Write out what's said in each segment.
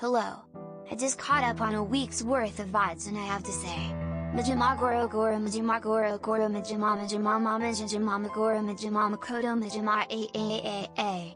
Hello. I just caught up on a week's worth of VODs and I have to say, Majima Goro Goro Majima Goro Goro Majima Majima Mama Majima Goro Majima Makoto Majima A.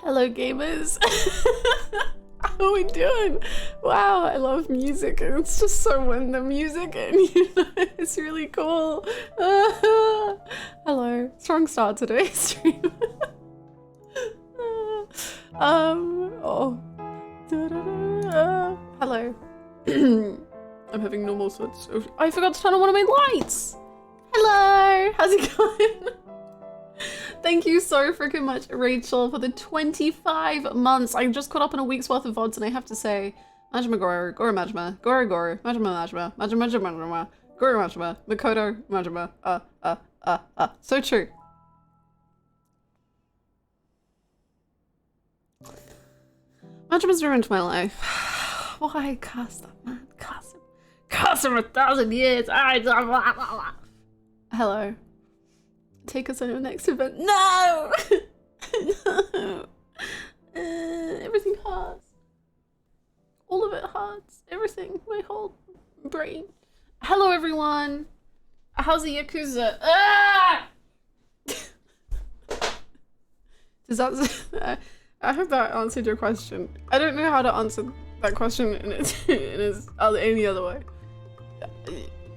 Hello gamers! How are we doing? Wow, I love music and it's just so when the music and it's really cool. Hello, strong start today's stream. Hello. I'm having normal sorts of— I forgot to turn on one of my lights! Hello! How's it going? Thank you so freaking much, Rachel, for the 25 months. I just caught up on a week's worth of VODs and I have to say, Majima Goro, Goro Majima, Goro Goro, Majima Majima, Majima Majima Majima, Goro Majima, Makoto Majima, so true. Majima's ruined my life. Why cast that man? Cast him 1,000 years. Hello. Take us on your next event. No! No! Everything hurts. All of it hurts. Everything. My whole brain. Hello, everyone. How's the Yakuza? Ah! Does that... I hope that answered your question. I don't know how to answer that question in any other way.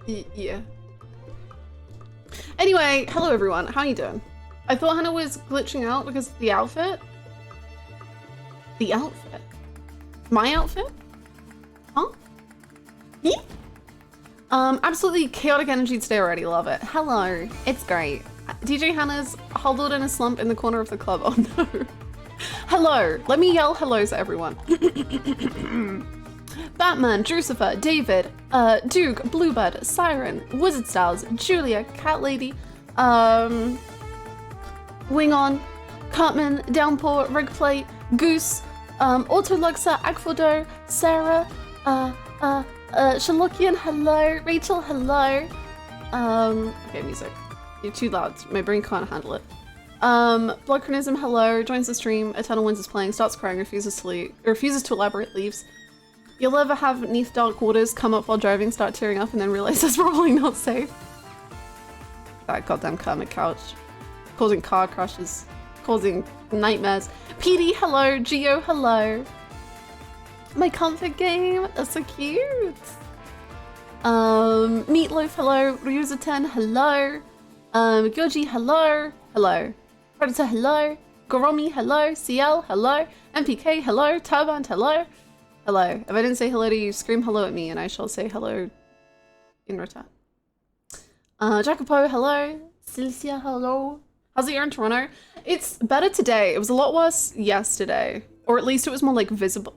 Yeah. Anyway, hello everyone, how are you doing? I thought Hannah was glitching out because of the outfit. The outfit? My outfit? Huh? Yeah? Absolutely chaotic energy today already, love it. Hello, it's great. DJ Hannah's huddled in a slump in the corner of the club, oh no. Hello, let me yell hellos at everyone. Batman, Drucifer, David, Duke, Bluebird, Siren, Wizard Styles, Julia, Cat Lady, Wing On, Cartman, Downpour, Rigplate, Goose, Autoluxer, Agfodo, Sarah, Shalokian, hello, Rachel, hello. Okay, music. You're too loud. My brain can't handle it. Bloodchronism, hello, joins the stream, Eternal Winds is playing, starts crying, refuses to elaborate, leaves. You'll ever have Neath Dark Waters come up while driving, start tearing up, and then realize that's probably not safe. That goddamn karmic couch. Causing car crashes. Causing nightmares. PD, hello. Geo, hello. My comfort game. That's so cute. Meatloaf, hello. Ryuza10, hello. Gyoji, hello. Hello. Predator, hello. Goromi, hello. CL, hello. MPK, hello. Turband, hello. Hello. If I didn't say hello to you, scream hello at me and I shall say hello in return. Jacopo, hello. Cilicia, hello. How's it here in Toronto? It's better today. It was a lot worse yesterday. Or at least it was more like visible.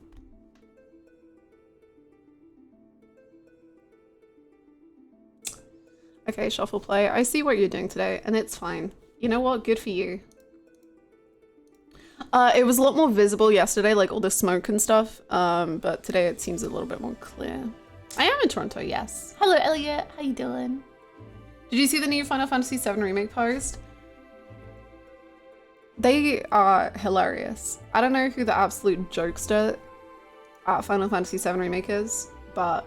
Okay, shuffle play. I see what you're doing today and it's fine. You know what? Good for you. It was a lot more visible yesterday, like all the smoke and stuff, but today it seems a little bit more clear. I am in Toronto, yes. Hello, Elliot. How you doing? Did you see the new Final Fantasy VII Remake post? They are hilarious. I don't know who the absolute jokester at Final Fantasy VII Remake is, but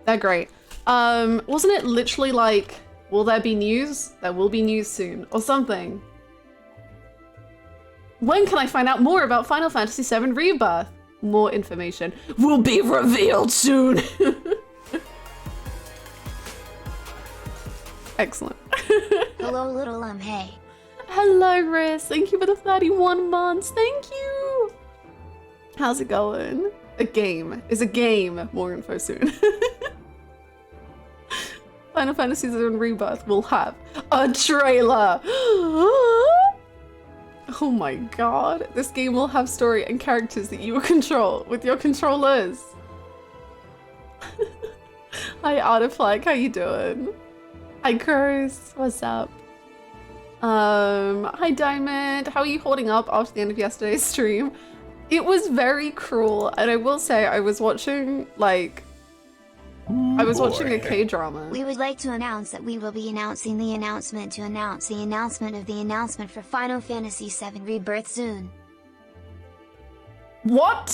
they're great. Wasn't it literally like, will there be news? There will be news soon, or something. When can I find out more about Final Fantasy VII Rebirth? More information will be revealed soon. Excellent. Hello, little hey. Hello, Riz. Thank you for the 31 months. Thank you. How's it going? A game. Is a game. More info soon. Final Fantasy VII Rebirth will have a trailer. Oh my god. This game will have story and characters that you will control with your controllers. Hi, Artiflag. How you doing? Hi, Cruz. What's up? Hi, Diamond. How are you holding up after the end of yesterday's stream? It was very cruel, and I will say I was watching, like, watching a K-drama. We would like to announce that we will be announcing the announcement to announce the announcement of the announcement for Final Fantasy VII Rebirth soon. What?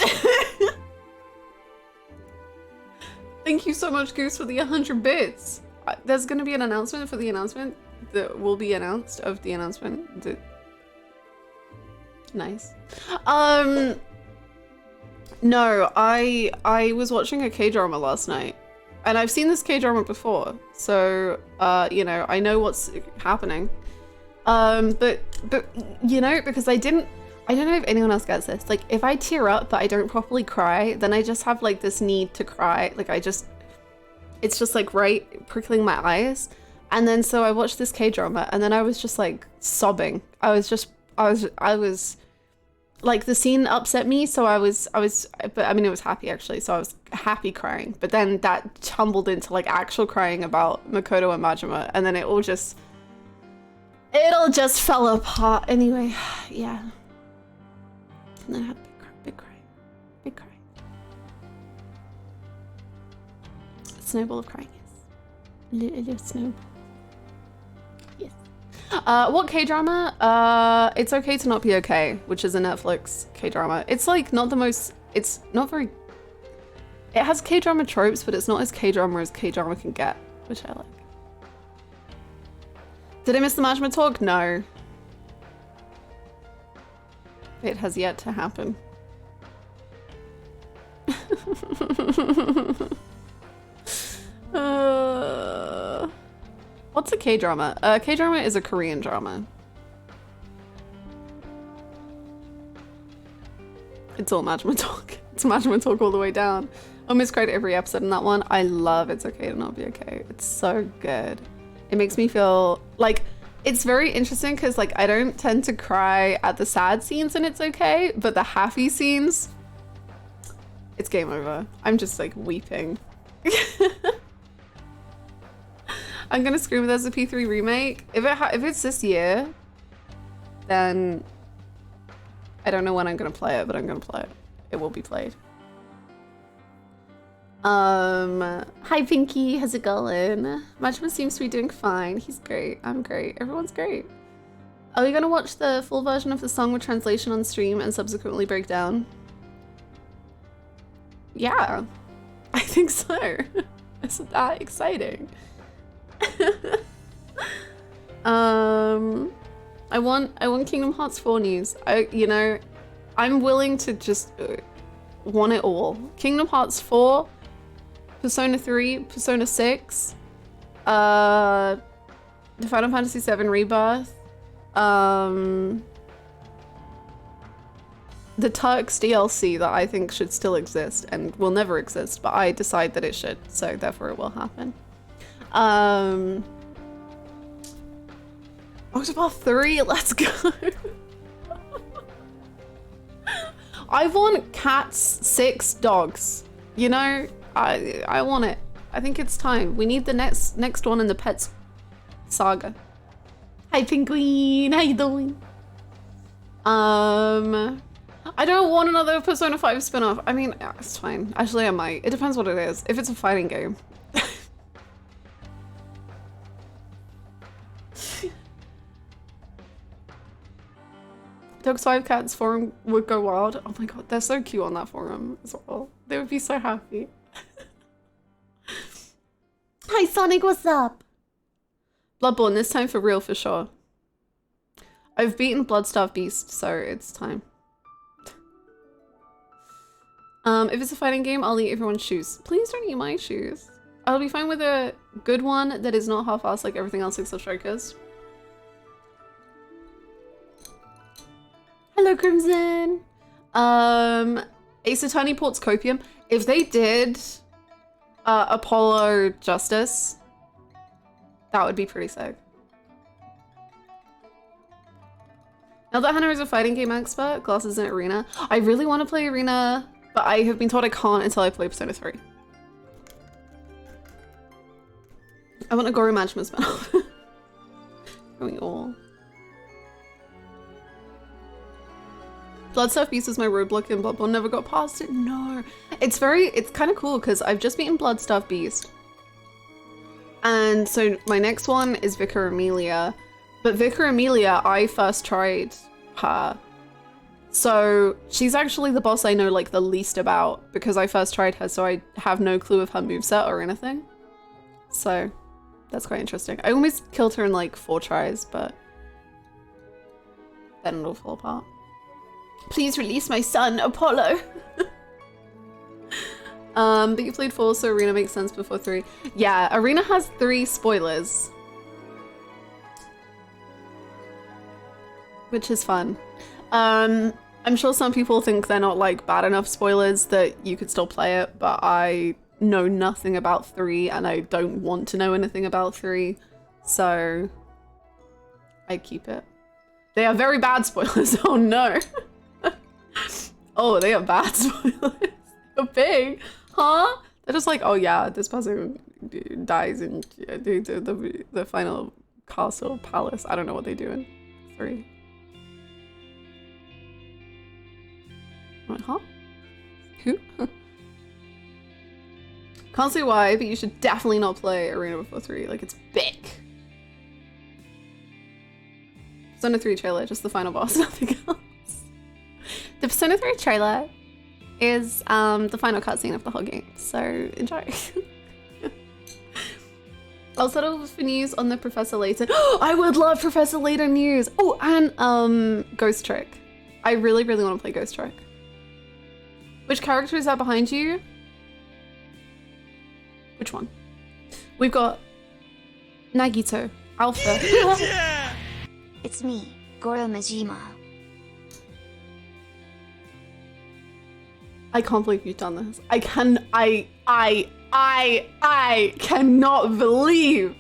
Thank you so much, Goose, for the 100 bits. There's gonna be an announcement for the announcement that will be announced of the announcement. Nice. No, I was watching a K-drama last night. And I've seen this K-drama before, so, you know, I know what's happening. But, you know, because I don't know if anyone else gets this. Like, if I tear up but I don't properly cry, then I just have, like, this need to cry. Like, it's just, like, right, prickling my eyes. And then, so I watched this K-drama, and then I was just, like, sobbing. I was like, the scene upset me, so but I mean, it was happy actually, so I was happy crying, but then that tumbled into like actual crying about Makoto and Majima, and then it all just fell apart. Anyway, yeah. And then I had big cry. A snowball of crying, yes. A little snowball. Yes. What K-drama? It's Okay to Not Be Okay, which is a Netflix K-drama. It's like not the most, it's not very, it has K-drama tropes, but it's not as K-drama as K-drama can get, which I like. Did I miss the Majima talk? No. It has yet to happen. What's a K-drama? K-drama is a Korean drama. It's all Majima talk. It's Majima talk all the way down. Almost cried every episode in that one. I love It's Okay to Not Be Okay. It's so good. It makes me feel like, it's very interesting because like I don't tend to cry at the sad scenes and It's Okay, but the happy scenes, it's game over. I'm just like weeping. I'm gonna scream if there's a P3 remake. If it's this year, then I don't know when I'm gonna play it, but I'm gonna play it. It will be played. Hi Pinky, how's it going? Majima seems to be doing fine. He's great. I'm great. Everyone's great. Are we gonna watch the full version of the song with translation on stream and subsequently break down? Yeah, I think so. Isn't that exciting? I want Kingdom Hearts 4 news. You know, I'm willing to just want it all. Kingdom Hearts 4, Persona 3, Persona 6, the Final Fantasy VII Rebirth, the Turks DLC that I think should still exist and will never exist, but I decide that it should, so therefore it will happen. Octopath 3, let's go. I want cats, 6 dogs. You know, I want it. I think it's time. We need the next one in the pets saga. Hi Penguin, how you doing? I don't want another Persona 5 spin-off. I mean, yeah, it's fine. Actually, I might. It depends what it is. If it's a fighting game. Dogs 5 Cats forum would go wild. Oh my god, they're so cute on that forum as well. They would be so happy. Hi Sonic, what's up? Bloodborne, this time for real for sure. I've beaten Bloodstarved Beast, so it's time. If it's a fighting game, I'll eat everyone's shoes. Please don't eat my shoes. I'll be fine with a good one that is not half-assed like everything else except Strikers. Hello, Crimson. Ace Attorney ports Copium. If they did Apollo Justice, that would be pretty sick. Now that Hannah is a fighting game expert, classes in Arena. I really want to play Arena, but I have been told I can't until I play Persona 3. I want a Goro management spell. Don't we all? Bloodstuff Beast was my roadblock in Bloodborne, never got past it. No. It's kind of cool because I've just beaten Bloodstuff Beast. And so my next one is Vicar Amelia. But Vicar Amelia, I first tried her. So she's actually the boss I know like the least about because I first tried her, so I have no clue of her moveset or anything. So that's quite interesting. I almost killed her in like 4 tries, but then it'll fall apart. Please release my son, Apollo. But you played 4, so Arena makes sense before 3. Yeah, Arena has 3 spoilers. Which is fun. I'm sure some people think they're not like bad enough spoilers that you could still play it, but I know nothing about 3 and I don't want to know anything about 3, so I keep it. They are very bad spoilers. Oh no. Oh, they are bad spoilers. They're big. Huh? They're just like, oh yeah, this person dies in the final castle palace. I don't know what they do in 3. What, huh? Who? Can't say why, but you should definitely not play Arena before 3. Like, it's big. Persona 3 trailer, just the final boss, nothing else. The Persona 3 trailer is the final cutscene of the whole game, so enjoy. I'll settle for news on the Professor Layton. I would love Professor Layton news! Oh, and Ghost Trick. I really, really want to play Ghost Trick. Which character is that behind you? Which one? We've got Nagito, Alpha. It's me, Goro Majima. I can't believe you've done this. I cannot believe.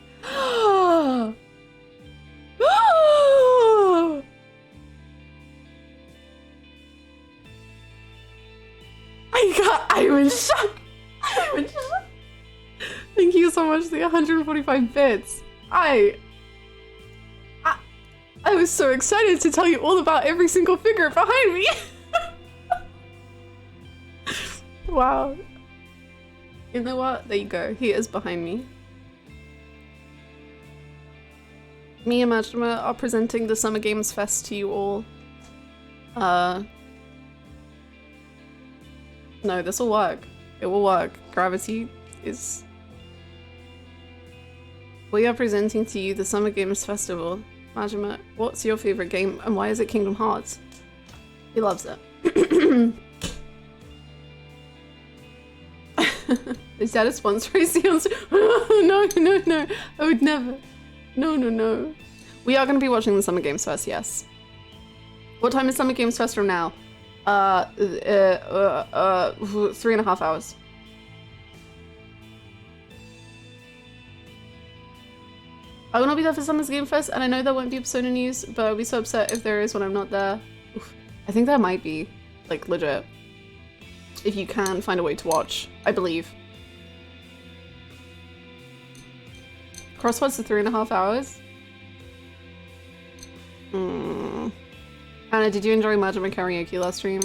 I was shocked. Thank you so much for the 145 bits. I was so excited to tell you all about every single figure behind me. Wow. You know what? There you go. He is behind me. Me and Majima are presenting the Summer Games Fest to you all. No, this will work. It will work. Gravity is... We are presenting to you the Summer Games Festival. Majima, what's your favorite game and why is it Kingdom Hearts? He loves it. Is that a sponsor? No, no, no. I would never. No, no, no. We are going to be watching the Summer Games Fest, yes. What time is Summer Games Fest from now? 3.5 hours. I will not be there for Summer's Game Fest, and I know there won't be Persona news, but I'll be so upset if there is when I'm not there. Oof. I think there might be, like, legit. If you can find a way to watch, I believe. Crosswords to 3.5 hours? Hannah, did you enjoy much of my karaoke last stream?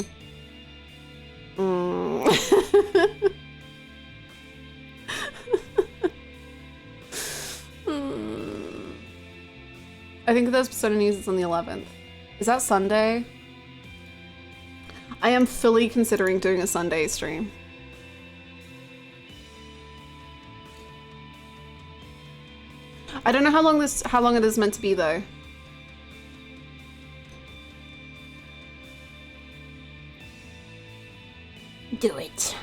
I think this episode of news is on the 11th. Is that Sunday? I am fully considering doing a Sunday stream. I don't know how long it is meant to be though. Do it.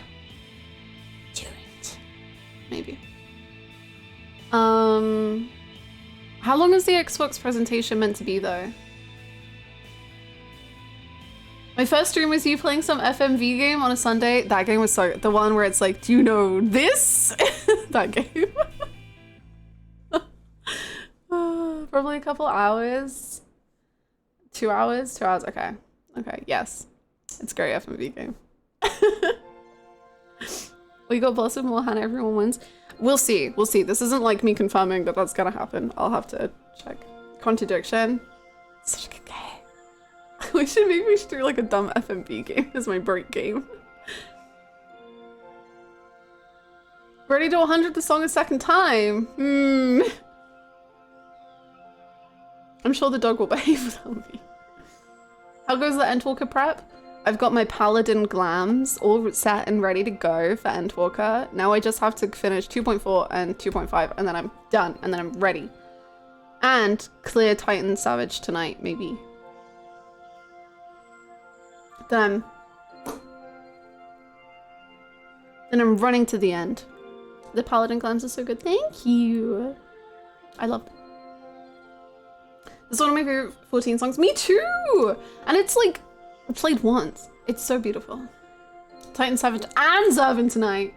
Do it. Maybe. How long is the Xbox presentation meant to be though? My first stream was you playing some FMV game on a Sunday. That game was so, the one where it's like, do you know this? That game. Probably a couple hours. 2 hours? 2 hours, okay. Okay, yes. It's a great FMV game. We got blessed with Warhammer, everyone wins. We'll see, we'll see. This isn't like me confirming that that's gonna happen. I'll have to check. Contradiction. Such a good game. We should do like a dumb FMV game as my break game. Ready to 100 the song a second time. I'm sure the dog will behave without me. How goes the Endwalker prep? I've got my Paladin glams all set and ready to go for Endwalker. Now I just have to finish 2.4 and 2.5 and then I'm done and then I'm ready. And clear Titan Savage tonight, maybe. Then I'm running to the end. The Paladin glams are so good. Thank you. I love them. It's one of my favorite 14 songs. Me too! And it's like, I played once. It's so beautiful. Titan Savage and Zervin tonight.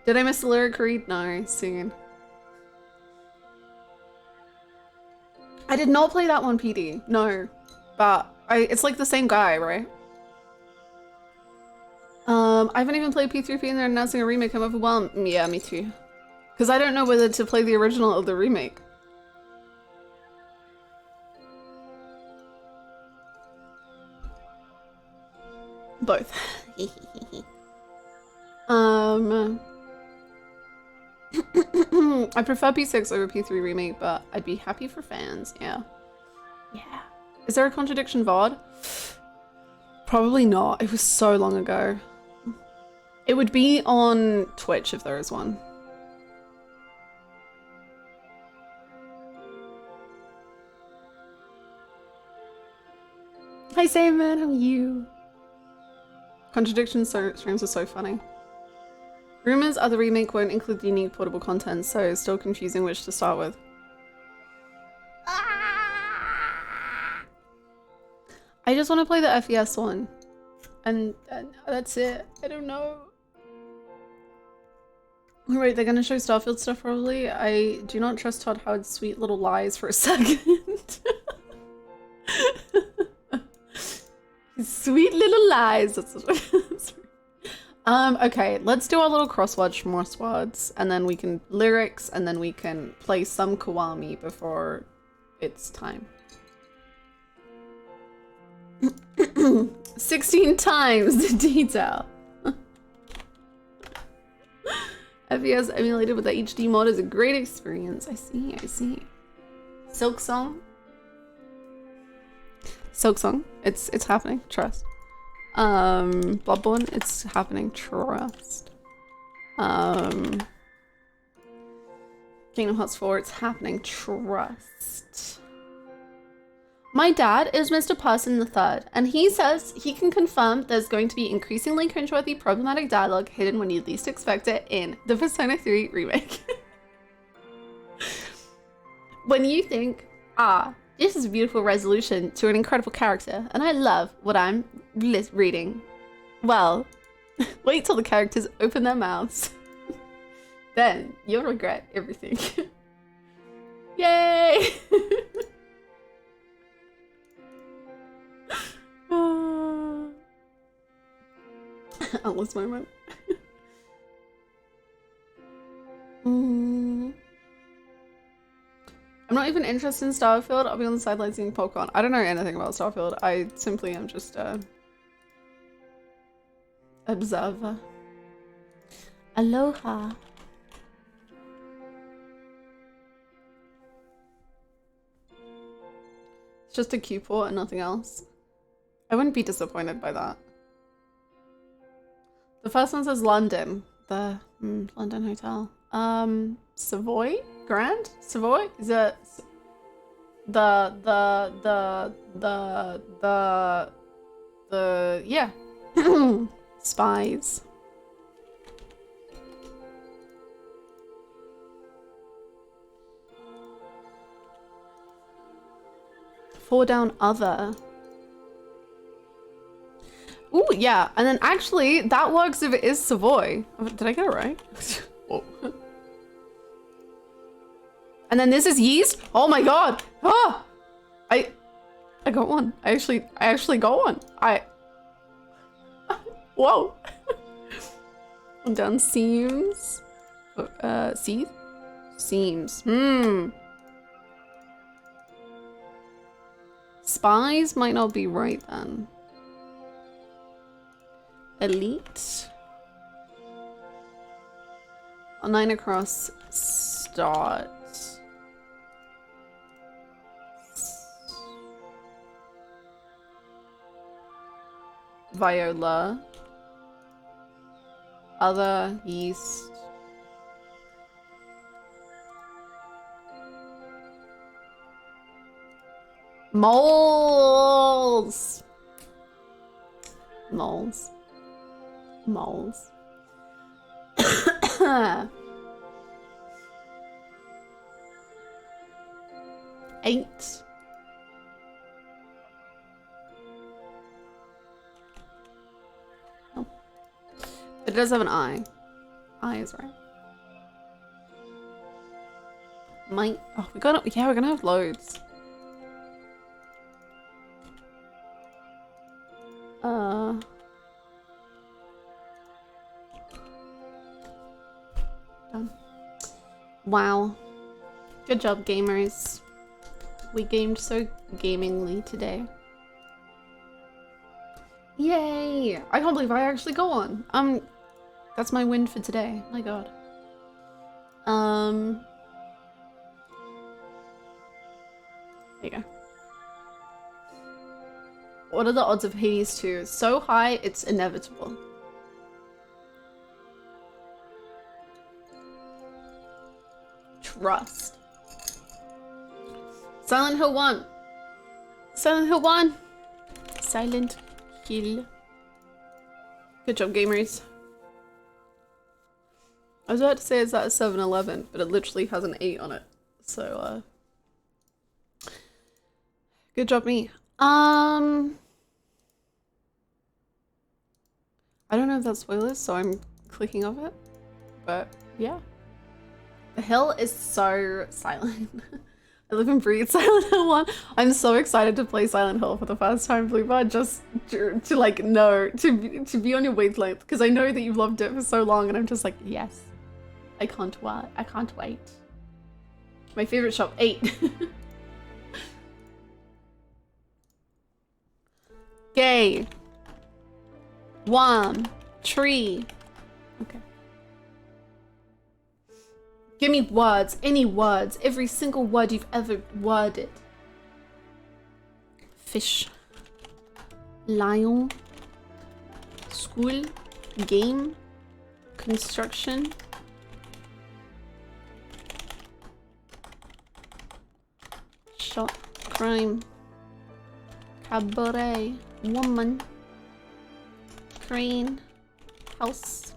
Did I miss the lyric read? No, soon. I did not play that one, PD. No, but it's like the same guy, right? I haven't even played P3P and they're announcing a remake. I'm overwhelmed. Yeah, me too. Because I don't know whether to play the original or the remake. Both. I prefer P6 over P3 remake, but I'd be happy for fans, yeah. Yeah. Is there a contradiction VOD? Probably not. It was so long ago. It would be on Twitch if there is one. Hi Simon, how are you? Contradiction streams are so funny. Rumors are the remake won't include unique portable content, so it's still confusing which to start with. I just want to play the FES one. And that's it. I don't know. Right, they're gonna show Starfield stuff probably. I do not trust Todd Howard's sweet little lies for a second. Sweet little lies. That's okay, let's do our little crosswatch more squads, and then we can lyrics, and then we can play some Kiwami before it's time. 16 times the detail. FES emulated with the HD mod is a great experience. I see, I see. Silk Song. Silk Song. It's happening. Trust. Bloodborne. It's happening. Trust. Kingdom Hearts 4. It's happening. Trust. My dad is Mr. Person III, and he says he can confirm there's going to be increasingly cringeworthy problematic dialogue hidden when you least expect it in the Persona 3 remake. When you think, this is a beautiful resolution to an incredible character, and I love what I'm reading. Well, wait till the characters open their mouths. Then you'll regret everything. Yay! Endless moment. I'm not even interested in Starfield. I'll be on the sidelines eating popcorn. I don't know anything about Starfield. I simply am just a observer. Aloha. It's just a Q port and nothing else. I wouldn't be disappointed by that. The first one says London. The London hotel. Savoy? Grand? Savoy? Is it the yeah. Spies. Four down other. Ooh, yeah, and then actually that works if it is Savoy. Did I get it right? Whoa. And then this is yeast. Oh my god. Ah! I got one. I actually got one. Whoa. Done seams. Seeth? Seams. Spies might not be right then. Elite. 9 across. Start. Viola. Other. Yeast. Moles. Moles. Moles. 8. Oh. It does have an eye. Eye is right. Might. Oh, we're gonna have loads. Done. Wow. Good job, gamers. We gamed so gamingly today. Yay! I can't believe I actually got one. That's my win for today. My god. There you go. What are the odds of Hades 2? So high, it's inevitable. Trust. Silent Hill 1. Silent Hill 1. Silent Hill. Good job, gamers. I was about to say it's at a 7-Eleven, but it literally has an 8 on it. So, good job, me. I don't know if that's spoilers, so I'm clicking off it. But, yeah. The hill is so silent. I live and breathe Silent Hill 1. I'm so excited to play Silent Hill for the first time, Bluebird, just to like know, to be on your wavelength, because I know that you've loved it for so long, and I'm just like, yes. I can't wait. I can't wait. My favorite shop, 8. Gay. 1. Tree. Okay. Give me words, any words, every single word you've ever worded. Fish. Lion. School. Game. Construction. Shot. Crime. Cabaret. Woman. Crane. House.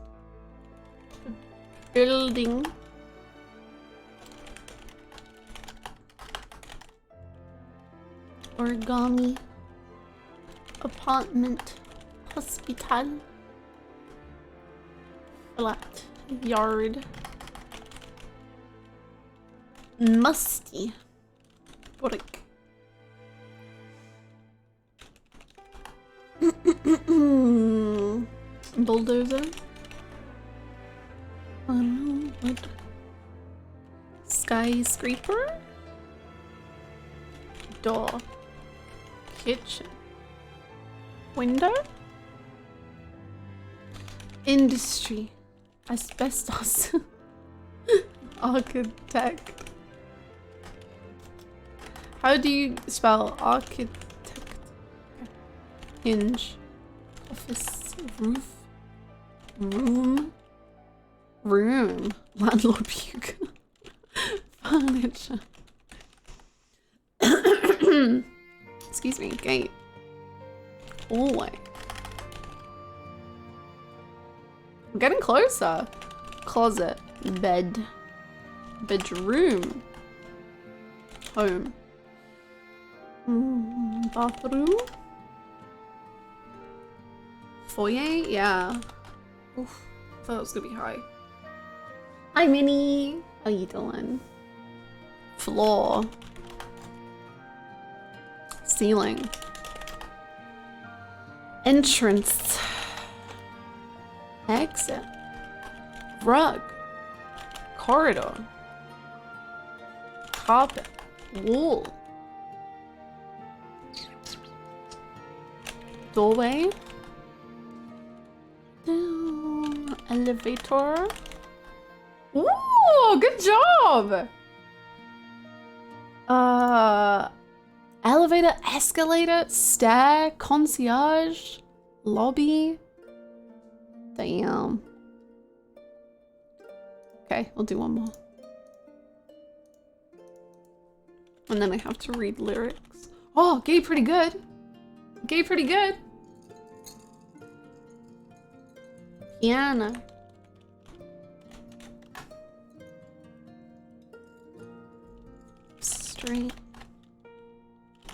Building. Origami. Apartment. Hospital. Flat. Yard. Musty. Brick. Bulldozer. Skyscraper. Door. Kitchen. Window? Industry. Asbestos. Architect. How do you spell architect? Hinge. Office. Roof. Room. Room. Landlord puke. Furniture. Excuse me. Gate. Hallway. I'm getting closer. Closet. Bed. Bedroom. Home. Bathroom. Foyer? Yeah. Oof. I thought it was gonna be high. Hi, Minnie. How you doing? Floor. Ceiling. Entrance. Exit. Rug. Corridor. Carpet. Wall. Doorway. Elevator. Ooh, good job! Elevator, escalator, stair, concierge, lobby. Damn. Okay, we'll do one more. And then I have to read lyrics. Oh, gay pretty good. Gay pretty good. Piano. Street.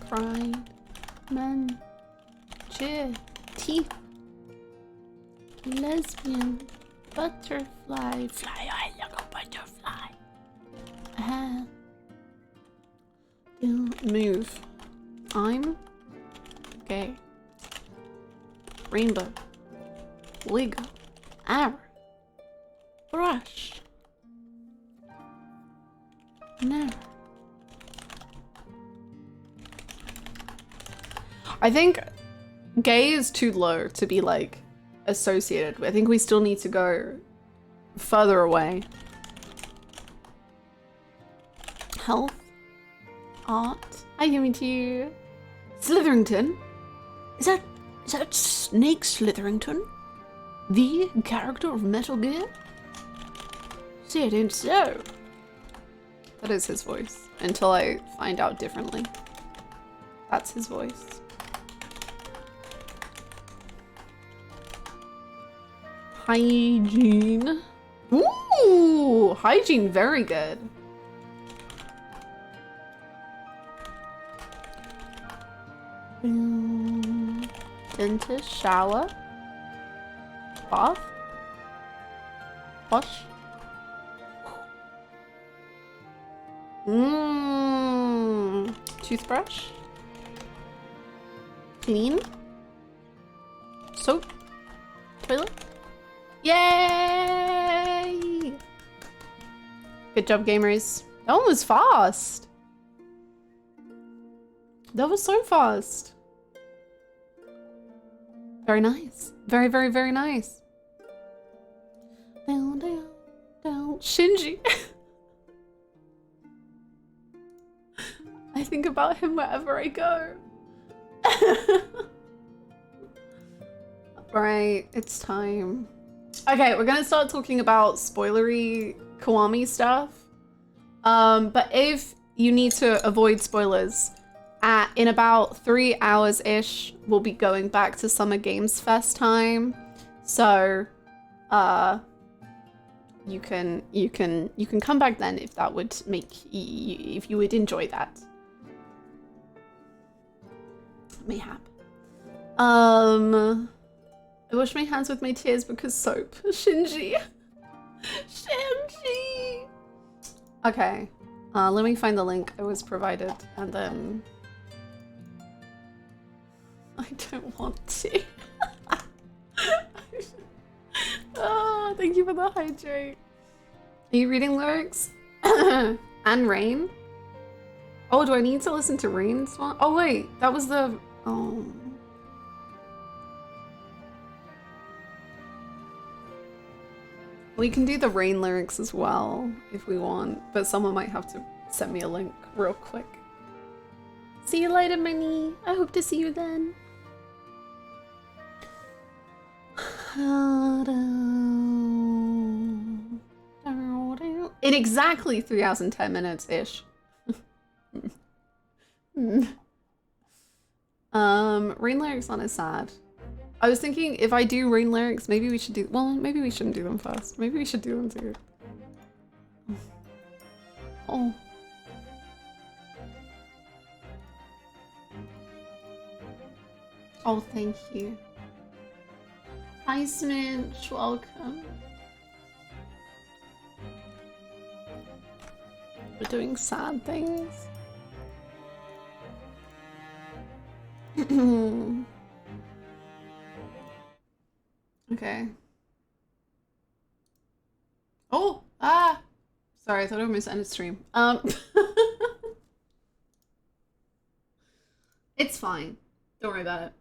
Crying. Men. Cheer. Teeth. Lesbian. Butterfly. Fly high like a butterfly. Move. I'm gay. Rainbow. Wiggle. Arrow. Brush. Narrow. I think gay is too low to be like associated with. I think we still need to go further away. Health. Art. I give it to you. Slitherington. Is that Snake Slitherington? The character of Metal Gear? Say it ain't so. That is his voice. Until I find out differently. That's his voice. Hygiene. Ooh! Hygiene, very good. Dentist, shower. Bath. Wash. Toothbrush. Clean. Soap. Toilet. Yay! Good job, gamers. That one was fast. That was so fast. Very nice. Very, very, very nice. Down, down, down. Shinji. I think about him wherever I go. Right, it's time. Okay, we're gonna start talking about spoilery Kiwami stuff. But if you need to avoid spoilers, in about 3 hours-ish, we'll be going back to Summer Games Fest time. So, you can come back then if that would make if you would enjoy that. Mayhap. I wash my hands with my tears because soap. Shinji. Shinji. Okay. Let me find the link I was provided and then I don't want to. Oh, thank you for the hydrate. Are you reading lyrics? And Rain? Oh, do I need to listen to Rain's one? Oh wait, that was the... Oh. We can do the Rain lyrics as well, if we want, but someone might have to send me a link real quick. See you later, Minnie. I hope to see you then. In exactly 3 hours and 10 minutes-ish. Rain lyrics aren't as sad. I was thinking if I do Rain lyrics, maybe we should do, well, maybe we shouldn't do them first. Maybe we should do them too. Oh. Oh, thank you. Hi, Smitch, welcome. We're doing sad things. Okay. Oh! Ah! Sorry, I thought I almost ended stream. It's fine. Don't worry about it.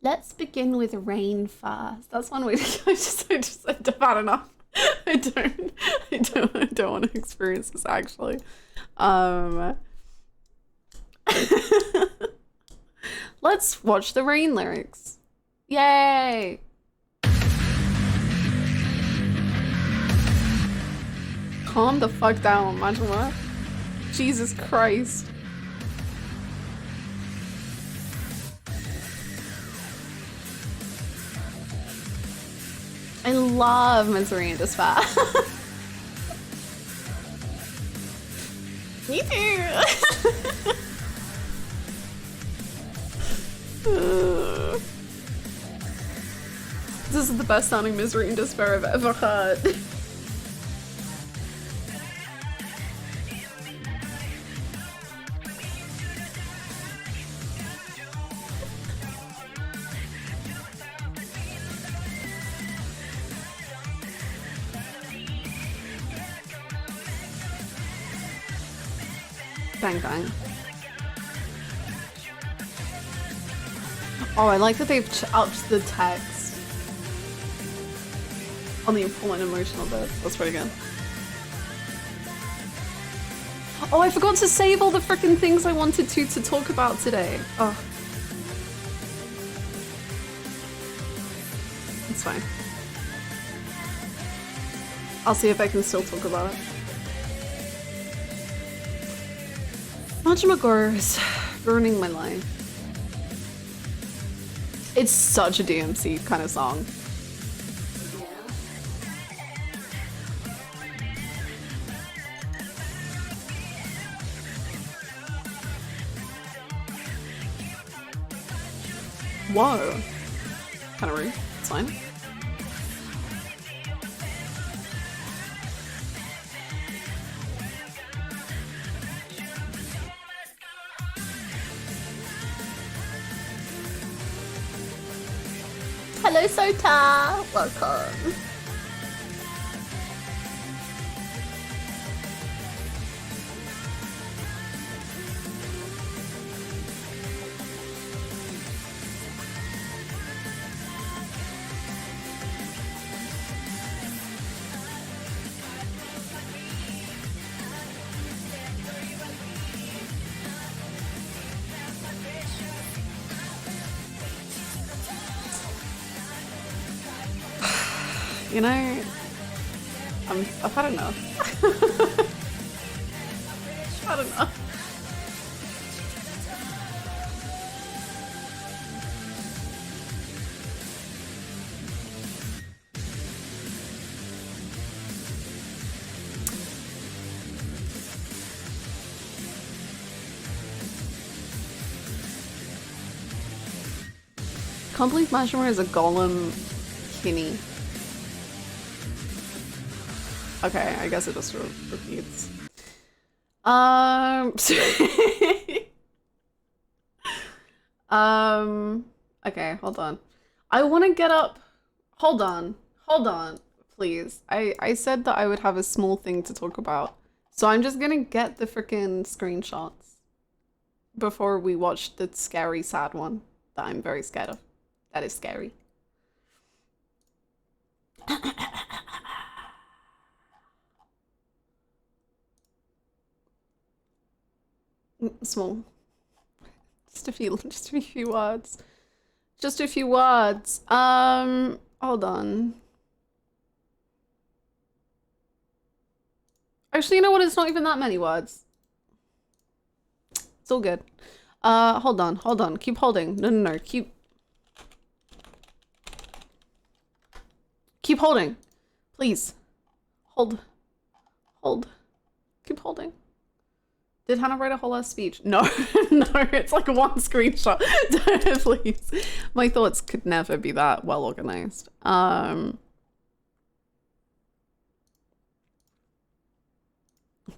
Let's begin with Rain first. That's one way to go. I've had enough. I don't want to experience this actually. Let's watch the Rain lyrics. Yay! Calm the fuck down, imagine what? Jesus Christ. I love Misery and Despair. Me too. This is the best sounding Misery and Despair I've ever heard. Bang bang. Oh, I like that they've upped the text on the important emotional bit. That's pretty good. Oh, I forgot to save all the freaking things I wanted to talk about today. Oh. It's fine. I'll see if I can still talk about it. Majima is ruining my life. It's such a DMC kind of song. Whoa. Kind of rude. It's fine. Hello, Sota! Welcome. You know, I've had enough. I've had enough. Can't believe Mashimura is a golem Kinney. Okay, I guess it just repeats. Okay, hold on. I want to get up. Hold on. Please. I said that I would have a small thing to talk about. So I'm just gonna get the freaking screenshots before we watch the scary, sad one that I'm very scared of. That is scary. Small. Just a few words. Just a few words. Hold on. Actually, you know what? It's not even that many words. It's all good. Hold on. Keep holding. No. Keep holding. Please. Hold. Keep holding. Did Hannah write a whole ass speech? No, no, it's like one screenshot. Please. My thoughts could never be that well organized.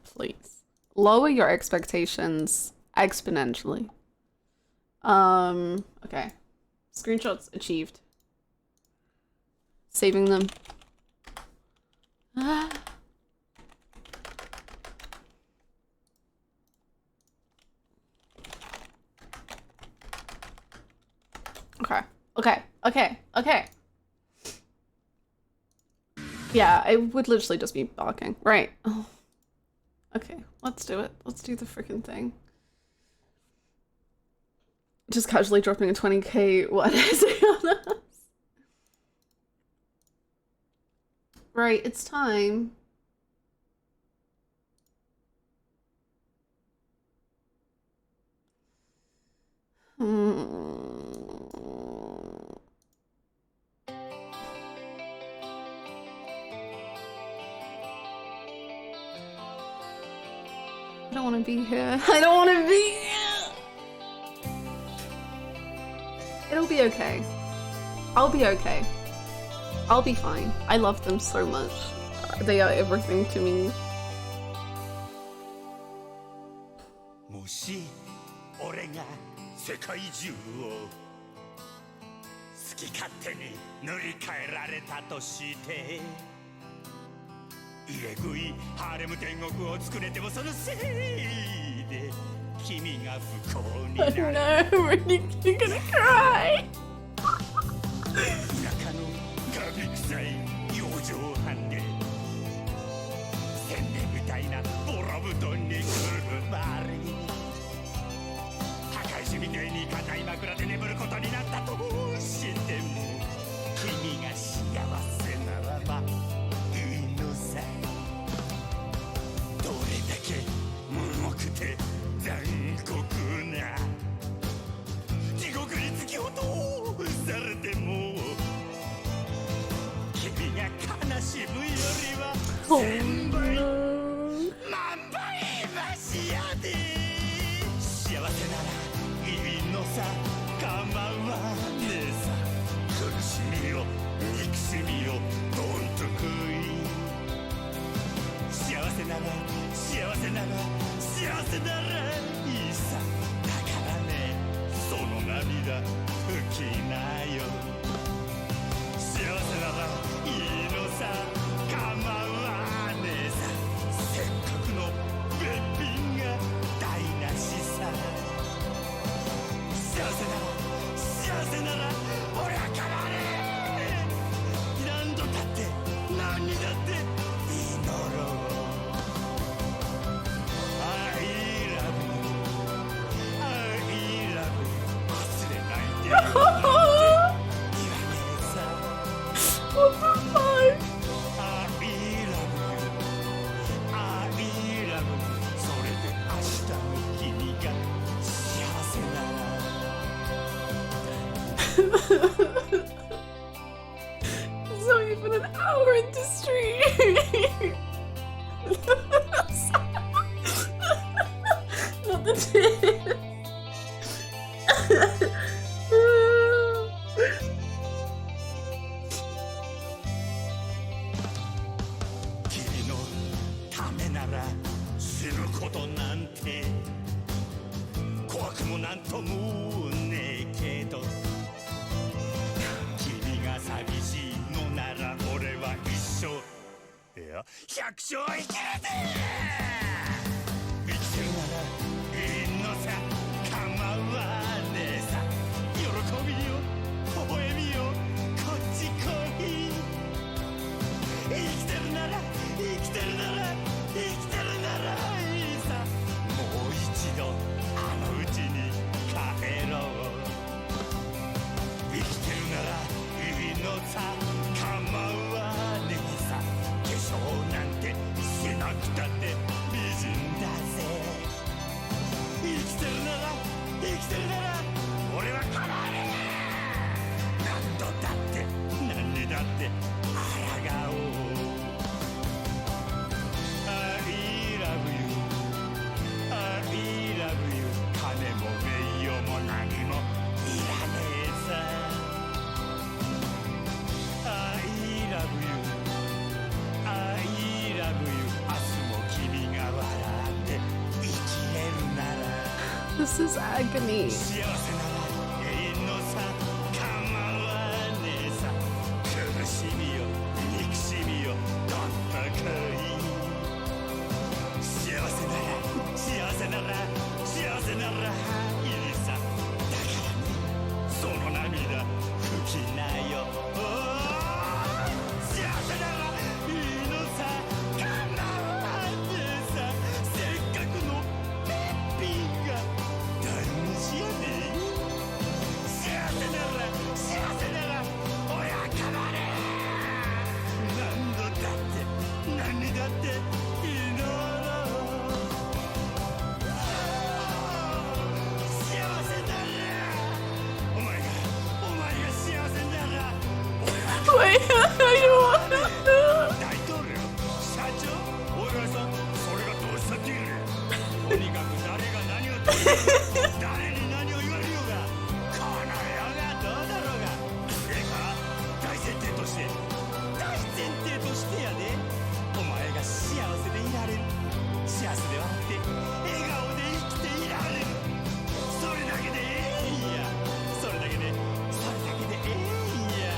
Please. Lower your expectations exponentially. Okay. Screenshots achieved. Saving them. Okay. Yeah, I would literally just be barking. Right. Oh. Okay, let's do it. Let's do the freaking thing. Just casually dropping a 20k what is it on us? Right, it's time. I don't want to be here. I don't want to be here. It'll be okay. I'll be okay. I'll be fine. I love them so much. They are everything to me. もし俺が世界中を好き勝手に塗り替えられたとして入れ食いハーレム天国を作れてもそのせいで君が不幸になる Oh no, we're gonna cry. 田舎のガビ臭い養生班で千年みたいなボラ布団にくるまり墓石みたいに硬い枕で眠ることになったとしても君が幸せならばいいのさどれだけ重くて残酷な地獄に突き落とされても君が悲しむよりは千倍万倍マシやで幸せならいいのさ構わねえさ苦しみよ憎しみよどんと食い幸せならいいさだからねその涙拭きなよ幸せならいいのさ構わねえさせっかくのべっぴんが台無しさ幸せなら俺は構わねえ何度だって何にだって祈ろうWhat the fuck? It's not even an hour into stream. Not the tip. 君のためなら死ぬことなんて怖くもなんともねえけど君が寂しいのなら俺は一生ら百姓生きるぜ生きてるならいいのさ構わねえさ喜びよ微笑みよこっち来い生きてるなら生きてるなら生きてるならいいさもう一度あのうちに帰ろう生きてるならいいのさ構わねえさ化粧なんてしなくたって美人だぜ生きてるなら生きてるなら俺は構わねえ何度だって何にだって抗おうI love you I love you 金も名誉も何もいらねえさ I love you I love you 明日も君が笑って生きれるなら This is agony. 幸せなら永遠のさ構わねえさ苦しみよ憎しみよどんと来い幸せなら幸せなら幸せならいいさだからねその涙拭きなよ幸せならいいのさ構わねえさせっかくのべっぴんが台無しやね幸せなら幸せなら親かまれ何度だって何にだって祈ろう幸せならお前が幸せなら Wait, I don't want to. 大統領社長お偉いさんそれがどうしたっていうねとにかく誰が何を言って誰に何を言われようがこの世がどうだろうがええか大前提として大前提としてやでお前が幸せでいられる幸せで笑って笑顔で生きていられるそれだけでええんやそれだけでええんや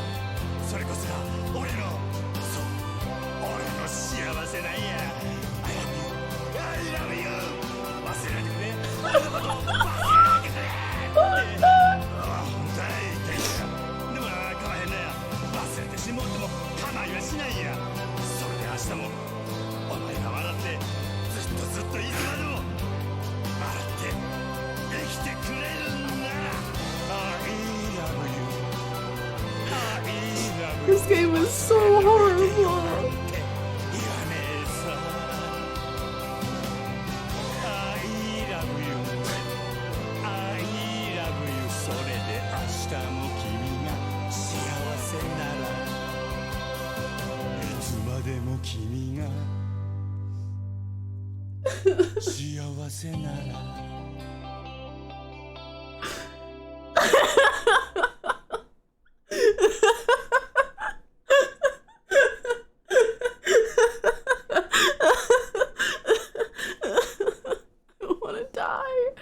それこそが俺のそう俺の幸せなんや I love you 忘れないでくれ俺のこと忘れないでくれって大体さでもなかまへんなや忘れてしもうても構いはしないやそれで明日もお前が笑ってずっといつまでも笑って生きてくれるんなら I love you I love you This game is so horrible. って言わねえさ I love you I love you それで明日も君が幸せならいつまでも君が幸せなら I wanna die.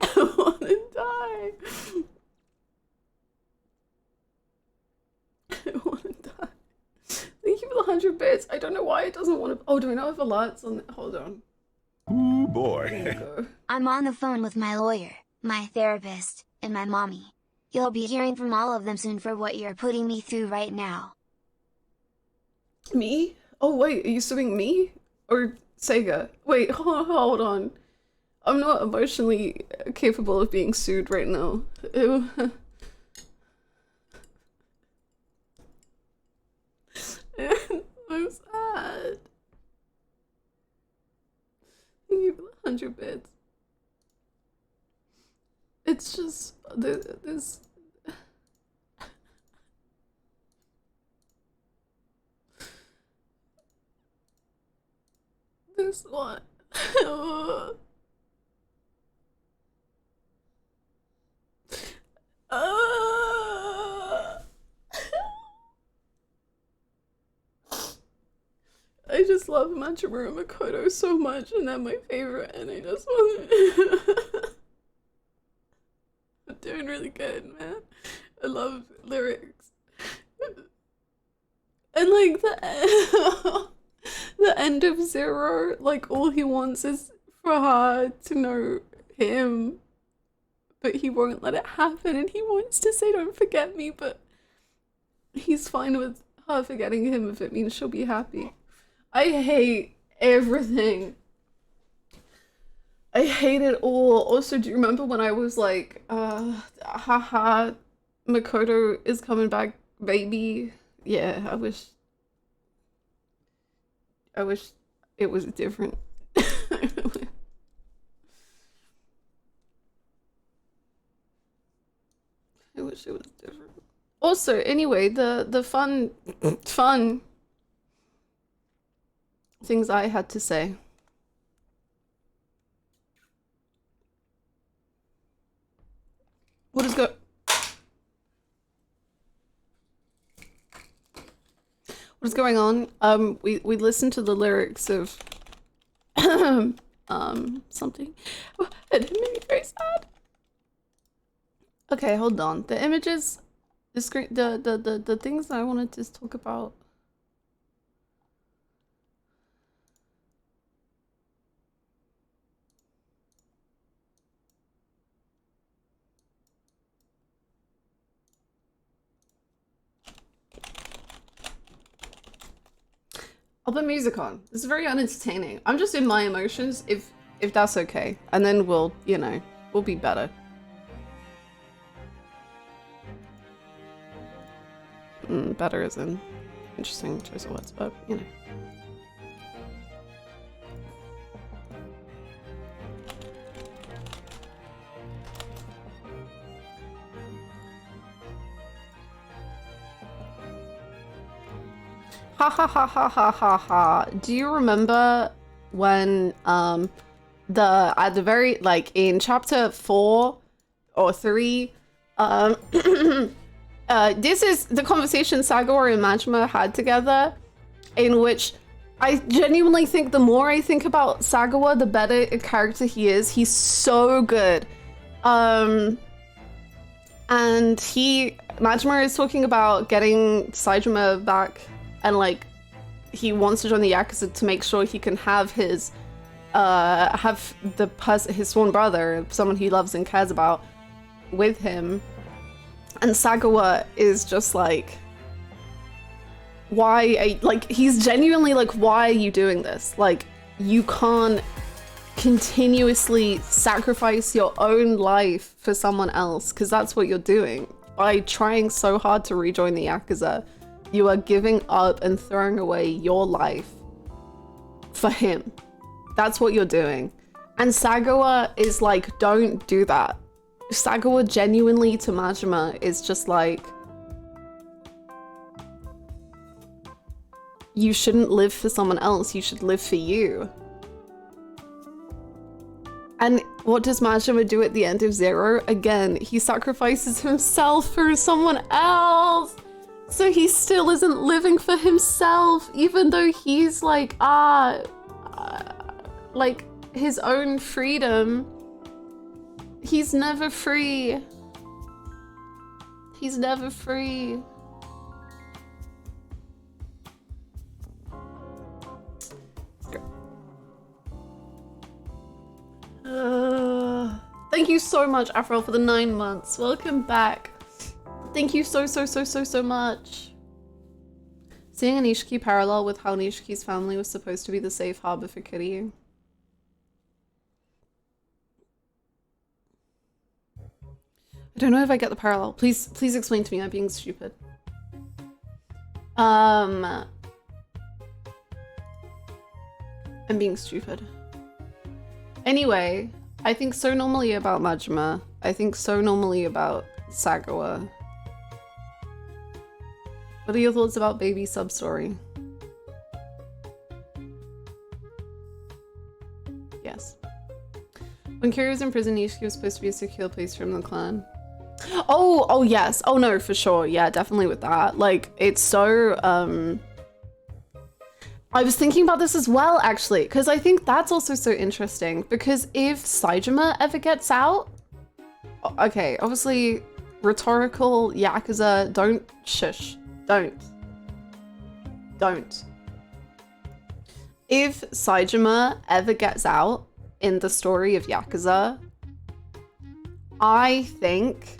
I wanna die. I wanna die. Thank you for the 100 bits. I don't know why it doesn't want to. Oh, do I not have alerts on? Hold on. Ooh, There boy. you go. I'm on the phone with my lawyer, my therapist, and my mommy. You'll be hearing from all of them soon for what you're putting me through right now. Me? Oh wait, are you suing me? Or Sega? Wait, hold on. I'm not emotionally capable of being sued right now. Ew. I'm sad. Thank you for the 100 bits. It's just this. This one. I just love Machimura Makoto so much, and they're my favorite, and I just want I'm doing really good, man. I love lyrics. And like the the end of Zero, like all he wants is for her to know him, but he won't let it happen, and he wants to say don't forget me, but he's fine with her forgetting him if it means she'll be happy. I hate everything. I hate it all. Also, do you remember when I was like, haha, Makoto is coming back, baby? Yeah, I wish it was different. I wish it was different. Also, anyway, the fun things I had to say. What is going on? We listened to the lyrics of something. It made me very sad. Okay, hold on. The images, the screen, the things that I wanted to talk about. I'll put music on. This is very unentertaining. I'm just in my emotions, if that's okay. And then we'll, you know, we'll be better. Better is an interesting choice of words, but, you know. Ha ha ha ha ha ha ha. Do you remember when at the very, like, in chapter 4 or 3, this is the conversation Sagawa and Majima had together, in which I genuinely think the more I think about Sagawa, the better a character he is. He's so good. And Majima is talking about getting Saejima back, and like he wants to join the Yakuza to make sure he can have his his sworn brother, someone he loves and cares about, with him. And Sagawa is just like, he's genuinely like, why are you doing this? Like, you can't continuously sacrifice your own life for someone else, because that's what you're doing. By trying so hard to rejoin the Yakuza, you are giving up and throwing away your life for him. That's what you're doing. And Sagawa is like, don't do that. Sagawa genuinely to Majima is just like, you shouldn't live for someone else, you should live for you. And what does Majima do at the end of Zero? Again, he sacrifices himself for someone else. So he still isn't living for himself, even though he's like, like his own freedom. He's never free. He's never free. Thank you so much, Afro, for the 9 months. Welcome back. Thank you so much. Seeing a Nishiki parallel with how Nishiki's family was supposed to be the safe harbor for Kiryu. I don't know if I get the parallel. Please explain to me. I'm being stupid. I'm being stupid. Anyway, I think so normally about Majima. I think so normally about Sagawa. What are your thoughts about baby Substory? Yes. When Kiryu was in prison, Nishiki was supposed to be a secure place from the clan. Oh yes. Oh no, for sure. Yeah, definitely with that. Like, it's so, I was thinking about this as well, actually, because I think that's also so interesting, because if Saejima ever gets out, okay, obviously, rhetorical Yakuza, don't shush. Don't. Don't. If Saejima ever gets out in the story of Yakuza, I think...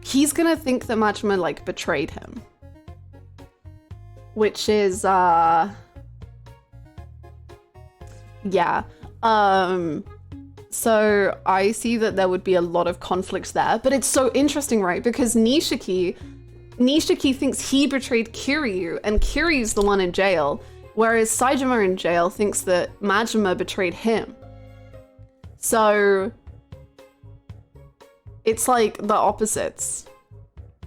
He's gonna think that Majima, like, betrayed him. Which is, yeah. So I see that there would be a lot of conflict there, but it's so interesting, right? Because Nishiki thinks he betrayed Kiryu, and Kiryu's the one in jail, whereas Saejima in jail thinks that Majima betrayed him. So it's like the opposites.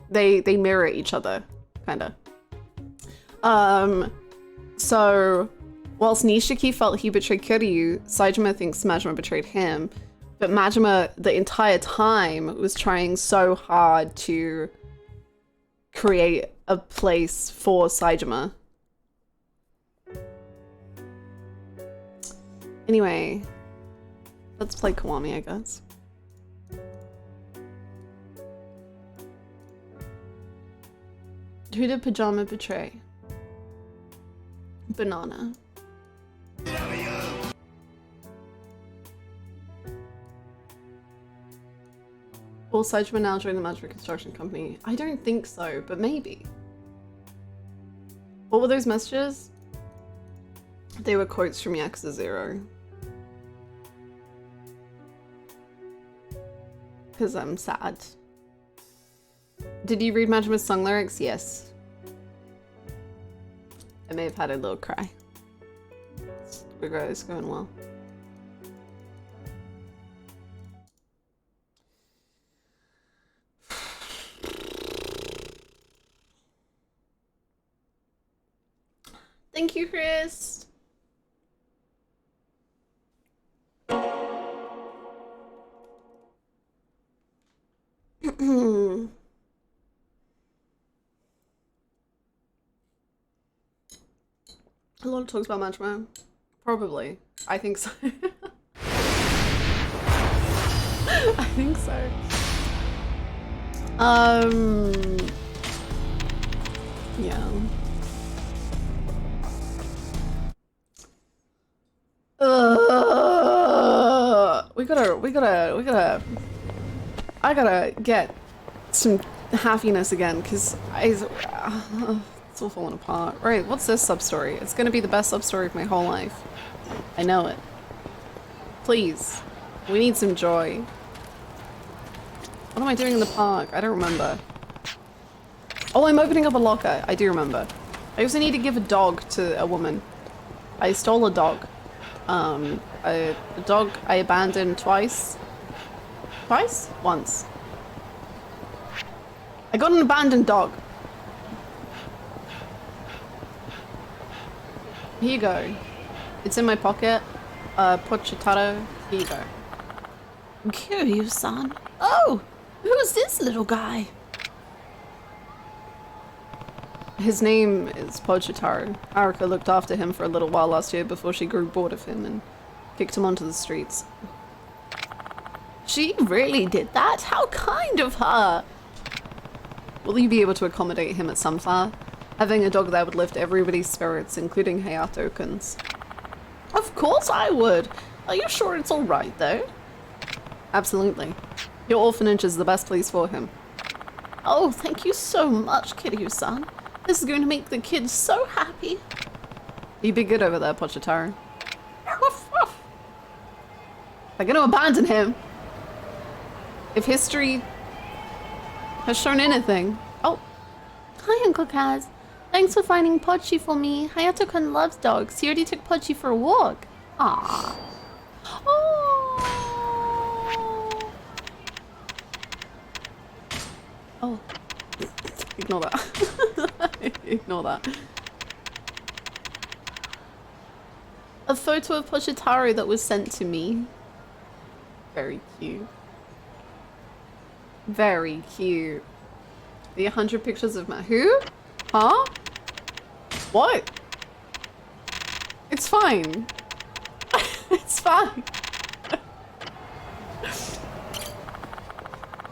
They mirror each other, kinda. So whilst Nishiki felt he betrayed Kiryu, Saejima thinks Majima betrayed him, but Majima the entire time was trying so hard to create a place for Saejima. Anyway, let's play Kiwami, I guess. Who did Pajama betray? Banana. Will Saejima now join the Majima Construction Company? I don't think so, but maybe. What were those messages? They were quotes from Yakuza 0. Because I'm sad. Did you read Majima's song lyrics? Yes. I may have had a little cry. It's going well. Thank you, Chris. A lot of talks about Majima. Probably. I think so. I think so. Yeah. I gotta get some happiness again, because it's all falling apart. Right, what's this sub-story? It's gonna be the best sub-story of my whole life. I know it. Please. We need some joy. What am I doing in the park? I don't remember. Oh, I'm opening up a locker. I do remember. I also need to give a dog to a woman. I stole a dog. A dog I abandoned twice. Twice? Once. I got an abandoned dog. Here you go. It's in my pocket. Pochitaro. Here you go. Kiryu-san. Oh! Who's this little guy? His name is Pochitaro. Haruka looked after him for a little while last year before she grew bored of him and kicked him onto the streets. She really did that? How kind of her! Will you be able to accommodate him at Sunflower? Having a dog there would lift everybody's spirits, including Hayato-kun's. Of course I would! Are you sure it's alright though? Absolutely. Your orphanage is the best place for him. Oh, thank you so much, Kiryu-san. This is going to make the kids so happy. You be good over there, Pochitaro. They're gonna abandon him. If history has shown anything. Oh. Hi, Uncle Kaz. Thanks for finding Pochi for me. Hayato-kun loves dogs. He already took Pochi for a walk. Aww. Oh. Oh. Ignore that. Ignore that. A photo of Pochitaro that was sent to me. Very cute. Very cute. The 100 pictures of who? Huh? What? It's fine. It's fine.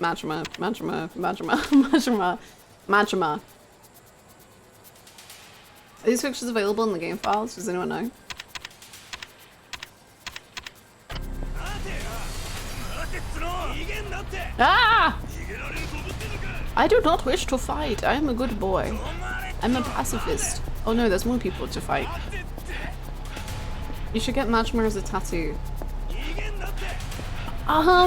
Majima, Majima, Majima, Majima, Majima. Are these pictures available in the game files? Does anyone know? Ah! I do not wish to fight. I am a good boy. I'm a pacifist. Oh no, there's more people to fight. You should get Majima as a tattoo. I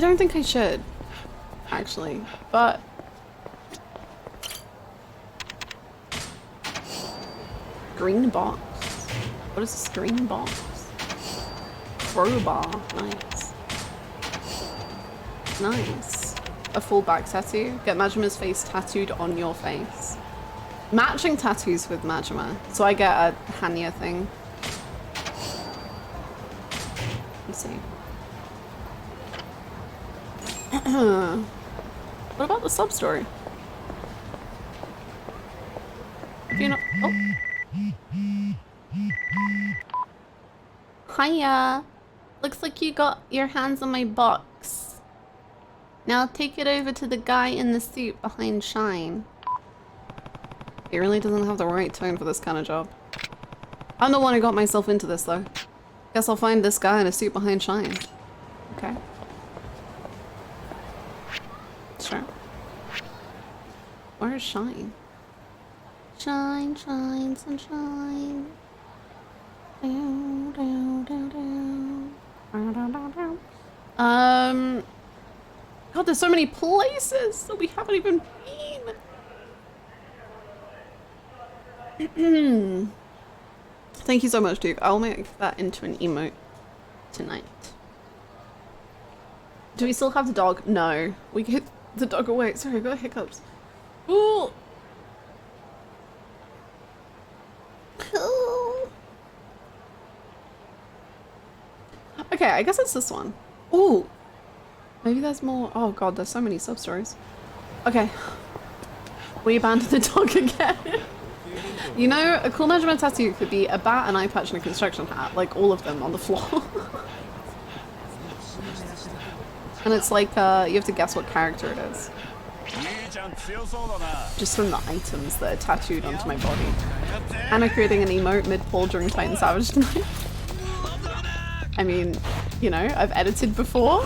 don't think I should, actually, but green box. What is this green box? Crowbar. Nice. Nice. A full back tattoo. Get Majima's face tattooed on your face. Matching tattoos with Majima. So I get a Hanya thing. Let's see. What about the sub-story? If you know— oh. Hiya. Looks like you got your hands on my box. Now take it over to the guy in the suit behind Shine. He really doesn't have the right tone for this kind of job. I'm the one who got myself into this though. Guess I'll find this guy in a suit behind Shine. Okay. Sure. Where is Shine? Shine, shine, sunshine. Down, down, down, down. Down, down, down, down. God, there's so many places that we haven't even been. Thank you so much, Duke. I'll make that into an emote tonight. Do we still have the dog? No. We get the dog away. Sorry, I got hiccups. Ooh. Okay, I guess it's this one. Ooh. Maybe there's more. Oh god, there's so many sub-stories. Okay. We abandoned the dog again. You know, a cool measurement tattoo could be a bat, an eye patch, and a construction hat. Like, all of them on the floor. And it's like, you have to guess what character it is. Just from the items that are tattooed onto my body. And I'm creating an emote mid-pull during Titan Savage tonight. I mean, you know, I've edited before.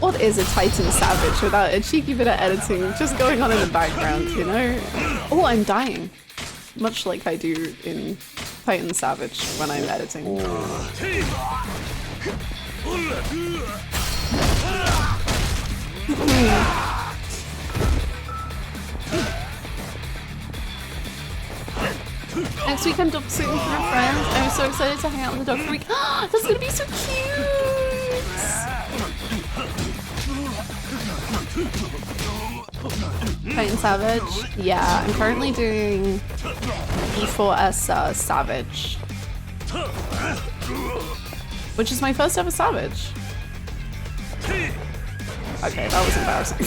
What is a Titan Savage without a cheeky bit of editing just going on in the background, you know? Oh, I'm dying. Much like I do in Titan Savage when I'm editing. Next week I'm dog sitting with my friends. I'm so excited to hang out with the dog for a week. That's gonna be so cute! Titan Savage? Yeah, I'm currently doing E4S Savage. Which is my first ever Savage. Okay, that was embarrassing.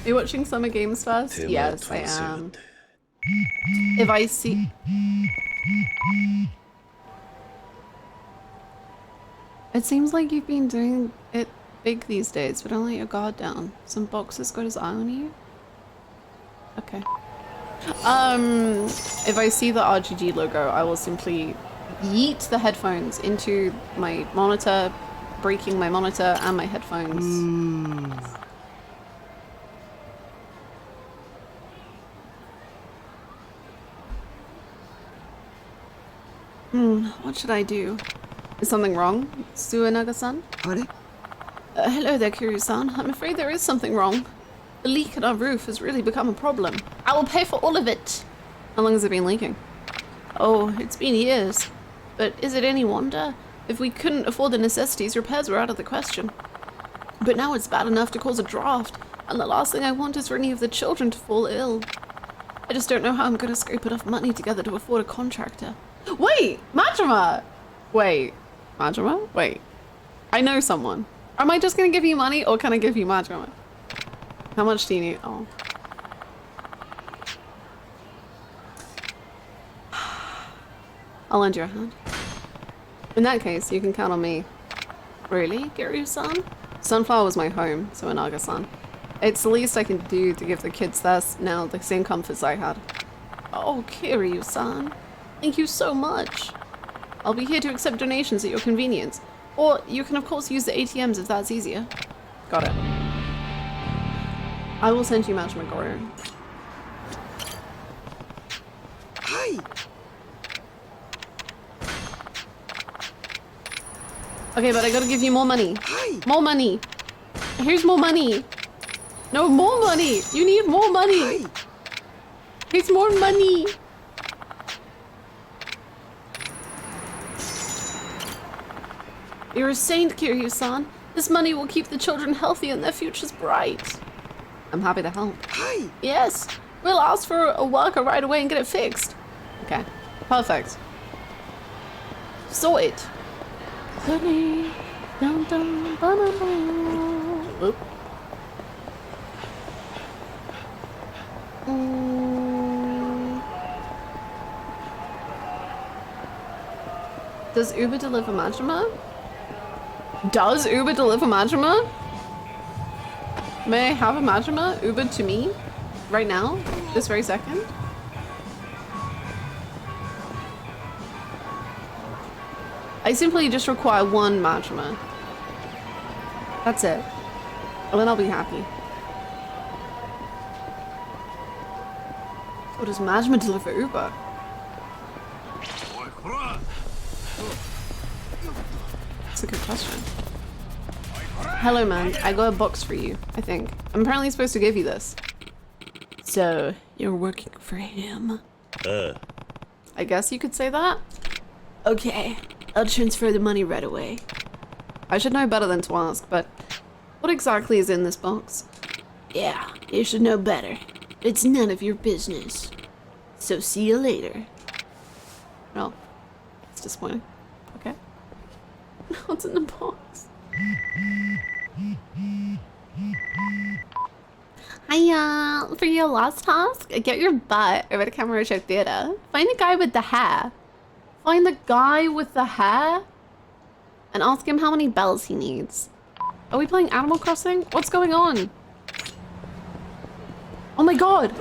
Are you watching Summer Games Fest? Yes, I am. If I see... It seems like you've been doing it big these days, but don't let your guard down. Some boxers got his eye on you? Okay. If I see the RGG logo, I will simply yeet the headphones into my monitor, breaking my monitor and my headphones. What should I do? Is something wrong, Suenaga-san? Hello there, Kiryu-san. I'm afraid there is something wrong. The leak in our roof has really become a problem. I will pay for all of it. How long has it been leaking? Oh, it's been years. But is it any wonder? If we couldn't afford the necessities, repairs were out of the question. But now it's bad enough to cause a draft, and the last thing I want is for any of the children to fall ill. I just don't know how I'm going to scrape enough money together to afford a contractor. Wait, Majima! Wait, Majima? Wait. I know someone. Am I just gonna give you money or can I give you Majima? How much do you need? Oh. I'll lend you a hand. In that case, you can count on me. Really, Kiryu-san? Sunflower was my home, so Inaga-san. It's the least I can do to give the kids now the same comforts I had. Oh, Kiryu-san. Thank you so much. I'll be here to accept donations at your convenience. Or you can of course use the ATMs if that's easier. Got it. I will send you Majima Goro. Hi. Okay, but I gotta give you more money. Hi. More money. Here's more money. No, more money. You need more money. Hi. Here's more money. You're a saint, Kiryu-san. This money will keep the children healthy and their futures bright. I'm happy to help. Hi. Yes, we'll ask for a worker right away and get it fixed. Okay, perfect. Sorted. Honey, dum dum ba-da-ba. Oop. Does Uber deliver Majima? Does Uber deliver Majima? May I have a Majima Ubered to me? Right now? This very second? I simply just require one Majima. That's it. And then I'll be happy. Or does Majima deliver Uber? That's a good question. Hello man, I got a box for you, I think. I'm apparently supposed to give you this. So, you're working for him? I guess you could say that? Okay, I'll transfer the money right away. I should know better than to ask, but what exactly is in this box? Yeah, you should know better. It's none of your business. So see you later. Well, it's disappointing. Okay. What's in the box? Hiya! For your last task, get your butt over to Kamurocho Theater. Find the guy with the hair. Find the guy with the hair? And ask him how many bells he needs. Are we playing Animal Crossing? What's going on? Oh my god!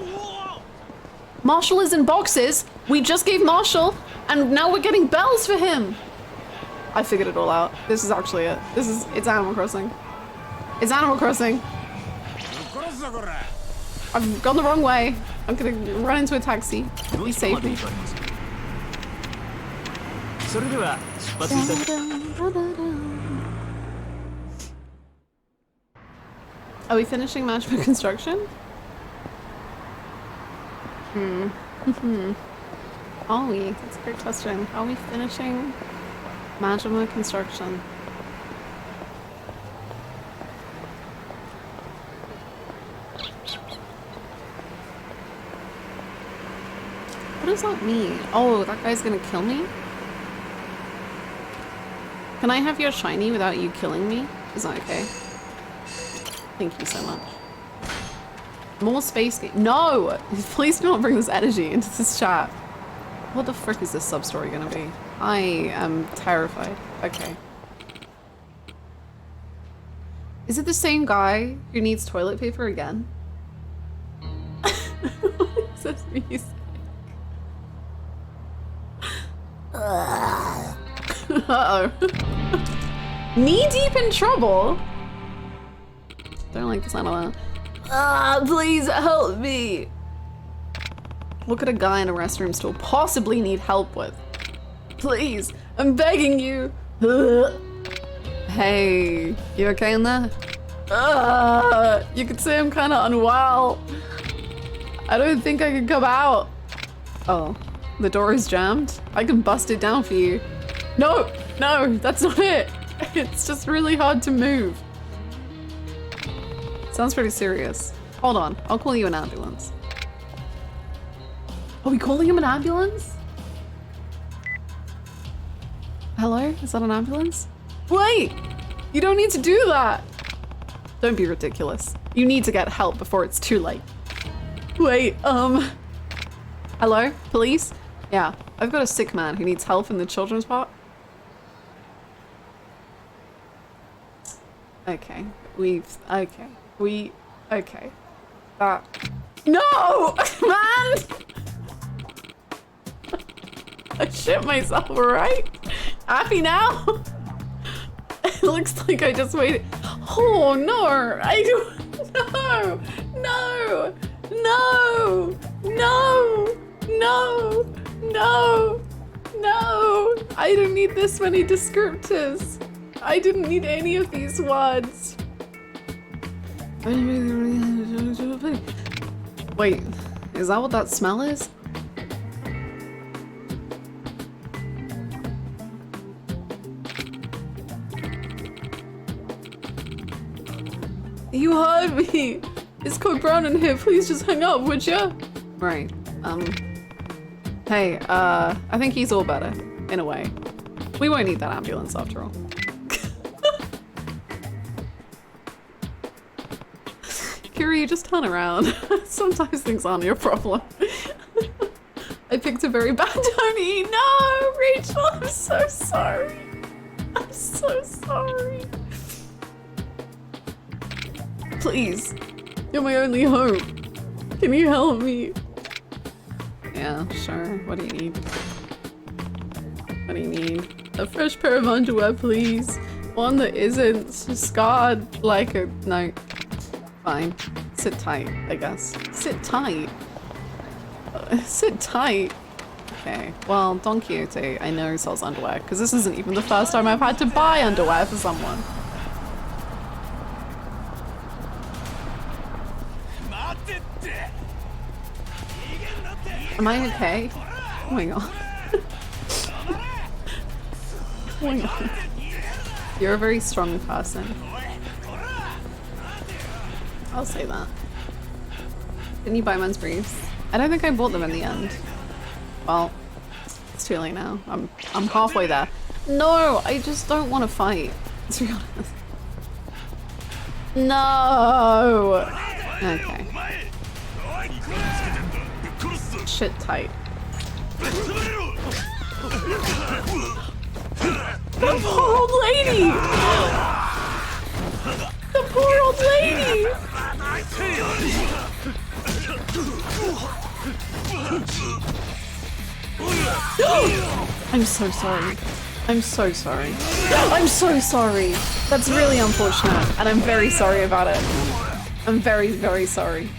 Marshall is in boxes! We just gave Marshall, and now we're getting bells for him! I figured it all out. This is actually it. It's Animal Crossing. It's Animal Crossing. I've gone the wrong way. I'm gonna run into a taxi. Please save me. Are we finishing Majima construction? Are we? That's a great question. Are we finishing Majima construction? What does that mean? Oh, that guy's gonna kill me? Can I have your shiny without you killing me? Is that okay? Thank you so much. More space game. No! Please do not bring this energy into this chat. What the frick is this sub-story gonna be? I am terrified. Okay. Is it the same guy who needs toilet paper again? What is this music? Uh-oh. Knee deep in trouble? Don't like the sound of that. Please help me. What could a guy in a restroom stall possibly need help with? Please, I'm begging you. Hey, you okay in there? You could say I'm kind of unwell. I don't think I can come out. Oh, the door is jammed? I can bust it down for you. No, no, that's not it. It's just really hard to move. Sounds pretty serious. Hold on, I'll call you an ambulance. Are we calling him an ambulance? Hello? Is that an ambulance? Wait! You don't need to do that! Don't be ridiculous. You need to get help before it's too late. Wait, hello? Police? Yeah, I've got a sick man who needs help in the children's part. Okay, okay. No! Man! I shit myself, right? Happy now? It looks like I just waited. Oh no! I don't. No! No! No! No! No! No! No! I don't need this many descriptors. I didn't need any of these words. Wait, is that what that smell is? You heard me! It's Code Brown in here, please just hang up, would ya? Right, hey, I think he's all better, in a way. We won't need that ambulance after all. Kiri, just turn around. Sometimes things aren't your problem. I picked a very bad Tony. No, Rachel, I'm so sorry. I'm so sorry. Please, you're my only hope. Can you help me? Yeah, sure. What do you need? What do you need? A fresh pair of underwear, please. One that isn't scarred like a... No. Fine. Sit tight, I guess. Sit tight? Sit tight? Okay. Well, Don Quixote, I know he sells underwear, because this isn't even the first time I've had to buy underwear for someone. Am I okay? Oh my god. Oh my god. You're a very strong person. I'll say that. Didn't you buy men's briefs? I don't think I bought them in the end. Well, it's too late now. I'm halfway there. No, I just don't want to fight, to be honest. No! Okay. Shit tight. The poor old lady! The poor old lady! I'm so sorry. I'm so sorry. I'm so sorry. That's really unfortunate, and I'm very sorry about it. I'm very, very sorry.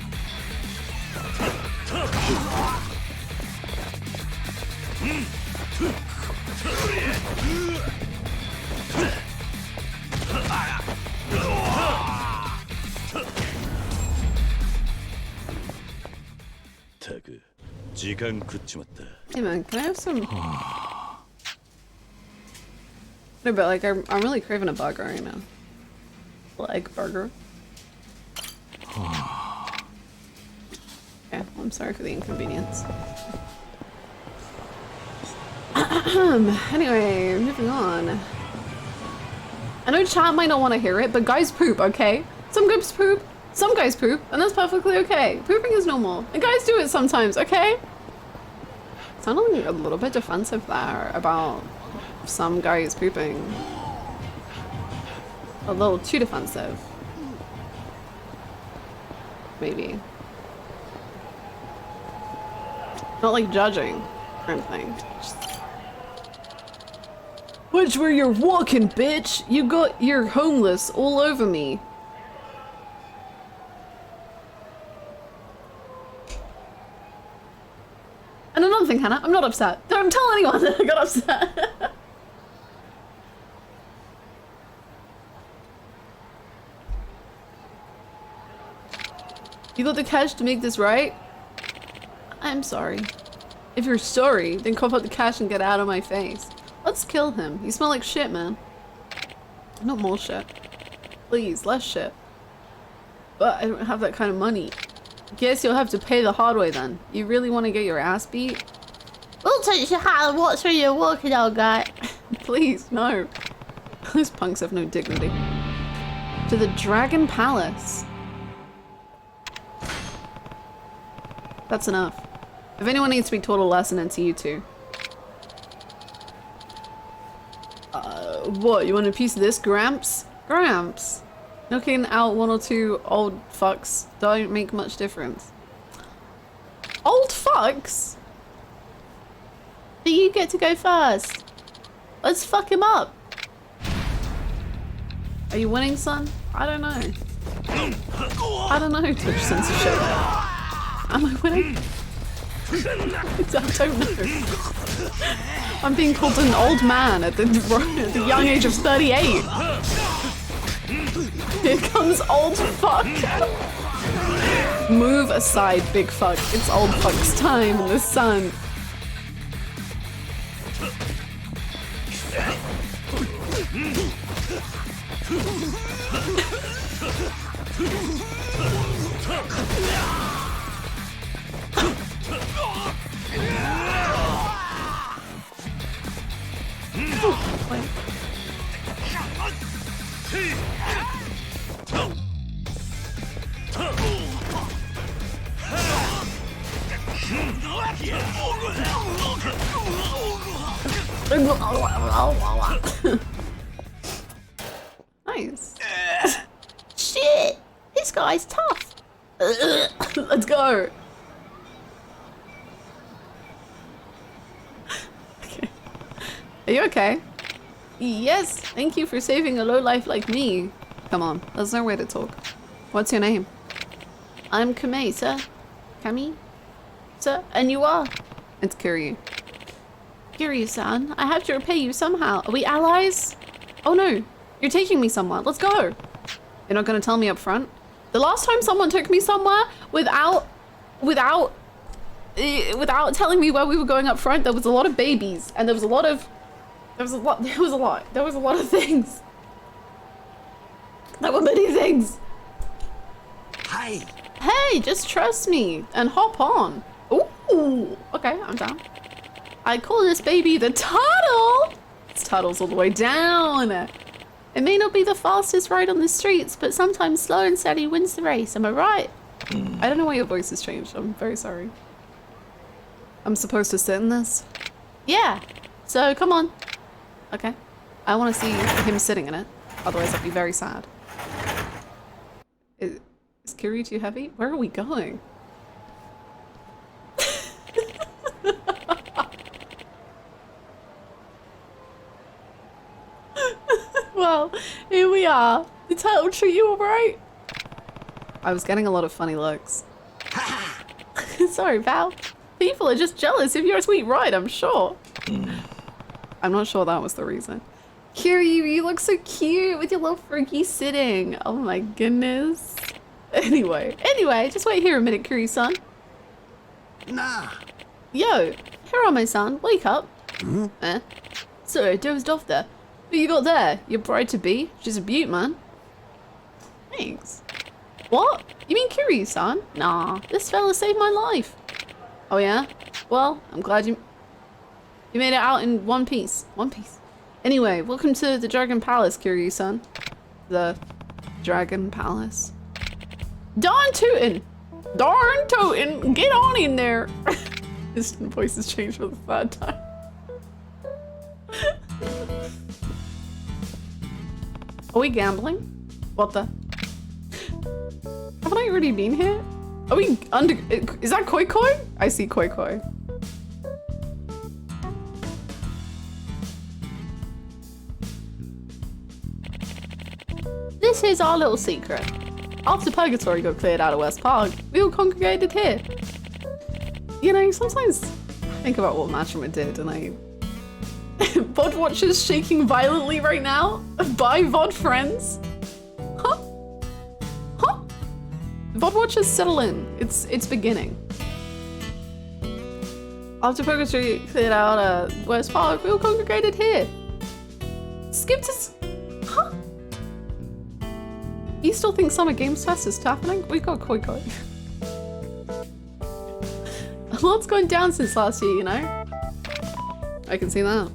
Hey man, can I have some? No, but like I'm really craving a burger right now. Leg burger. Okay, well, I'm sorry for the inconvenience. Anyway, moving on. I know chat might not want to hear it, but guys poop, okay? Some guys poop, and that's perfectly okay. Pooping is normal, and guys do it sometimes, okay? Sounding a little bit defensive there about some guys pooping. A little too defensive. Maybe. Not like judging or anything. Just... Which way you're walking, bitch? You got your homeless all over me. And another thing, Hannah, I'm not upset. Don't tell anyone that I got upset. You got the cash to make this right? I'm sorry. If you're sorry, then cough up the cash and get out of my face. Let's kill him. You smell like shit, man. Not more shit. Please, less shit. But I don't have that kind of money. Guess you'll have to pay the hard way then. You really want to get your ass beat? We'll teach you how to walk through your walking, old guy. Please, no. Those punks have no dignity. To the Dragon Palace. That's enough. If anyone needs to be taught a lesson, it's you two. What, you want a piece of this, Gramps? Gramps! Knocking out one or two old fucks don't make much difference. Old fucks? You get to go first. Let's fuck him up. Are you winning, son? I don't know. I don't know, Twitch censorship. Am I winning? I don't know. I'm being called an old man at the young age of 38. Here comes old fuck. Move aside, big fuck. It's old fuck's time in the sun. Nice. Shit! This guy's tough. Let's go. Okay. Are you okay? Yes, thank you for saving a lowlife like me. Come on, there's no way to talk. What's your name? I'm Kame, sir. Kami? Sir? And you are? It's Kiryu. Kiryu-san, I have to repay you somehow. Are we allies? Oh no, you're taking me somewhere. Let's go. You're not gonna tell me up front? The last time someone took me somewhere without telling me where we were going up front, there was a lot of babies and there was a lot of things. There were many things. Hi. Hey, just trust me and hop on. Ooh, okay, I'm down. I call this baby the turtle. This turtle's all the way down. It may not be the fastest ride on the streets, but sometimes slow and steady wins the race. Am I right? I don't know why your voice has changed. I'm very sorry. I'm supposed to sit in this? Yeah. So come on. Okay. I want to see him sitting in it. Otherwise, I'd be very sad. Is Kiryu too heavy? Where are we going? Well, here we are. The turtle treat you alright? I was getting a lot of funny looks. Sorry, pal. People are just jealous of your sweet ride, I'm sure. I'm not sure that was the reason. Kiryu, you look so cute with your little Fergie sitting. Oh my goodness. Anyway, just wait here a minute, Kiryu-san. Nah. Yo, here my son. Wake up. Sorry, I dozed off there. Who you got there? Your bride-to-be? She's a beaut, man. Thanks. What? You mean Kiryu-san? Nah, this fella saved my life. Oh yeah? Well, I'm glad you made it out in one piece. One piece. Anyway, welcome to the Dragon Palace, Kiryu-san. The Dragon Palace. Darn tootin'! Darn tootin'! Get on in there! His voice has changed for the third time. Are we gambling? What the? Haven't I already been here? Are we under? Is that Koi Koi? I see Koi Koi. This is our little secret. After Purgatory got cleared out of West Park, we all congregated here. You know, sometimes I think about what Matchroom did and I... VOD watchers shaking violently right now? By VOD friends? Huh? Huh? VOD watchers settle in. It's beginning. After Purgatory cleared out West Park, we all congregated here. Skip to... Huh? You still think Summer Games Fest is happening? We got Koi Koi. A lot's gone down since last year, you know? I can see that.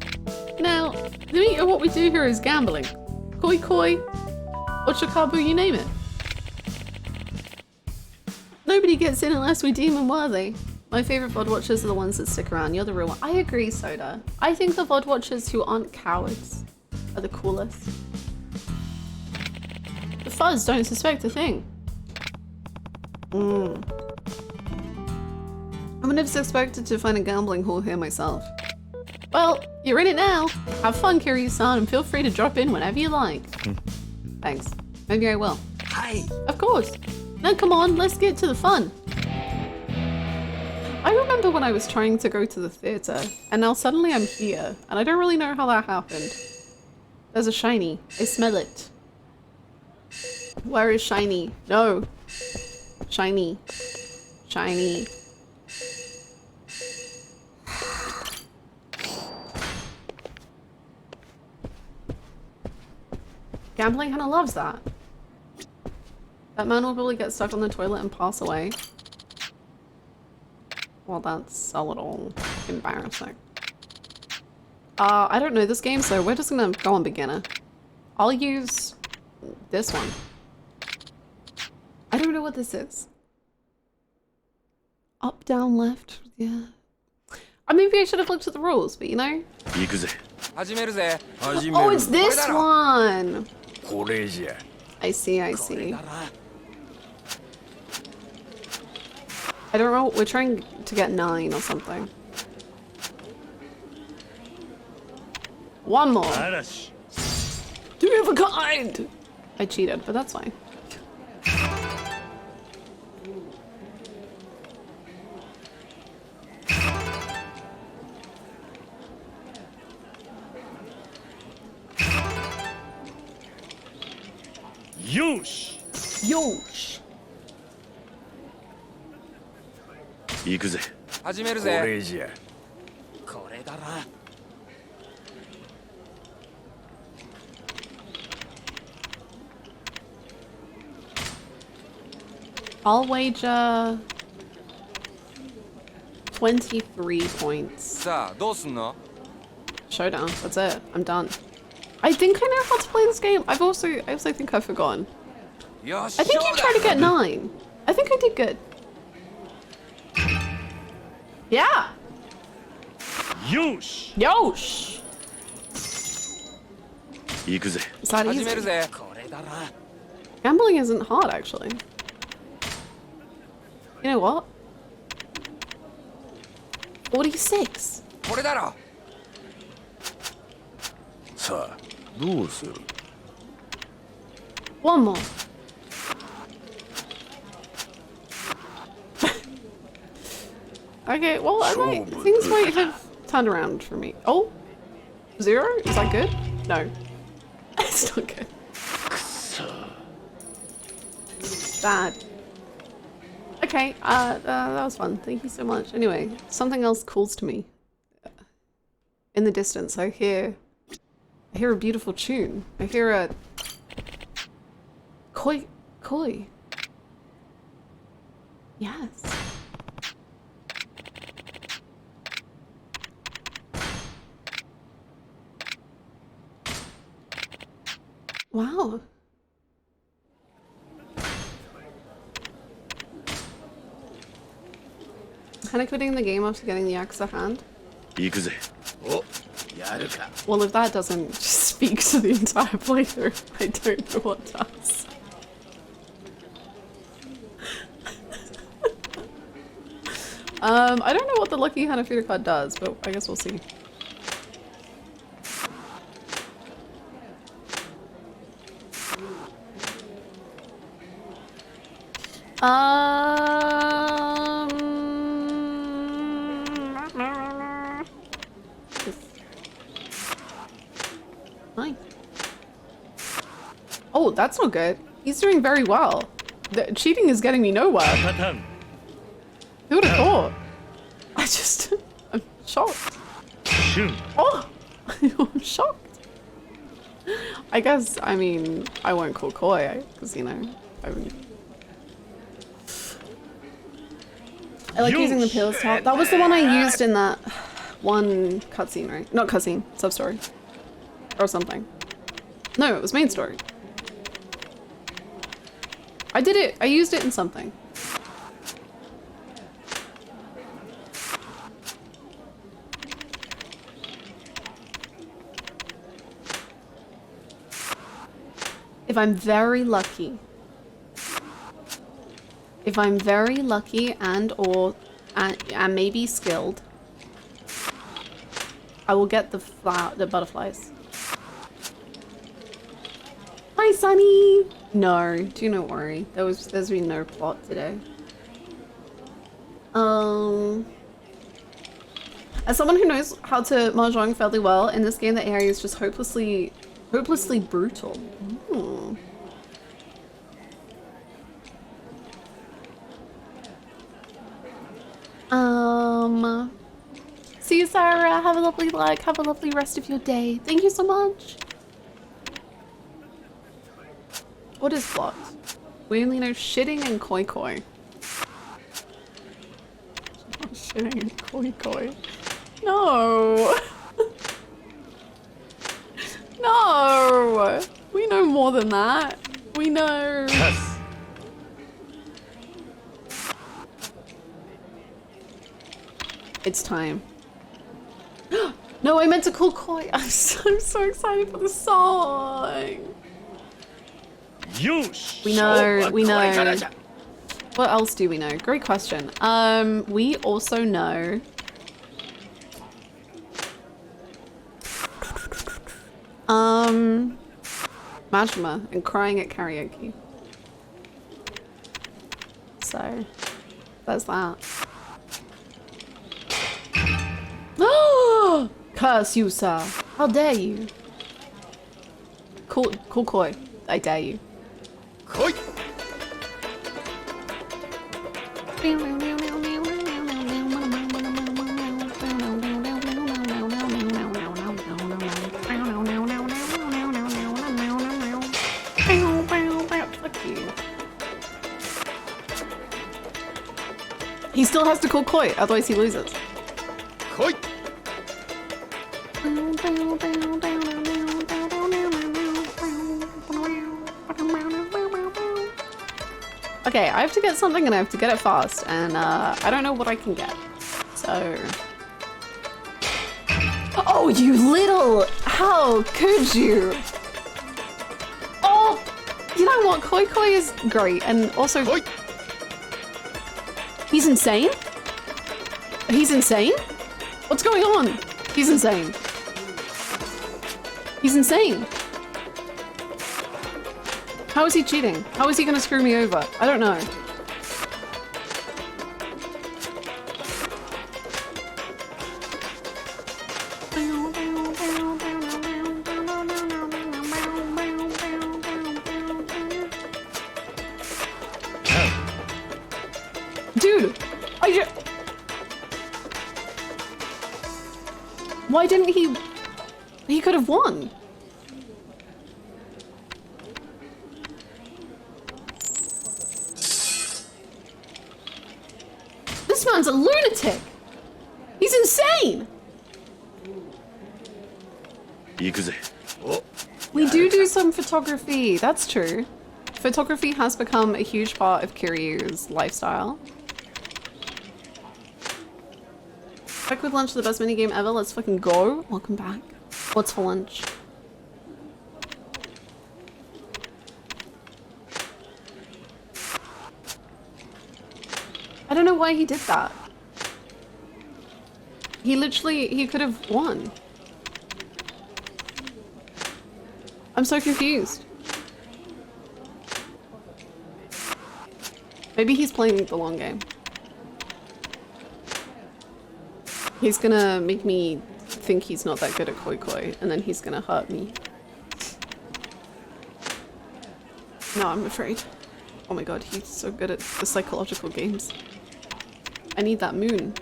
Now, What we do here is gambling. Koi koi, ochakabu, you name it. Nobody gets in unless we deem them worthy. My favourite VOD watchers are the ones that stick around. You're the real one. I agree, Soda. I think the VOD watchers who aren't cowards are the coolest. The fuzz don't suspect a thing. I would have suspected to find a gambling hall here myself. Well, you're in it now. Have fun, Kiryu-san, and feel free to drop in whenever you like. Thanks. Maybe I will. Hi. Of course. Now come on, let's get to the fun. I remember when I was trying to go to the theatre, and now suddenly I'm here, and I don't really know how that happened. There's a shiny. I smell it. Where is shiny? No. Shiny. Shiny. Gambling Hannah loves that. That man will probably get stuck on the toilet and pass away. Well, that's a little embarrassing. I don't know this game, so we're just gonna go on beginner. I'll use this one. I don't know what this is. Up, down, left, yeah. Maybe I should have looked at the rules, but you know. Oh, it's this one! I see, I see. I don't know, we're trying to get 9 or something. One more. Two of a kind! I cheated, but that's fine. Yosh! Yosh! 行くぜ。始めるぜ。これじゃ。これだな。I'll wager 23 points. さあ、どうすんの? Showdown. That's it. I'm done. I think I know how to play this game. I also think I've forgotten. I think you tried to get 9. I think I did good. Yeah. Yosh. Yosh. Is that easy? Gambling isn't hard, actually. You know what? 46. One more. Okay, well, things might have turned around for me. Oh, 0? Is that good? No, it's not good. Bad. Okay, that was fun. Thank you so much. Anyway, something else calls to me. In the distance, I hear a beautiful tune. I hear a koi. Yes. Wow. Kind of quitting the game after getting the Yakuza hand. Well, if that doesn't speak to the entire playthrough, I don't know what does. I don't know what the Lucky Hanafuda card does, but I guess we'll see. Hi. Oh, that's not good. He's doing very well. The cheating is getting me nowhere. Who would have thought? I'm shocked. Oh! I'm shocked. I guess, I mean, I won't call koi, because, you know, I like using the pills top. That was the one I used in that one cutscene, right? Not cutscene, sub-story. Or something. No, it was main story. I did it. I used it in something. If I'm very lucky. If I'm very lucky and maybe skilled, I will get the butterflies. Hi, Sunny. No, do not worry. There's been no plot today. As someone who knows how to mahjong fairly well, in this game the area is just hopelessly brutal. Ooh. See you, Sarah. Have a lovely have a lovely rest of your day. Thank you so much. What is plot? We only know shitting and koi koi. Shitting and koi koi. No. No. We know more than that. We know. Yes. It's time. No, I meant to call koi. I'm so excited for the song. We know. What else do we know? Great question. We also know. Majima and crying at karaoke. So, there's that. Oh! Curse you, sir. How dare you? Cool koi. I dare you. Koi. Fuck you. He still has to call koi, otherwise he loses. Koi. Okay, I have to get something and I have to get it fast, and I don't know what I can get. So... Oh, you little... How could you? Oh! You know what? Koi Koi is great, and also... Koi. He's insane? He's insane? What's going on? He's insane. He's insane. How is he cheating? How is he gonna screw me over? I don't know. Dude, why didn't he? He could have won. This man's a lunatic. He's insane. We do some photography. That's true. Photography has become a huge part of Kiryu's lifestyle. Back with lunch, the best minigame ever. Let's fucking go. Welcome back. What's for lunch? I don't know why he did that. He could have won. I'm so confused. Maybe he's playing the long game. He's gonna make me think he's not that good at koi koi, and then he's gonna hurt me. No, I'm afraid. Oh my god, he's so good at the psychological games. I need that moon.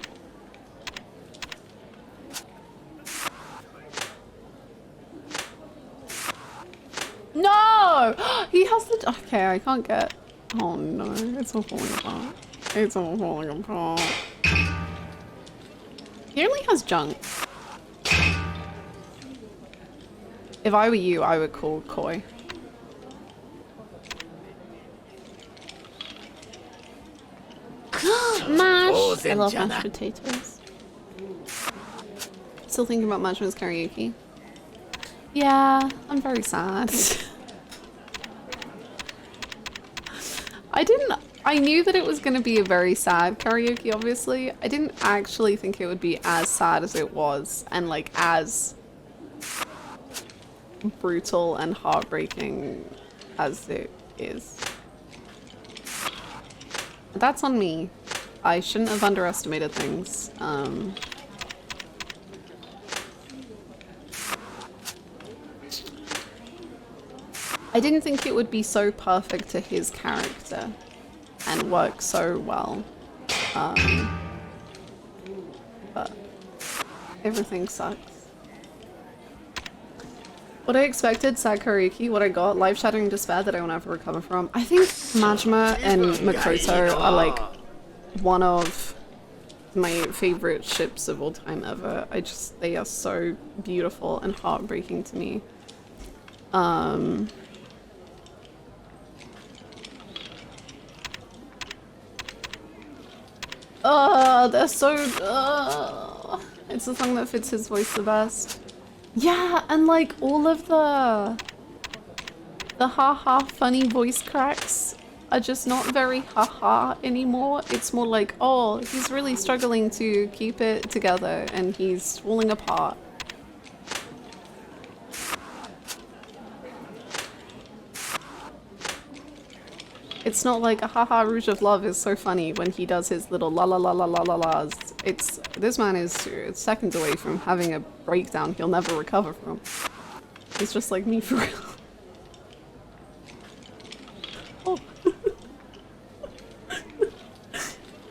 No! He has the... Okay, I can't get... Oh no, it's all falling apart. It's all falling apart. He only has junk. If I were you, I would call Koi. Mash! I love mashed potatoes. Still thinking about Majma's karaoke. Yeah, I'm very sad. I knew that it was going to be a very sad karaoke, obviously. I didn't actually think it would be as sad as it was, and like as brutal and heartbreaking as it is. That's on me. I shouldn't have underestimated things. I didn't think it would be so perfect to his character and work so well. But everything sucks. What I expected, sad karaoke. What I got, life-shattering despair that I will never recover from. I think Majima and Makoto are like one of my favorite ships of all time ever. They are so beautiful and heartbreaking to me. They're so... It's the song that fits his voice the best. Yeah, and like all of the haha funny voice cracks are just not very haha anymore. It's more like, oh, he's really struggling to keep it together and he's falling apart. It's not like a haha Rouge of Love is so funny when he does his little la la la la la la la's. This man is seconds away from having a breakdown he'll never recover from. He's just like me for real.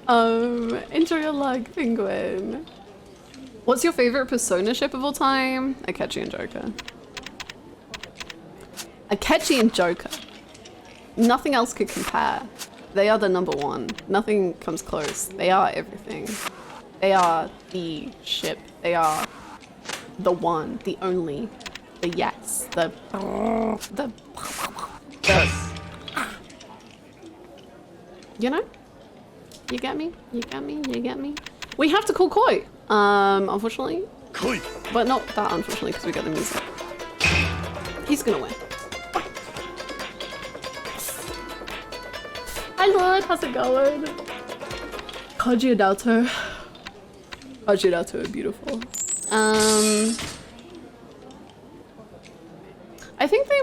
Oh. Enjoy your luck, Penguin. What's your favorite Persona ship of all time? Akechi and Joker. Akechi and Joker. Nothing else could compare. They are the number one. Nothing comes close. They are everything. They are the ship. They are the one, the only, the yes, the you know? You get me? You get me? You get me? We have to call Koi. Unfortunately. Koi. But not that unfortunately, because we got the music. He's gonna win. Hi Lord, how's it going? Kaji and Naoto. Kaji and Naoto are beautiful. I think they...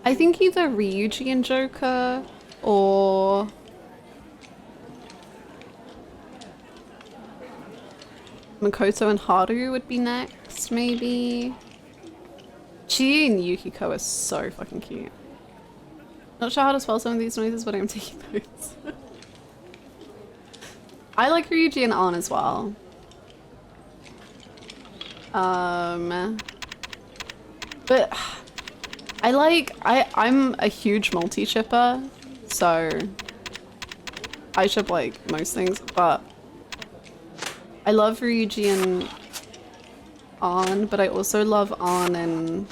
I think either Ryuji and Joker or... Makoto and Haru would be next, maybe. Chie and Yukiko are so fucking cute. Not sure how to spell some of these noises, but I'm taking notes. I like Ryuji and An as well. But I'm a huge multi-shipper, so I ship like most things, but I love Ryuji and An, but I also love An and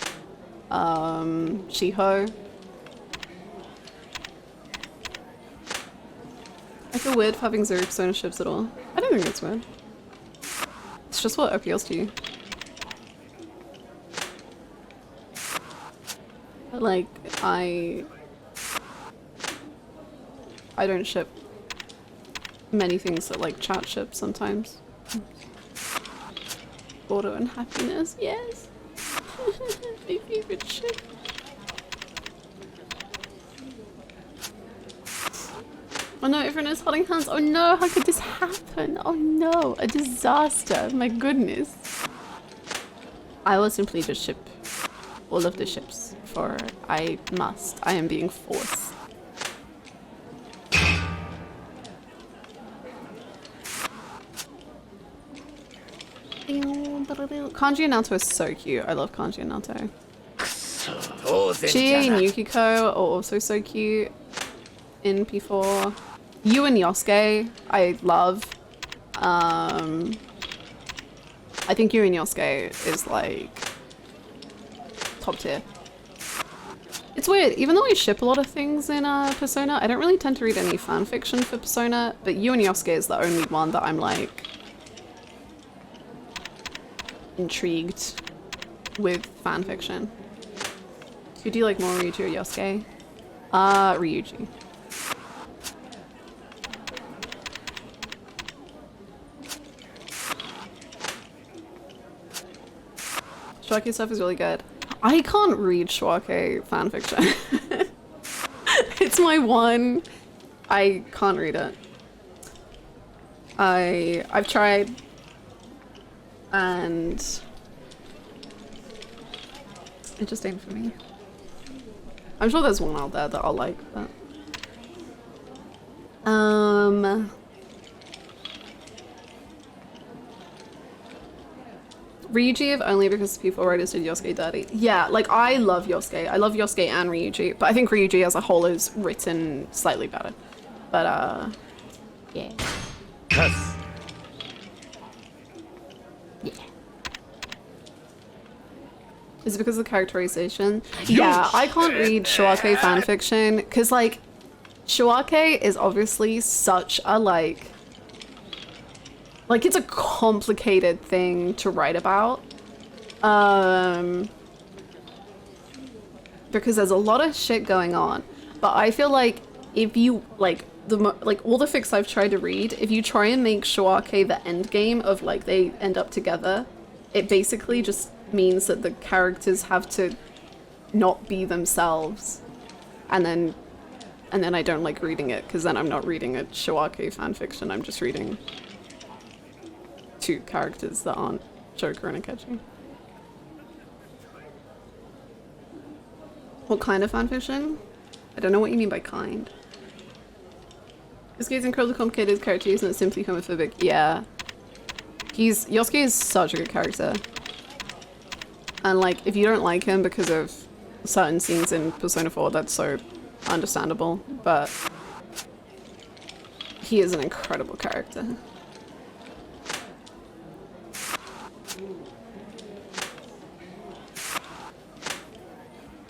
Shiho. I feel weird for having zero Persona ships at all. I don't think it's weird. It's just what appeals to you. Like, I don't ship many things that like chat ship sometimes. Auto and happiness, yes. My favorite ship. Oh no, everyone is holding hands. Oh no, how could this happen? Oh no, a disaster. My goodness. I will simply just ship all of the ships, for I must. I am being forced. Kanji and Naoto is so cute. I love Kanji and Naoto. Chie and Yukiko are also so cute in P4. You and Yosuke, I love. I think you and Yosuke is like top tier. It's weird, even though I ship a lot of things in Persona, I don't really tend to read any fan fiction for Persona, but you and Yosuke is the only one that I'm like intrigued with fan fiction. Who do you like more, Ryuji or Yosuke? Ryuji. Shuake stuff is really good. I can't read Shuake fanfiction. It's my one. I can't read it. I've tried, and it just ain't for me. I'm sure there's one out there that I'll like, but Ryuji, if only because people already did Yosuke dirty. Yeah, like I love Yosuke. I love Yosuke and Ryuji, but I think Ryuji as a whole is written slightly better. But yeah. Yes. Yeah. Is it because of the characterization? Yeah, I can't read Shuake fanfiction because like Shuake is obviously such a like it's a complicated thing to write about. Because there's a lot of shit going on. But I feel like if you like all the fics I've tried to read, if you try and make Shuake the end game of like they end up together, it basically just means that the characters have to not be themselves. And then I don't like reading it because then I'm not reading a Shuake fanfiction, I'm just reading two characters that aren't Joker and Akechi. What kind of fanfiction? I don't know what you mean by kind. This game's incredibly complicated character, he's not simply homophobic. Yeah. Yosuke is such a good character. And like, if you don't like him because of certain scenes in Persona 4, that's so understandable, but he is an incredible character.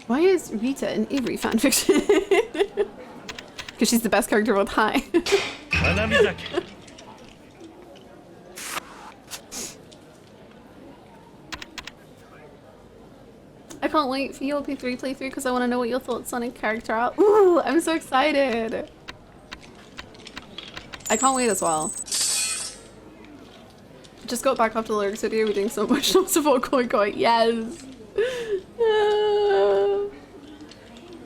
Why is Rita in every fanfiction? Because she's the best character of all time. I can't wait for your P3 playthrough because I want to know what your thoughts on a character are. Ooh, I'm so excited. I can't wait as well. Just got back after the lyrics video, we're doing some emotional support koi koi. Yes.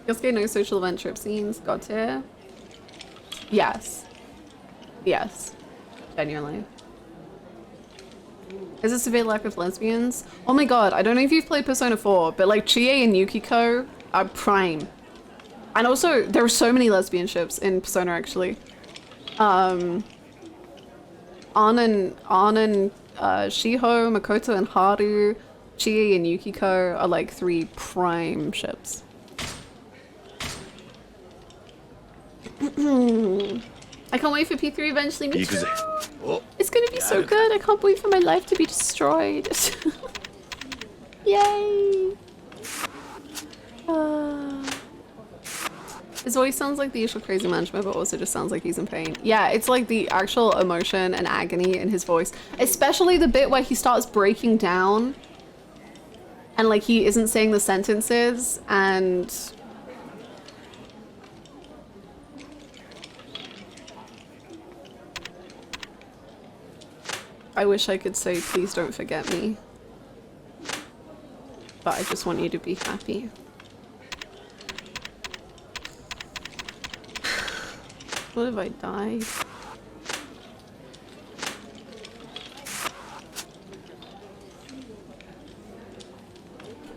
Yosuke no social event trip scenes. God tier. Yes. Yes. Genuinely. Is a severe lack of lesbians? Oh my god, I don't know if you've played Persona 4, but like Chie and Yukiko are prime. And also, there are so many lesbian ships in Persona actually. An and Shiho, Makoto and Haru, Chie and Yukiko are like 3 prime ships. I can't wait for P3 eventually. Me too. It's gonna be so good. I can't wait for my life to be destroyed. Yay! His voice sounds like the usual crazy management, but also just sounds like he's in pain. Yeah, it's like the actual emotion and agony in his voice. Especially the bit where he starts breaking down and like he isn't saying the sentences and... I wish I could say, please don't forget me. But I just want you to be happy. What if I died?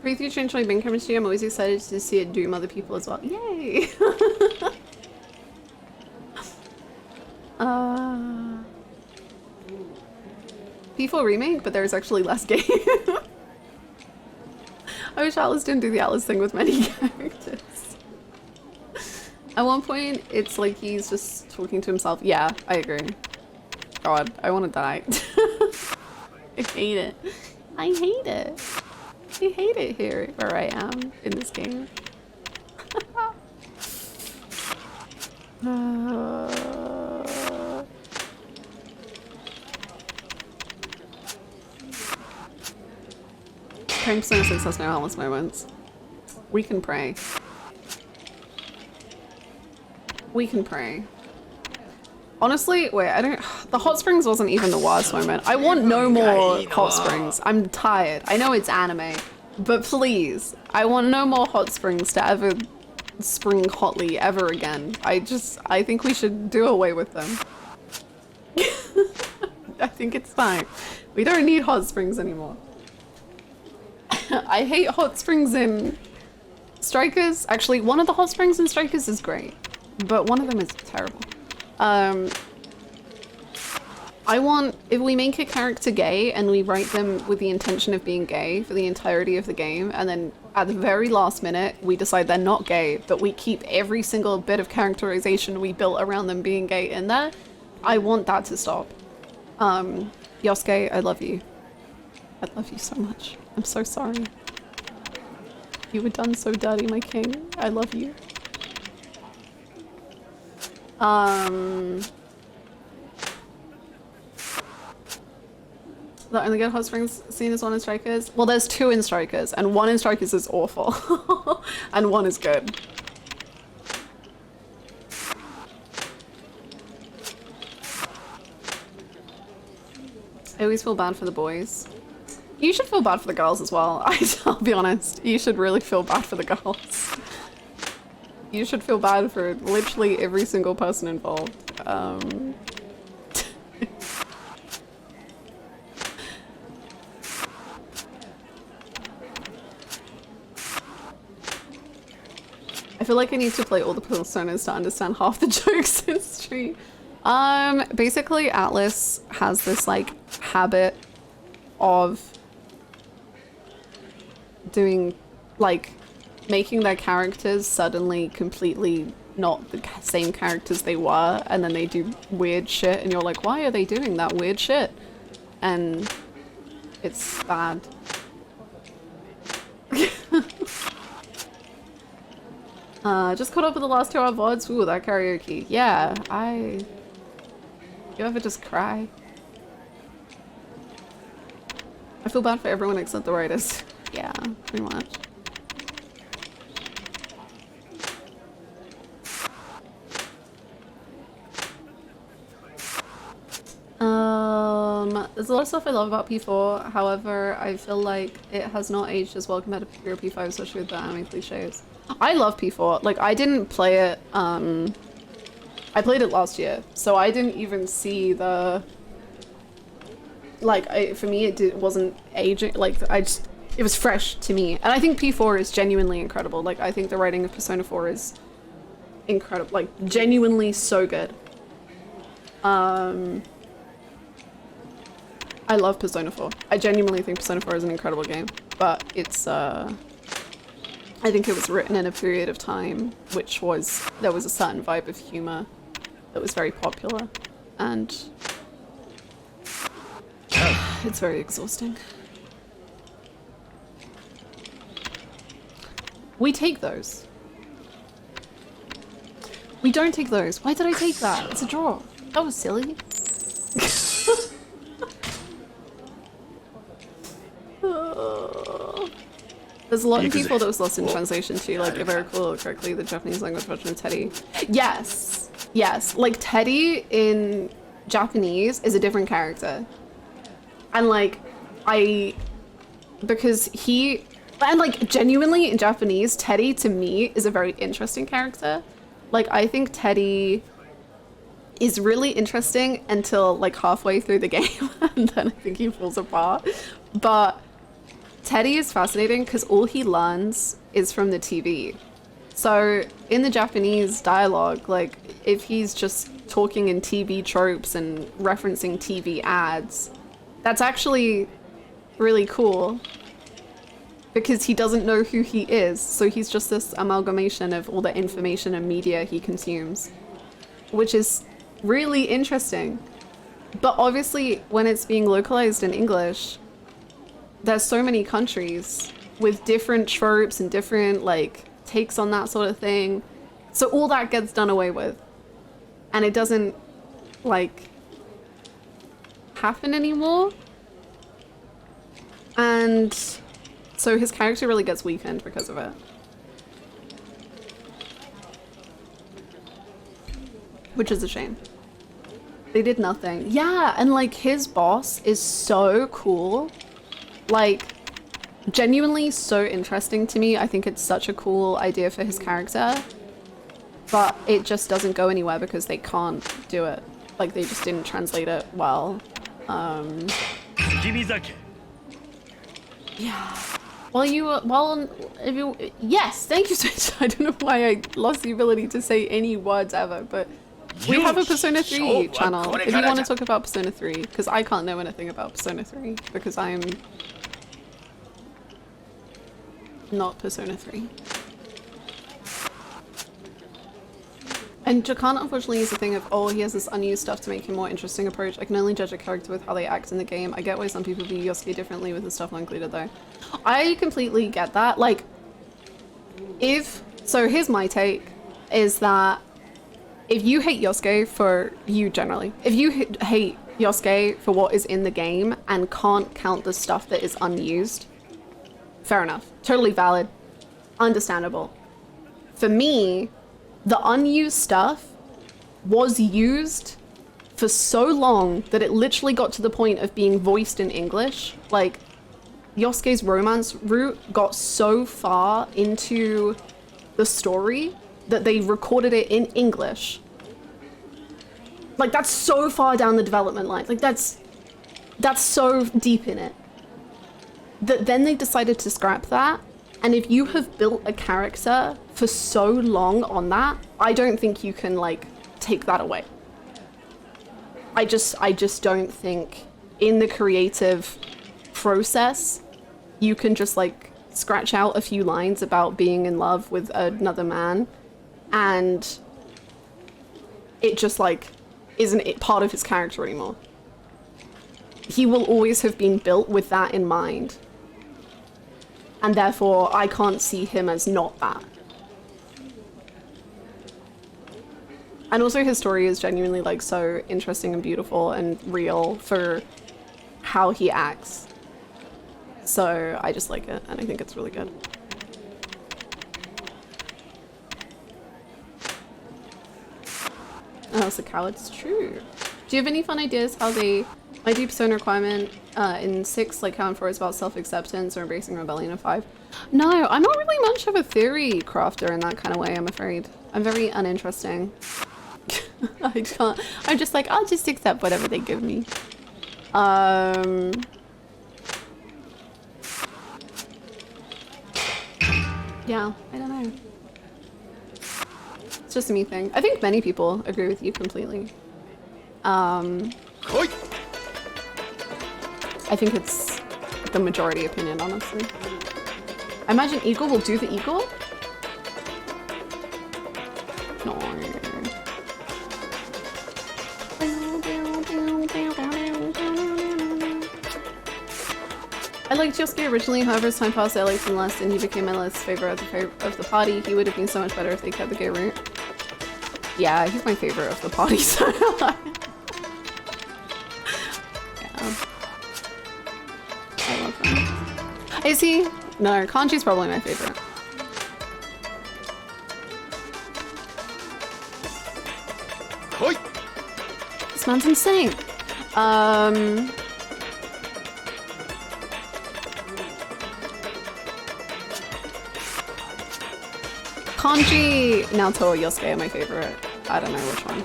Breathe change my main chemistry. I'm always excited to see it doom other people as well. Yay! P4 remake, but there's actually less game. I wish Alice didn't do the Alice thing with many characters. At one point, it's like he's just talking to himself. Yeah, I agree. God, I want to die. I hate it. I hate it. I hate it here where I am in this game. Praying Persona 6 has no Alice moments. We can pray. We can pray. Honestly, wait, I don't... The hot springs wasn't even the worst moment. I want no more hot springs. I'm tired. I know it's anime, but please, I want no more hot springs to ever spring hotly ever again. I think we should do away with them. I think it's fine. We don't need hot springs anymore. I hate hot springs in Strikers. Actually, one of the hot springs in Strikers is great, but one of them is terrible. I want, if we make a character gay and we write them with the intention of being gay for the entirety of the game, and then at the very last minute we decide they're not gay, but we keep every single bit of characterization we built around them being gay in there, I want that to stop. Yosuke, I love you. I love you so much. I'm so sorry. You were done so dirty, my king. I love you. The only good hot springs scene is one in Strikers? Well, there's two in Strikers, and one in Strikers is awful. And one is good. I always feel bad for the boys. You should feel bad for the girls as well. I'll be honest. You should really feel bad for the girls. You should feel bad for literally every single person involved. I feel like I need to play all the personas to understand half the jokes in stream. Basically Atlas has this like habit of doing like making their characters suddenly completely not the same characters they were, and then they do weird shit and you're like, why are they doing that weird shit? And it's bad. Just caught up with the last 2 hour VODs. Ooh, that karaoke. Yeah, you ever just cry? I feel bad for everyone except the writers. Yeah, pretty much. There's a lot of stuff I love about P4, however, I feel like it has not aged as well compared to P5, especially with the anime cliches. I love P4. Like, I didn't play it, I played it last year, so I didn't even see the... Like, for me, it wasn't aging, like, it was fresh to me. And I think P4 is genuinely incredible. Like, I think the writing of Persona 4 is incredible, like, genuinely so good. I love Persona 4. I genuinely think Persona 4 is an incredible game, but it's, I think it was written in a period of time which was, there was a certain vibe of humor that was very popular, and it's very exhausting. We take those. We don't take those. Why did I take that? It's a draw. That was silly. There's a lot of people that was lost in translation too, like if I recall correctly, the Japanese language version of Teddy. Yes, yes, like Teddy in Japanese is a different character. And like, because he, and like genuinely in Japanese, Teddy to me is a very interesting character. Like I think Teddy is really interesting until like halfway through the game and then I think he falls apart. But Teddy is fascinating because all he learns is from the TV. So in the Japanese dialogue, like if he's just talking in TV tropes and referencing TV ads, that's actually really cool because he doesn't know who he is. So he's just this amalgamation of all the information and media he consumes, which is really interesting. But obviously, when it's being localized in English, there's so many countries with different tropes and different, like, takes on that sort of thing. So all that gets done away with. And it doesn't, like, happen anymore. And so his character really gets weakened because of it. Which is a shame. They did nothing. Yeah, and like his boss is so cool. Like, genuinely so interesting to me. I think it's such a cool idea for his character. But it just doesn't go anywhere because they can't do it. Like, they just didn't translate it well. Yeah. Yes, thank you so much. I don't know why I lost the ability to say any words ever, but we have a Persona 3 channel if you want to talk about Persona 3, because I can't know anything about Persona 3, because I'm not Persona 3. And Jakarta unfortunately is the thing of, oh, he has this unused stuff to make him more interesting approach. I can only judge a character with how they act in the game. I get why some people view Yosuke differently with the stuff not included though. I completely get that. Like, so here's my take, is that if you hate Yosuke for you generally, if you hate Yosuke for what is in the game and can't count the stuff that is unused, fair enough. Totally valid. Understandable. For me, the unused stuff was used for so long that it literally got to the point of being voiced in English. Like, Yosuke's romance route got so far into the story that they recorded it in English. Like, that's so far down the development line. Like, that's so deep in it. That then they decided to scrap that. And if you have built a character for so long on that, I don't think you can, like, take that away. I just don't think in the creative process, you can just, like, scratch out a few lines about being in love with another man and it just, like, isn't part of his character anymore. He will always have been built with that in mind. And therefore, I can't see him as not that. And also his story is genuinely, like, so interesting and beautiful and real for how he acts. So I just like it, and I think it's really good. Oh, it's a coward, it's true. Do you have any fun ideas how they might do Persona requirement in 6, like how in 4 is about self-acceptance or embracing rebellion in 5? No, I'm not really much of a theory crafter in that kind of way, I'm afraid. I'm very uninteresting. I can't, I'm just like, I'll just accept whatever they give me. Yeah, I don't know. It's just a me thing. I think many people agree with you completely. I think it's the majority opinion, honestly. I imagine Eagle will do the Eagle? No. I liked Yosuke originally, however as time passed I liked him less and he became my least favorite of the party. He would have been so much better if they kept the gay route. Yeah, he's my favorite of the party, so yeah. I love him. Is he? No, Kanji's probably my favorite. This man's insane. Kanji, Naoto, or Yosuke are my favorite. I don't know which one.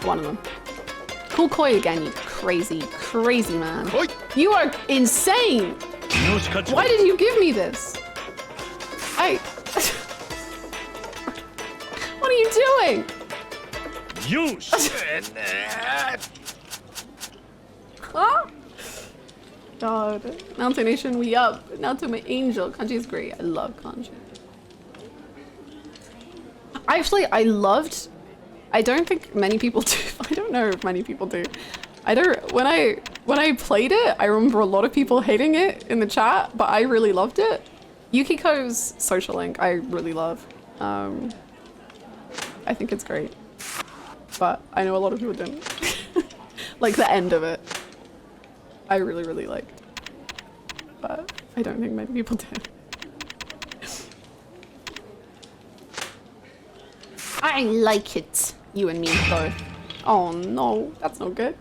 One of them. Cool Koi again, you crazy, crazy man. You are insane! Why did you give me this? What are you doing? Huh? God. Naoto Nation, we up. Naoto, my angel. Kanji is great. I love Kanji. Actually, I don't think many people do. I don't know if many people do. I don't, when I played it, I remember a lot of people hating it in the chat, but I really loved it. Yukiko's social link, I really love. I think it's great, but I know a lot of people didn't. Like the end of it, I really, really liked, but I don't think many people did. I like it, you and me both. Oh no, that's not good.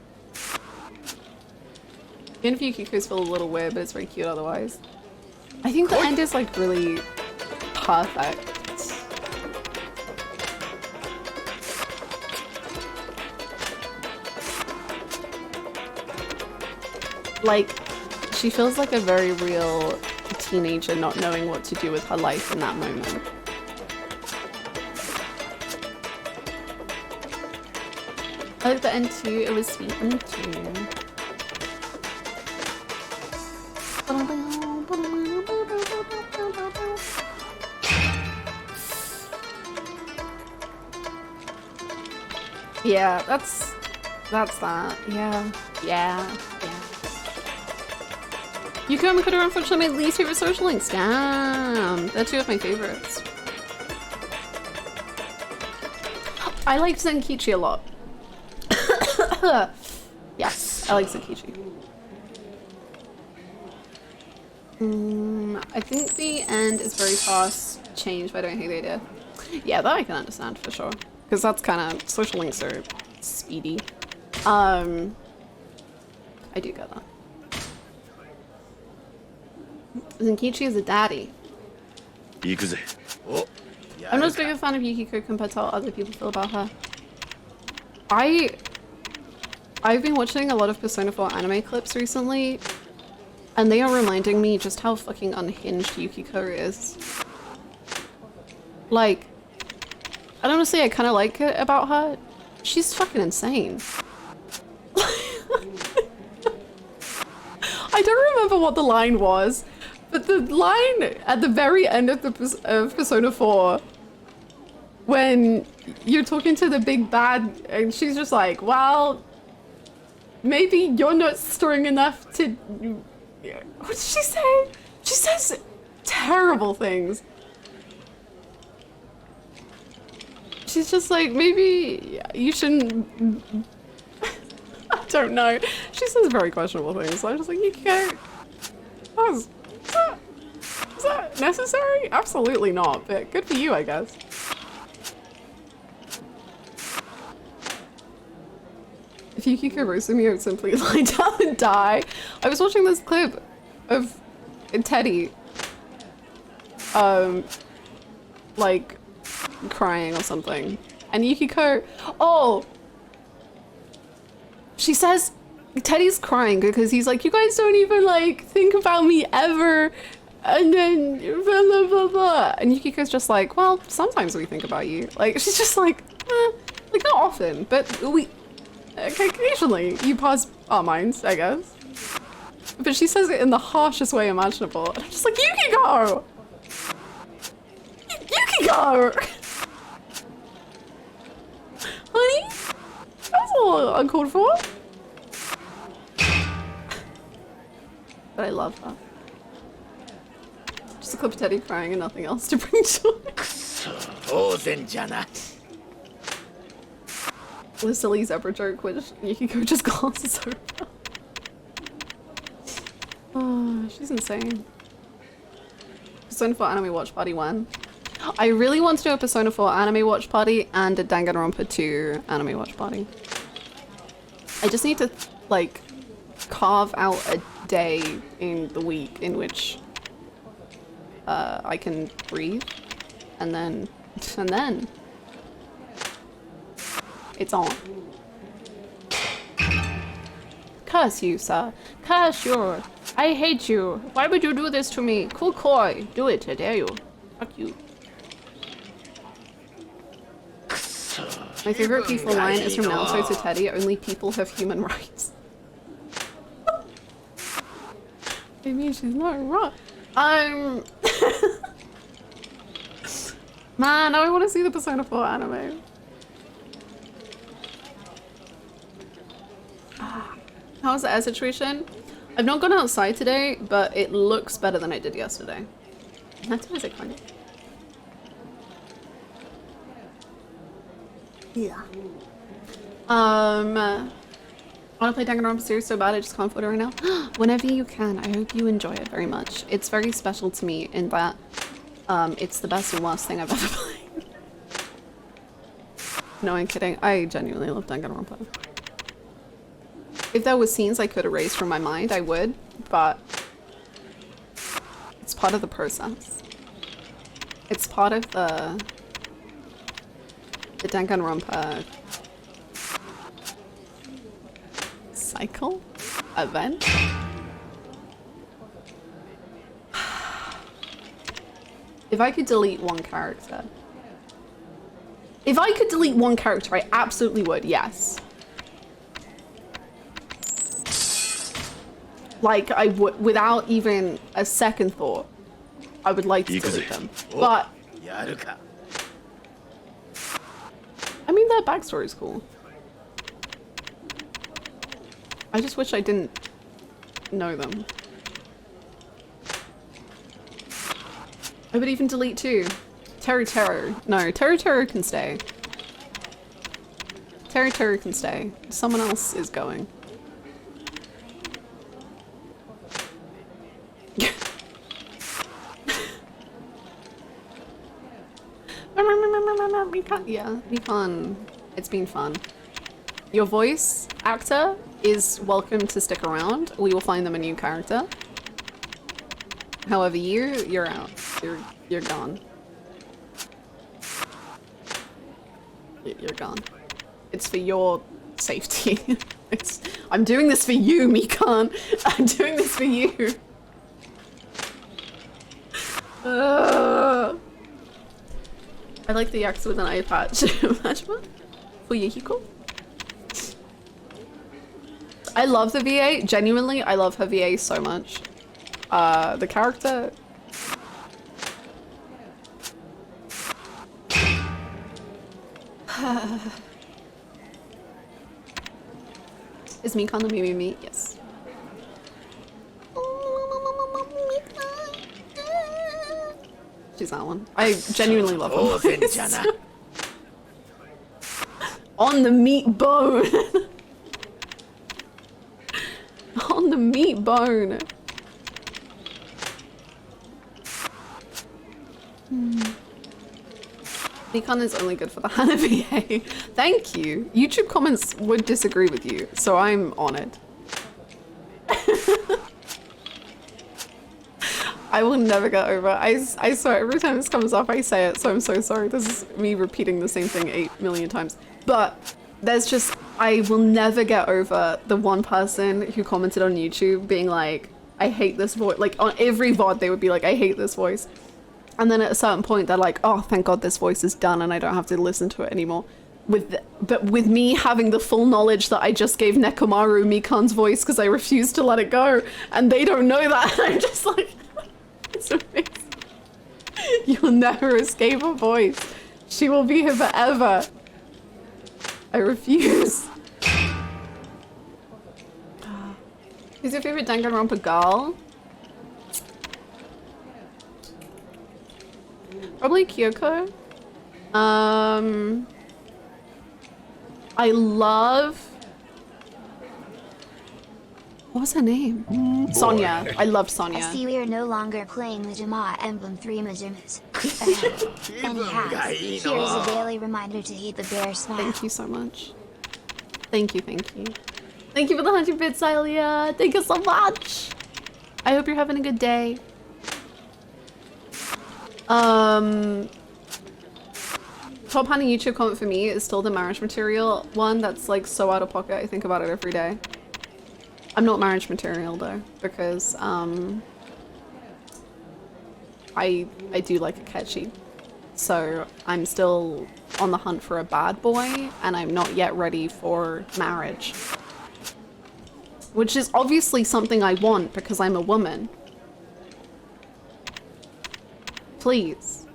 The end of Yukiko's feel a little weird, but it's very cute otherwise. I think the end is like really perfect. Like, she feels like a very real teenager not knowing what to do with her life in that moment. I like the end too, it was sweet and too. Yeah, that's that. Yeah. Yuko and Makoto are unfortunately my least favorite social links. Damn, they're two of my favorites. I like Zenkichi a lot. Yes, I like Zenkichi. I think the end is very fast changed, but I don't hate the idea. Yeah, that I can understand for sure. Because that's kind of, social links are speedy. I do get that. Zenkichi is a daddy. I'm not as big a fan of Yukiko compared to how other people feel about her. I've been watching a lot of Persona 4 anime clips recently, and they are reminding me just how fucking unhinged Yukiko is. Like, I don't want to say I kind of like it about her. She's fucking insane. I don't remember what the line was, but the line at the very end of of Persona 4, when you're talking to the big bad, and she's just like, well, maybe you're not strong enough to... What did she say? She says terrible things. She's just like, maybe you shouldn't... I don't know. She says very questionable things. So I'm just like, Yukiko, is that necessary? Absolutely not, but good for you, I guess. If Yukiko roasted me, I would simply lie down and die. I was watching this clip of Teddy, like, crying or something. And Yukiko, oh! She says, Teddy's crying because he's like, you guys don't even, like, think about me ever. And then, blah, blah, blah, blah. And Yukiko's just like, well, sometimes we think about you. Like, she's just like, like, not often, but occasionally you pass our minds, I guess. But she says it in the harshest way imaginable. And I'm just like, Yukiko! Yukiko! Honey? That was a little uncalled for. But I love her. Just a clip of Teddy crying and nothing else to bring joy. The silly zebra joke, which Yukiko just glosses over. Oh, she's insane. Persona 4 anime watch party when? I really want to do a Persona 4 anime watch party and a Danganronpa 2 anime watch party. I just need to, like, carve out a day in the week in which I can breathe, and then it's on. Curse you, sir. Curse you. I hate you. Why would you do this to me? Cool koi. Do it, I dare you. Fuck you. My favorite peaceful line is from Naruto to Teddy, only people have human rights. I mean, she's not wrong. Man, now I want to see the Persona 4 anime. How's the air situation? I've not gone outside today, but it looks better than it did yesterday. That's what it kind of. Yeah. I want to play Danganronpa series so bad I just can't afford it right now. Whenever you can, I hope you enjoy it very much. It's very special to me in that it's the best and worst thing I've ever played. No, I'm kidding. I genuinely love Danganronpa. If there were scenes I could erase from my mind, I would, but it's part of the process. It's part of the Danganronpa cycle? Event? If I could delete one character. If I could delete one character, I absolutely would, yes. Like, I would, without even a second thought, I would like to delete them. But I mean, their backstory's cool. I just wish I didn't know them. I would even delete two. Terror. No, Terror can stay. Terror can stay. Someone else is going. Recon. It's been fun. Your voice actor is welcome to stick around. We will find them a new character. However, you're out. You're gone. You're gone. It's for your safety. I'm doing this for you, Mikan. I'm doing this for you. I like the Yakuza with an eye patch. Imagine for Yahiko. I love the VA. Genuinely, I love her VA so much. The character. Is Mikan the me? Yes. She's that one. I genuinely love her voice. On the meat bone. On the meat bone. Mikan is only good for the Hannah VA. Thank you. YouTube comments would disagree with you, so I'm honored. I will never get over. I swear every time this comes up I say it, so I'm so sorry. This is me repeating the same thing 8 million times. But there's just, I will never get over the one person who commented on YouTube being like, I hate this voice. Like on every VOD they would be like, I hate this voice. And then at a certain point they're like, oh, thank God this voice is done and I don't have to listen to it anymore. But with me having the full knowledge that I just gave Nekomaru Mikan's voice because I refused to let it go, and they don't know that, I'm just like, it's amazing. You'll never escape her voice. She will be here forever. I refuse. Who's your favorite Danganronpa girl? Probably Kyoko. I love... What was her name? Sonia. I loved Sonia. I see we are no longer playing Majima Emblem 3 Majimas. Anyhow, here's a daily reminder to heed the bear smile. Thank you so much. Thank you. Thank you for the 100 bits, Ilia. Thank you so much. I hope you're having a good day. Top Hannah YouTube comment for me is still the marriage material one that's like so out of pocket. I think about it every day. I'm not marriage material though, because I do like a catchy. So I'm still on the hunt for a bad boy and I'm not yet ready for marriage. Which is obviously something I want because I'm a woman. Please.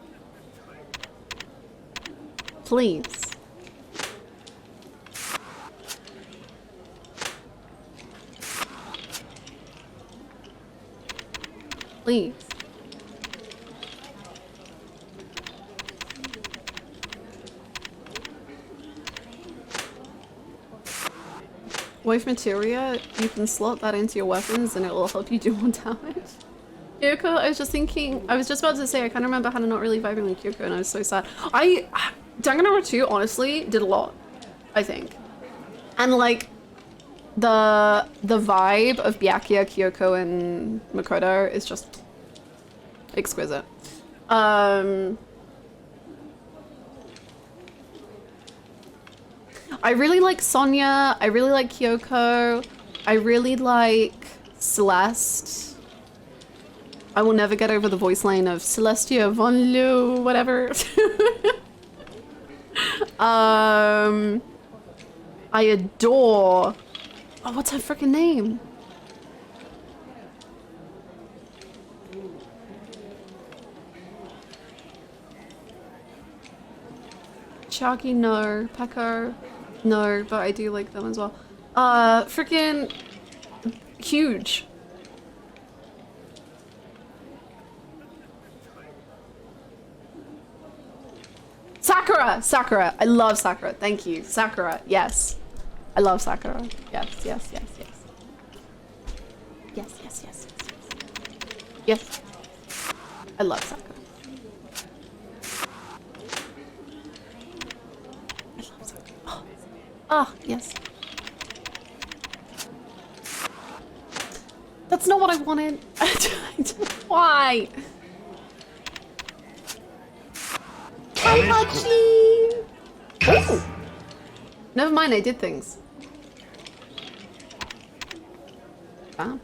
Please. Please. Wave materia, you can slot that into your weapons and it will help you do more damage. Kyoko, I was just about to say, I kind of remember Hannah not really vibing with Kyoko and I was so sad. Danganronpa 2 honestly did a lot, I think. And like, the vibe of Byakuya, Kyoko, and Makoto is just exquisite. I really like Sonia, I really like Kyoko, I really like Celeste. I will never get over the voice line of Celestia von Lu, whatever. I adore... Oh, what's her freaking name? Chiaki, no. Peko, no, but I do like them as well. Freaking huge. Sakura! Sakura! I love Sakura. Thank you. Sakura. Yes. I love Sakura. Yes, yes, yes, yes. Yes, yes, yes, yes, yes. Yes. I love Sakura. I love Sakura. Oh, oh yes. That's not what I wanted. Why? Hi, Pachi! Oh. Never mind, I did things. Ah.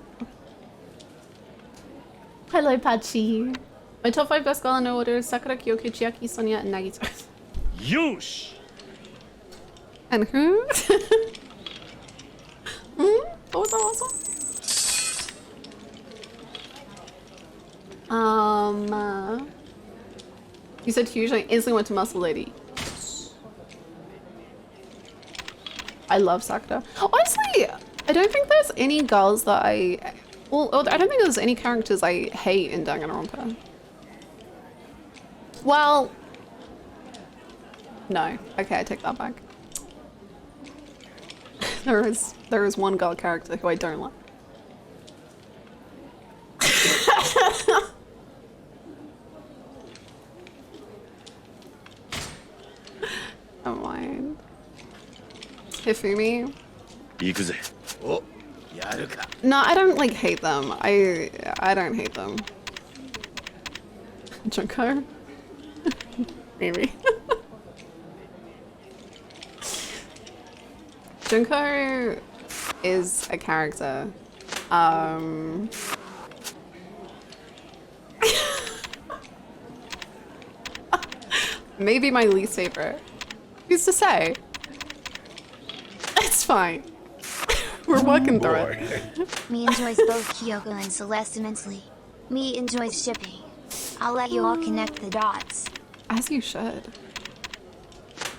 Hello, Pachi. My top 5 best girl in no order is Sakura, Kyoko, Chiaki, Sonia, and Nagito. Yosh! And who? What was that last one? You said huge, I instantly went to Muscle Lady. I love Sakura. Honestly, I don't think there's any girls that I don't think there's any characters I hate in Danganronpa. Well, no. Okay, I take that back. There is one girl character who I don't like. Don't mind. Hifumi? No, I don't like hate them. I don't hate them. Junko? Maybe. Junko is a character. Maybe my least favorite. Who's to say? It's fine. We're working through it. Me enjoys both Kyoko and Celeste immensely. Me enjoys shipping. I'll let you all connect the dots. As you should.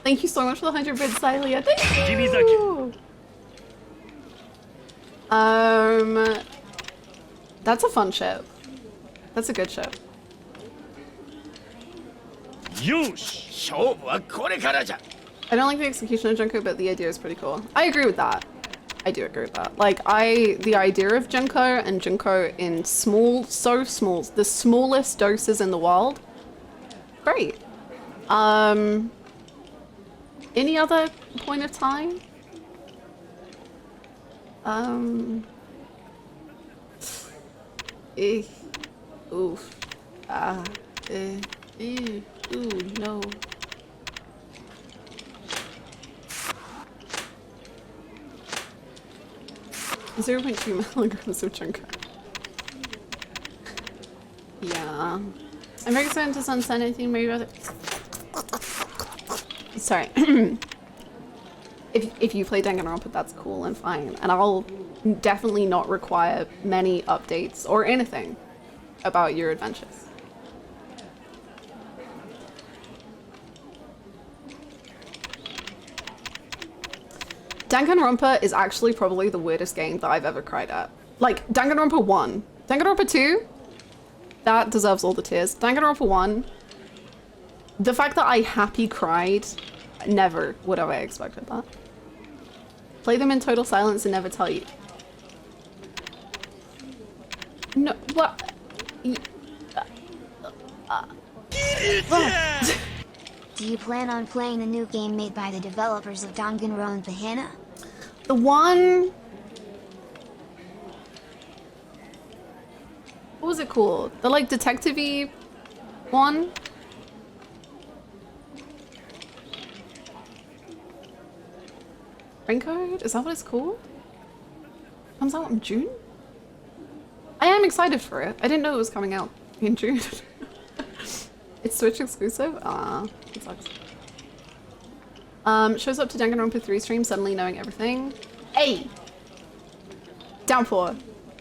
Thank you so much for the 100 bits, Silia. Thank you! That's a fun ship. That's a good ship. Yosh! I don't like the execution of Junko, but the idea is pretty cool. I agree with that. I do agree with that. Like, the idea of Junko and Junko in small, so small, the smallest doses in the world, great. Any other point of time? Oof. Ooh, no. .2 milligrams of Junko. Yeah. I'm very excited to sunset anything maybe about it. Sorry. If you play Danganronpa, that's cool and fine. And I'll definitely not require many updates or anything about your adventures. Danganronpa is actually probably the weirdest game that I've ever cried at. Like, Danganronpa 1. Danganronpa 2? That deserves all the tears. Danganronpa 1. The fact that I happy cried, never would have I expected that. Play them in total silence and never tell you. No, what? Do you plan on playing the new game made by the developers of Danganronpa? The one... What was it called? The like detective-y one? Raincoat? Is that what it's called? Comes out in June? I am excited for it. I didn't know it was coming out in June. It's Switch exclusive? Ah, it sucks. Shows up to Danganronpa 3 stream suddenly knowing everything. Hey! Downpour.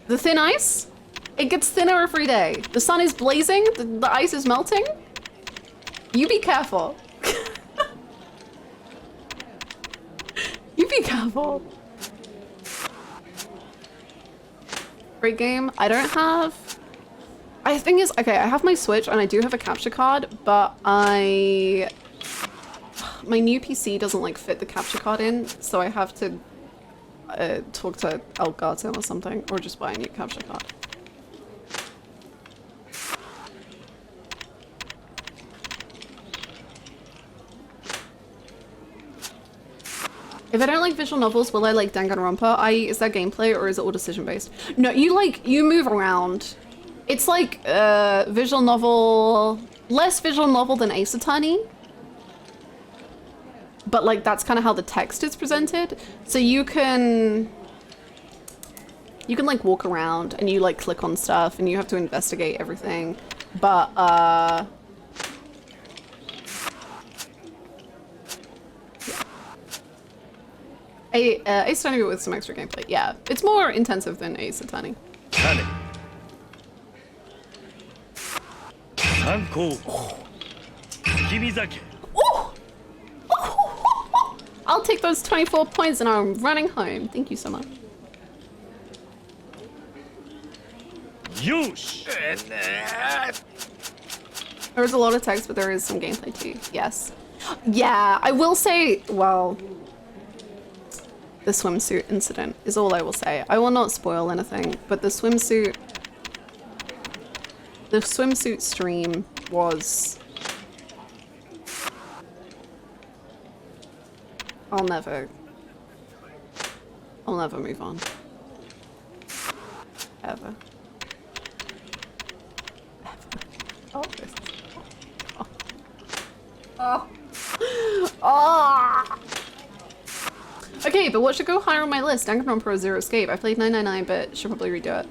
The thin ice? It gets thinner every day. The sun is blazing, the ice is melting. You be careful. You be careful. Great game. I don't have... I think is okay, I have my Switch and I do have a capture card, but my new PC doesn't like fit the capture card in, so I have to talk to Elgato or something, or just buy a new capture card. If I don't like visual novels, will I like Danganronpa? Is that gameplay or is it all decision based? No, you move around. It's like visual novel, less visual novel than Ace Attorney. But like that's kind of how the text is presented. So you can like walk around and you like click on stuff and you have to investigate everything. But Ace Attorney with some extra gameplay. Yeah, it's more intensive than Ace Attorney. I'll take those 24 points and I'm running home. Thank you so much. There is a lot of text, but there is some gameplay too. Yes. Yeah, I will say, well, the swimsuit incident is all I will say. I will not spoil anything, but the swimsuit stream was... I'll never move on. Ever. Oh, this. Oh. Oh. Okay, but what should go higher on my list? Danganronpa Zero Escape. I played 999, but should probably redo it.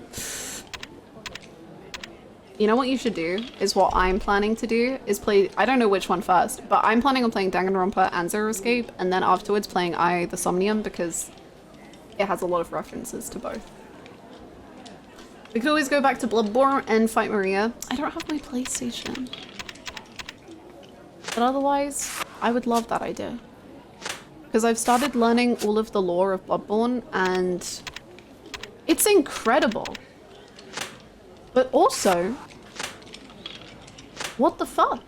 You know what you should do? Is what I'm planning to do is play, I don't know which one first, but I'm planning on playing Danganronpa and Zero Escape, and then afterwards playing Eye the Somnium, because it has a lot of references to both. We could always go back to Bloodborne and fight Maria. I don't have my PlayStation. But otherwise, I would love that idea. Because I've started learning all of the lore of Bloodborne, and it's incredible. But also, what the fuck?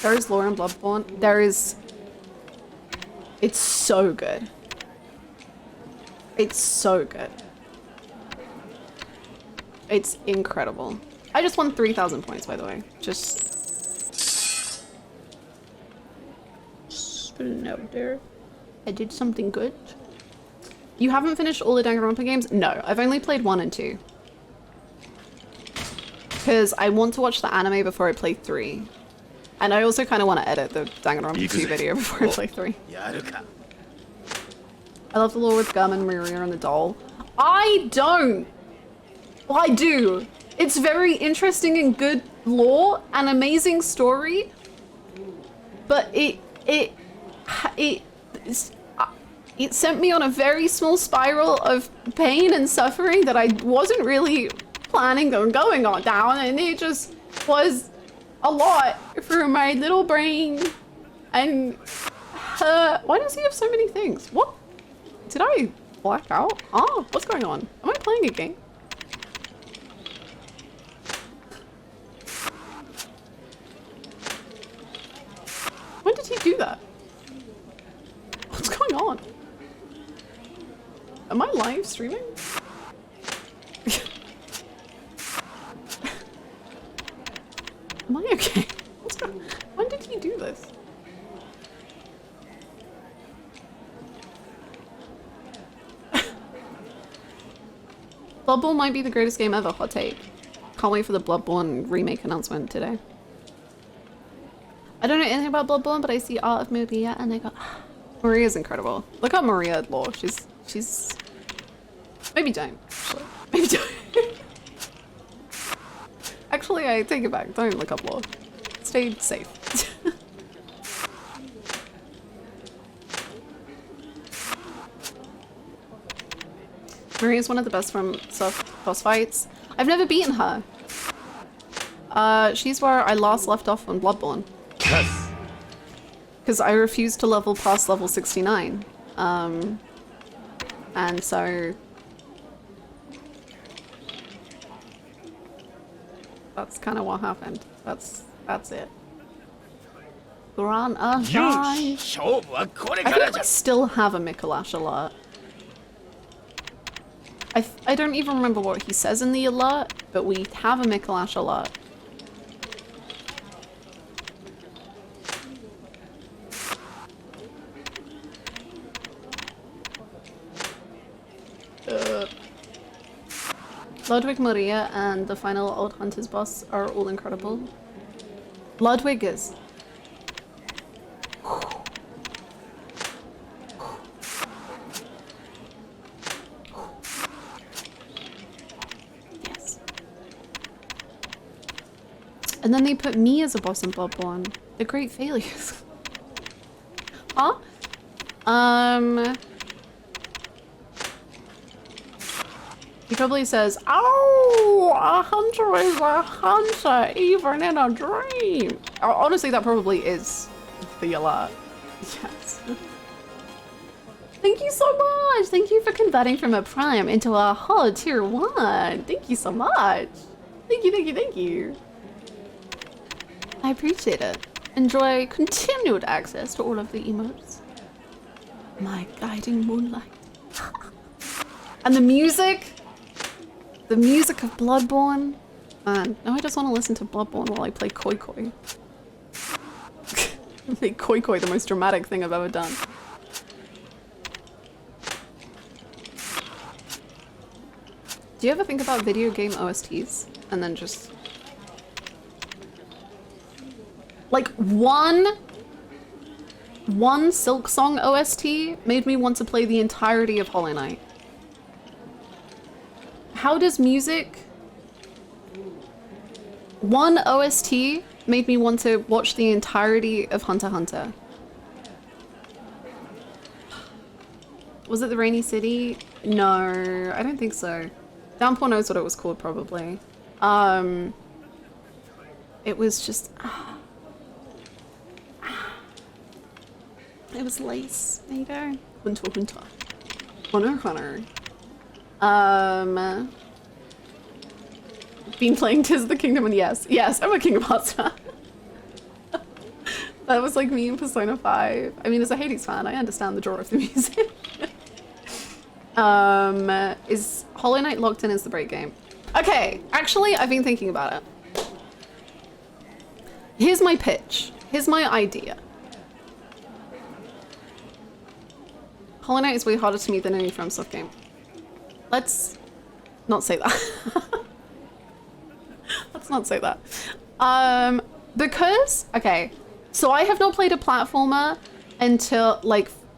There is lore in Bloodborne. There is... It's so good. It's so good. It's incredible. I just won 3,000 points, by the way. Just putting it out there. I did something good. You haven't finished all the Danganronpa games? No, I've only played 1 and 2. Because I want to watch the anime before I play 3. And I also kind of want to edit the Danganronpa 2 video before I play 3. I love the lore with Gum and Maria and the doll. I don't! Well, I do. It's very interesting and good lore, an amazing story, but it sent me on a very small spiral of pain and suffering that I wasn't really planning on going on down, and it just was a lot for my little brain. And why does he have so many things? What? Did I black out? Oh, what's going on? Am I playing a game? When did he do that? What's going on? Am I live streaming? Am I okay? What's going on? When did he do this? Bloodborne might be the greatest game ever, hot take. Can't wait for the Bloodborne remake announcement today. I don't know anything about Bloodborne, but I see art of Maria and I go, Maria's incredible. Look up Maria lore. She's maybe don't. Actually. Maybe don't. Actually, I take it back. Don't look up lore. Stay safe. Maria's one of the best from soft boss fights. I've never beaten her. She's where I last left off on Bloodborne. Yes. Because I refused to level past level 69. And so... that's kind of what happened. That's it. Grant a high. I think I still have a Mikolash alert. I don't even remember what he says in the alert, but we have a Mikolash alert. Ludwig, Maria, and the final Old Hunters boss are all incredible. Ludwig is. Yes. And then they put me as a boss in Bloodborne. The great failures. Huh? He probably says, "Oh, a hunter is a hunter, even in a dream." Honestly, that probably is the alert. Yes. Thank you so much. Thank you for converting from a prime into a hard tier 1. Thank you so much. Thank you, thank you, thank you. I appreciate it. Enjoy continued access to all of the emotes. My guiding moonlight. And the music. The music of Bloodborne. Man, now I just want to listen to Bloodborne while I play Koi Koi. Make Koi Koi the most dramatic thing I've ever done. Do you ever think about video game OSTs? And then just... like one Silk Song OST made me want to play the entirety of Hollow Knight. How does music... one OST made me want to watch the entirety of Hunter x Hunter. Was it the Rainy City? No, I don't think so. Downpour knows what it was called, probably. It was just... it was lace. There you go. Hunter. Hunter. Been playing Tis of the Kingdom, and yes, I'm a Kingdom Hearts fan. That was like me in Persona 5. I mean, as a Hades fan, I understand the draw of the music. Is Hollow Knight locked in as the break game? Okay, actually, I've been thinking about it. Here's my pitch. Here's my idea. Hollow Knight is way harder to me than any FromSoft game. Let's not say that. Let's not say that. Because, okay, so I have not played a platformer until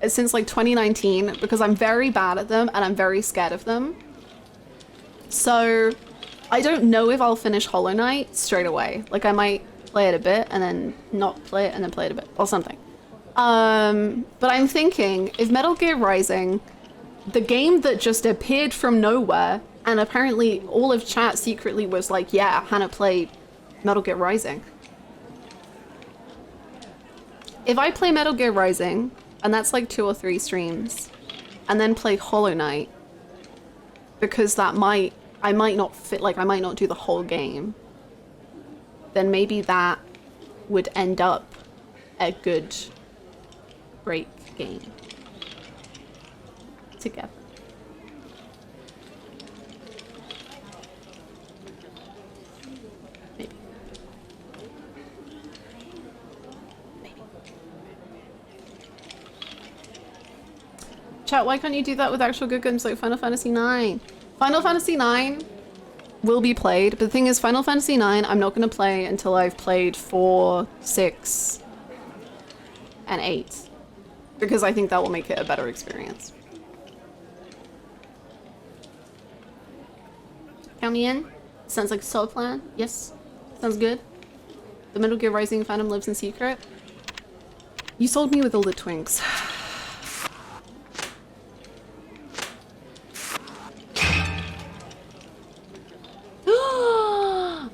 since 2019 because I'm very bad at them and I'm very scared of them. So I don't know if I'll finish Hollow Knight straight away. Like I might play it a bit and then not play it and then play it a bit or something. But I'm thinking if Metal Gear Rising, the game that just appeared from nowhere And apparently all of chat secretly was like, yeah, Hannah played Metal Gear Rising. If I play Metal Gear Rising, and that's like 2 or 3 streams, and then play Hollow Knight, because I might not fit, like I might not do the whole game, then maybe that would end up a good break game together. Maybe. Chat, why can't you do that with actual good games like Final Fantasy IX? Final Fantasy IX will be played, but the thing is, Final Fantasy IX I'm not going to play until I've played 4, 6, and 8. Because I think that will make it a better experience. Count me in? Sounds like a solid plan. Yes. Sounds good. The Metal Gear Rising fandom lives in secret. You sold me with all the twinks.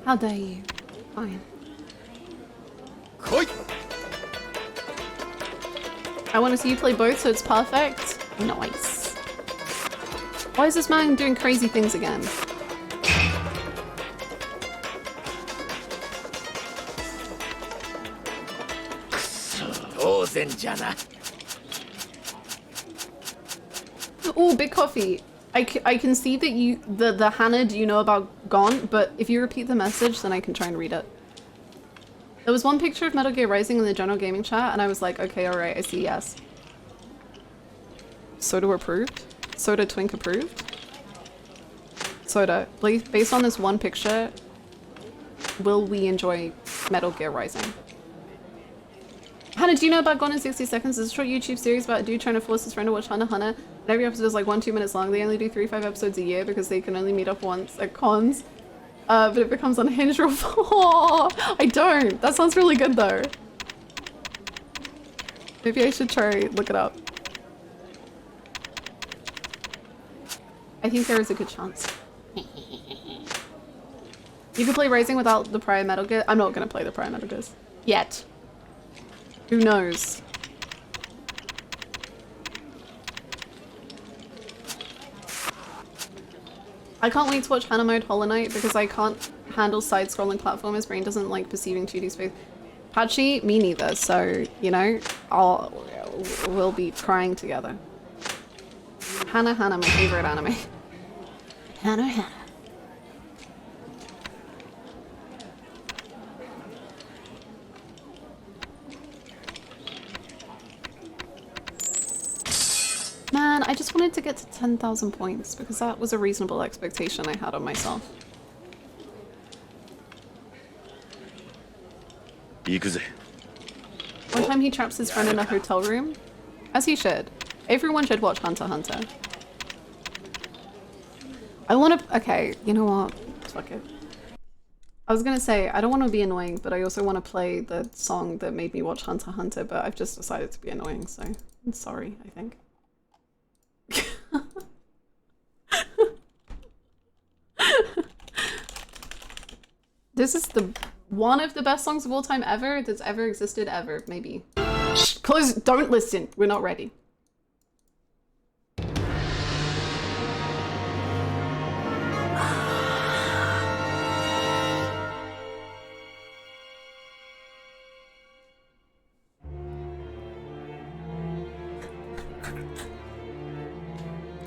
How dare you? Fine. I want to see you play both, so it's perfect. Nice. Why is this man doing crazy things again? Oh, Big Coffee. I can see that you, the Hannah, do you know about Gone? But if you repeat the message, then I can try and read it. There was one picture of Metal Gear Rising in the general gaming chat, and I was like, okay, alright, I see yes. Soda approved? Soda Twink approved? Soda, based on this one picture, will we enjoy Metal Gear Rising? Hannah, do you know about Gone in 60 Seconds? It's a short YouTube series about a dude trying to force his friend to watch Hannah. And every episode is like 1-2 minutes long. They only do 3-5 episodes a year because they can only meet up once at cons. But it becomes unhinged real oh, I don't. That sounds really good though. Maybe I should try look it up. I think there is a good chance. You can play Rising without the prior Metal Gear. I'm not gonna play the prior Metal Gears. Yet. Who knows? I can't wait to watch Hannah mode Hollow Knight because I can't handle side-scrolling platformers. Brain doesn't like perceiving 2D space. Patchy, me neither. So, you know, we'll be crying together. Hannah, my favorite anime. Hannah. Man, I just wanted to get to 10,000 points because that was a reasonable expectation I had on myself. One time he traps his friend in a hotel room. As he should. Everyone should watch Hunter x Hunter. I want to... Okay, you know what? Fuck it. I was gonna say, I don't want to be annoying, but I also want to play the song that made me watch Hunter x Hunter, but I've just decided to be annoying, so I'm sorry, I think. This is one of the best songs of all time ever that's ever existed ever, maybe. Shh, close, don't listen, we're not ready.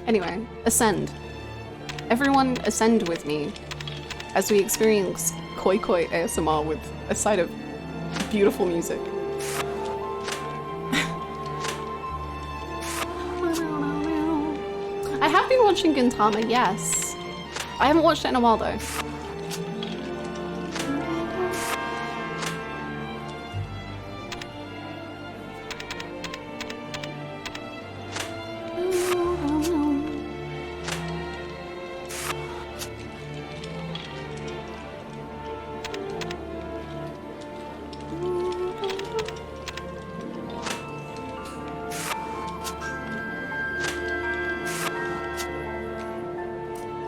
Anyway, ascend. Everyone ascend with me as we experience Koi Koi ASMR with a side of beautiful music. I have been watching Gintama, yes. I haven't watched it in a while though.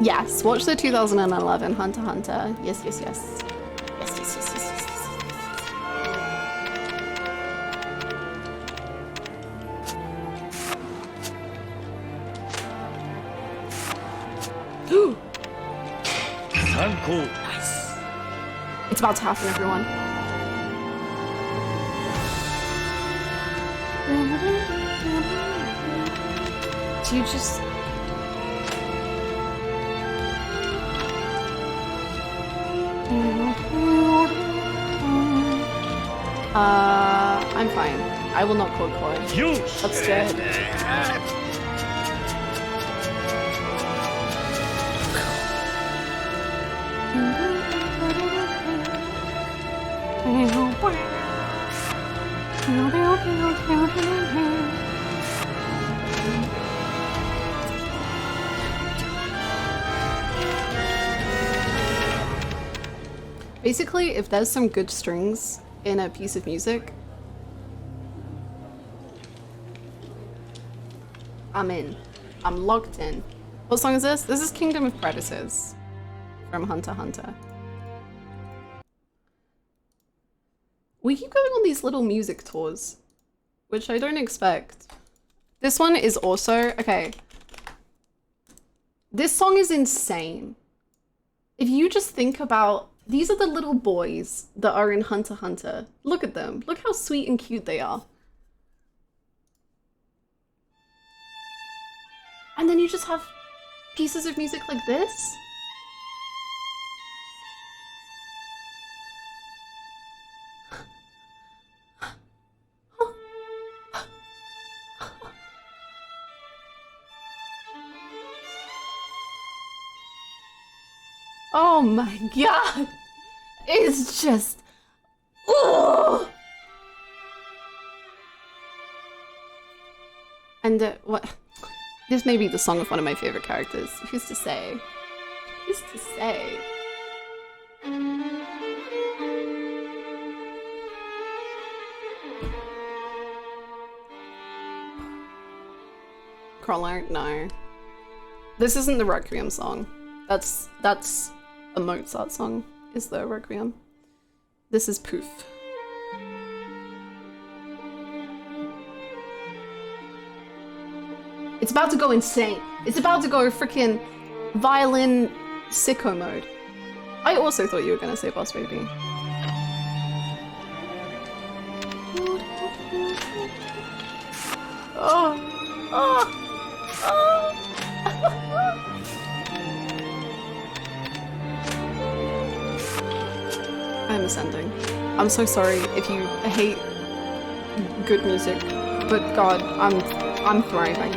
Yes, watch the 2011 Hunter x Hunter. Yes, yes, yes. Yes, yes, yes, yes, yes, yes. Ooh. Nice. It's about to happen, everyone. Do you just... I'm fine. I will not quote Chloe. That's dead. Basically, if there's some good strings in a piece of music, I'm in. I'm locked in. What song is this? This is Kingdom of Predators from Hunter x Hunter. We keep going on these little music tours, which I don't expect. This one is also, okay. This song is insane. If you just think about, these are the little boys that are in Hunter x Hunter. Look at them. Look how sweet and cute they are. And then you just have pieces of music like this. Oh my god! It's just... Ugh! And what... This may be the song of one of my favorite characters. Who's to say? Who's to say? Crawler? No. This isn't the Requiem song. That's a Mozart song, is the Requiem. This is Poof. It's about to go insane. It's about to go freaking violin sicko mode. I also thought you were gonna say Boss Baby. Oh, oh, oh. I'm ascending. I'm so sorry if you hate good music, but God, I'm thriving.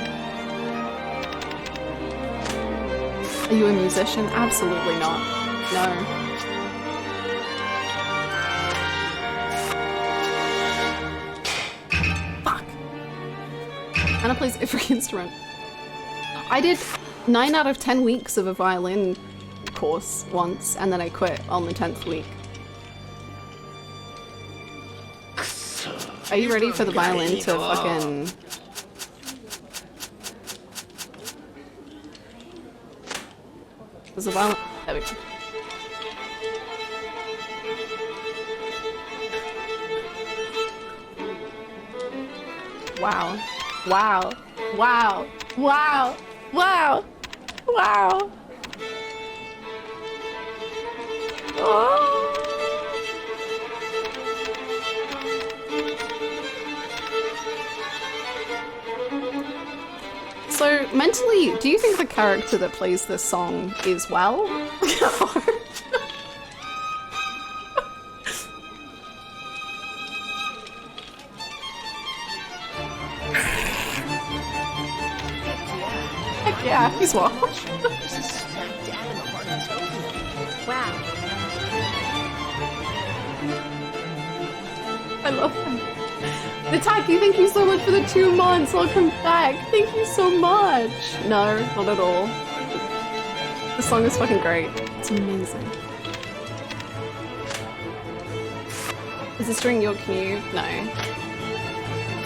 Are you a musician? Absolutely not. No. Fuck. Hannah plays every instrument. I did 9 out of 10 weeks of a violin course once, and then I quit on the 10th week. Are you ready for the violin to fucking... There's a violin... There we go. Wow. Wow. Wow. Wow. Wow. Wow. Oh. So, mentally, do you think the character that plays this song is well? Heck yeah, he's well. Wow. I love him. Nataki, thank you so much for the 2 months. Welcome back. Thank you so much. No, not at all. The song is fucking great. It's amazing. Is the string your cue? No.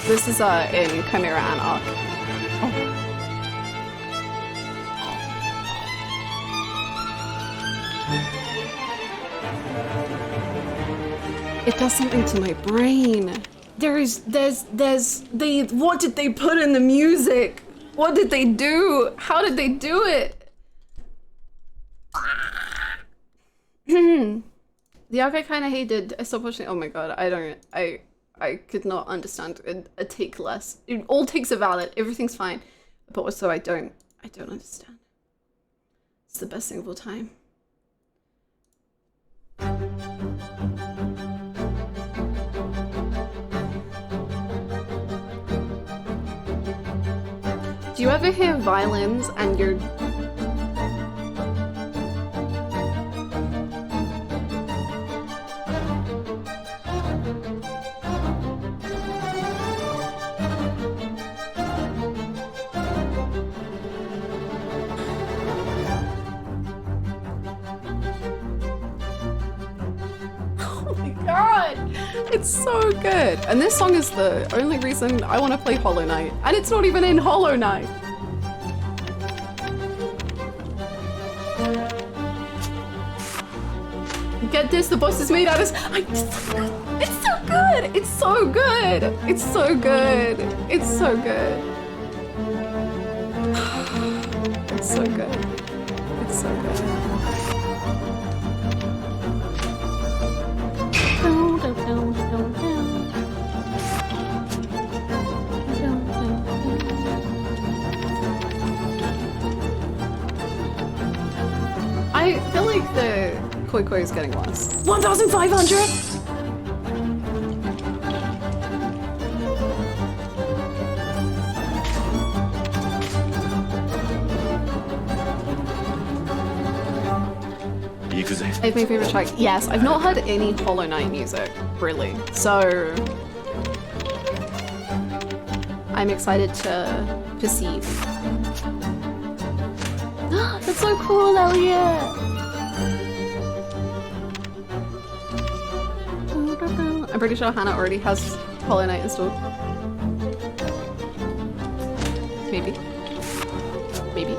This is in Chimera Anarch. Oh. It does something to my brain. What did they put in the music? What did they do? How did they do it? The arc I kind of hated. I stopped watching. Oh my god, I could not understand a take less. All takes are valid. Everything's fine, but also I don't understand. It's the best thing of all time. Do you ever hear violins and you're... Oh my god! It's so good! And this song is the only reason I want to play Hollow Knight. And it's not even in Hollow Knight! Get this, the boss is made out of... It's so good! It's so good! It's so good! It's so good! It's so good. It's so good. I feel like the Koi Koi is getting worse. 1,500? I have my favorite track. Yes, I've not heard any Hollow Knight music, really. So I'm excited to perceive. That's so cool, Elliot! I'm pretty sure Hannah already has Hollow Knight installed. Maybe. Maybe.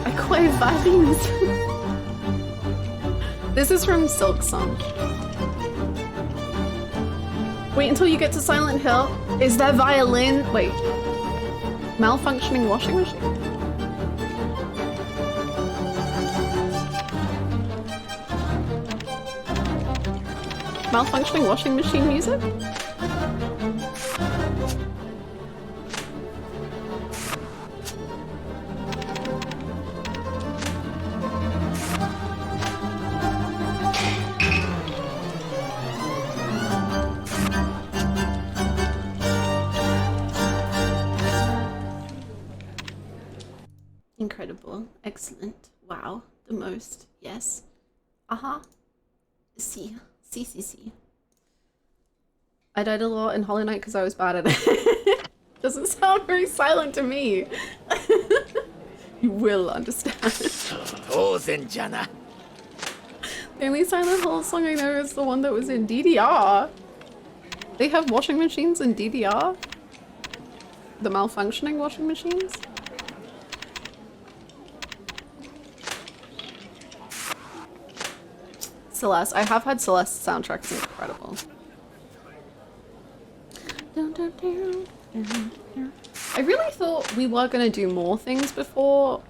I quite vibes. This is from Silk Song. Wait until you get to Silent Hill. Is there violin? Wait. Malfunctioning washing machine? Malfunctioning washing machine music? Incredible. Excellent. Wow. The most. Yes. Aha. See. See. I died a lot in Hollow Knight because I was bad at it. Doesn't sound very silent to me. You will understand. The only Silent Hill song I know is the one that was in DDR. They have washing machines in DDR? The malfunctioning washing machines? Celeste. I have had Celeste's soundtrack. It's incredible. I really thought we were going to do more things before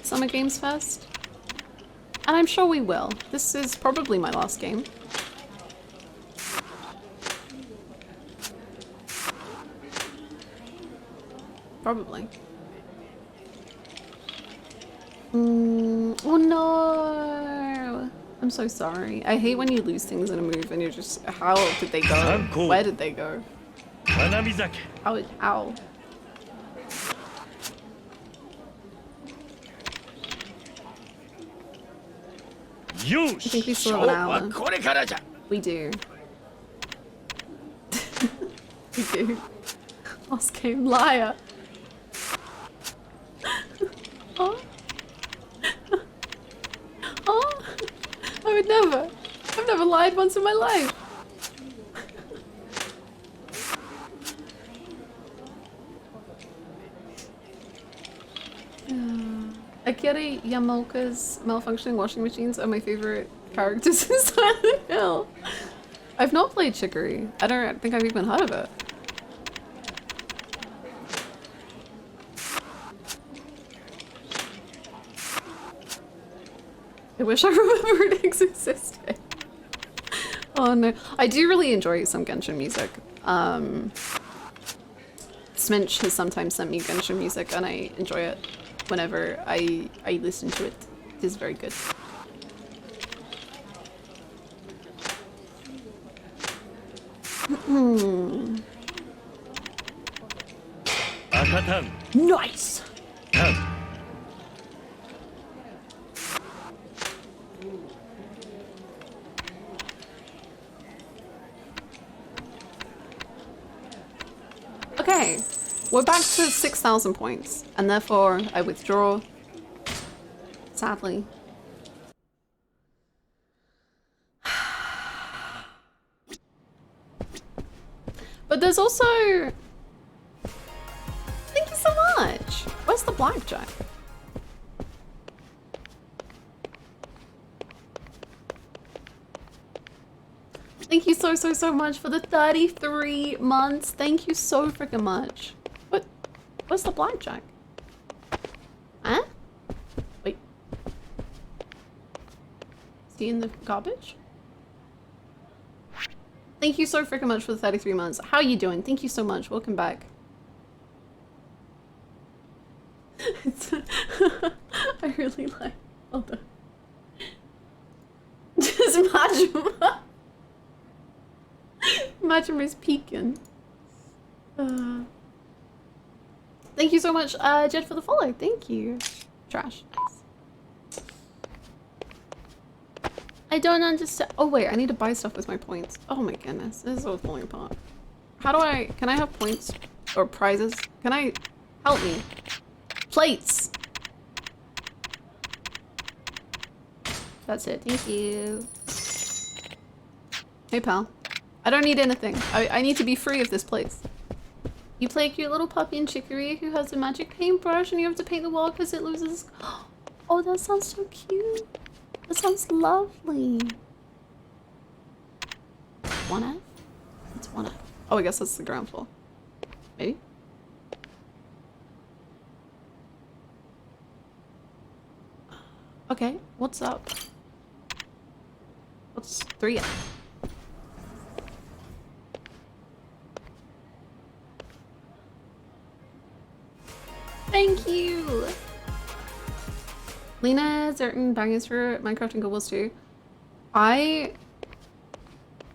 Summer Games Fest. And I'm sure we will. This is probably my last game. Probably. Oh no! I'm so sorry. I hate when you lose things in a move and you're just... How did they go? Where did they go? How? I think we still have an hour. We do. We do. Last game, liar. Oh. Oh. I would never. I've never lied once in my life. Akira Yamaoka's malfunctioning washing machines are my favorite characters in Silent Hill. I've not played Chicory. I don't think I've even heard of it. I wish I remembered it existed. Oh no. I do really enjoy some Genshin music. Sminch has sometimes sent me Genshin music and I enjoy it whenever I listen to it. It is very good. Nice! Okay, we're back to 6,000 points, and therefore I withdraw. Sadly. But there's also... Thank you so much! Where's the blackjack? Thank you so much for the 33 months. Thank you so freaking much. What? Where's the blackjack? Huh? Wait. Is he in the garbage? Thank you so freaking much for the 33 months. How are you doing? Thank you so much. Welcome back. I really like... Hold on. Just Majima. Majima's peeking. Thank you so much, Jed, for the follow. Thank you. Trash. Nice. I don't understand. Oh wait, I need to buy stuff with my points. Oh my goodness, this is all falling apart. How do I, can I have points or prizes? Can I, help me. Plates. That's it, thank you. Hey pal. I don't need anything. I need to be free of this place. You play a cute little puppy in Chicory who has a magic paintbrush and you have to paint the wall because it loses. Oh, that sounds so cute. That sounds lovely. 1F? It's 1F. Oh, I guess that's the ground floor. Maybe? Okay, what's up? What's 3F? Thank you! Lena Zerton bangers for Minecraft and Googles too. I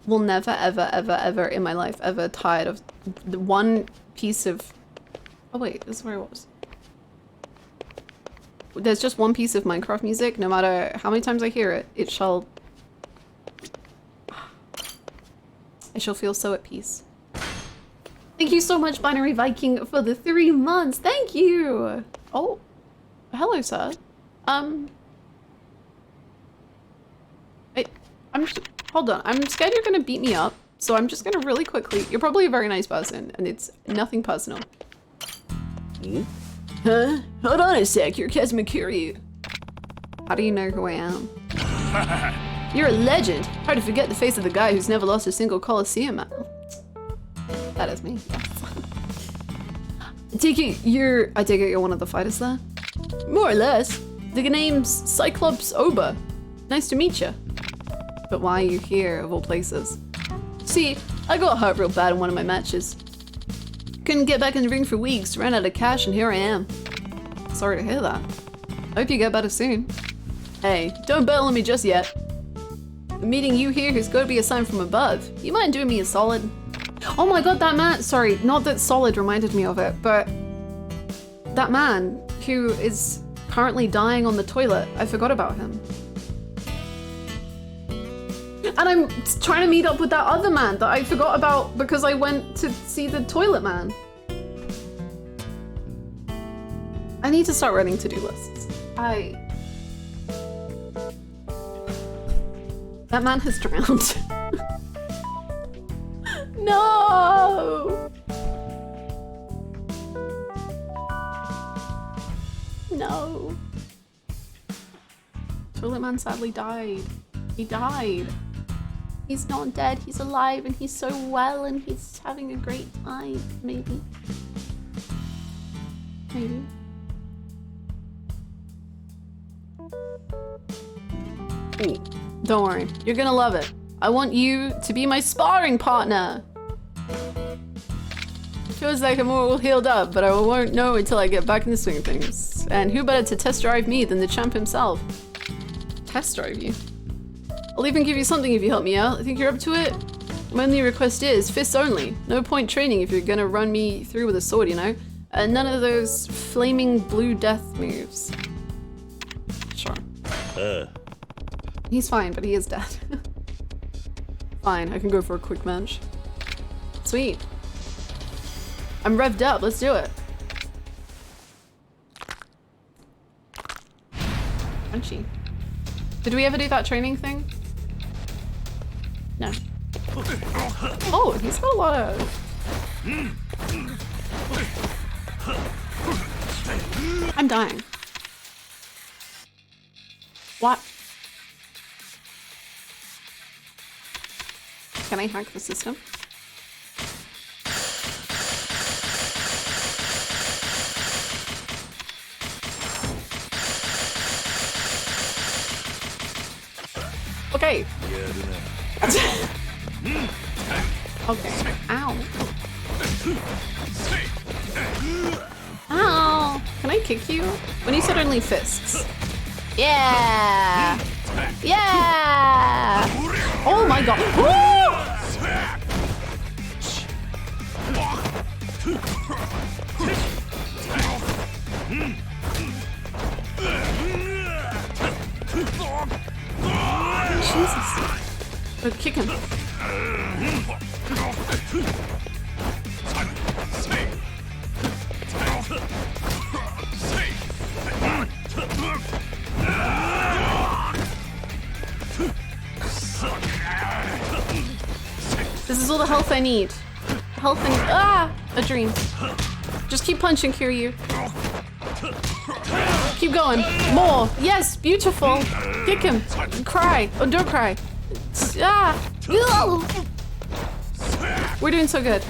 will never ever in my life ever tired of the one piece of... Oh wait, this is where I was. There's just one piece of Minecraft music, no matter how many times I hear it, it shall... I shall feel so at peace. Thank you so much, Binary Viking, for the 3 months. Thank you. Oh, hello, sir. Hold on. I'm scared you're gonna beat me up, so I'm just gonna really quickly. You're probably a very nice person, and it's nothing personal. Huh? Hold on a sec. You're Kazmakiryu. How do you know who I am? You're a legend. Hard to forget the face of the guy who's never lost a single Coliseum medal. That is me. I take it you're one of the fighters there? More or less. The name's Cyclops Oba. Nice to meet you. But why are you here, of all places? See, I got hurt real bad in one of my matches. Couldn't get back in the ring for weeks, ran out of cash, and here I am. Sorry to hear that. Hope you get better soon. Hey, don't bail on me just yet. Meeting you here has got to be a sign from above. You mind doing me a solid? Oh my god, that man, sorry, not that Solid reminded me of it, but that man who is currently dying on the toilet, I forgot about him. And I'm trying to meet up with that other man that I forgot about because I went to see the toilet man. I need to start writing to-do lists. That man has drowned. No! No. Toilet Man sadly died. He died. He's not dead, he's alive, and he's so well, and he's having a great time. Maybe. Maybe. Ooh, don't worry, you're gonna love it. I want you to be my sparring partner. Feels like I'm all healed up, but I won't know until I get back in the swing of things. And who better to test drive me than the champ himself? Test drive you? I'll even give you something if you help me out. I think you're up to it? My only request is fists only. No point training if you're gonna run me through with a sword, you know? None of those flaming blue death moves. Sure. He's fine, but he is dead. Fine, I can go for a quick match. Sweet. I'm revved up, let's do it. Crunchy. Did we ever do that training thing? No. Oh, he's got a lot of... I'm dying. What? Can I hack the system? Okay. Okay. Ow. Ow. Can I kick you? When you said only fists. Yeah. Yeah. Oh my god. Jesus. Oh, kick him. This is all the health I need. Health I need. Ah! A dream. Just keep punching, Kiryu. Keep going. More. Yes, beautiful. Kick him. Cry. Oh, don't cry. Ah! We're doing so good.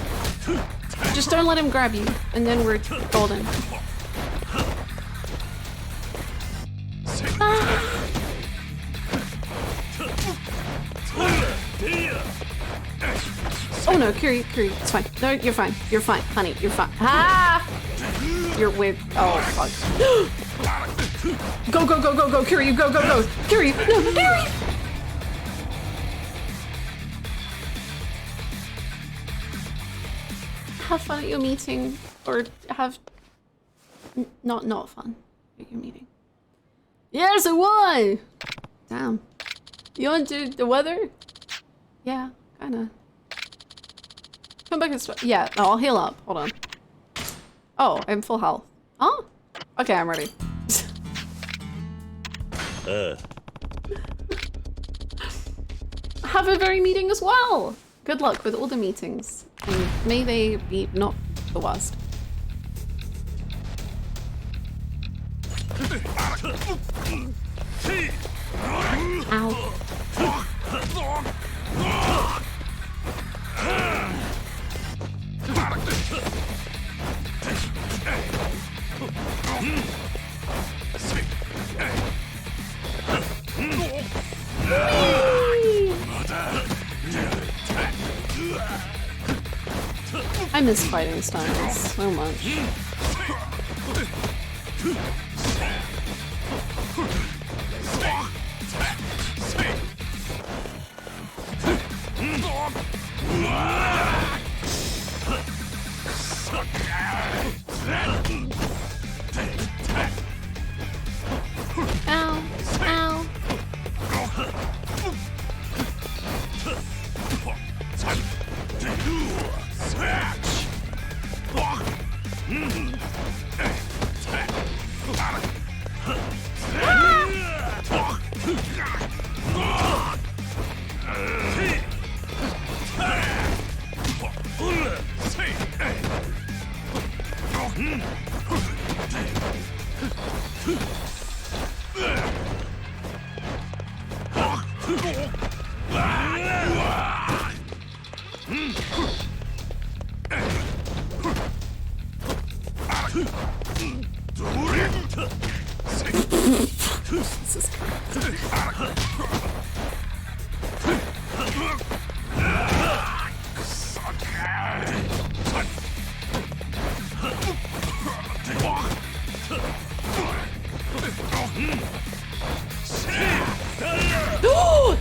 Just don't let him grab you, and then we're golden. Ah. Oh no, Kiryu, it's fine. No, you're fine. You're fine, honey. You're fine. Ah! You're weird. Oh, fuck. Go, go, go, go, go, Kiryu, go, go, go. Kiryu, no, Kiryu! Have fun at your meeting, or have not fun at your meeting. Yes, I won! Damn. You want to do the weather? Yeah, kinda. Come back and start. Yeah, no, I'll heal up. Hold on. Oh, I'm full health. Oh? Okay, I'm ready. Have a very meeting as well! Good luck with all the meetings. And may they be not the worst. Ow. I miss fighting styles so much. Ow, ow.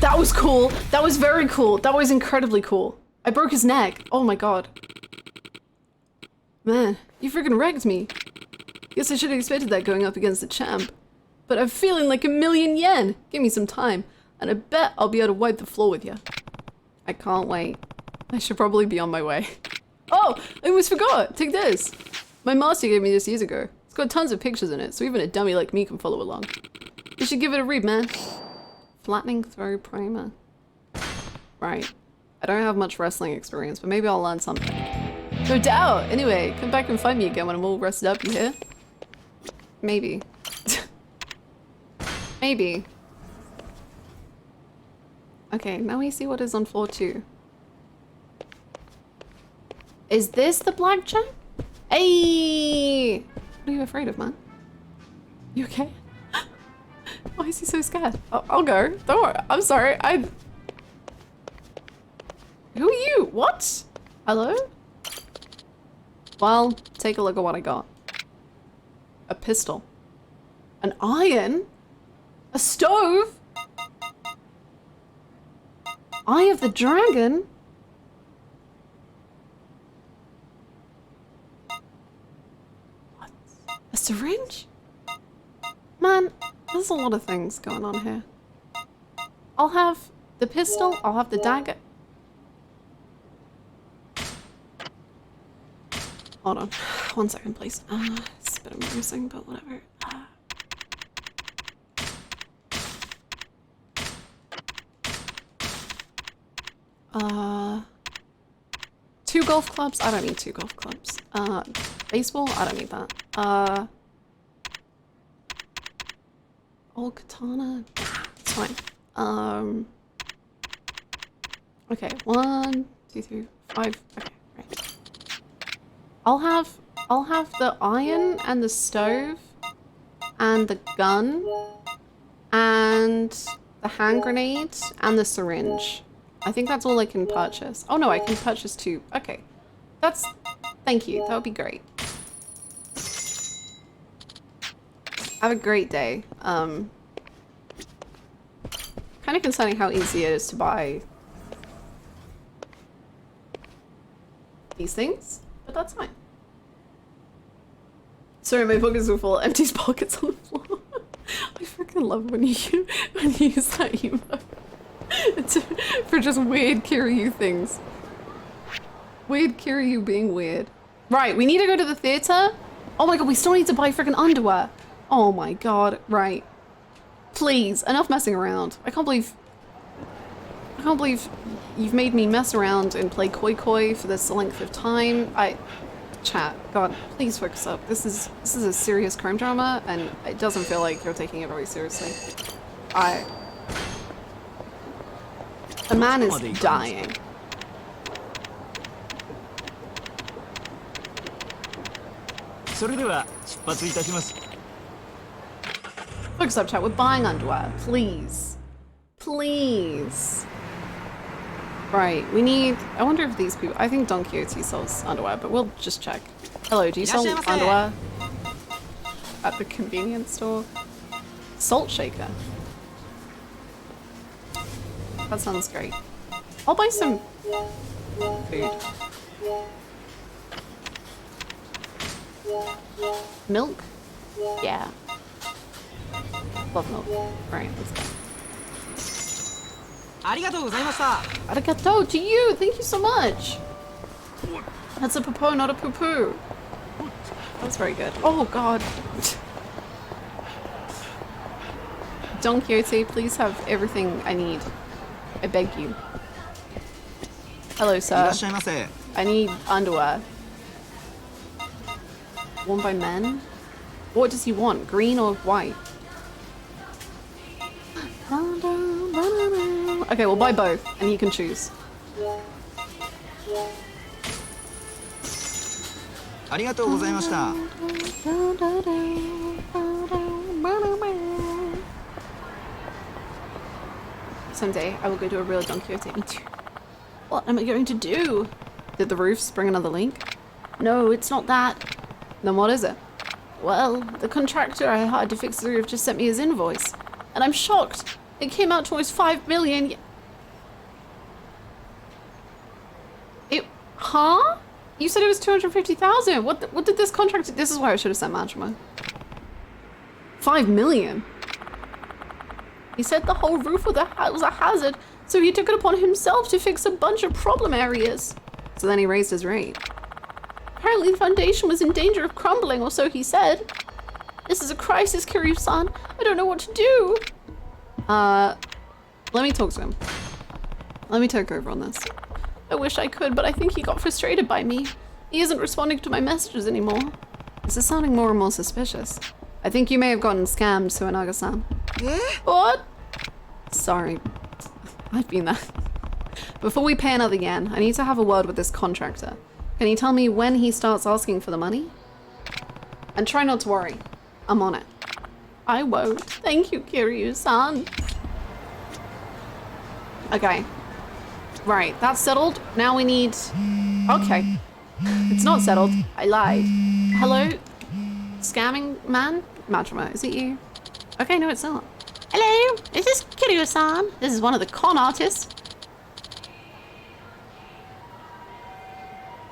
That was cool. That was very cool. That was incredibly cool. I broke his neck. Oh my god. Man, you freaking wrecked me. Guess I should have expected that going up against the champ. But I'm feeling like 1,000,000 yen. Give me some time, and I bet I'll be able to wipe the floor with you. I can't wait. I should probably be on my way. Oh, I almost forgot. Take this. My master gave me this years ago. It's got tons of pictures in it, so even a dummy like me can follow along. You should give it a read, man. Flattening throw primer. Right. I don't have much wrestling experience, but maybe I'll learn something. No doubt! Anyway, come back and find me again when I'm all rested up, you hear? Maybe. Maybe. Okay, now we see what is on floor 2. Is this the blackjack? Hey! What are you afraid of, man? You okay? Why is he so scared? I'll go. Don't worry. I'm sorry. Who are you? What? Hello? Well, take a look at what I got. A pistol. An iron? A stove? Eye of the Dragon? What? A syringe? Man, there's a lot of things going on here. I'll have the pistol, I'll have the dagger. Hold on. 1 second, please. It's a bit embarrassing, but whatever. 2 golf clubs? I don't need 2 golf clubs. Baseball? I don't need that. Old katana? It's fine. Okay, 1, 2, 3, 5. Okay, right. I'll have the iron and the stove and the gun and the hand grenade and the syringe. I think that's all I can purchase. Oh no, I can purchase 2. Okay. Thank you. That would be great. Have a great day. Kind of concerning how easy it is to buy these things, but that's fine. Sorry, my pockets were full. Empty pockets on the floor. I freaking love when you use that emote. For just weird Kiryu things. Weird Kiryu being weird. Right, we need to go to the theater. Oh my god, we still need to buy freaking underwear. Oh my god, right. Please, enough messing around. I can't believe you've made me mess around and play koi koi for this length of time. Chat, god, please focus up. This is a serious crime drama and it doesn't feel like you're taking it very seriously. The man is dying. Focus up, chat. We're buying underwear. Please. Please. Right, we need... I wonder if these people... I think Don Quixote sells underwear, but we'll just check. Hello, do you sell underwear? At the convenience store? Salt shaker. That sounds great. I'll buy some food. Milk? Yeah. Love milk. Right, let's go. Arigato to you! Thank you so much! That's a poo-poo, not a poo-poo. That's very good. Oh god. Don Quixote, please have everything I need. I beg you. Hello, sir. I need underwear. Worn by men? What does he want? Green or white? Okay, we'll buy both, and you can choose. ありがとうございました。 Someday, I will go to a real Don Quixote. Me too. What am I going to do? Did the roofs bring another link? No, it's not that. Then what is it? Well, the contractor I hired to fix the roof just sent me his invoice. And I'm shocked. It came out to almost 5 million. Huh? You said it was 250,000. What did this contract? This is why I should have sent Majima. 5 million. He said the whole roof was a hazard, so he took it upon himself to fix a bunch of problem areas. So then he raised his rate. Apparently the foundation was in danger of crumbling, or so he said. This is a crisis, Kiryu-san. I don't know what to do. Let me talk to him. Let me take over on this. I wish I could, but I think he got frustrated by me. He isn't responding to my messages anymore. This is sounding more and more suspicious. I think you may have gotten scammed, Suenaga-san. What? Sorry. I've been there. Before we pay another yen, I need to have a word with this contractor. Can you tell me when he starts asking for the money? And try not to worry. I'm on it. I won't. Thank you, Kiryu-san. Okay. Right, that's settled. Now we need... Okay. It's not settled. I lied. Hello? Scamming man? Majima, is it you? Okay, no, it's not. Hello, is this Kiryu-san? This is one of the con artists.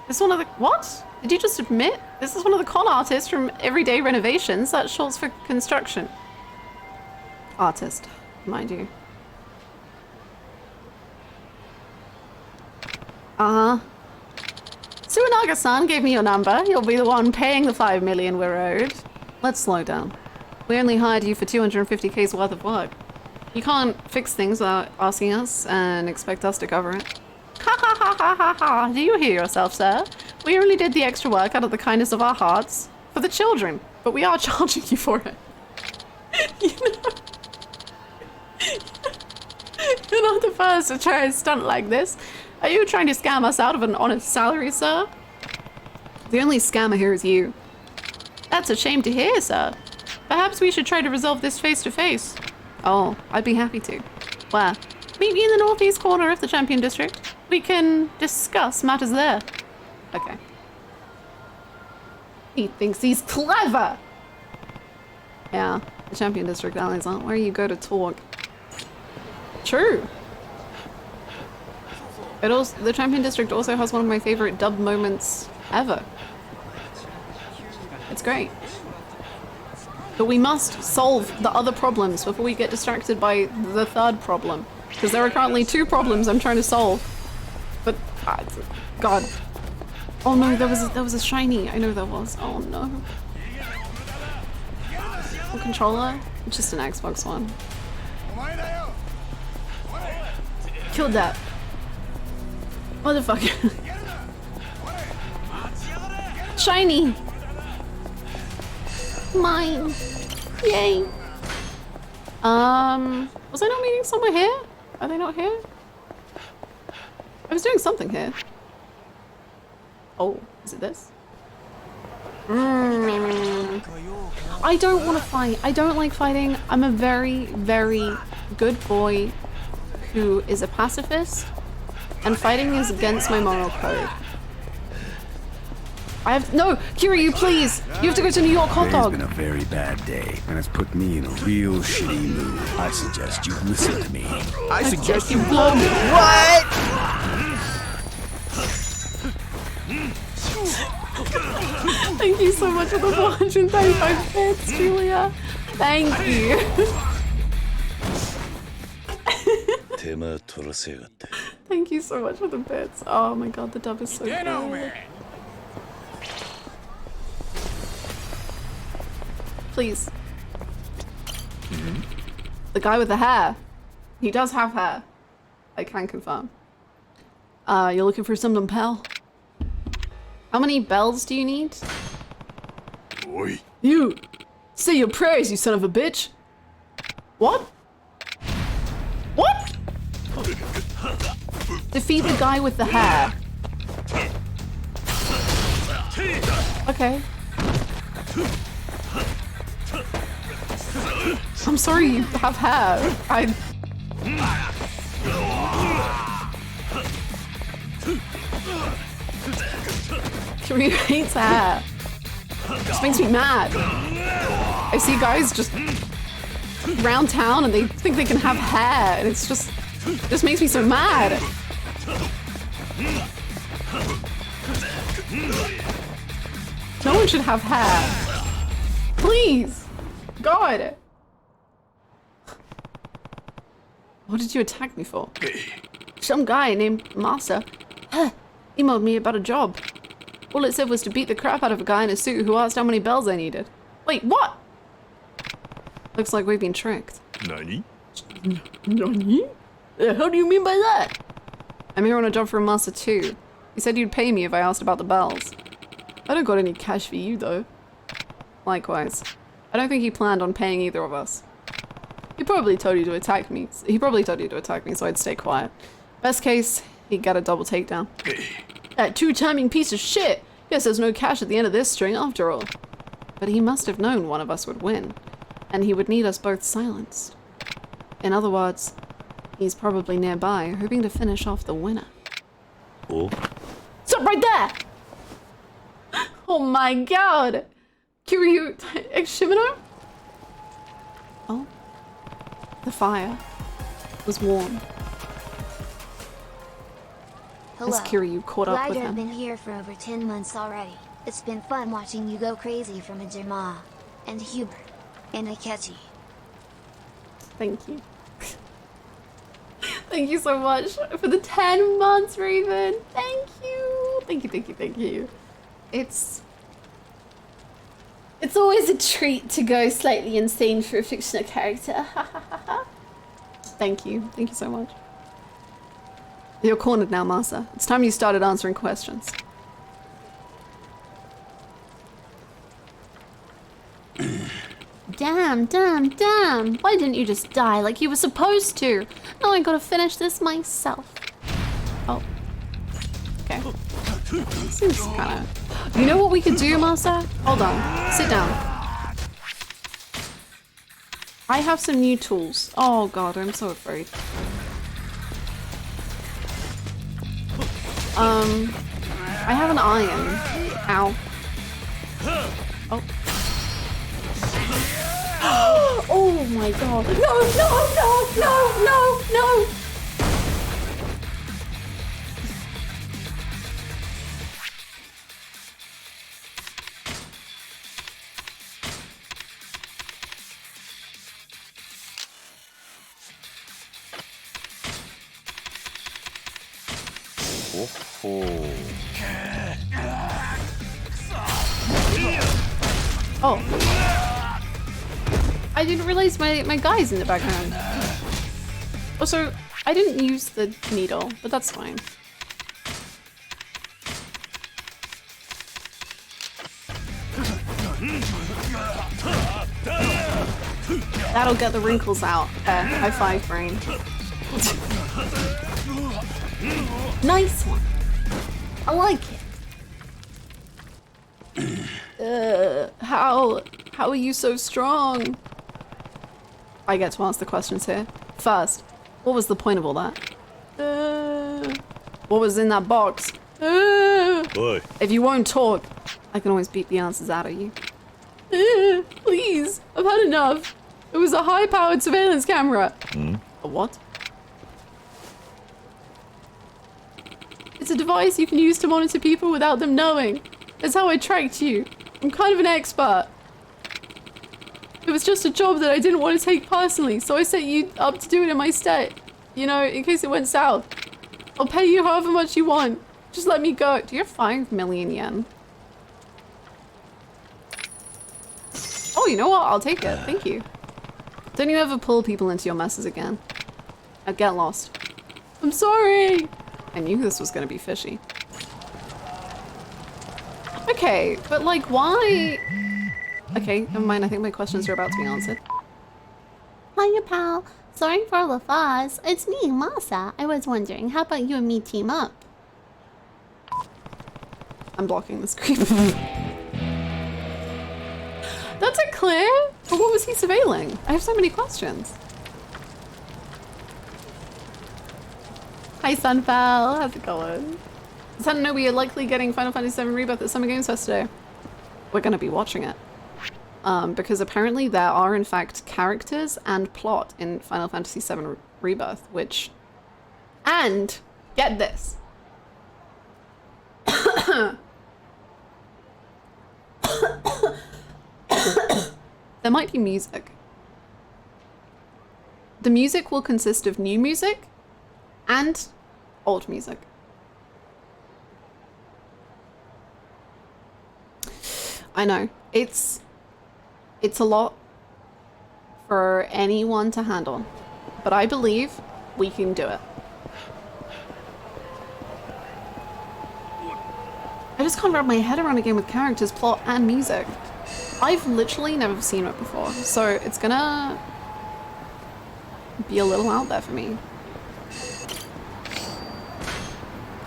This is one of the... What? Did you just admit? This is one of the con artists from Everyday Renovations. That's short for construction. Artist, mind you. Suenaga-san gave me your number. You'll be the one paying the 5 million we're owed. Let's slow down. We only hired you for 250k's worth of work. You can't fix things without asking us and expect us to cover it. Ha ha ha ha ha ha! Do you hear yourself, sir? We only did the extra work out of the kindness of our hearts. For the children. But we are charging you for it. You know? You're not the first to try a stunt like this. Are you trying to scam us out of an honest salary, sir? The only scammer here is you. That's a shame to hear, sir. Perhaps we should try to resolve this face to face. Oh, I'd be happy to. Where? Meet me in the northeast corner of the Champion District. We can discuss matters there. Okay. He thinks he's clever! Yeah, the Champion District alleys aren't where you go to talk. True. It also, the Champion District also has one of my favorite dub moments ever. It's great. But we must solve the other problems before we get distracted by the third problem. Because there are currently 2 problems I'm trying to solve. But, God. Oh no, there was a shiny. I know there was. Oh no. A controller? It's just an Xbox One. Killed that. Motherfucker. Shiny! Mine! Yay! Was I not meeting somewhere here? Are they not here? I was doing something here. Oh, is it this? I don't want to fight. I don't like fighting. I'm a very, very good boy who is a pacifist. And fighting is against my moral code. No, Kiryu, please! You have to go to New York hot dog! Today's been a very bad day, and it's put me in a real shitty mood. I suggest you listen to me. I suggest you blow me. What? Thank you so much for the 435 bits, Julia. Thank you. Thank you so much for the bits. Oh my god, the dub is so good. Please. The guy with the hair. He does have hair. I can confirm. You're looking for something, pal? How many bells do you need? Oi. You! Say your prayers, you son of a bitch! What? What? Defeat the guy with the hair. Okay. I'm sorry you have hair. Kiryu hates hair. Just makes me mad. I see guys just around town and they think they can have hair and it just makes me so mad. No one should have hair. Please. God. What did you attack me for? Some guy named Masa emailed me about a job. All it said was to beat the crap out of a guy in a suit who asked how many bells I needed. Wait, what? Looks like we've been tricked. Nani? Nani? The hell do you mean by that? I'm here on a job for a master too. He said you'd pay me if I asked about the bells. I don't got any cash for you though. Likewise. I don't think he planned on paying either of us. He probably told you to attack me. So I'd stay quiet. Best case, he'd get a double takedown. That two-timing piece of shit! Guess there's no cash at the end of this string after all. But he must have known one of us would win. And he would need us both silenced. In other words, he's probably nearby, hoping to finish off the winner. Oh? Stop right there! Oh my god! Kiryu... Shimano? Oh. The fire was warm. Hello. As Kiryu caught up with Glad I've him. been here for over 10 months already. It's been fun watching you go crazy from Majima and Hubert and Akechi. Thank you. Thank you so much for the 10 months, Raven. Thank you. Thank you. It's always a treat to go slightly insane for a fictional character. Thank you so much. You're cornered now, Masa. It's time you started answering questions. Damn. Why didn't you just die like you were supposed to? Now I gotta finish this myself. Oh. Okay. Seems kinda... You know what we could do, Masa? Hold on. Sit down. I have some new tools. Oh god, I'm so afraid. I have an iron. Ow. Oh. Oh my god. No! Oh. I didn't realize my guy's in the background. Also, I didn't use the needle, but that's fine. That'll get the wrinkles out. High five, brain. Nice one. I like it. How are you so strong? I get to ask the questions here. First, what was the point of all that? What was in that box? Oi. If you won't talk, I can always beat the answers out of you. Please, I've had enough. It was a high-powered surveillance camera. A what? It's a device you can use to monitor people without them knowing. That's how I tracked you. I'm kind of an expert. It was just a job that I didn't want to take personally, so I set you up to do it in my stead. You know, in case it went south. I'll pay you however much you want. Just let me go. Do you have 5 million yen? Oh, you know what? I'll take it. Thank you. Don't you ever pull people into your messes again. I'd get lost. I'm sorry. I knew this was going to be fishy. Okay, but like, why? Okay, never mind. I think my questions are about to be answered. Hiya, pal. Sorry for all the fuss. It's me, Masa. I was wondering, how about you and me team up? I'm blocking the screen. That's a clear? But what was he surveilling? I have so many questions. Hi Sunfell, how's it going? Does that know we are likely getting Final Fantasy VII Rebirth at Summer Games Fest today? We're gonna be watching it. Because apparently there are in fact characters and plot in Final Fantasy VII Rebirth, which... And, get this. There might be music. The music will consist of new music and old music. I know, it's a lot for anyone to handle, but I believe we can do it. I just can't wrap my head around a game with characters, plot, and music. I've literally never seen it before, so it's gonna be a little out there for me.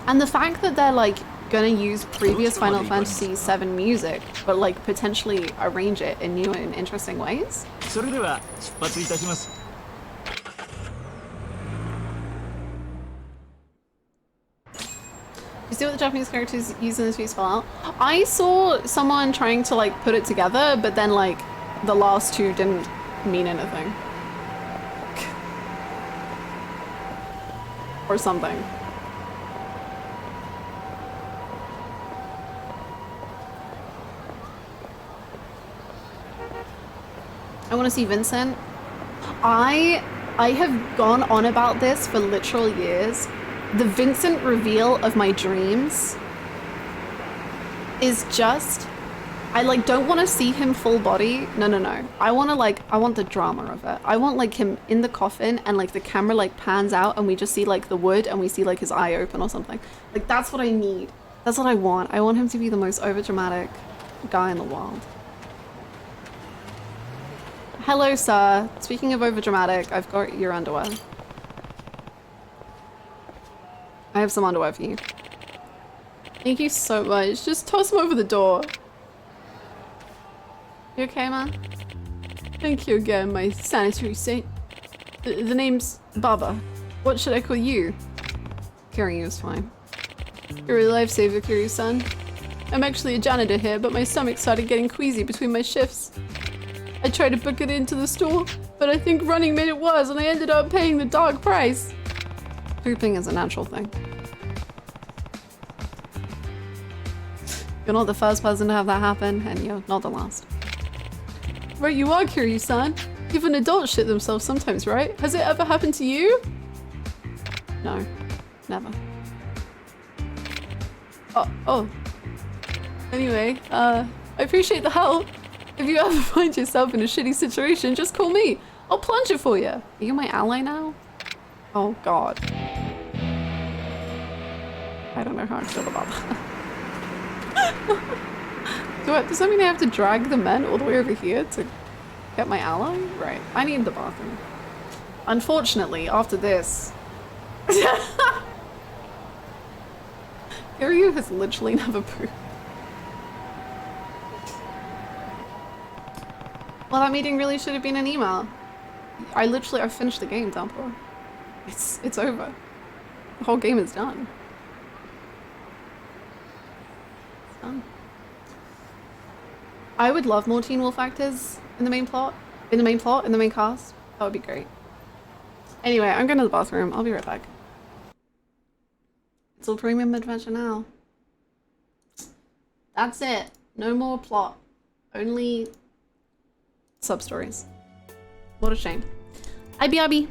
And the fact that they're like gonna use previous Final Fantasy VII music, but like potentially arrange it in new and interesting ways. You see what the Japanese characters use in this piece spell out? I saw someone trying to like put it together, but then like the last two didn't mean anything. Or something. I want to see Vincent. I have gone on about this for literal years. The Vincent reveal of my dreams is just, I like don't want to see him full body. No. I want the drama of it. I want like him in the coffin and like the camera like pans out and we just see like the wood and we see like his eye open or something. Like that's what I need. That's what I want. I want him to be the most overdramatic guy in the world. Hello, sir. Speaking of overdramatic, I've got your underwear. I have some underwear for you. Thank you so much. Just toss them over the door. You okay, man? Thank you again, my sanitary saint. The name's Baba. What should I call you? Kiryu is fine. You're a lifesaver, Kiryu-san. I'm actually a janitor here, but my stomach started getting queasy between my shifts. I tried to book it into the store, but I think running made it worse and I ended up paying the dog price. Pooping is a natural thing. You're not the first person to have that happen, and you're not the last. Right you are, Kiryu-san. Even adults shit themselves sometimes, right? Has it ever happened to you? No, never. Oh. Anyway, I appreciate the help. If you ever find yourself in a shitty situation, just call me. I'll plunge it for you. Are you my ally now? Oh god. I don't know how I feel about that. Does that mean I have to drag the men all the way over here to get my ally? Right. I need the bathroom. Unfortunately, after this... Kiryu has literally never pooped. Well, that meeting really should have been an email. I finished the game, Downpour. It's over. The whole game is done. It's done. I would love more Teen Wolf actors in the main plot. In the main cast. That would be great. Anyway, I'm going to the bathroom. I'll be right back. It's all premium adventure now. That's it. No more plot. Only sub-stories. What a shame. IBRB.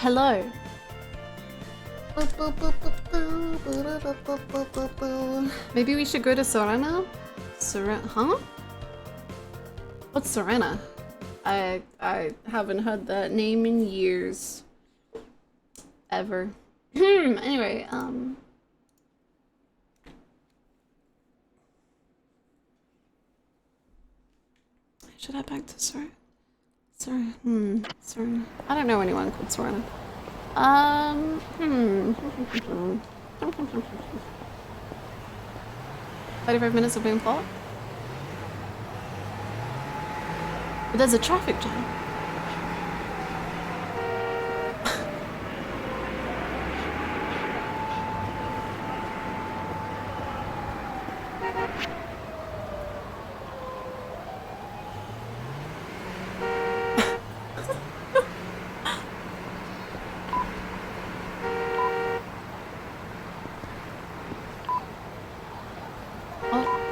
hello. Maybe we should go to Serena? Huh? What's Serena? I haven't heard that name in years. Ever. Anyway, should I head back to Serena? Serena. I don't know anyone called Serena. 35 minutes of being plot? But there's a traffic jam.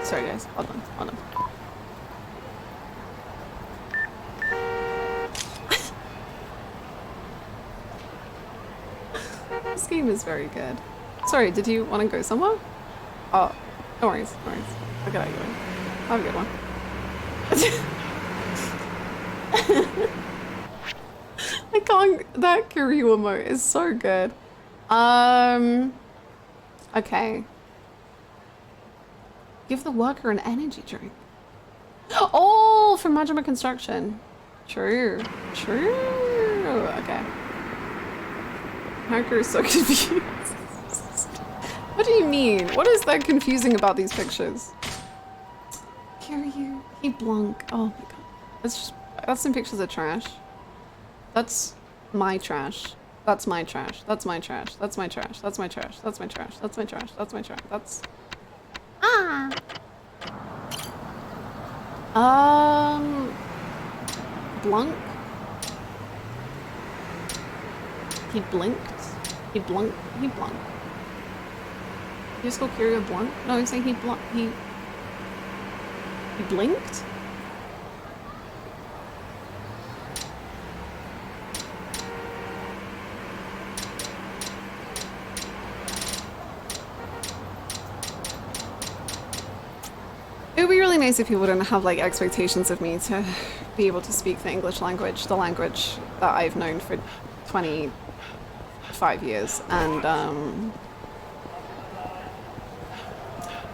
Sorry guys, hold on. This game is very good. Sorry, did you want to go somewhere? Oh, no worries. Look at how you're going. Have a good one. I can't, that Kiryu emote is so good. Okay. Give the worker an energy drink. Oh, from Majima Construction. True. Okay. Hacker is so confused. What do you mean? What is that confusing about these pictures? Kiryu, he blunk. Oh my god. That's some pictures of trash. That's my trash. That's my trash. That's my trash. That's my trash. That's my trash. That's my trash. That's my trash. That's my trash. That's... Blunk? He blinked? He blunked? He blunked. You just call Kiryu blunk? No, I'm saying he blunked. He blinked? It would be really nice if people didn't have like expectations of me to be able to speak the English language, the language that I've known for 25 years, and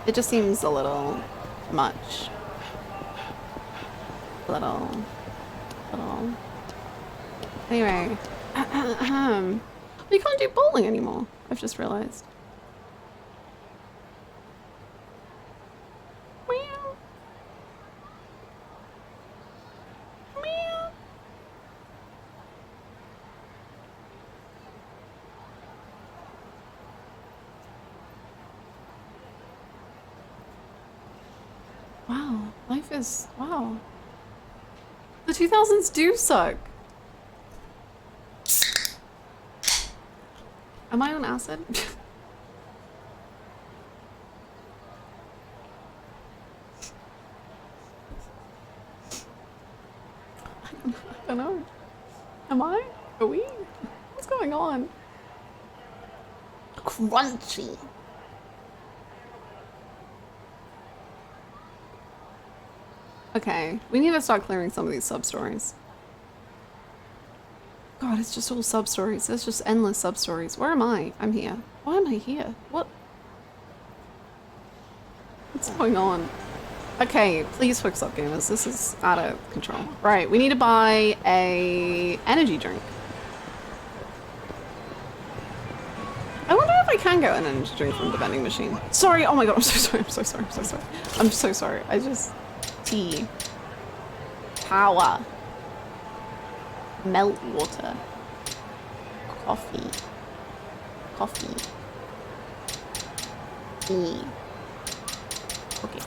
it just seems a little much. Little. Anyway, we can't do bowling anymore, I've just realized. Wow. The 2000s do suck. Am I on acid? I don't know. Am I? Are we? What's going on? Crunchy. Okay, we need to start clearing some of these sub-stories. God, it's just all sub-stories. There's just endless sub-stories. Where am I? I'm here. Why am I here? What's going on? Okay, please fix up, gamers. This is out of control. Right, we need to buy a energy drink. I wonder if I can get an energy drink from the vending machine. Sorry, oh my god, I'm so sorry. I'm so sorry. I just... Tea. Power. Melt water. Coffee. Tea. Okay.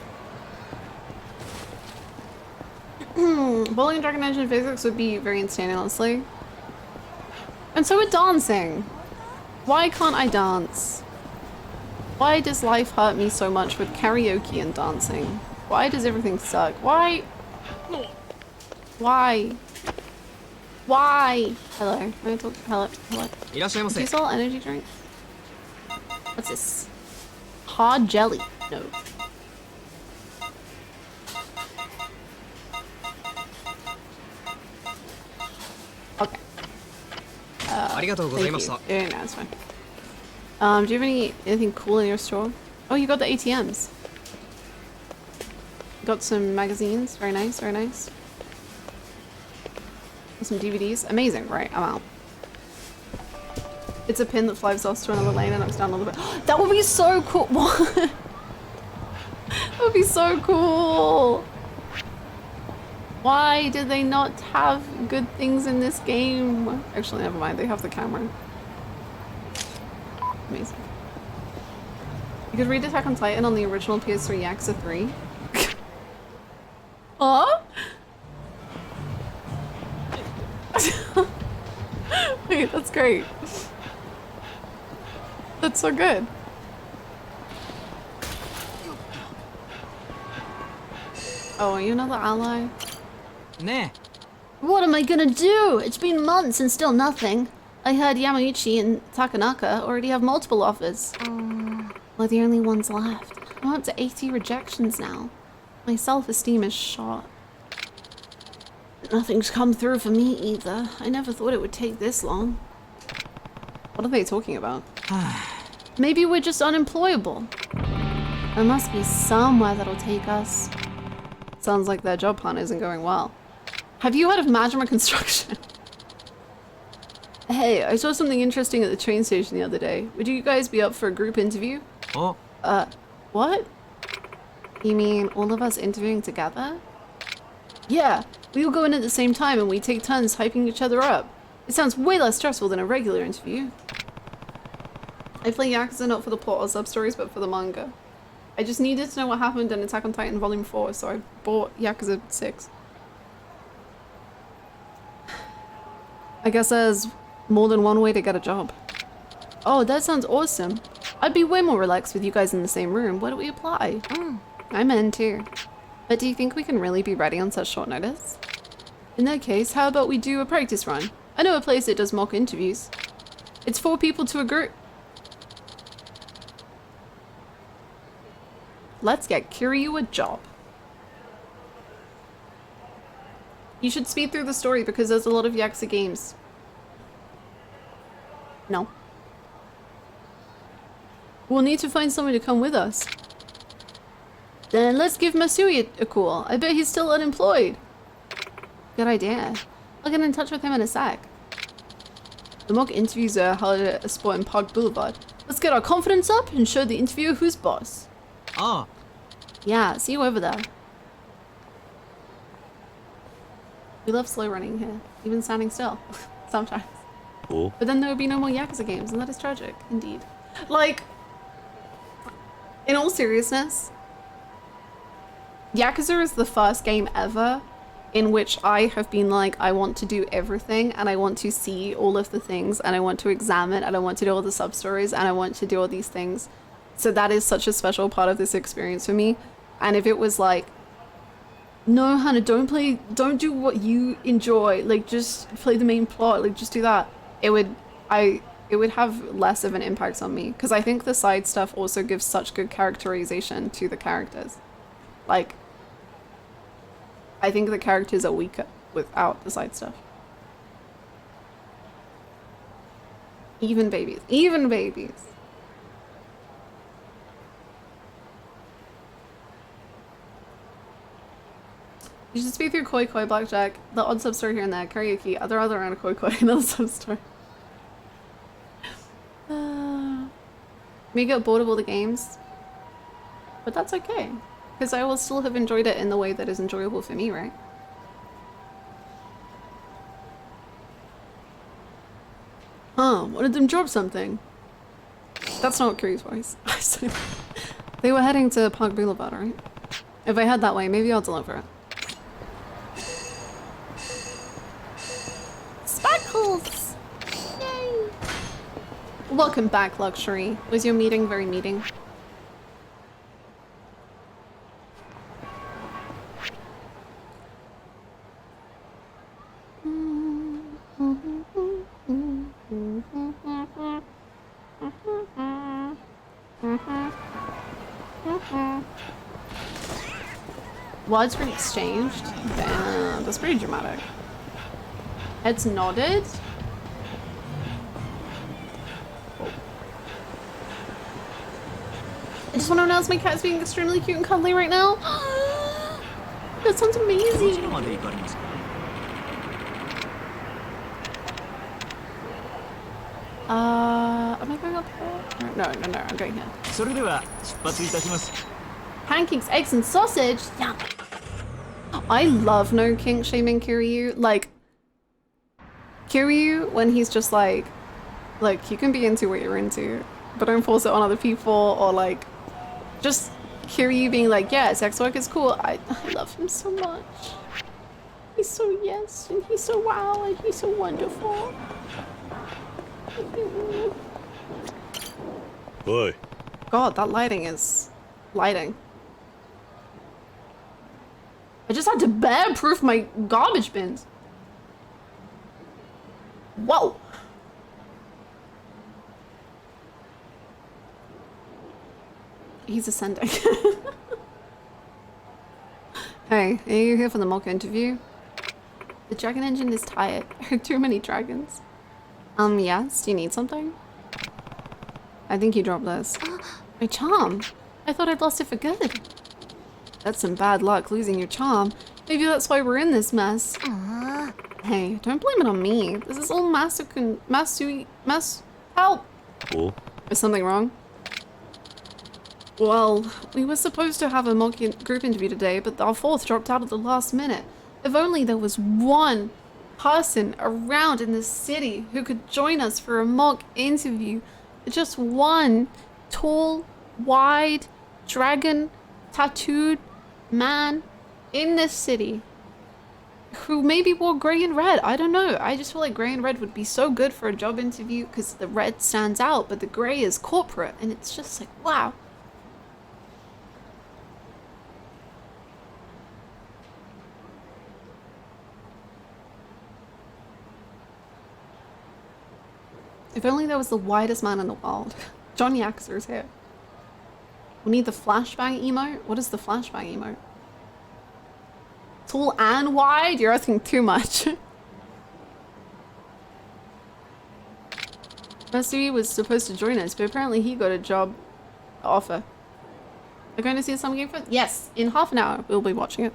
Bowling and Dragon Engine physics would be very insane, honestly. And so would dancing. Why can't I dance? Why does life hurt me so much with karaoke and dancing? Why does everything suck? Why? Why? Hello. Can I talk? Hello. Hello. いらっしゃいま Do せ you sell energy drinks? What's this? Hard jelly. No. Okay. ありがとうござい Thank ま you. した Yeah, no, it's fine. Do you have anything cool in your store? Oh, you got the ATMs. Got some magazines. Very nice, very nice. Some DVDs. Amazing. Right, I'm out. It's a pin that flies off to another lane and knocks down a little bit. That would be so cool. What? That would be so cool. Why did they not have good things in this game? Actually, never mind. They have the camera. Amazing. You could read Attack on Titan on the original PS3 Yakuza 3. Huh? Wait, that's great. That's so good. Oh, are you another ally? ね What am I gonna do? It's been months and still nothing. I heard Yamauchi and Takanaka already have multiple offers. We're the only ones left. I'm up to 80 rejections now. My self-esteem is shot. Nothing's come through for me either. I never thought it would take this long. What are they talking about? Maybe we're just unemployable. There must be somewhere that'll take us. Sounds like their job hunt isn't going well. Have you heard of Majima Construction? Hey, I saw something interesting at the train station the other day. Would you guys be up for a group interview? お What? You mean all of us interviewing together? Yeah, we all go in at the same time and we take turns hyping each other up. It sounds way less stressful than a regular interview. I play Yakuza not for the plot or sub-stories, but for the manga. I just needed to know what happened in Attack on Titan Volume 4, so I bought Yakuza 6. I guess there's more than one way to get a job. Oh, that sounds awesome. I'd be way more relaxed with you guys in the same room. Why don't we apply? I'm in too. But do you think we can really be ready on such short notice? In that case, how about we do a practice run? I know a place that does mock interviews. It's 4 people to a group. Let's get Kiryu a job. You should speed through the story because there's a lot of Yakuza games. No. We'll need to find someone to come with us. Then let's give Masui a call. I bet he's still unemployed. Good idea. I'll get in touch with him in a sec. The mock interviews are held at a spot in Park Boulevard. Let's get our confidence up and show the interviewer who's boss. あ Yeah, see you over there. We love slow running here, even standing still, sometimes. Oh. But then there would be no more Yakuza games, and that is tragic, indeed. Like, in all seriousness, Yakuza is the first game ever in which I have been like, I want to do everything, and I want to see all of the things, and I want to examine, and I want to do all the sub-stories, and I want to do all these things. So that is such a special part of this experience for me. And if it was like, no, Hannah, don't do what you enjoy, like just play the main plot, like just do that, it would have less of an impact on me, because I think the side stuff also gives such good characterization to the characters. Like, I think the characters are weaker without the side stuff. Even babies. Even babies. You should speak through Koi Koi, Blackjack, the odd sub-story here and there, karaoke, other around a Koi Koi, another sub-story. May get bored of all the games, but that's okay, because I will still have enjoyed it in the way that is enjoyable for me, right? Huh, one of them drop something. That's not Kiryu's voice. They were heading to Park Boulevard, right? If I head that way, maybe I'll deliver it. Sparkles! Yay! Welcome back, Luxury. Was your meeting very meeting? Words were exchanged? Damn, that's pretty dramatic. Heads nodded. I just want to announce my cat's being extremely cute and cuddly right now. That sounds amazing. Am I going up here? No, I'm going here. Pancakes, eggs, and sausage. Yum. I love no kink shaming Kiryu. Like, Kiryu, when he's just like, you can be into what you're into, but don't force it on other people, or like, just Kiryu being like, yeah, sex work is cool. I love him so much. He's so yes, and he's so wow, and he's so wonderful. Oi. God, that lighting is lighting. I just had to bear-proof my garbage bins. Whoa. He's ascending. Hey, are you here for the mock interview? The dragon engine is tired. There are too many dragons. Yes, do you need something? I think you dropped this. My charm. I thought I'd lost it for good. That's some bad luck, losing your charm. Maybe that's why we're in this mess. Hey, don't blame it on me. This is all help! Oh. Is something wrong? Well, we were supposed to have a mock group interview today, but our fourth dropped out at the last minute. If only there was one person around in the city who could join us for a mock interview. Just one tall, wide, dragon, tattooed man in this city who maybe wore grey and red. I don't know. I just feel like grey and red would be so good for a job interview because the red stands out, but the grey is corporate, and it's just like, wow. If only there was the widest man in the world. John Yakuza is here. We need the flashbang emote. What is the flashbang emote? Tall and wide? You're asking too much. Restroom was supposed to join us, but apparently he got a job offer. We're going to see some game for? Yes, in half an hour we'll be watching it.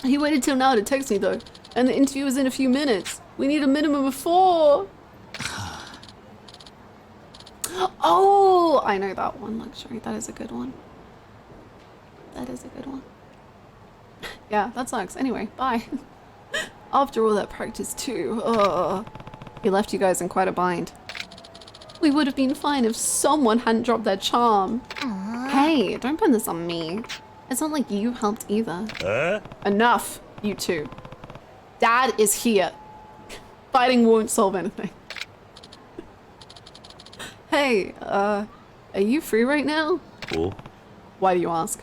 He waited till now to text me though, and the interview was in a few minutes. We need a minimum of 4. Oh, I know that one luxury. That is a good one. That is a good one. Yeah, that sucks. Anyway, bye. After all that practice too. He left you guys in quite a bind. We would have been fine if someone hadn't dropped their charm. Hey, don't put this on me. It's not like you helped either. Enough, you two. Dad is here. Fighting won't solve anything. Hey, are you free right now? Oh. Why do you ask?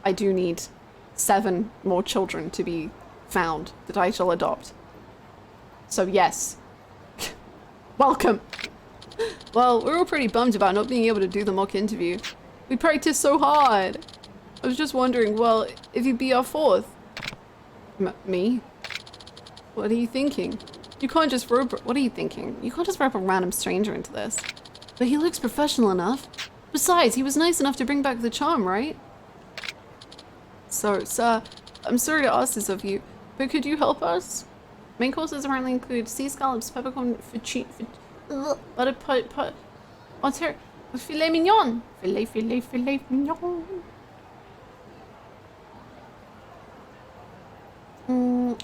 I do need 7 more children to be found that I shall adopt. So yes. Welcome. Well, we're all pretty bummed about not being able to do the mock interview. We practiced so hard. I was just wondering, well, if you'd be our 4th. Me? What are you thinking? You can't just rope. What are you thinking? You can't just rope a random stranger into this. But he looks professional enough. Besides, he was nice enough to bring back the charm, right? So, sir, I'm sorry to ask this of you, but could you help us? Main courses apparently include sea scallops, peppercorn, butter pot, otter, filet mignon, filet mignon.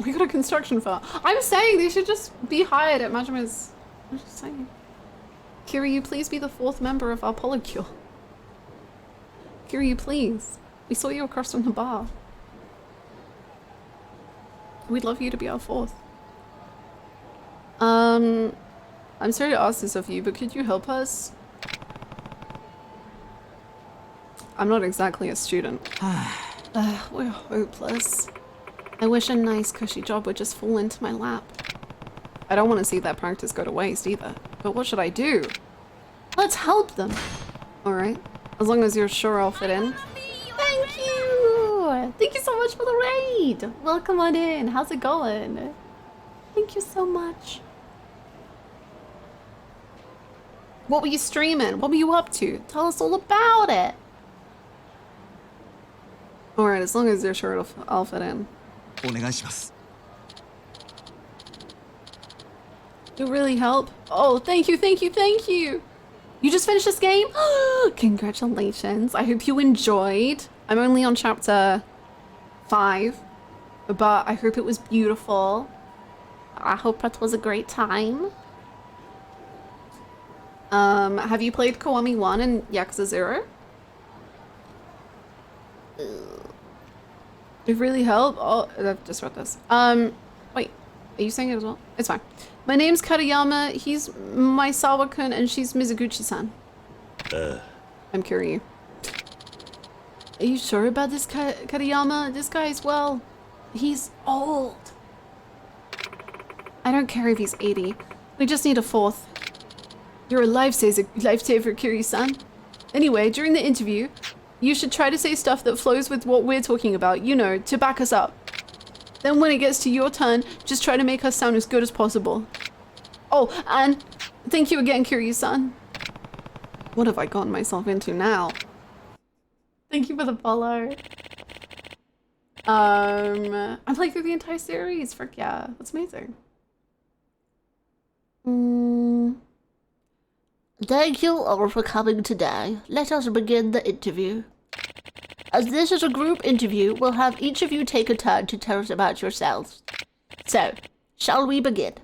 We got a construction firm. I'm saying they should just be hired at Majima's. I'm just saying. Kiryu, please be the 4th member of our polycule. Kiryu, please. We saw you across from the bar. We'd love you to be our 4th. I'm sorry to ask this of you, but could you help us? I'm not exactly a student. We're hopeless. I wish a nice cushy job would just fall into my lap. I don't want to see that practice go to waste either. But what should I do? Let's help them. Alright. As long as you're sure I'll fit in. much for the raid. Welcome on in. How's it going? Thank you so much. What were you streaming? What were you up to? Tell us all about it. Alright, as long as they're sure I'll fit in. You really help. Oh, thank you, thank you, thank you. You just finished this game? Congratulations. I hope you enjoyed. I'm only on chapter 5, but I hope it was beautiful. I hope it was a great time. Have you played Kiwami 1 and Yakuza 0? It really helped. Oh, I've just read this. Wait, are you saying it as well? It's fine. My name's Katayama, he's Maisawa-kun, and she's Mizuguchi-san. I'm Kiryu. Are you sure about this, Katayama? This guy's, well, he's old. I don't care if he's 80. We just need a 4th. You're a lifesaver, Kiryu-san. Anyway, during the interview, you should try to say stuff that flows with what we're talking about, you know, to back us up. Then when it gets to your turn, just try to make us sound as good as possible. Oh, and thank you again, Kiryu-san. What have I gotten myself into now? Thank you for the follow. I'm playing through the entire series. Frick yeah, that's amazing. Thank you all for coming today. Let us begin the interview. As this is a group interview, we'll have each of you take a turn to tell us about yourselves. So, shall we begin?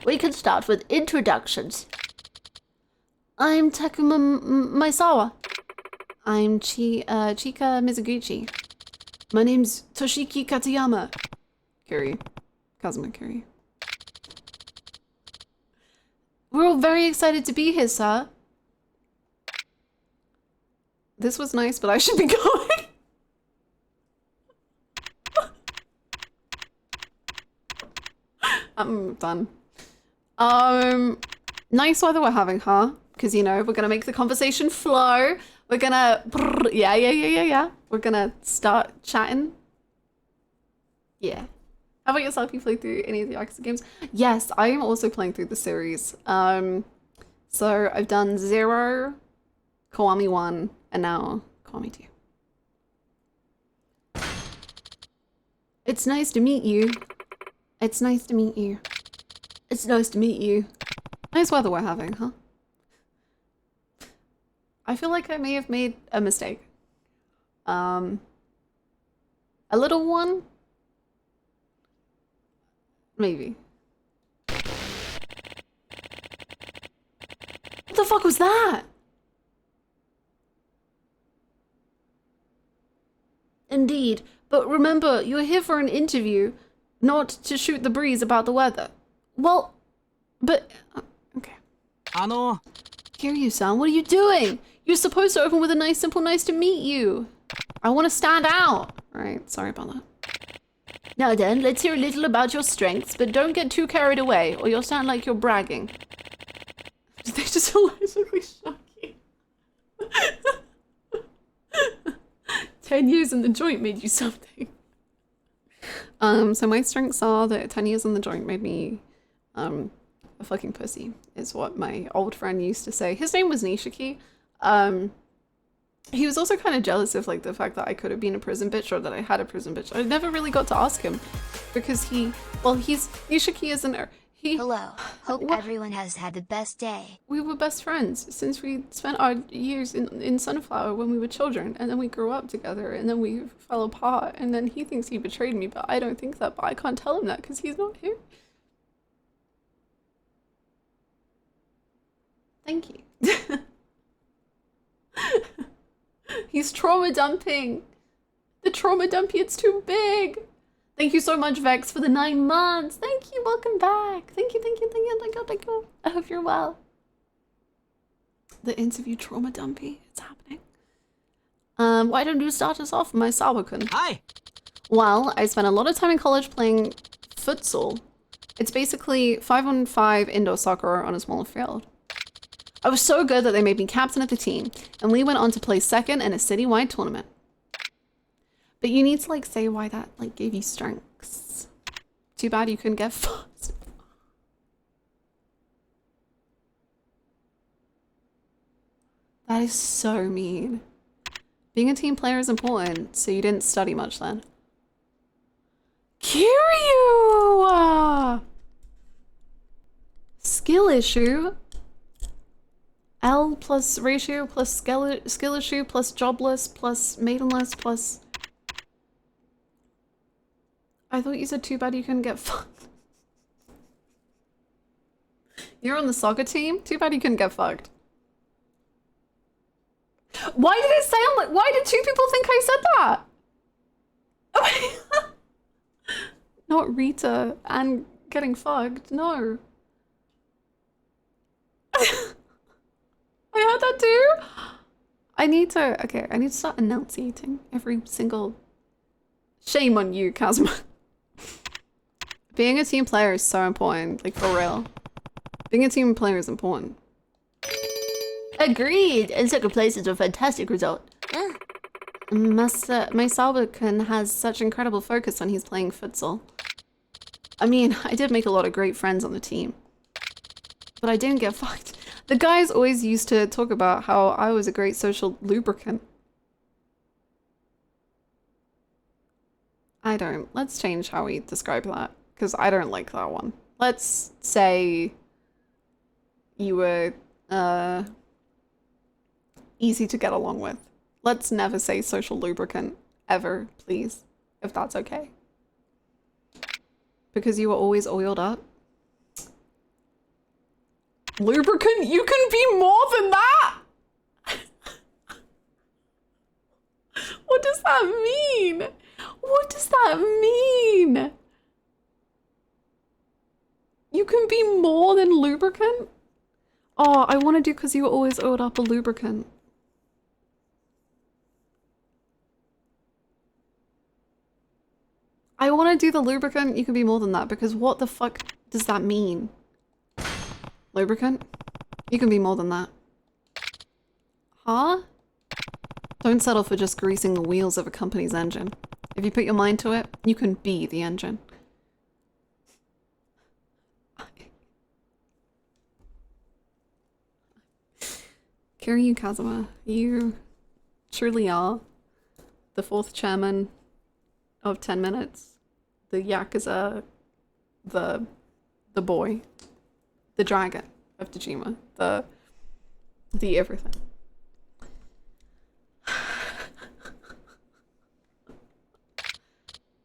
We can start with introductions. I'm Takuma Maisawa. I'm Chika Mizuguchi. My name's Toshiki Katayama. Kiryu. Kazuma Kiryu. We're all very excited to be here, sir. This was nice, but I should be going. I'm done. Nice weather we're having, huh? Because, you know, we're gonna make the conversation flow. We're gonna, yeah. We're gonna start chatting. Yeah. How about yourself? You played through any of the Yakuza games? Yes, I am also playing through the series. So I've done 0, Kiwami 1, and now Kiwami 2. It's nice to meet you. It's nice to meet you. It's nice to meet you. Nice weather we're having, huh? I feel like I may have made a mistake. A little one? Maybe. What the fuck was that? Indeed, but remember, you're here for an interview, not to shoot the breeze about the weather. Well, but... okay. Kiryu-san, what are you doing? You're supposed to open with a nice, simple, nice to meet you. I want to stand out. Right, sorry about that. Now then, let's hear a little about your strengths, but don't get too carried away, or you'll sound like you're bragging. Did they just allegedly shock you? 10 years in the joint made you something. So my strengths are that 10 years in the joint made me, a fucking pussy, is what my old friend used to say. His name was Nishiki. He was also kind of jealous of like the fact that I could have been a prison bitch or that I had a prison bitch. I never really got to ask him because Nishiki isn't. Hello. Hope everyone has had the best day. We were best friends since we spent our years in Sunflower when we were children, and then we grew up together, and then we fell apart, and then he thinks he betrayed me, but I don't think that, but I can't tell him that because he's not here. Thank you. He's trauma dumping. The trauma dumping, it's too big. Thank you so much, Vex, for the 9 months. Thank you, welcome back. Thank you. Thank you. I hope you're well. The interview trauma dumpy, it's happening. Why don't you start us off, Maisawa-kun? Hi. Well, I spent a lot of time in college playing futsal. It's basically 5-on-5 indoor soccer on a smaller field. I was so good that they made me captain of the team, and we went on to play second in a citywide tournament. But you need to like say why that like gave you strengths. Too bad you couldn't get fast. That is so mean. Being a team player is important, so you didn't study much then. Kiryu! Skill issue. L plus ratio plus skill issue plus jobless plus maidenless plus... I thought you said too bad you couldn't get fucked. You're on the soccer team? Too bad you couldn't get fucked. Why did it sound like... Why did two people think I said that? Not Rita and getting fucked. No. I heard that too. I need to... Okay, I need to start enunciating every single... Shame on you, Kazuma. Being a team player is so important. Like, for real. Being a team player is important. Agreed! And second place is a fantastic result. My Salvakan has such incredible focus when he's playing futsal. I mean, I did make a lot of great friends on the team. But I didn't get fucked. The guys always used to talk about how I was a great social lubricant. I don't. Let's change how we describe that, because I don't like that one. Let's say you were, easy to get along with. Let's never say social lubricant ever, please, if that's okay. Because you were always oiled up. Lubricant? You can be more than that! What does that mean? What does that mean? You can be more than lubricant? Oh, I want to do because you were always oiled up a lubricant. I want to do the lubricant. You can be more than that, because what the fuck does that mean? Lubricant? You can be more than that. Huh? Don't settle for just greasing the wheels of a company's engine. If you put your mind to it, you can be the engine. Kiryu Kazuma, you truly are the fourth chairman of 10 minutes. The Yakuza, the boy, the dragon of Dejima, the everything.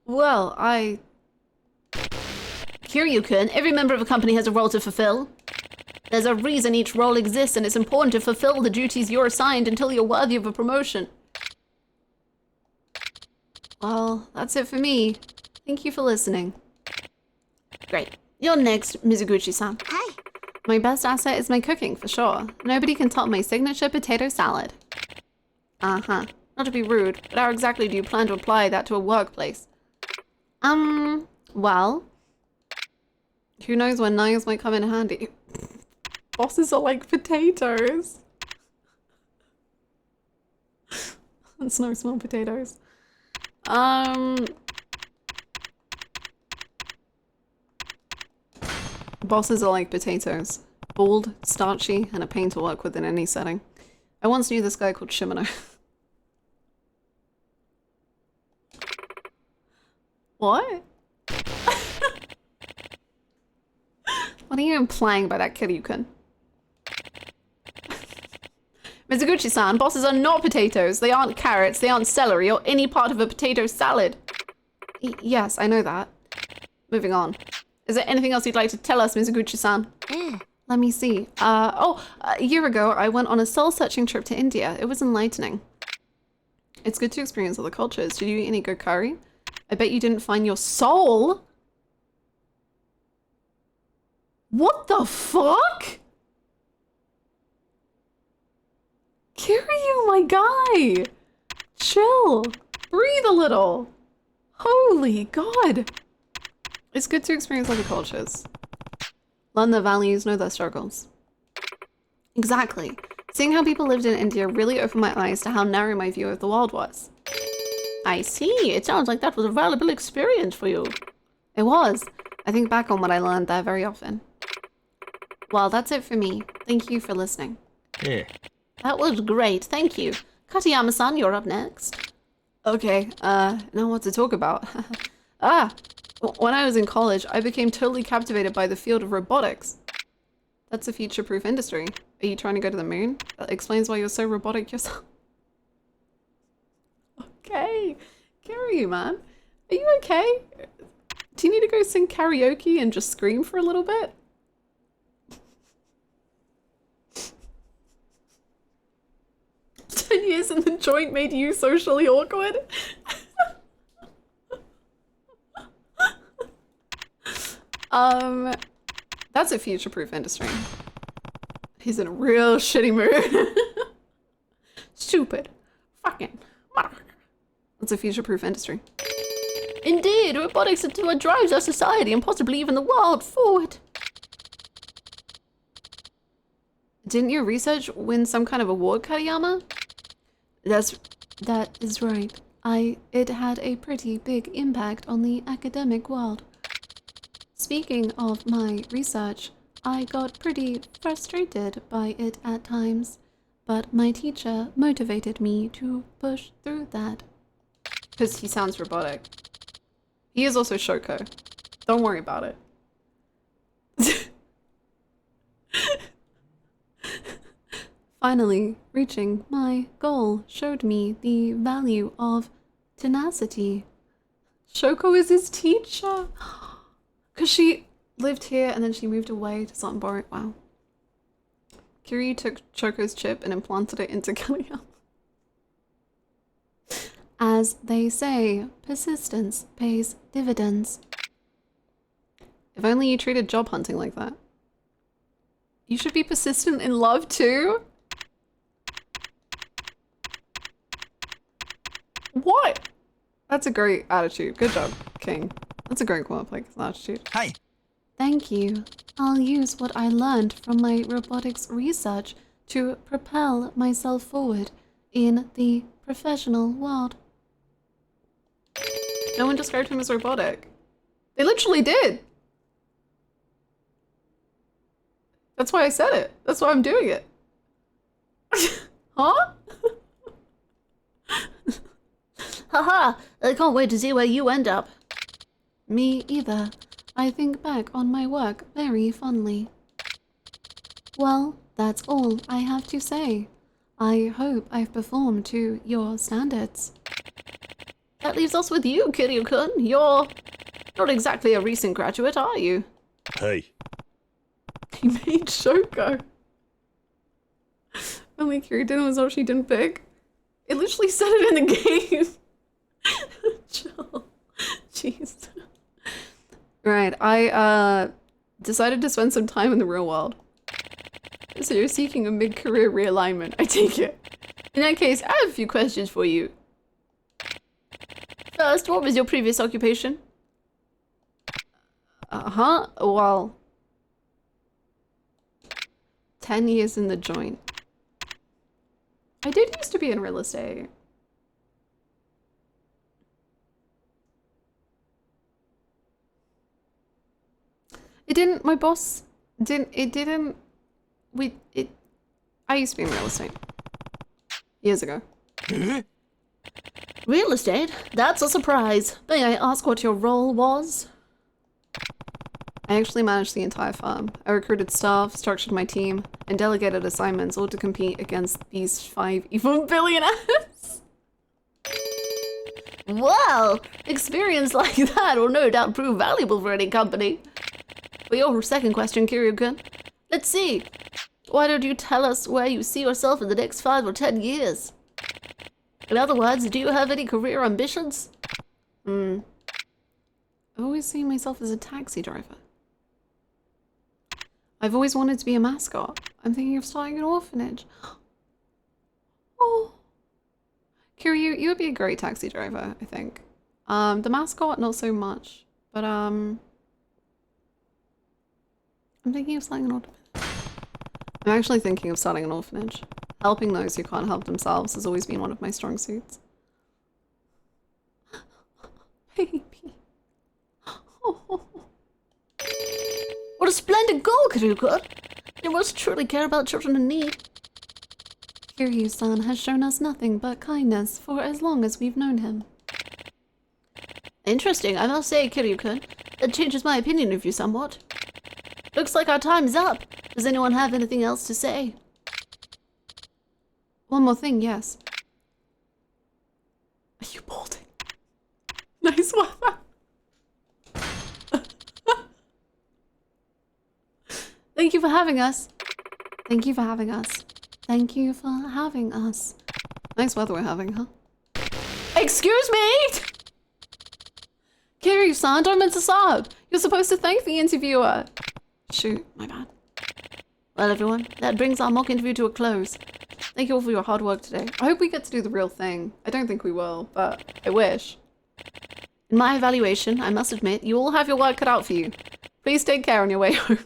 Well, Kiryu-kun, every member of a company has a role to fulfill. There's a reason each role exists, and it's important to fulfill the duties you're assigned until you're worthy of a promotion. Well, that's it for me. Thank you for listening. Great. You're next, Mizuguchi-san. Hi. My best asset is my cooking, for sure. Nobody can top my signature potato salad. Uh-huh. Not to be rude, but how exactly do you plan to apply that to a workplace? Well, who knows when knives might come in handy. Bosses are like potatoes. That's no small potatoes. Bosses are like potatoes. Bald, starchy, and a pain to work with in any setting. I once knew this guy called Shimano. What? What are you implying by that, Kiryu-kun? Mizuguchi-san, bosses are not potatoes. They aren't carrots, they aren't celery, or any part of a potato salad. Yes, I know that. Moving on. Is there anything else you'd like to tell us, Mizuguchi-san? Let me see. A year ago, I went on a soul-searching trip to India. It was enlightening. It's good to experience other cultures. Did you eat any good curry? I bet you didn't find your soul. What the fuck? Kiryu, my guy. Chill. Breathe a little. Holy God. It's good to experience other cultures. Learn their values, know their struggles. Exactly. Seeing how people lived in India really opened my eyes to how narrow my view of the world was. I see. It sounds like that was a valuable experience for you. It was. I think back on what I learned there very often. Well, that's it for me. Thank you for listening. Yeah. That was great. Thank you. Katayama-san, you're up next. Okay, now what to talk about? When I was in college, I became totally captivated by the field of robotics. That's a future-proof industry. Are you trying to go to the moon? That explains why you're so robotic yourself. Okay, Kiryu, man. Are you okay? Do you need to go sing karaoke and just scream for a little bit? 10 years in the joint made you socially awkward? That's a future-proof industry. He's in a real shitty mood. Stupid. Fucking. That's a future-proof industry. Indeed, robotics are what drives our society and possibly even the world forward. Didn't your research win some kind of award, Katayama? That is right. It had a pretty big impact on the academic world. Speaking of my research, I got pretty frustrated by it at times, but my teacher motivated me to push through that. Because he sounds robotic. He is also Shoko. Don't worry about it. Finally, reaching my goal showed me the value of tenacity. Shoko is his teacher! Because she lived here and then she moved away to Suttonborough. Wow. Kiryu took Choko's chip and implanted it into Katayama. As they say, persistence pays dividends. If only you treated job hunting like that. You should be persistent in love too? What? That's a great attitude. Good job, King. That's a great quality attitude. Hi. Thank you. I'll use what I learned from my robotics research to propel myself forward in the professional world. No one described him as robotic. They literally did. That's why I said it. That's why I'm doing it. Huh? Haha, I can't wait to see where you end up. Me either. I think back on my work very fondly. Well, that's all I have to say. I hope I've performed to your standards. That leaves us with you, Kiryu-kun. You're not exactly a recent graduate, are you? Hey. He made Shoko. Only Kiryu didn't was what she didn't pick. It literally said it in the game. Chill. Jeez. Right, I decided to spend some time in the real world. So you're seeking a mid-career realignment, I take it. In that case, I have a few questions for you. First, what was your previous occupation? Well... 10 years in the joint. I did used to be in real estate. It didn't, my boss didn't, I used to be in real estate. Years ago. Real estate? That's a surprise. May I ask what your role was? I actually managed the entire firm. I recruited staff, structured my team, and delegated assignments all to compete against these 5 evil billionaires. Wow! Experience like that will no doubt prove valuable for any company. For your second question, Kiryu-kun, let's see. Why don't you tell us where you see yourself in the next 5 or 10 years? In other words, do you have any career ambitions? I've always seen myself as a taxi driver. I've always wanted to be a mascot. I'm thinking of starting an orphanage. Oh. Kiryu, you would be a great taxi driver, I think. The mascot, not so much. But, I'm thinking of starting an orphanage. I'm actually thinking of starting an orphanage. Helping those who can't help themselves has always been one of my strong suits. Baby. What a splendid goal, Kiryu-kun! You must truly care about children in need. Kiryu-san has shown us nothing but kindness for as long as we've known him. Interesting, I must say, Kiryu-kun. That changes my opinion of you somewhat. Looks like our time's up. Does anyone have anything else to say? One more thing, yes. Are you balding? Nice one. Thank you for having us. Thank you for having us. Thank you for having us. Nice weather we're having, huh? Excuse me! Kiryu-san, don't meant to sob. You're supposed to thank the interviewer. Shoot, my bad. Well, everyone, that brings our mock interview to a close. Thank you all for your hard work today. I hope we get to do the real thing. I don't think we will, but I wish. In my evaluation, I must admit, you all have your work cut out for you. Please take care on your way home.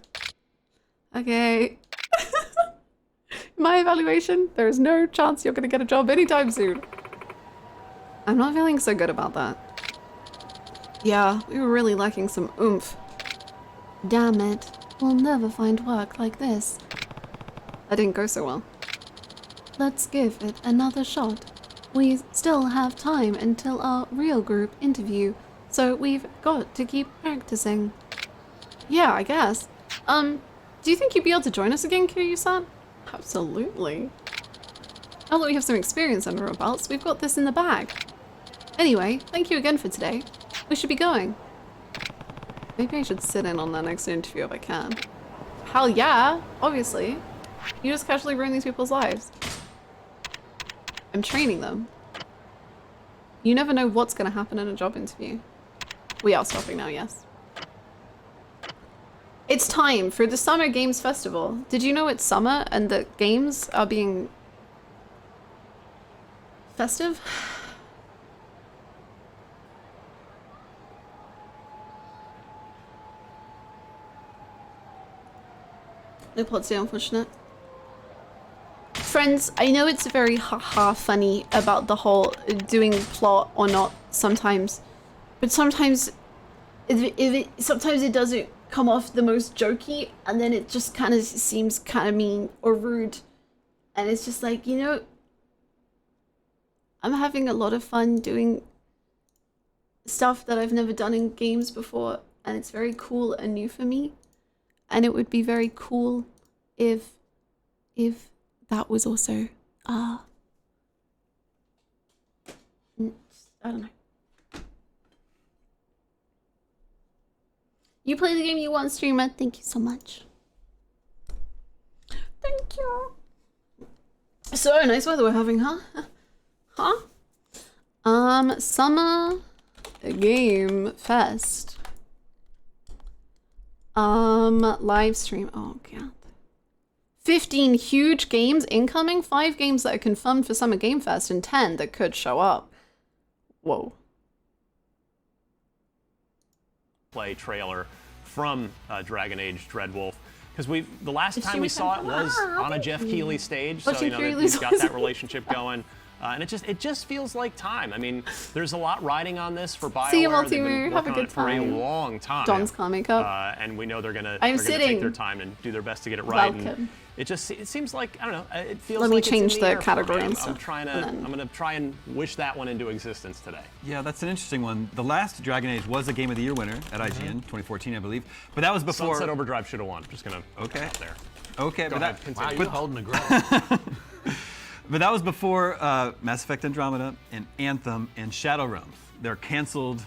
Okay. In my evaluation, there is no chance you're going to get a job anytime soon. I'm not feeling so good about that. Yeah, we were really lacking some oomph. Damn it. We'll never find work like this. That didn't go so well. Let's give it another shot. We still have time until our real group interview, so we've got to keep practicing. Yeah, I guess. Do you think you'd be able to join us again, Kiryu-san? Absolutely. Now that we have some experience under our belts, we've got this in the bag. Anyway, thank you again for today. We should be going. Maybe I should sit in on that next interview if I can. Hell yeah, obviously. You just casually ruin these people's lives. I'm training them. You never know what's going to happen in a job interview. We are stopping now, yes. It's time for the Summer Games Festival. Did you know it's summer and the games are being festive? No plot's unfortunate. Friends, I know it's very haha funny about the whole doing plot or not sometimes, but sometimes sometimes it doesn't come off the most jokey, and then it just kind of seems kind of mean or rude, and it's just like, you know, I'm having a lot of fun doing stuff that I've never done in games before, and it's very cool and new for me, and it would be very cool if that was also I don't know. You play the game you want, streamer. Thank you so much. Thank you. So nice weather we're having, huh? Huh? Summer Game Fest. Live stream. Oh god. 15 huge games incoming, 5 games that are confirmed for Summer Game Fest, and 10 that could show up. Whoa. Play trailer from Dragon Age Dreadwolf, because the last time we saw it was on a Jeff Keighley stage, so you know they've got that relationship going, and it just feels like time. I mean, there's a lot riding on this for BioWare. See you, They've been Multimer. Have a good time. for a long time. Don's comic up. And we know they're gonna sitting. take their time and do their best to get it right. Welcome. And it seems like, I don't know, it feels Let me like change it's in the air for me. category and stuff. I'm gonna try and wish that one into existence today. Yeah, that's an interesting one. The last Dragon Age was a Game of the Year winner at IGN, 2014, I believe. But that was before. Sunset Overdrive should have won. Just gonna put it out there. Okay, Go but ahead, Wow, you're holding a grudge. But that was before Mass Effect Andromeda and Anthem and Shadowrun. They're canceled.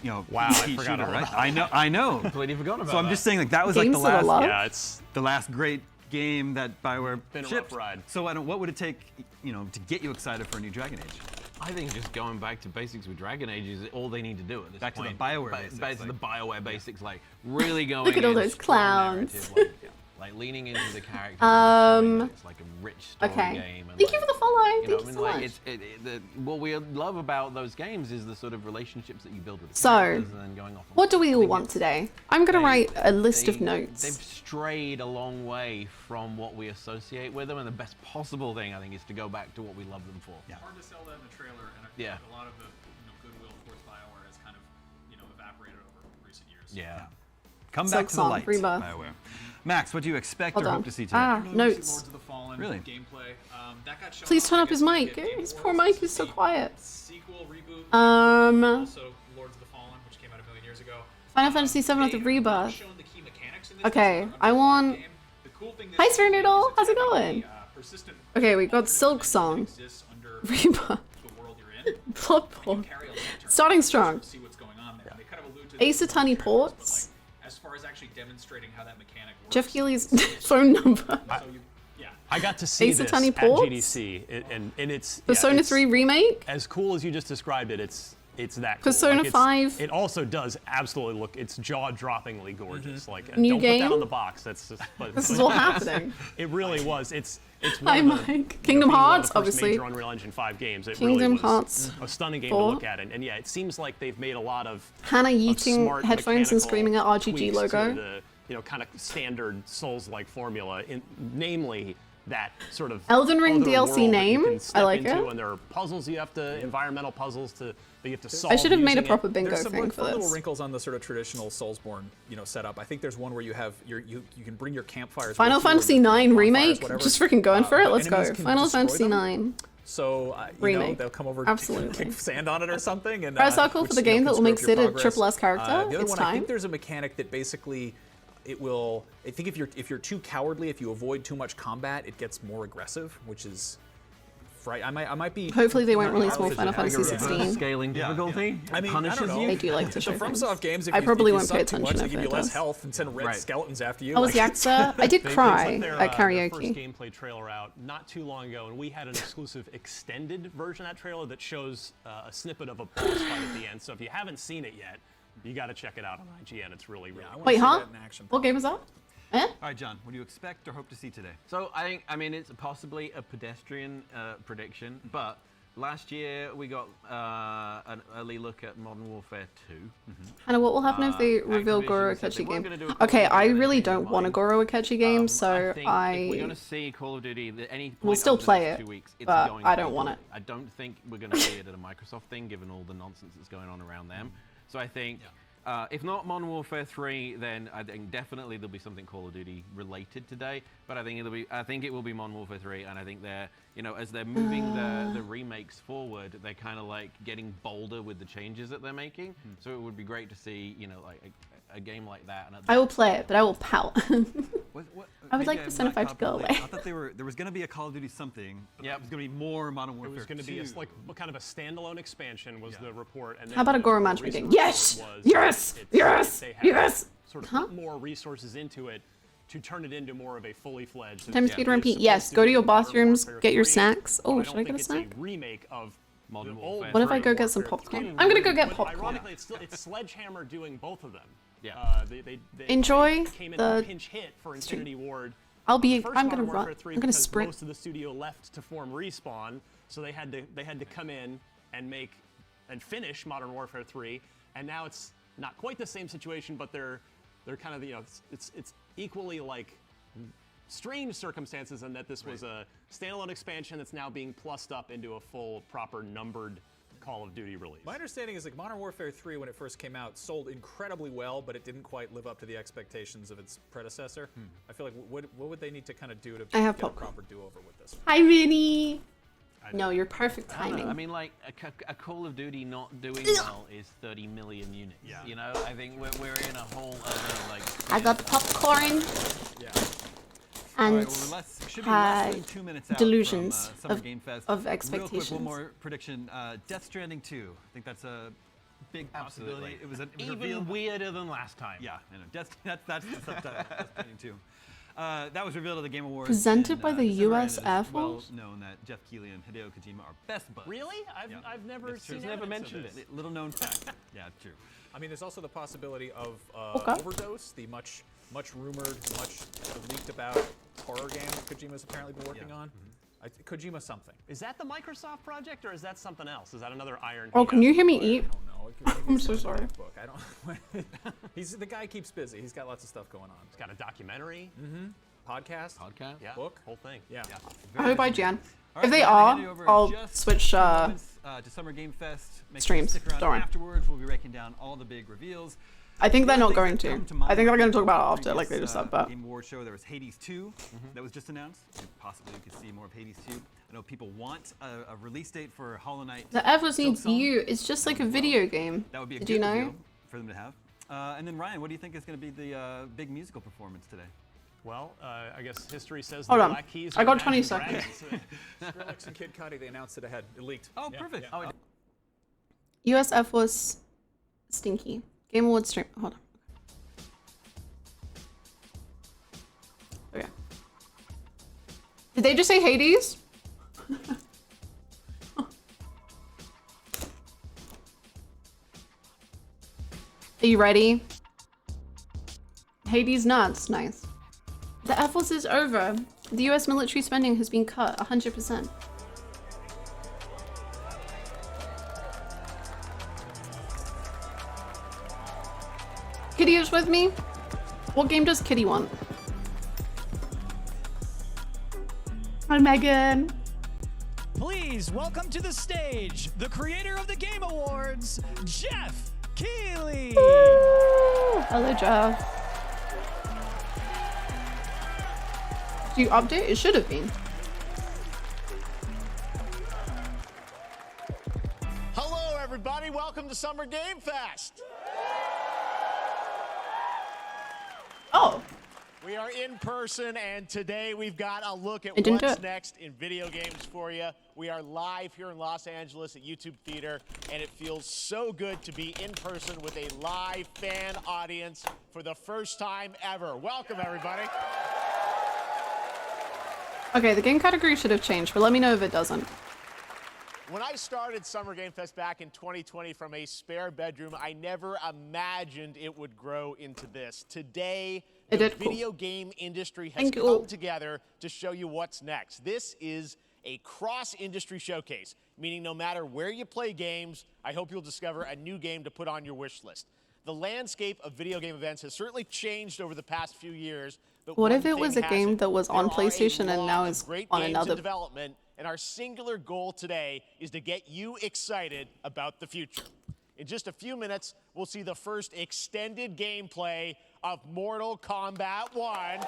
You know, wow, PC I forgot shooter, all right? about I know. Completely forgot about So I'm that. just saying, like, that was Games like that are loved? Yeah, it's the last great game that BioWare been a shipped. rough ride. So what would it take, you know, to get you excited for a new Dragon Age? I think just going back to basics with Dragon Age is all they need to do at this Back to the point. BioWare Back basics, to the like- BioWare basics, like really going Look at all in those strong clowns. narrative, like leaning into the characters. It's like a rich story Okay. game. And Thank you for the follow. you know, Thank I you mean, so like, much. what we love about those games is the sort of relationships that you build with the So, characters and then going off. What do we all want today? I'm gonna write a list of They've notes. strayed a long way from what we associate with them, and the best possible thing I think is to go back to what we love them for. Yeah. Hard to sell that in the trailer, and I feel Yeah. like a lot of the goodwill towards BioWare has kind Yeah. Come Silk back to the Song, light. Rebirth. By the way. Max, what do you expect Hold or on. hope to see today? Ah, notes. Lords of the Fallen Really? gameplay. That got shown Please off, turn I up guess, his at mic. the Game His Awards. poor mic This is so the quiet. Sequel reboot. Um, Also Lords of the Fallen, which came out a million years ago. Final Fantasy VII They with the have not Rebirth. shown the key mechanics in this Okay, game, so I I'm want. game. The cool thing Hi, this Sir game Noodle. is How's it it's going? a persistent Okay, we got alternate Silk dimension Song. that exists under Rebirth. the world you're in. Bloodborne. Carry a lantern. Starting strong. See what's going on there. They kind of allude to Ace this in Attorney the trailers, but, ports. like, as far as actually demonstrating how that mechanic works. Jeff Keighley's phone number. So you, yeah. I got to see Ace this Attorney at ports? GDC, and it's Persona it's 3 remake. as cool as you just described it. It's that cool. Persona Like, 5. It also does absolutely look. It's jaw-droppingly gorgeous. Like New don't put game? that on the box. That's just. But, This is all happening. It really was. It's one Hi, of the, Mike. you know, Kingdom being one of Hearts, the first obviously. major Unreal Engine 5 games. It Kingdom really was Hearts a stunning game 4. to look at, and yeah, it seems like they've made a lot of Hannah of yeeting smart headphones and mechanical screaming at RGG tweaks logo. to the, you know, kind of standard Souls-like formula, namely that sort of Elden Ring other DLC world that you name? can I step like into, it. And there are puzzles you have to, environmental puzzles that you have to solve. I should have made a using proper it. bingo There's some thing like, for fun little this. wrinkles on the sort of traditional Soulsborne, setup. I think there's one where you have you can bring your campfires. Final with you or Fantasy your 9 bonfires, remake? whatever. Just freaking going for it? But Let's go. enemies can Final destroy Fantasy them. 9. So Remake. they'll come over, Absolutely. kick sand on it or something, and Press circle which, for the game can that will make screw up Sid your a progress. triple S character. The other It's one, I time. think there's a mechanic that basically it will. I think if you're too cowardly, if you avoid too much combat, it gets more aggressive, which is. I might be. Hopefully they won't release more Because Final you have Fantasy your 16. Scaling difficulty. I mean, punishes I don't know. you. They do like to The show things. FromSoft games, if I you, probably if you won't pay suck too attention much, they if give it you less does. health and send red Right. skeletons after you. I was Like, Yakuza. I did They cry put their, at their first karaoke. gameplay trailer out not too long ago, and we had an exclusive extended version of that trailer that shows a snippet of a boss fight at the end. So if you haven't seen it yet, you got to check it out on IGN. It's really, really. I wanna Wait, see huh? that in action. What game is that? Eh? All right, John, what do you expect or hope to see today? So I mean, it's possibly a pedestrian prediction, but last year we got an early look at Modern Warfare 2. Hannah, what will happen if they reveal Activision Goro said they Akechi weren't game? gonna do a Call Okay, of I Duty really anything don't in want a mind. Goro Akechi game, so I think if we're I going to see Call of Duty at any point will still over the play next it, 2 weeks, it's but going I to don't be want good. it. I don't think we're going to see it at a Microsoft thing, given all the nonsense that's going on around them. So I think, if not Modern Warfare 3, then I think definitely there'll be something Call of Duty related today. But I think it will be Modern Warfare 3, and I think they're, as they're moving the remakes forward, they're kind of like getting bolder with the changes that they're making. So it would be great to see, like a game like that. And I will play it, but I will pout. What, I would maybe like I'm Persona not 5 to go caught up away. lately. I thought there was going to be a Call of Duty something. But Yep. It was going to be more Modern Warfare It was going to be 2. kind of a standalone expansion was the report. And then How about a the Goro more matchmaking? recent Yes! report was Yes! it's- Yes! they had Yes! Sort of Huh? put more resources into it to turn it into more of a fully fledged. Time to speedrun Pete. Yes, go to your bathrooms, get your snacks. Oh, should I get a snack? It's a remake of Modern the old Warfare What if I Modern go get some Warfare popcorn? 3. I'm gonna go get But popcorn. Ironically, it's Sledgehammer doing both of them. Yeah. They Enjoy came in the a pinch hit for Infinity Ward. I'll be. First I'm gonna Modern run. Warfare 3 I'm gonna because sprint. most of the studio left to form Respawn, so they had to come in and finish Modern Warfare 3, and now it's not quite the same situation, but they're kind of it's equally like strange circumstances in that this was a standalone expansion that's now being plussed up into a full proper numbered Call of Duty release. My understanding is like Modern Warfare 3, when it first came out, sold incredibly well, but it didn't quite live up to the expectations of its predecessor. I feel like what would they need to kind of do to I have get a popcorn. proper do-over with this? Hi, Vinny. No, you're perfect I don't know. timing. I mean, like a Call of Duty not doing well is 30 million units. Yeah. I think we're in a whole other like. I got popcorn Yeah. All and right, well, should be less than 2 minutes out delusions from, Summer of- Game Fest. of Real quick, expectations. one more prediction. Death Stranding 2. I think that's a big possibility. It was Even revealed. weirder than last time. Yeah, I know. That's the subtitle. Death Stranding 2. That was revealed at the Game Awards. Presented in by the December, US and Air it's well Force? known that Jeff Keighley and Hideo Kojima are best buds. Really? I've never That's true. seen He's never evidence of mentioned this. Little known fact. Yeah, true. I mean, there's also the possibility of Okay. Overdose, the much rumored, much leaked about horror game that Kojima's apparently been working on. Kojima something. Is that the Microsoft project, or is that something else? Is that another Iron? Oh, can you hear me eat? I don't know. Maybe I'm it's so in the sorry. Book. I don't. The guy keeps busy. He's got lots of stuff going on. It's got a documentary. Podcast. Yeah. Book. Whole thing. Yeah. I hope I Jan. All If right, they we're gonna are, hand you over I'll just switch. a few moments, to Summer Game Fest. Make sure you streams. stick around Don't worry. afterwards. We'll be breaking down all the big reveals. I think they're not going to. I think they're going to talk about it after, like they just said, but... Game Award show, there was Hades 2 that was just announced. And possibly we could see more of Hades 2. I know people want a release date for Hollow Knight. The Atlas needs you. It's just like a video game. That would be a Did good you know? reveal for them to have. And then Ryan, what do you think is going to be the big musical performance today? Well, I guess history says Hold the on. Black Keys. I are got Imagine 20 seconds. Dragons. Skrillex and Kid Cudi, they announced it ahead. It leaked. Oh, perfect. Oh, US Air Force Stinky. Game Awards stream. Hold on. Okay. Did they just say Hades? Are you ready? Hades nuts. Nice. The Air Force is over. The US military spending has been cut 100%. Kitty is with me? What game does Kitty want? Hi, Megan. Please welcome to the stage the creator of the Game Awards, Jeff Keighley. Hello, Jeff. Do you update? It should have been. Hello, everybody. Welcome to Summer Game Fest. Oh. We are in person, and today we've got a look at didn't do what's it. next in video games for you. We are live here in Los Angeles at YouTube Theater, and it feels so good to be in person with a live fan audience for the first time ever. Welcome, everybody. Okay, the game category should have changed, but let me know if it doesn't. When I started Summer Game Fest back in 2020 from a spare bedroom, I never imagined it would grow into this. Today, the video game industry has come together to show you what's next. This is a cross-industry showcase, meaning no matter where you play games, I hope you'll discover a new game to put on your wish list. The landscape of video game events has certainly changed over the past few years. But what if it was a game that was on PlayStation and now is on another? Development, and our singular goal today is to get you excited about the future. In just a few minutes, we'll see the first extended gameplay of Mortal Kombat 1.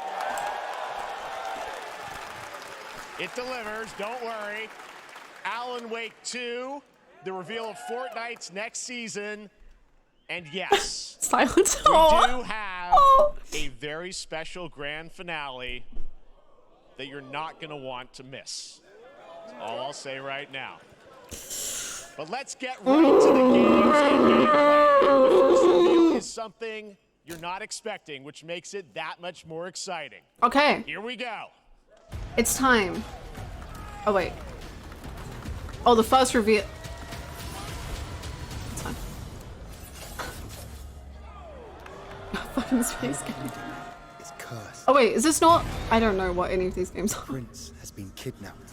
It delivers, don't worry. Alan Wake 2, the reveal of Fortnite's next season, and yes, silence. We do have a very special grand finale that you're not going to want to miss. That's all I'll say right now. But let's get right to the games and gameplay. The first reveal is something you're not expecting, which makes it that much more exciting. Okay. Here we go. It's time. Oh, wait. Oh, the first reveal. It's fine. Fucking space game. It's cursed. Oh, wait, is this not? I don't know what any of these games are. Prince has been kidnapped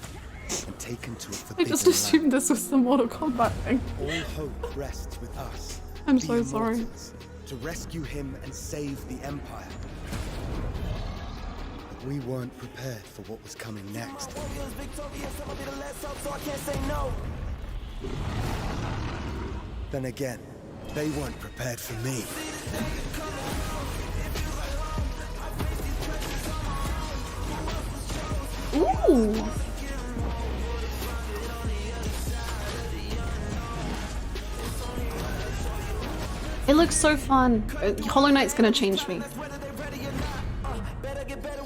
and taken to a I forbidden just assumed this was the Mortal Kombat thing. All hope rests with us. I'm the so sorry. Immortals, to rescue him and save the Empire. But we weren't prepared for what was coming next. Then again, they weren't prepared for me. Ooh. It looks so fun. Hollow Knight's gonna change me.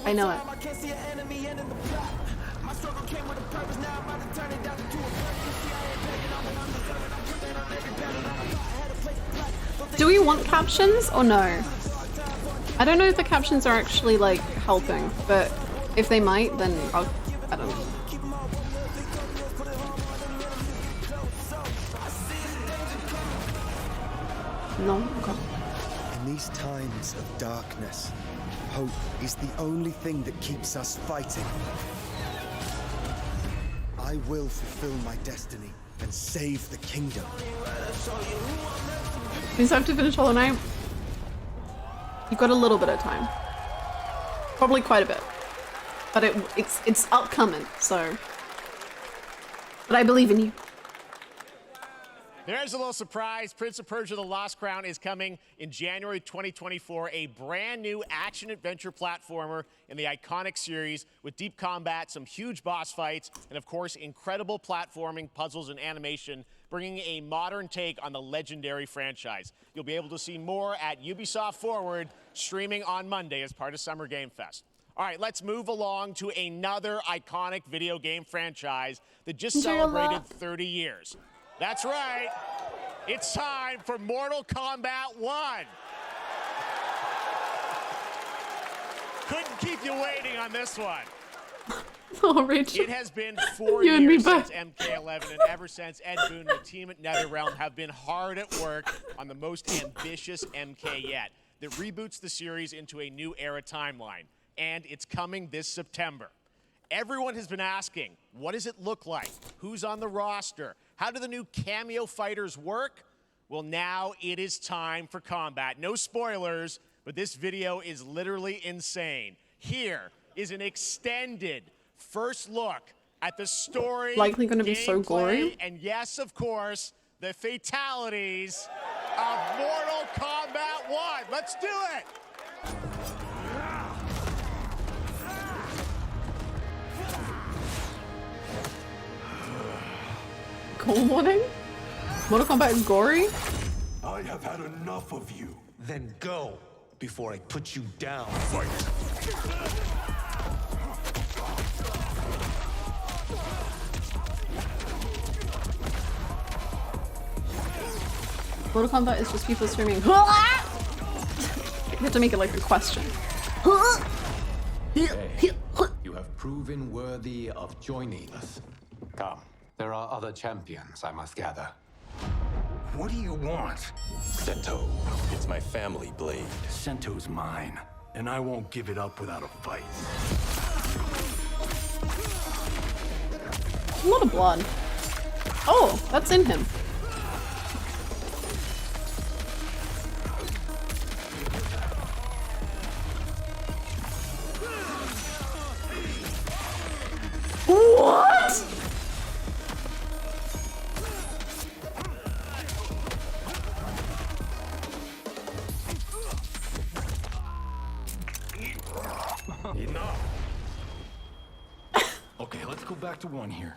I know it. Do we want captions or no? I don't know if the captions are actually like helping, but if they might, then I don't know. No? Okay. In these times of darkness, hope is the only thing that keeps us fighting. I will fulfill my destiny and save the kingdom. Means I have to finish Hollow Knight. You've got a little bit of time. Probably quite a bit. But it's upcoming, so. But I believe in you. There's a little surprise. Prince of Persia: The Lost Crown is coming in January 2024. A brand new action-adventure platformer in the iconic series with deep combat, some huge boss fights, and of course, incredible platforming, puzzles, and animation, bringing a modern take on the legendary franchise. You'll be able to see more at Ubisoft Forward, streaming on Monday as part of Summer Game Fest. All right, let's move along to another iconic video game franchise that just celebrated 30 years. That's right. It's time for Mortal Kombat 1. Couldn't keep you waiting on this one. Oh, Rachel. It has been 4 years since MK11, and ever since, Ed Boon and the team at NetherRealm have been hard at work on the most ambitious MK yet that reboots the series into a new era timeline. And it's coming this September. Everyone has been asking, what does it look like? Who's on the roster? How do the new cameo fighters work? Well, now it is time for combat. No spoilers, but this video is literally insane. Here is an extended first look at the story, likely going to be so gory, and yes, of course, the fatalities of Mortal Kombat 1. Let's do it! Cold warning? Mortal Kombat is gory? I have had enough of you. Then go before I put you down. Fight. Mortal Kombat is just people screaming. You have to make it like a question. Hey, you have proven worthy of joining us. Come, there are other champions I must gather. What do you want? Sento, it's my family blade. Sento's mine, and I won't give it up without a fight. A lot of blood. Oh, that's in him. What? Enough. Okay, let's go back to one here.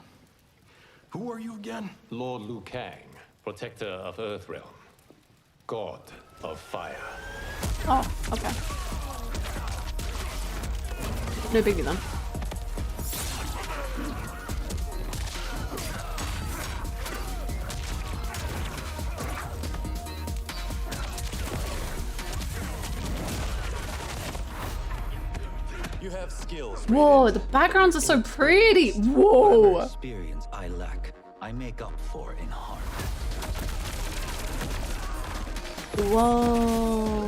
Who are you again? Lord Liu Kang, protector of Earthrealm, god of fire. Oh, okay. No biggie then. You have skills. Whoa, the backgrounds are so pretty. Whoa. Experience I lack, I make up for in heart. Whoa.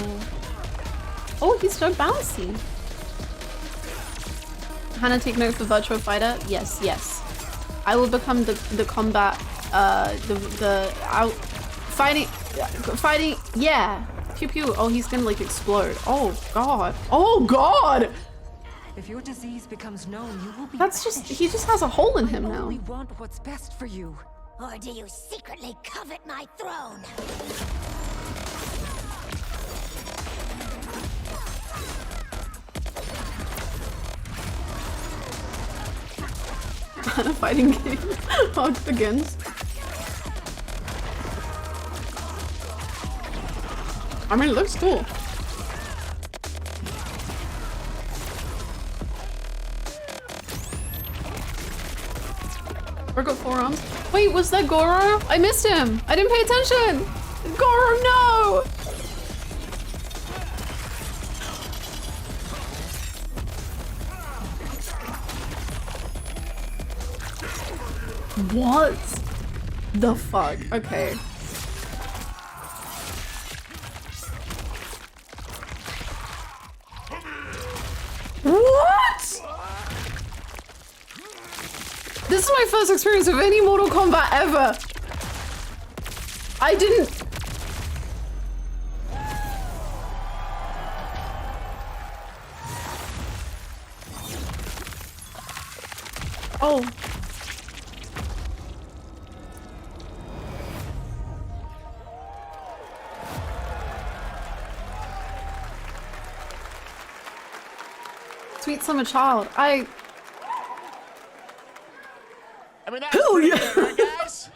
Oh, he's so bouncy. Hannah, take note for Virtual Fighter. Yes, yes. I will become the combat, fighting, yeah. Pew pew. Oh, he's gonna like explode. Oh god. Oh god. If your disease becomes known, you will be That's just, he just has a hole in him now. We want what's best for you. Or do you secretly covet my throne? A fighting game. Oh, it begins. I mean, it looks cool. Or got forearms. Wait, was that Goro? I missed him. I didn't pay attention. Goro, no! What the fuck? Okay. What? This is my first experience with any Mortal Kombat ever. I didn't. Oh. Sweet summer child. I mean, that's Hell pretty yeah. good, right, guys?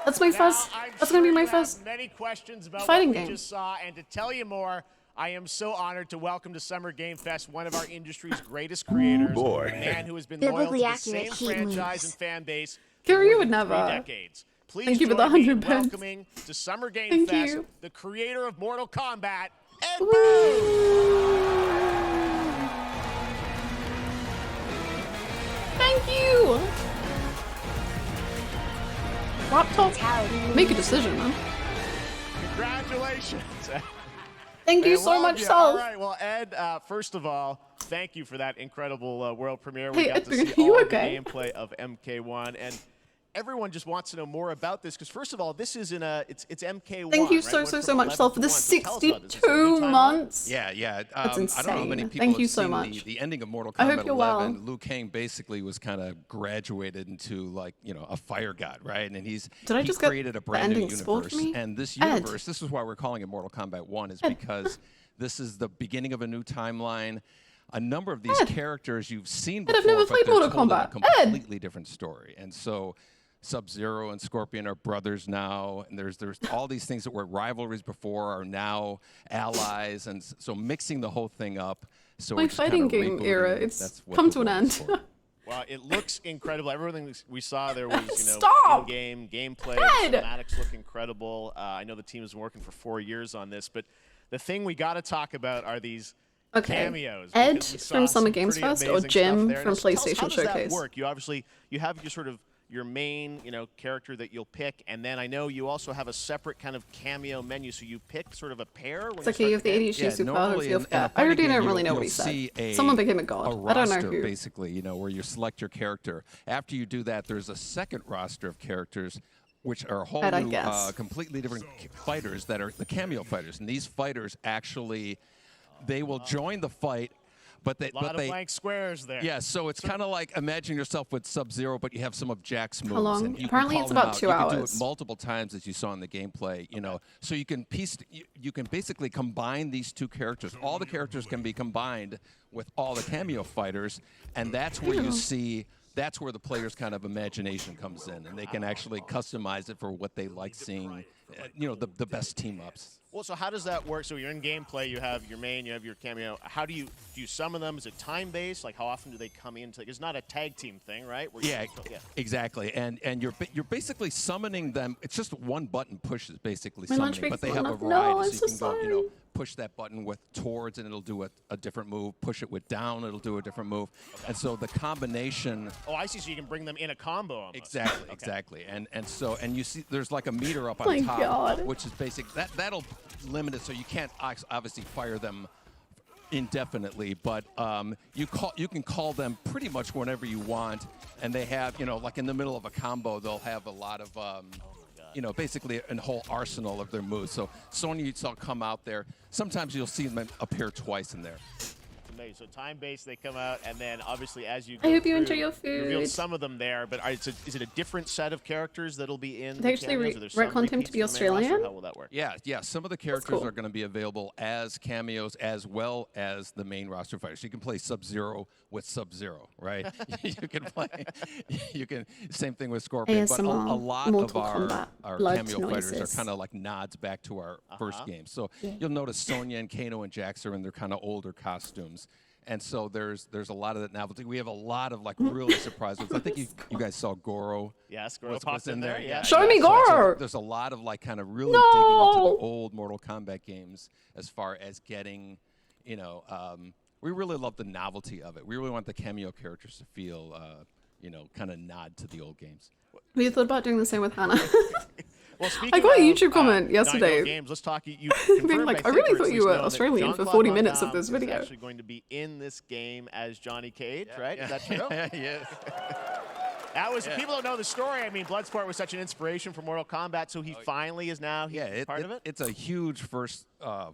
That's my first. That's gonna be my first many questions about fighting what we game. just saw, and to tell you more, I am so honored to welcome to Summer Game Fest one of our industry's greatest creators, boy. a man who has been Biblically loyal to the accurate same heat franchise moves. and fan base Gary, you for would more than never. 3 decades. Please Thank you for the join me 100 in pence. welcoming to Summer Game Thank Fest you. the creator of Mortal Kombat, Ed Boon. Thank you. Laptop. Make a decision, man. Congratulations. Thank They you so love much, you. Sal. All right, well, Ed, first of all, thank you for that incredible world premiere. We Hey, got to Ed, see are you all okay? the gameplay of MK1, and everyone just wants to know more about this because, first of all, this is it's MK1. Thank you right? so, Went so, from so much, 11 Sal, for to the 1. So tell us about this. Is it a 62 new timeline? months. Yeah. That's I don't know how many insane. people Thank have you so seen much. The ending of Mortal I hope Kombat you're 11. well. Liu Kang basically was kind of graduated into like, a fire god, right? And he just get created a the brand new ending spoiled universe. for me? And this Ed. universe, this is why we're calling it Mortal Kombat 1, is Ed. because this is the beginning of a new timeline. A number of these Ed. characters you've seen Ed, before, I've never but played they're Mortal told in a Kombat. Ed. completely different story. And so Sub-Zero and Scorpion are brothers now, and there's all these things that were rivalries before are now allies, and so mixing the whole thing up. So My we're just fighting kinda game rebooting. era, That's it's what come the to an one end. is for. Well, it looks incredible. Everything we saw there was, Stop! in-game gameplay. Ed! The cinematics look incredible. I know the team has been working for 4 years on this, but the thing we got to talk about are these cameos. Ed because we saw from Summer some Games pretty Fest or amazing Jim stuff there. from Now, tell us, PlayStation how does Showcase? That work? You obviously have your sort of your main, character that you'll pick, and then I know you also have a separate kind of cameo menu, so you pick sort of a pair. When It's okay, you have the ADHD superpowers. normally You'll in a forget. I fighting already game, don't really know you'll what he see said. Someone became a god. A I don't know roster, who. basically, where you select your character. After you do that, there's a second roster of characters, which are a whole I new, guess. completely different fighters that are the cameo fighters. And these fighters actually, they will join the fight, but they A lot of blank squares there. Yeah, so it's kind of like imagine yourself with Sub-Zero, but you have some of Jack's moves. long? And you Apparently can it's call them about out. 2 You can do hours. it multiple times, as you saw in the gameplay. So you can you can basically combine these two characters. All the characters can be combined with all the cameo fighters, and that's where you see. That's where the player's kind of imagination comes in, and they can actually customize it for what they like seeing. The best team ups. Well, so how does that work? So you're in gameplay, you have your main, you have your cameo. How do you summon them? Is it time-based? Like how often do they come into? It's not a tag team thing, right? Where Exactly. And you're basically summoning them. It's just one button push is basically My lunch summoning, but they break's have a long enough. No, variety. I'm So so you can sorry. go, push that button with towards, and it'll do a different move. Push it with down, it'll do a different move. And so the combination. Oh, I see. So you can bring them in a combo. Almost. Exactly, exactly. And you see there's like a meter up on My top, God. which is basic. That'll limit it, so you can't obviously fire them indefinitely, but you can call them pretty much whenever you want, and they have like in the middle of a combo they'll have a lot of basically a whole arsenal of their moves. So Sonya, you saw come out there. Sometimes you'll see them appear twice in there. Amazing. So time-based, they come out, and then obviously as you I go hope you through, enjoy your you revealed food. some of them there, but is it a different set of characters that'll be in? They the actually cameos, or there's some retconned him repeats to be from the main roster? Australian? How will that work? Yeah. Some of the characters cool. are going to be available as cameos as well as the main roster fighters. You can play Sub-Zero with Sub-Zero, right? Same thing with Scorpion. But a ASMR, lot of Mortal our Kombat, blood cameo fighters noises. are kind of like nods back to our first game. So you'll notice Sonya and Kano and Jax are in their kind of older costumes. And so there's a lot of that novelty. We have a lot of like really surprises. I think you guys saw Goro. Yes, Goro What's popped in there. Yeah. Show me Goro! There's a lot of like kind of really digging into the old Mortal Kombat games as far as getting, we really love the novelty of it. We really want the cameo characters to feel, kind of nod to the old games. We thought about doing the same with Hannah. Well, I got a speaking YouTube of, comment 9 yesterday. Games, let's talk. You Being confirmed, like, I I really think, or thought at you were least know that Australian for Jean-Claude 40 Van minutes of Damme this is video. actually going to be in this game as Johnny Cage, right? Is that true? Yes. That was people don't know the story. I mean, Bloodsport was such an inspiration for Mortal Kombat, so he finally is now part of it. It's a huge first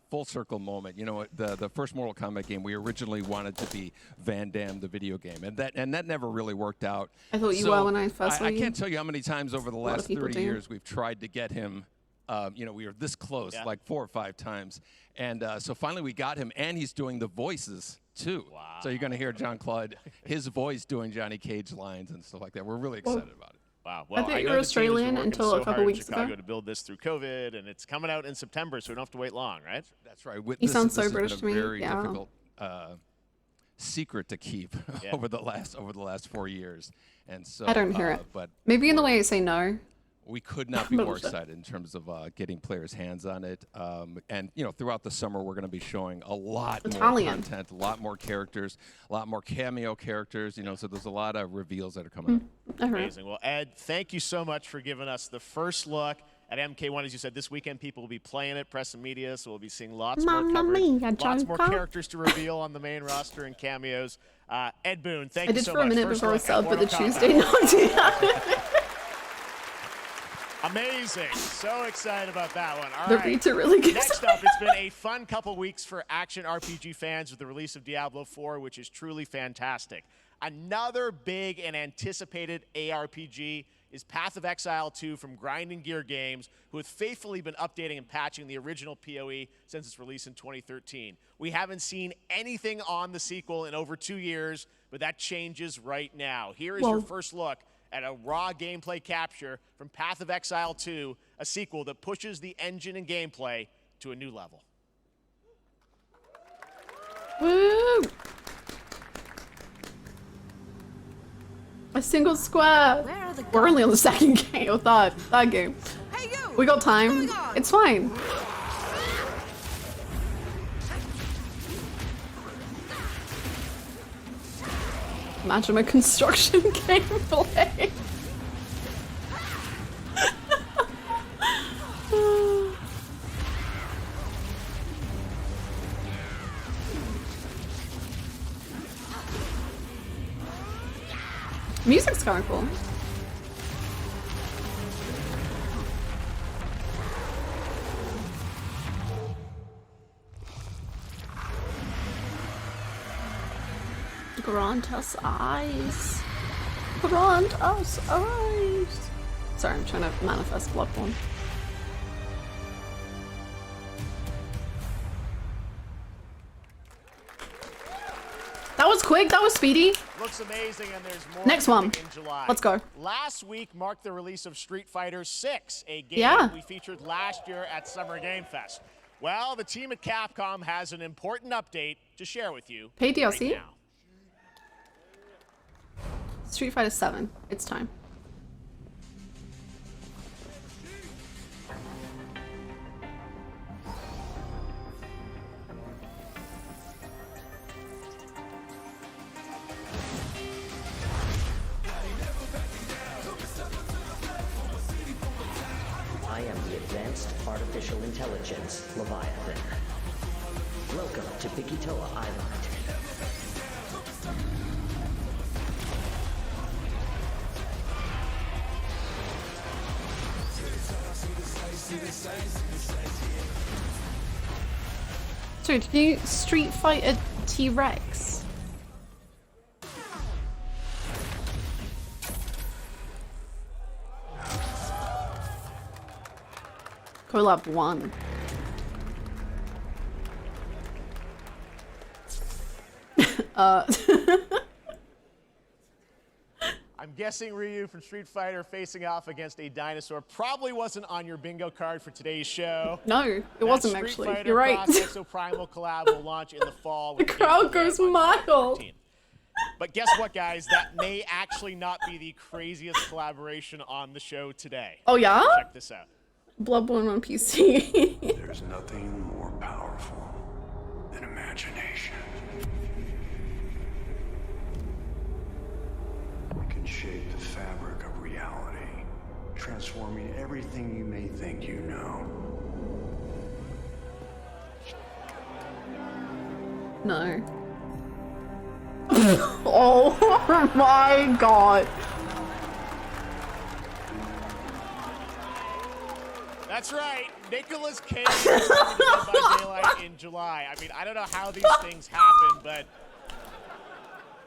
full circle moment. The first Mortal Kombat game we originally wanted to be Van Damme the video game, and that never really worked out. I thought you were when I first saw I you. can't tell you how many times over the lot of last people 30 do. years we've tried to get him You know, we were this close, Yeah. like 4 or 5 times. And so finally we got him, and he's doing the voices, too. Wow. So you're going to hear Jean-Claude, his voice doing Johnny Cage lines and stuff like that. We're really excited about it. Wow. Well, I thought I you know were the team has been Australian working until so a couple hard in weeks Chicago ago. to build this through COVID, and it's coming out in September, so we don't have to wait long, right? That's right. You sound so this has British been to a me. very Yeah. difficult secret to keep Yeah. over the last 4 years. And so I don't hear it. But Maybe in the way I say no. we could not be more Bullshit. excited in terms of getting players' hands on it. And you know, throughout the summer, we're going to be showing a lot more Italian. content, a lot more characters, a lot more cameo characters. You know, so there's a lot of reveals that are coming up. Amazing. Well, Ed, thank you so much for giving us the first look at MK1. As you said, this weekend people will be playing it, press and media, so we'll be seeing lots more Mamma coverage, mia, lots more Joker. characters to reveal on the main roster and cameos. Ed Boon, thank I you did so for a much. minute First before I look at subbed, but the Mortal Kombat. Tuesday knocked it Amazing. So excited about that one. All The right. beats are really good. Next up, it's been a fun couple weeks for action RPG fans with the release of Diablo 4, which is truly fantastic. Another big and anticipated ARPG is Path of Exile 2 from Grinding Gear Games, who have faithfully been updating and patching the original PoE since its release in 2013. We haven't seen anything on the sequel in over 2 years, but that changes right now. Here is your first look at a raw gameplay capture from Path of Exile 2, a sequel that pushes the engine and gameplay to a new level. Woo! A single square. We're only on the second game, or third game. We got time. It's fine. Imagine my construction gameplay. Music's kind of cool. Grant us eyes. Grant us eyes. Sorry, I'm trying to manifest Bloodborne. That was quick, that was speedy. Looks amazing, and there's more Next one. coming in July. Let's go. Last week marked the release of Street Fighter VI, a game Yeah. we featured last year at Summer Game Fest. Well, the team at Capcom has an important update to share with you Pay DLC? right now. Street Fighter 7. It's time. I am the Advanced Artificial Intelligence, Leviathan. Welcome to Bikitoa Island. Sorry, did you Street Fighter T-Rex? Collab 1. I'm guessing Ryu from Street Fighter facing off against a dinosaur probably wasn't on your bingo card for today's show. No, it That wasn't Street actually. Fighter You're right. Cross Exoprimal collab will launch in the fall. The crowd goes mild. But guess what, guys? That may actually not be the craziest collaboration on the show today. Oh, yeah? Check this out. Bloodborne on PC. There's nothing more powerful than imagination. It can shape the fabric of reality, transforming everything you may think you know. No. Oh my god. That's right. Nicolas Cage is going to be Dead by Daylight in July. I mean, I don't know how these things happen, but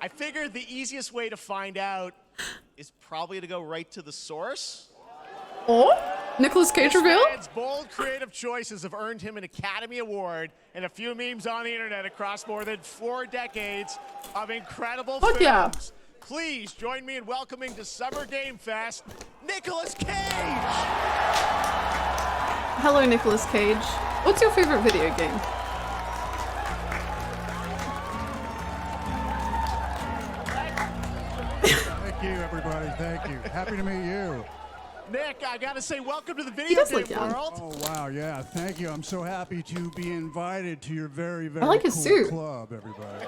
I figured the easiest way to find out is probably to go right to the source. Oh? Nicolas Cage reveal? Man's bold creative choices have earned him an Academy Award and a few memes on the internet across more than 4 decades of incredible films. Yeah. Please join me in welcoming to Summer Game Fest, Nicolas Cage! Hello, Nicolas Cage. What's your favorite video game? Thank you, everybody. Thank you. Happy to meet you. Nick, I gotta say, welcome to the video game world. Oh, wow, yeah. Thank you. I'm so happy to be invited to your very, very I like his cool suit. club, everybody.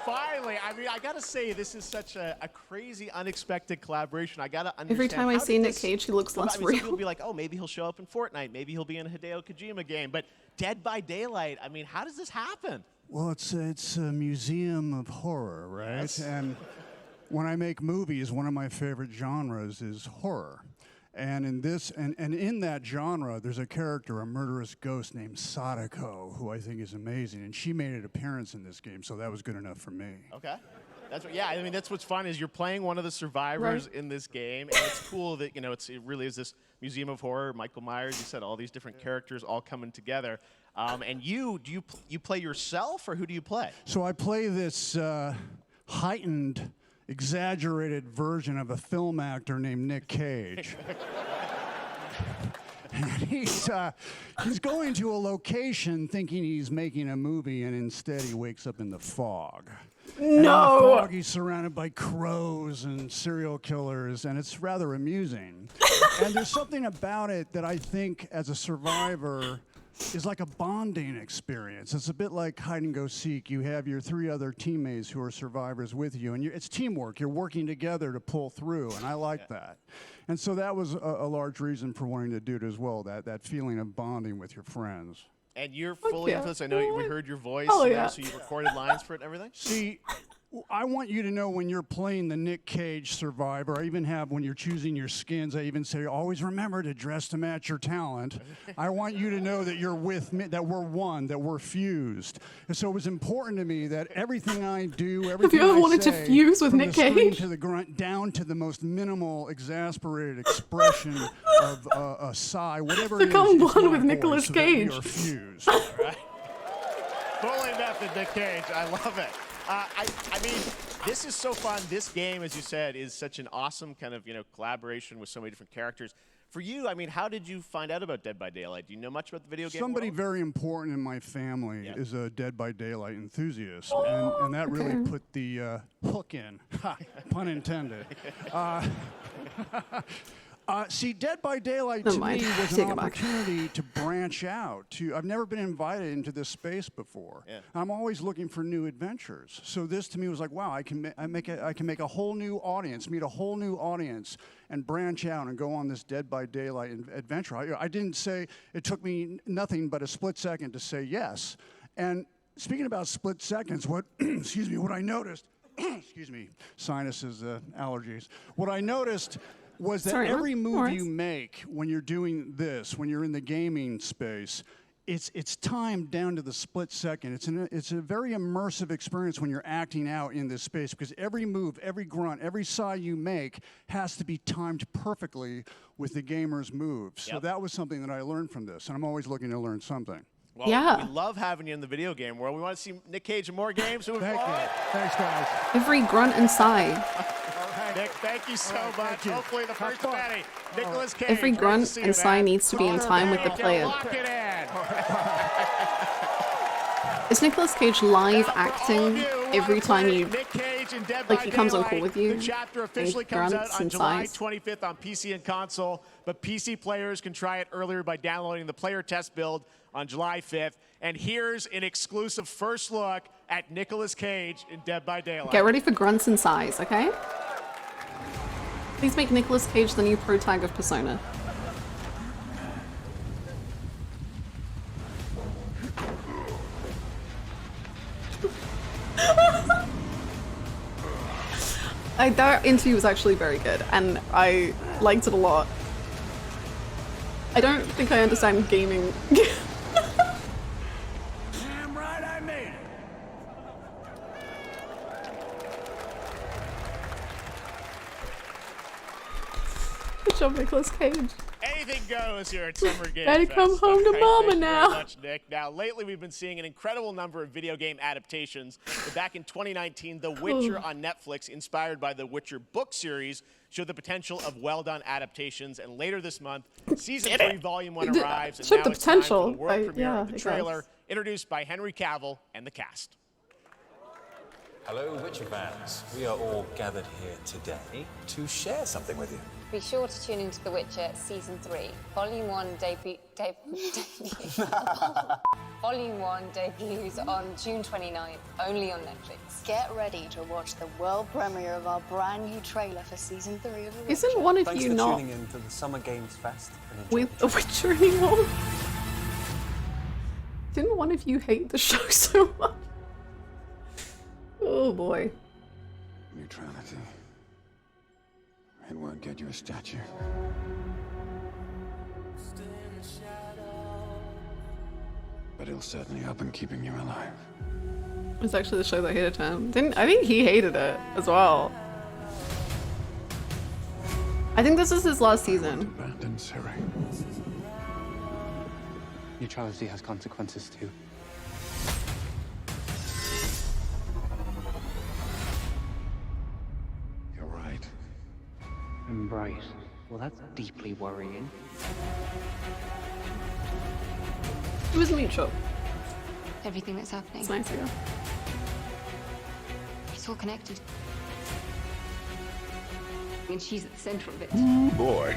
Finally, I mean, I gotta say, this is such a crazy, unexpected collaboration. I gotta understand. Every time I see Nick Cage, he looks less I mean, real. some people be like, oh, maybe he'll show up in Fortnite. Maybe he'll be in a Hideo Kojima game. But Dead by Daylight, I mean, how does this happen? Well, it's a museum of horror, right? Yes. And when I make movies, one of my favorite genres is horror. And in this, and in that genre, there's a character, a murderous ghost named Sadako, who I think is amazing. And she made an appearance in this game, so that was good enough for me. Okay. That's what, yeah, I mean, that's what's fun is you're playing one of the survivors in this game, and it's cool that, you know, it really is this museum of horror. Michael Myers, you said all these different characters all coming together. And you play yourself, or who do you play? So I play this heightened, exaggerated version of a film actor named Nick Cage. And he's going to a location thinking he's making a movie, and instead he wakes up in the fog. And in the fog, he's surrounded by crows and serial killers, and it's rather amusing. And there's something about it that I think, as a survivor, is like a bonding experience. It's a bit like hide and go seek. You have your 3 other teammates who are survivors with you, and it's teamwork. You're working together to pull through, and I like that. And so that was a large reason for wanting to do it as well, that feeling of bonding with your friends. And you're fully into this. I know we heard your voice, Oh, you know, yeah. so you recorded lines for it and everything? See, I want you to know when you're playing the Nick Cage survivor, I even have, when you're choosing your skins, I even say, always remember to dress to match your talent. I want you to know that you're with me, that we're one, that we're fused. And so it was important to me that everything I do, everything Have you ever I wanted to say, fuse with from Nick the scream Cage? to the grunt, down to the most minimal, exasperated expression of a sigh, whatever it is. Become it's one my with voice, Nicolas so that we Cage. are fused. All right. Fully method, Nick Cage. I love it. I mean, this is so fun. This game, as you said, is such an awesome kind of, you know, collaboration with so many different characters. For you, I mean, how did you find out about Dead by Daylight? Do you know much about the video game Somebody world? very important in my family is a Dead by Daylight enthusiast, and that really put the hook in, pun intended. See, Dead by Daylight to me was Take an it back. opportunity to branch out. I've never been invited into this space before. Yeah. I'm always looking for new adventures. So this to me was like, wow, I can make a whole new audience, meet a whole new audience, and branch out and go on this Dead by Daylight adventure. I didn't say, it took me nothing but a split second to say yes. And speaking about split seconds, excuse me, what I noticed, excuse me, sinuses, allergies. What I noticed was that every move you make when you're doing this, when you're in the gaming space, it's timed down to the split second. It's a very immersive experience when you're acting out in this space, because every move, every grunt, every sigh you make has to be timed perfectly with the gamer's moves. So that was something that I learned from this, and I'm always looking to learn something. Well, we love having you in the video game world. We want to see Nick Cage in more games. Thank you. Thanks, guys. Every grunt and sigh. Nick, thank you so much. Hopefully the first of many. Nicolas Cage. Every great to grunt see you, and sigh man. needs to be in time with the player. Lock it in. Is Nicolas Cage live acting every time you, like he comes on call with you? The chapter officially comes out on July 25th on PC and console, but PC players can try it earlier by downloading the player test build on July 5th. And here's an exclusive first look at Nicolas Cage in Dead by Daylight. Get ready for grunts and sighs, okay? Please make Nicolas Cage the new pro tag of Persona. That interview was actually very good, and I liked it a lot. I don't think I understand gaming. Damn right I made it. Good job, Nicolas Cage. Anything goes here at Summer Game Daddy, Fest. come home to All right, mama thank you now. very much, Nick. Now, lately we've been seeing an incredible number of video game adaptations. But back in 2019, The Witcher on Netflix, inspired by the Witcher book series, showed the potential of well-done adaptations. And later this month, Season 3, Volume 1 arrives. And Showed now the it's time for potential. the world premiere Yeah, of the I trailer, guess. introduced by Henry Cavill and the cast. Hello, Witcher fans. We are all gathered here today to share something with you. Be sure to tune into The Witcher Season 3. Volume 1 Volume 1 debuts on June 29th, only on Netflix. Get ready to watch the world premiere of our brand new trailer for Season 3 of The Witcher. Isn't one of Thanks you for not tuning in to the Summer Games Fest. And enjoy with The Witcher anymore? Didn't one of you hate the show so much? Oh boy. Neutrality. It won't get you a statue. But it'll certainly help in keeping you alive. It's actually the show that hated him. I think he hated it as well. I think this is his last season. Abandoned Surrey. Neutrality has consequences too. You're right. Embrace. Well, that's deeply worrying. It was mutual. Everything that's happening. It's nice, yeah. It's all connected. And she's at the center of it. Boy.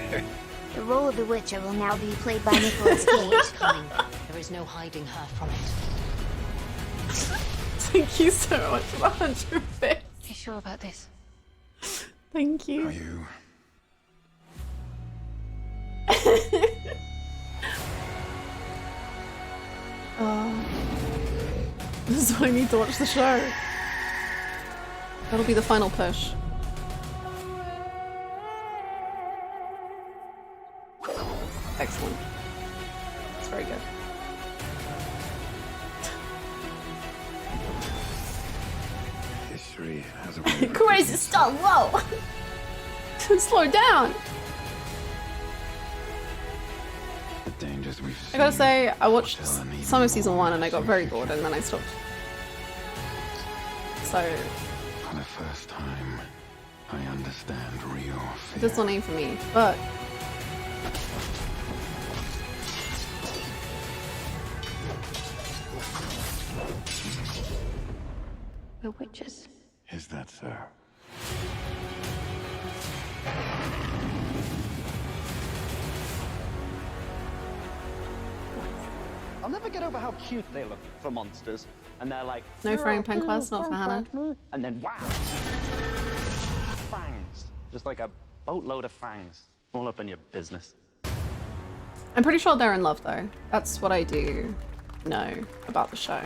The role of the Witcher will now be played by Nicolas Cage. There is no hiding her from it. Thank you so much for the 100 bits. You sure about this? Thank you. Are you? This is why I need to watch the show. That'll be the final push. Excellent. It's very good. History has a way of Crazy stuff, whoa! Slow down! the dangers we've I gotta seen. say, I watched Tell an even some of season more 1 and I got very bored and then I stopped. So, For the first time, I understand real fear. this one ain't for me, but We're witches. Is that so? I'll never get over how cute they look for monsters. And they're like, no Frank Penquest, not for Hannah. and then wow! Fangs. Just like a boatload of fangs. All up in your business. I'm pretty sure they're in love though. That's what I do know about the show.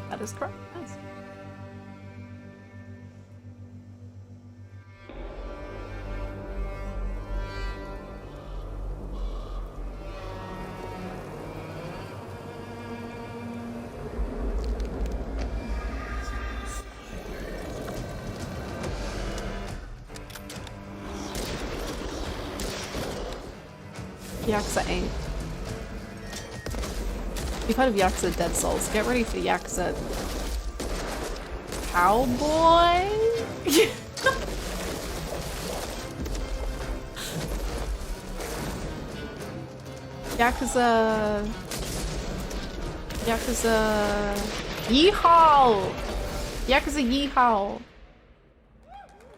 That is correct. Nice. Yakuza 8. You've heard of Yakuza Dead Souls. Get ready for Yakuza Cowboy? Yakuza Yeehaw! Yakuza Yeehaw!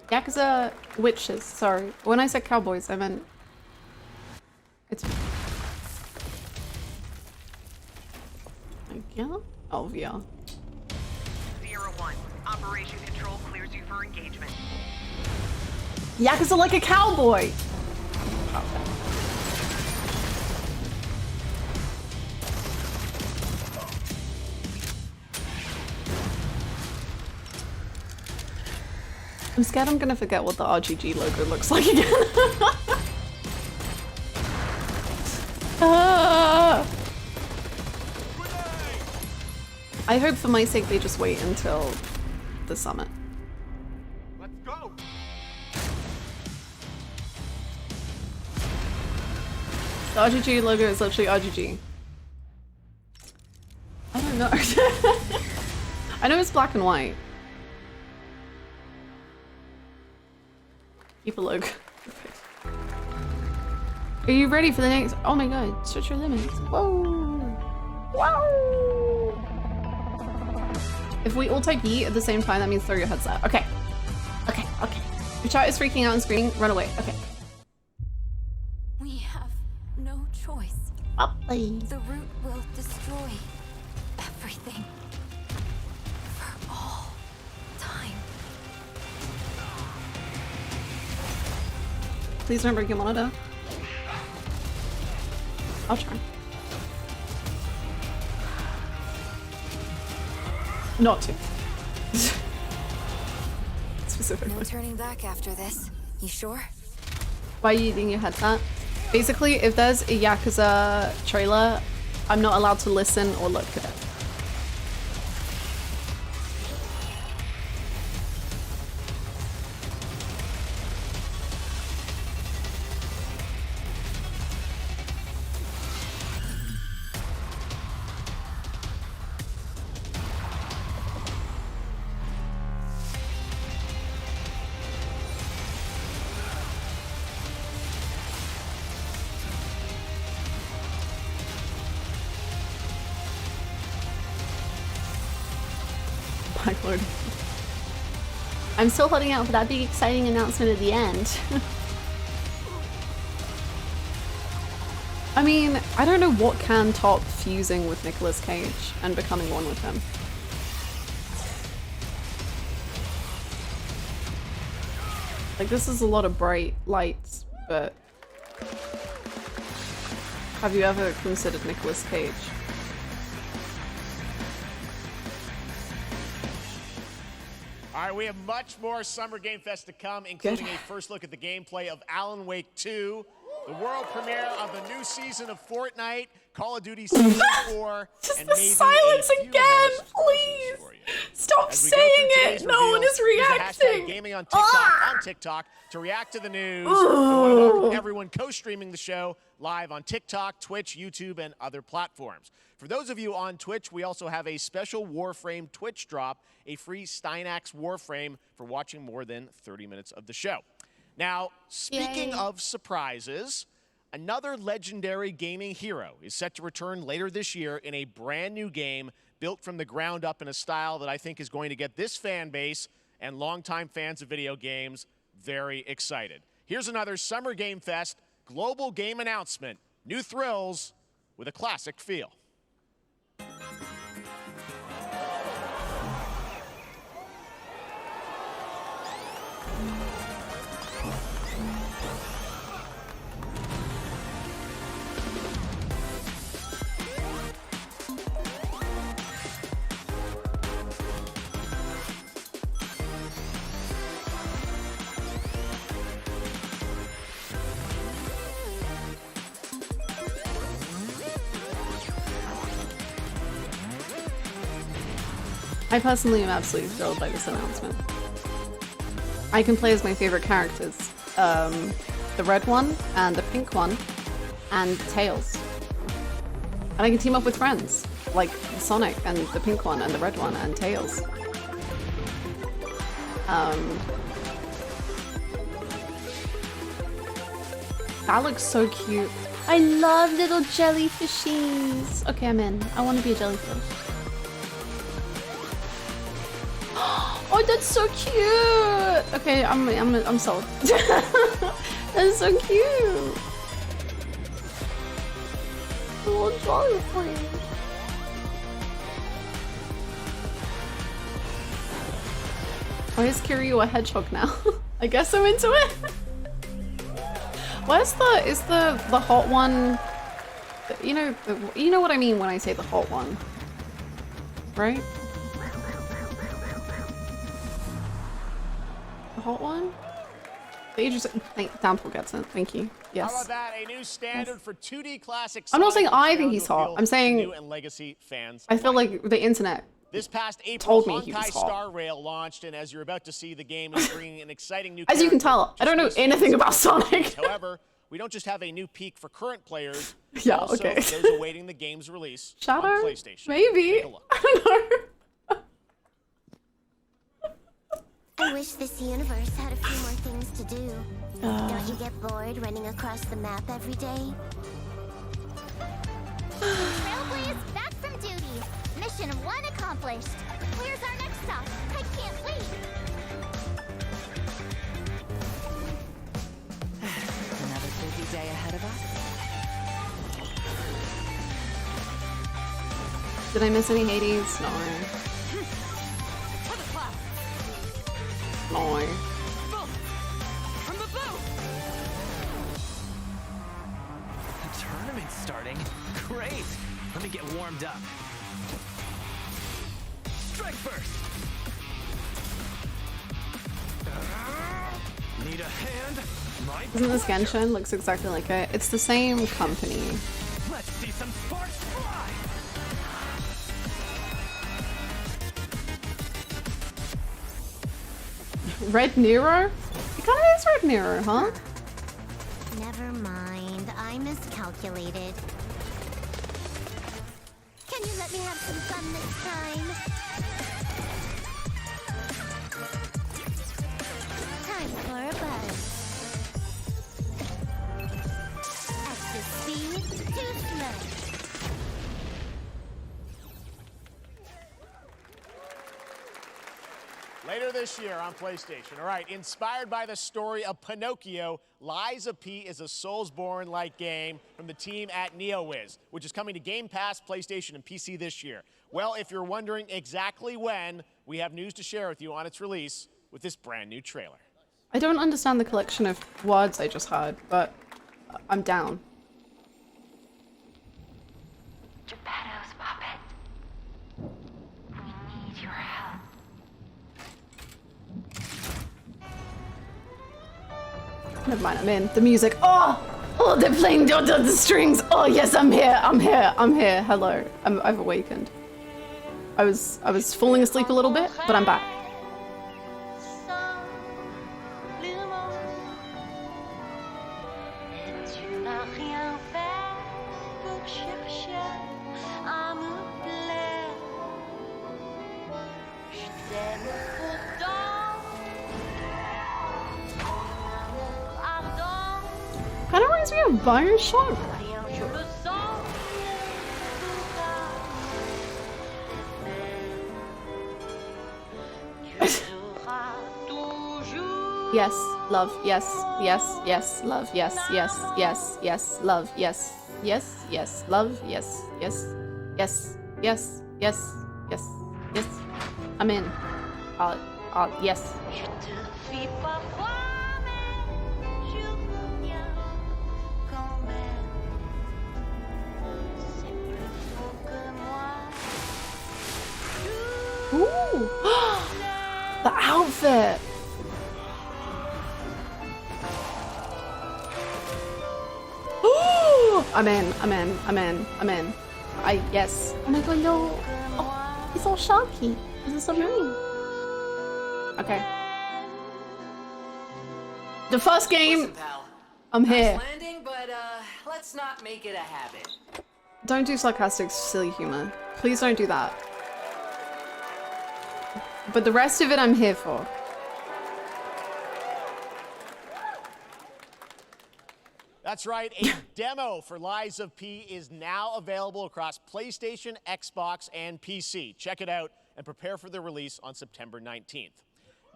Yakuza Witches, sorry. When I said cowboys, I meant... It's... Yeah? Oh, yeah. 01. Operation Control clears you for engagement. Yakuza like a cowboy! I'm scared I'm gonna forget what the RGG logo looks like again. I hope for my sake they just wait until the summit. Let's go. The RGG logo is literally RGG. I don't know. I know it's black and white. Keep a logo. Are you ready for the next? Oh my god, stretch your limits. Whoa! Whoa! If we all type yeet at the same time, that means throw your headset. Okay. Okay, okay. Your chat is freaking out and screaming. Run away. Okay. We have no choice. Please. The root will destroy everything. For all time. Please don't break your monitor. I'll try. Not to. Specifically. No turning back after this. You sure? Why are you eating your headset? Basically, if there's a Yakuza trailer, I'm not allowed to listen or look at it. Black Lord. I'm still holding out for that big exciting announcement at the end. I mean, I don't know what can top fusing with Nicolas Cage and becoming one with him. Like, this is a lot of bright lights, but have you ever considered Nicolas Cage? All right, we have much more Summer Game Fest to come, including a first look at the gameplay of Alan Wake 2, the world premiere of the new season of Fortnite, Call of Duty Season 4, Just and the maybe silence a few again, more please! Stop As we go saying through it! today's No one reveals, is use the reacting! hashtag gaming on TikTok, to react to the news. We want to welcome everyone co-streaming the show live on TikTok, Twitch, YouTube, and other platforms. For those of you on Twitch, we also have a special Warframe Twitch drop, a free Steinax Warframe for watching more than 30 minutes of the show. Now, speaking of surprises, another legendary gaming hero is set to return later this year in a brand new game built from the ground up in a style that I think is going to get this fan base and longtime fans of video games very excited. Here's another Summer Game Fest global game announcement. New thrills with a classic feel. I personally am absolutely thrilled by this announcement. I can play as my favorite characters. The red one and the pink one and Tails. And I can team up with friends, like Sonic and the pink one and the red one and Tails. That looks so cute. I love little jellyfishies. Okay, I'm in. I want to be a jellyfish. Oh, that's so cute! Okay, I'm sold. That's so cute! Oh, jellyfish. Why is Kiryu a hedgehog now? I guess I'm into it. Where's is the hot one? You know what I mean when I say the hot one, right? The hot one? Dample gets it. Thank you. Yes. How about that? A new standard for 2D classic. I'm not saying Sonic I think he's hot. I'm saying new and legacy fans. I feel like the internet This past April, told me he was Honkai hot. Star Rail launched, and as you're about to see, the game is bringing an exciting new As you can tell, character I don't to know Space anything Fans about Sonic. However, we don't just have a new peak for current players, Yeah, also okay. those awaiting the game's release Shadow? on PlayStation. Maybe. Take a look. I don't know. I wish this universe had a few more things to do. Don't you get bored running across the map every day? Trailblaze back from duty. Mission 1 accomplished. Where's our next stop? I can't wait. Another busy day ahead of us. Did I miss any Hades? No. No. From the boat! The tournament's starting. Great! Let me get warmed up. Strike first! Need a hand? My Isn't this Genshin? Looks exactly like it. It's the same company. Let's see some sparks fly! Red Nero? It kind of is Red Nero, huh? Never mind, I miscalculated. Can you let me have some fun this time? Time for a buzz. Extra speed, too slow. Later this year on PlayStation. All right, inspired by the story of Pinocchio, Lies of P is a Soulsborne-like game from the team at NeoWiz, which is coming to Game Pass, PlayStation, and PC this year. Well, if you're wondering exactly when, we have news to share with you on its release with this brand new trailer. I don't understand the collection of words I just heard, but I'm down. Geppetto's puppet. We need your help. Never mind, I'm in. The music. Oh! Oh, they're playing the strings. Oh, yes, I'm here. I'm here. I'm here. Hello. I've awakened. I was falling asleep a little bit, but I'm back. Kind of reminds me of Bioshock. Yes, love, yes, yes, yes, love, yes, yes, yes, yes, love, yes, yes, yes, love, yes, yes, yes, yes, yes, yes, yes. I'm in. Yes. Ooh! The outfit! Ooh! I'm in. Yes. Oh my god, no. Oh, it's all sharky. Is it submarine? Okay. The first game. Listen, pal. I'm here. Nice landing, but let's not make it a habit. Don't do sarcastic, silly humor. Please don't do that. But the rest of it, I'm here for. That's right, a demo for Lies of P is now available across PlayStation, Xbox, and PC. Check it out and prepare for the release on September 19th.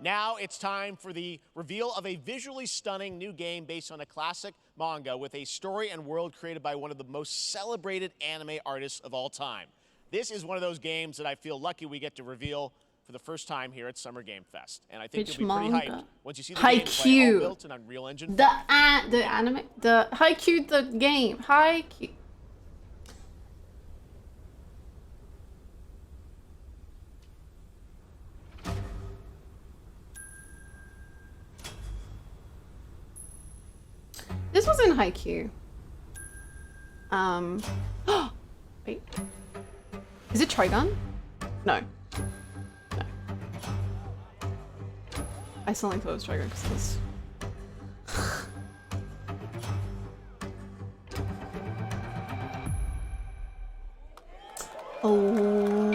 Now it's time for the reveal of a visually stunning new game based on a classic manga with a story and world created by one of the most celebrated anime artists of all time. This is one of those games that I feel lucky we get to reveal for the first time here at Summer Game Fest. And I think you'll be pretty hyped once you see the gameplay all built in Unreal Engine 5. The anime, the Haikyuu, the game, Haikyuu. This was in Haikyuu. Wait. Is it Trigun? No. I still like those trigger because oh,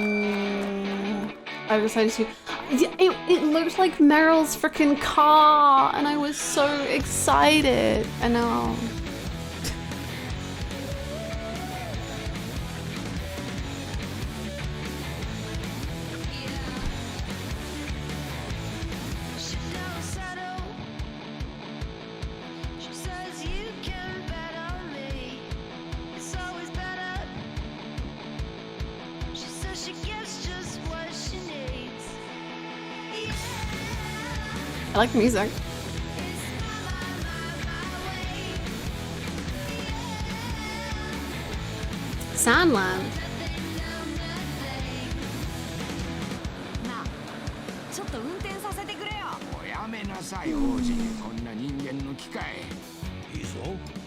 I decided to. It looked like Meryl's freaking car, and I was so excited. I know. I like the music. Sandland. ちょっと運転させてくれよ。もうやめなさい、王子。こんな人間の機械。いいぞ。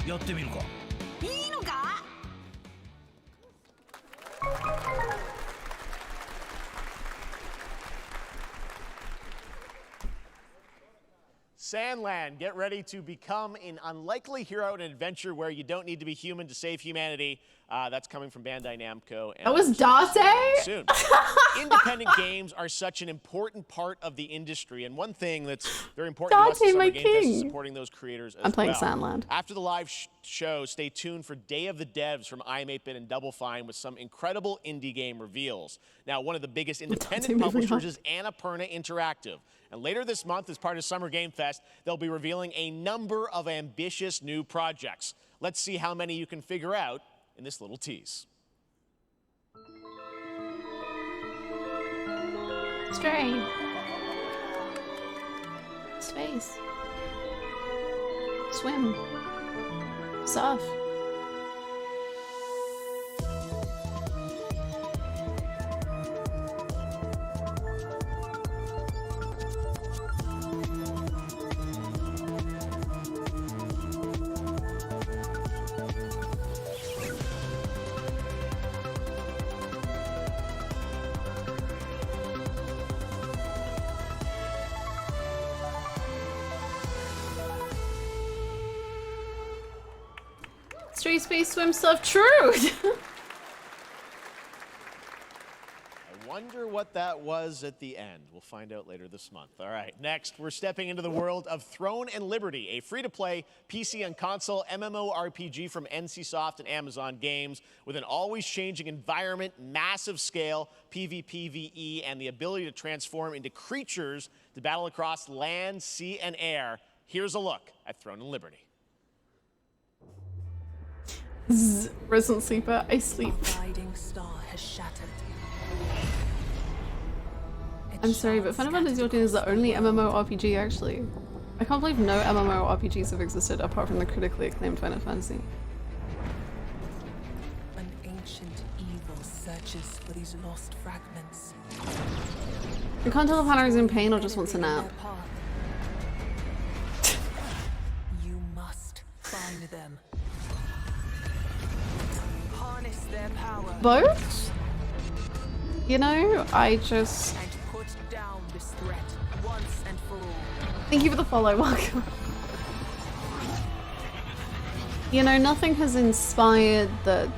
やってみるか。いいのか？ Sandland, get ready to become an unlikely hero in an adventure where you don't need to be human to save humanity. That's coming from Bandai Namco. And that was Date? Soon. Independent games are such an important part of the industry, and one thing that's very important to us at Summer Game Fest is supporting those creators as well. I'm playing Sandland. After the live show, stay tuned for Day of the Devs from I'm8bit and Double Fine with some incredible indie game reveals. Now, one of the biggest independent publishers is Annapurna Interactive. And later this month, as part of Summer Game Fest, they'll be revealing a number of ambitious new projects. Let's see how many you can figure out in this little tease. Stray. Space. Swim. Surf. Street Space Swim Surf Trude! I wonder what that was at the end. We'll find out later this month. All right, next, we're stepping into the world of Throne and Liberty, a free-to-play PC and console MMORPG from NCSoft and Amazon Games with an always-changing environment, massive scale, PvPvE, and the ability to transform into creatures to battle across land, sea, and air. Here's a look at Throne and Liberty. Resident Sleeper, I sleep. I'm sorry, but Final Fantasy XIV is the only MMORPG actually. I can't believe no MMORPGs have existed apart from the critically acclaimed Final Fantasy. An ancient evil searches for these lost fragments. I can't tell if Hannah is in pain or just wants a nap. You must find them. Harness their power. Both? You know, I just... And put down this threat once and for all. Thank you for the follow, welcome. You know, nothing has inspired the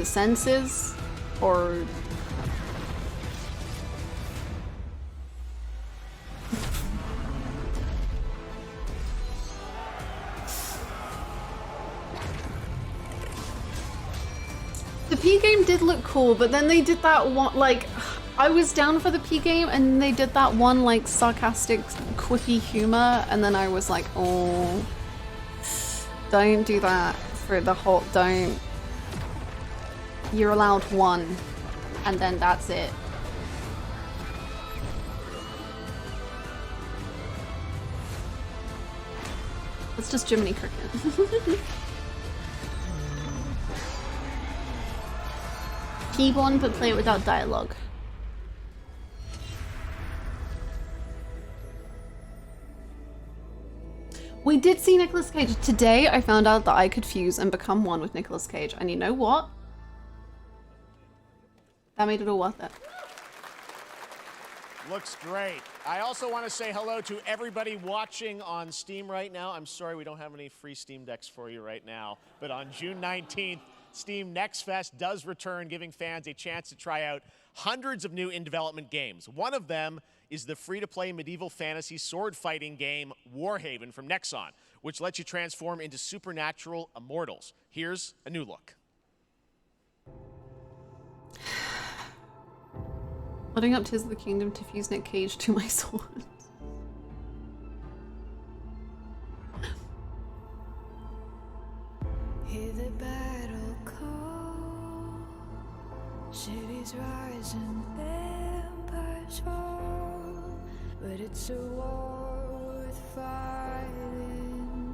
senses or the P game did look cool, but then they did that one, like, I was down for the P game and they did that one, like, sarcastic, quippy humor, and then I was like, oh, don't do that for the whole, don't. You're allowed one, and then that's it. It's just Jiminy Cricket. Keyboard, but play it without dialogue. We did see Nicolas Cage. Today I found out that I could fuse and become one with Nicolas Cage. And you know what? That made it all worth it. Looks great. I also want to say hello to everybody watching on Steam right now. I'm sorry we don't have any free Steam Decks for you right now, but on June 19th, Steam Next Fest does return, giving fans a chance to try out hundreds of new in-development games. One of them is the free-to-play medieval fantasy sword-fighting game Warhaven from Nexon, which lets you transform into supernatural immortals. Here's a new look. Putting up Tears of the Kingdom to fuse Nick Cage to my sword. Hear the battle call, cities rise and empires fall, but it's a war worth fighting.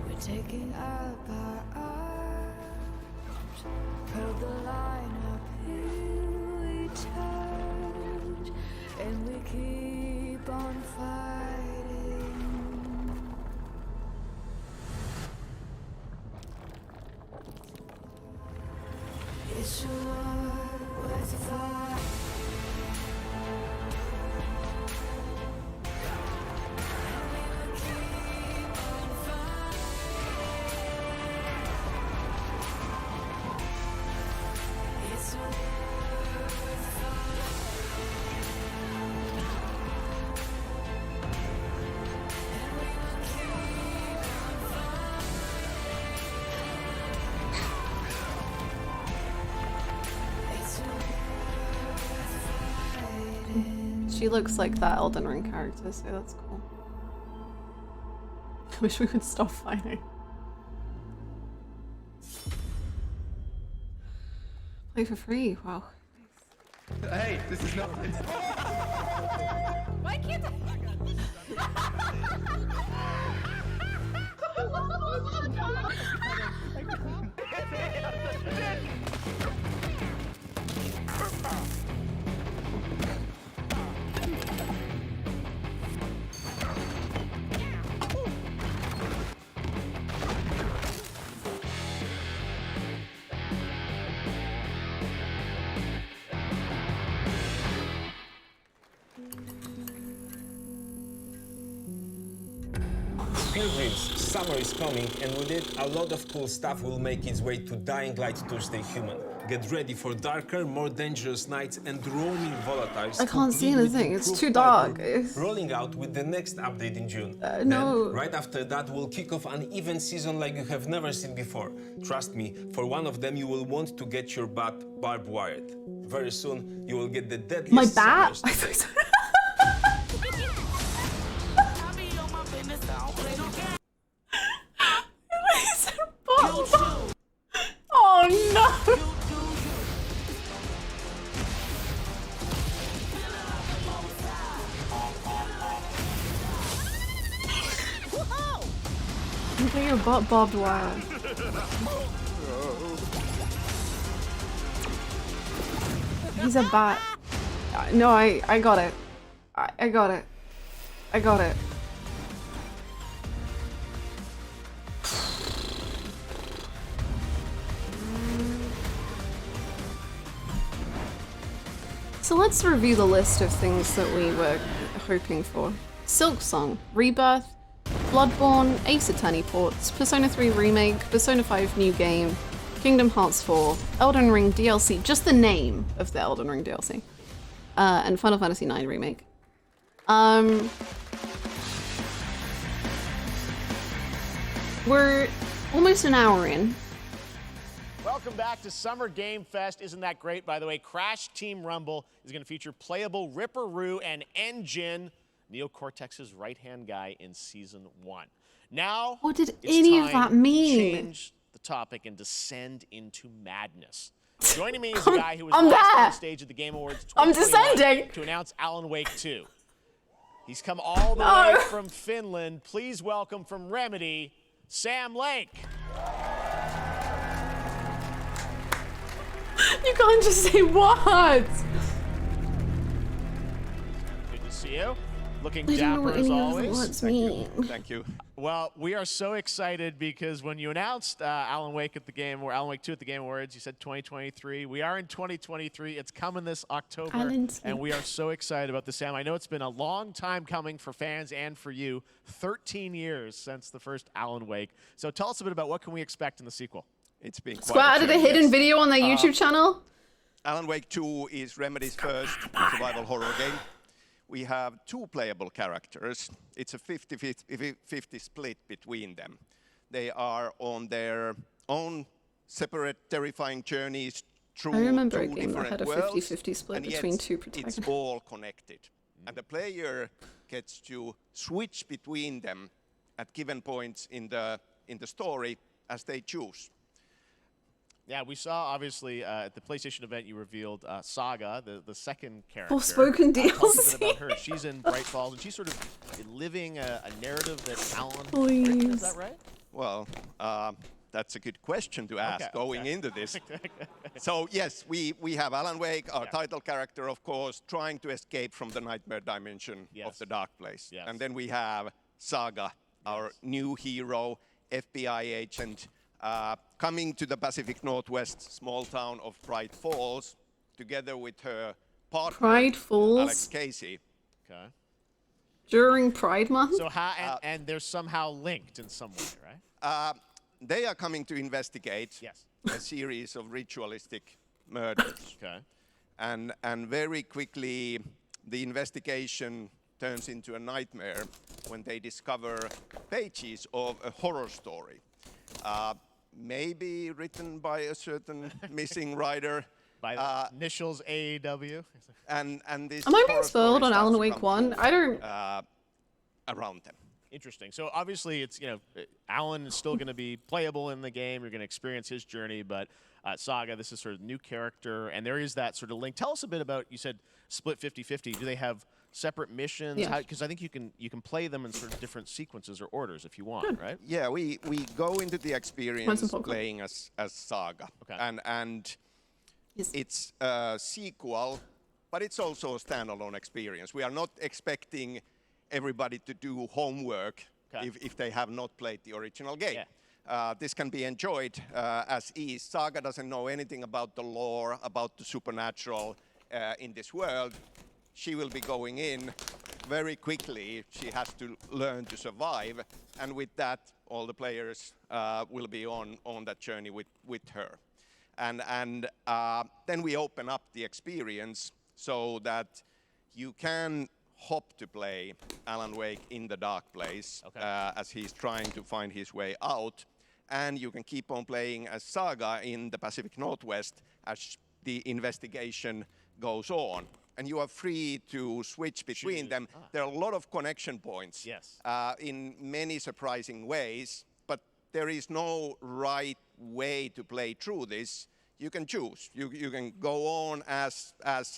We're taking up our arms, hold the line up, here we touch, and we keep on fighting. It's a war worth the fight. She looks like that Elden Ring character, so that's cool. I wish we would stop fighting. Play for free, wow. Hey, this is not. Why can't Pilgrims, summer is coming, and with it, a lot of cool stuff will make its way to Dying Light Tuesday Human. Get ready for darker, more dangerous nights and roaming volatiles. I can't see anything, it's too dark. Rolling out with the next update in June. No. Then, right after that, we'll kick off an event season like you have never seen before. Trust me, for one of them, you will want to get your butt barbed wired. Very soon, you will get the deadliest. My bat? Oh no! You got your butt bobbed wild. He's a bat. No, I got it. I got it. I got it. So let's review the list of things that we were hoping for. Silksong, Rebirth, Bloodborne, Ace Attorney ports, Persona 3 Remake, Persona 5 New Game, Kingdom Hearts 4, Elden Ring DLC, just the name of the Elden Ring DLC, and Final Fantasy IX Remake. We're almost an hour in. Welcome back to Summer Game Fest. Isn't that great? By the way, Crash Team Rumble is going to feature playable Ripperoo and Engine, Neo Cortex's right-hand guy in Season 1. Now, what did it's any of time that mean? to change the topic and descend into madness. Joining me is a guy who was I'm last there. on stage at the Game Awards I'm 2021 descending. to announce Alan Wake 2. He's come all the way from Finland. Please welcome from Remedy, Sam Lake. You can't just say what? Good to see you. Looking I don't know dapper what as any of always. the words mean. Thank you. Well, we are so excited because when you announced Alan Wake at the Game, or Alan Wake 2 at the Game Awards, you said 2023. We are in 2023. It's coming this October, and we are so excited about this, Sam. I know it's been a long time coming for fans and for you. 13 years since the first Alan Wake. So tell us a bit about what can we expect in the sequel. It's been quite Squad added a hidden video on their YouTube channel. Alan Wake 2 is Remedy's first survival horror game. We have 2 playable characters. It's a 50-50 split between them. They are on their own separate terrifying journeys through 2 game that had a 50-50 split between 2 protagonists. It's all connected. And the player gets to switch between them at given points in the story as they choose. Yeah, we saw, obviously, at the PlayStation event, you revealed Saga, the second character. Forspoken Tell us a DLC. bit about her. She's in Bright Falls, and she's sort of living a narrative that Alan Please. written. Is that right? Well, that's a good question to ask going into this. So, yes, we have Alan Wake, our title character, of course, trying to escape from the nightmare dimension of the dark place. And then we have Saga, our new hero, FBI agent, coming to the Pacific Northwest small town of Bright Falls, together with her partner, Pride Falls? Alex Casey. Okay. During Pride Month? So and they're somehow linked in some way, right? They are coming to investigate a series of ritualistic murders. Okay. And very quickly, the investigation turns into a nightmare when they discover pages of a horror story. Maybe written by a certain missing writer. By the initials AAW. And this Am I being spoiled on Alan Wake 1? I don't... around them. Interesting. So obviously it's, Alan is still going to be playable in the game. You're going to experience his journey, but Saga, this is sort of new character, and there is that sort of link. Tell us a bit about, you said split 50-50. Do they have separate missions? Yeah. Because I think you can play them in sort of different sequences or orders if you want, right? Yeah, we go into the experience playing as Saga. Okay. And it's a sequel, but it's also a standalone experience. We are not expecting everybody to do homework if they have not played the original game. This can be enjoyed as is. Saga doesn't know anything about the lore, about the supernatural in this world. She will be going in very quickly. She has to learn to survive. And with that, all the players will be on that journey with her. And then we open up the experience so that you can hop to play Alan Wake in the dark place as he's trying to find his way out. And you can keep on playing as Saga in the Pacific Northwest as the investigation goes on. And you are free to switch between them. There are a lot of connection points in many surprising ways, but there is no right way to play through this. You can choose. You can go on as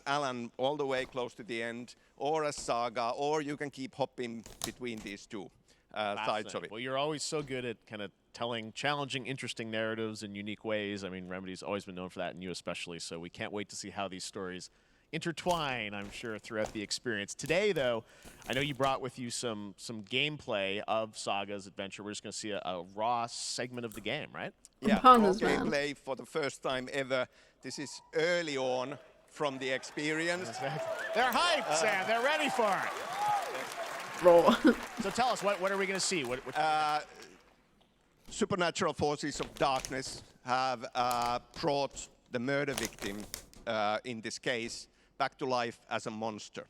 Alan all the way close to the end, or as Saga, or you can keep hopping between these two sides of it. Well, you're always so good at kind of telling challenging, interesting narratives in unique ways. I mean, Remedy's always been known for that, and you especially, so we can't wait to see how these stories intertwine, I'm sure, throughout the experience. Today, though, I know you brought with you some gameplay of Saga's adventure. We're just going to see a raw segment of the game, right? Yeah, raw gameplay for the first time ever. This is early on from the experience. They're hyped, Sam. They're ready for it. Raw. So tell us, what are we going to see? What supernatural forces of darkness have brought the murder victim, in this case, back to life as a monster.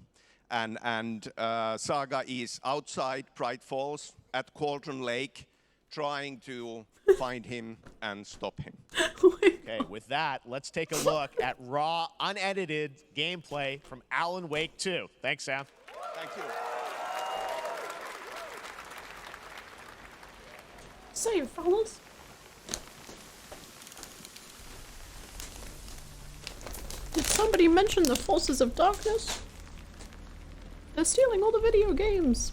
And Saga is outside Bright Falls at Cauldron Lake, trying to find him and stop him. Okay, with that, let's take a look at raw, unedited gameplay from Alan Wake 2. Thanks, Sam. Thank you. Say it, fellas. Did somebody mention the forces of darkness? They're stealing all the video games.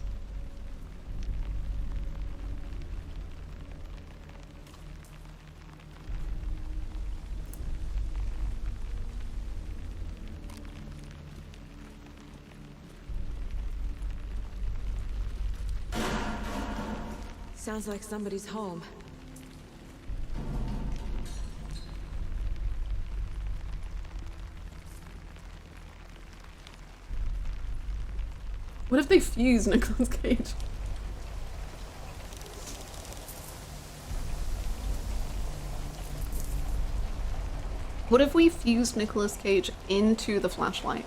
Sounds like somebody's home. What if they fuse Nicolas Cage? What if we fused Nicolas Cage into the flashlight?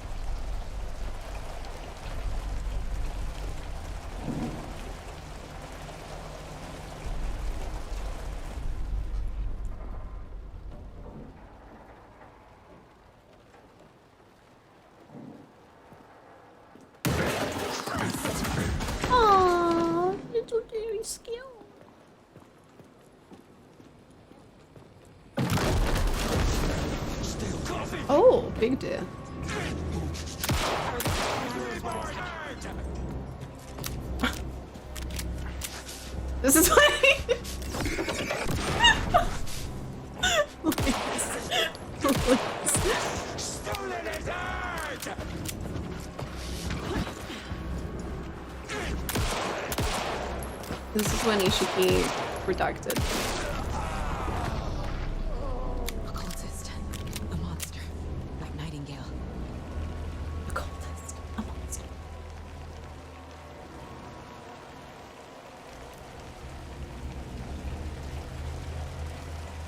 Aww, little very skilled. Oh, big deer. This is funny. This is when Ishiki redacted. A cultist. A monster. Like Nightingale. A cultist. A monster.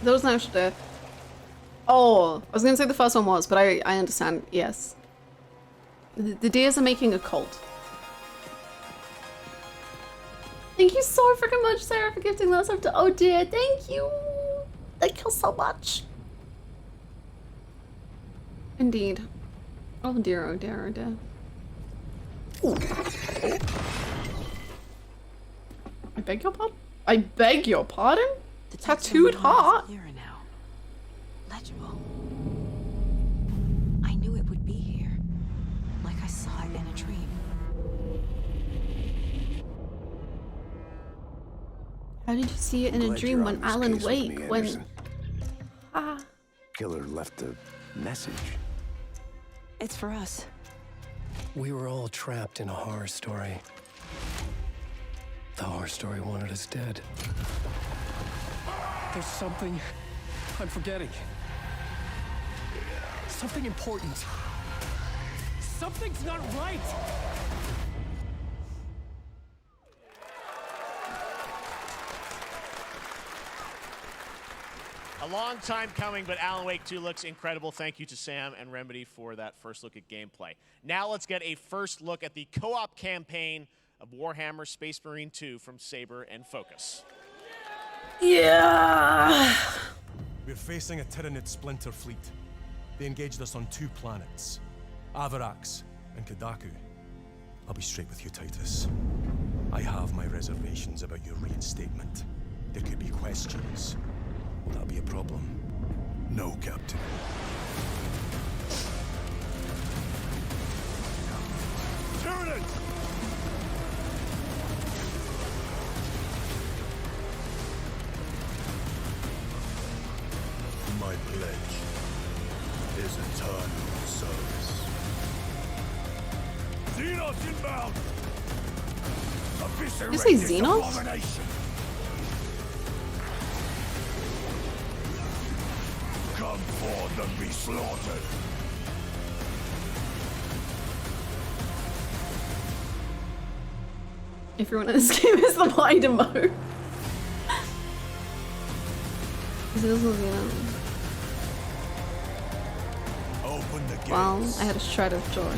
That was an actual death. Oh, I was gonna say the first one was, but I understand, yes. The deers are making a cult. Thank you so freaking much, Sarah, for gifting those up to oh dear, thank you! Thank you so much. Indeed. Oh dear, oh dear, oh dear. Ooh. I beg your pardon? I beg your pardon? The tattooed heart? Clearer now. Legible. I knew it would be here. Like I saw it in a dream. How did you see it in a dream when Alan Wake? When Killer left a message. It's for us. We were all trapped in a horror story. The horror story wanted us dead. There's something I'm forgetting. Something important. Something's not right! A long time coming, but Alan Wake 2 looks incredible. Thank you to Sam and Remedy for that first look at gameplay. Now let's get a first look at the co-op campaign of Warhammer Space Marine 2 from Saber and Focus. Yeah! We're facing a Tyranid splinter fleet. They engaged us on 2 planets, Avarax and Kadaku. I'll be straight with you, Titus. I have my reservations about your reinstatement. There could be questions. Will that be a problem? No, Captain. Tyranids! My pledge is eternal service. Xenos inbound! Did you say Xenos? Come forth and be slaughtered. Everyone in this game is the blind emo. Open the gates. Wow, I had a shred of joy.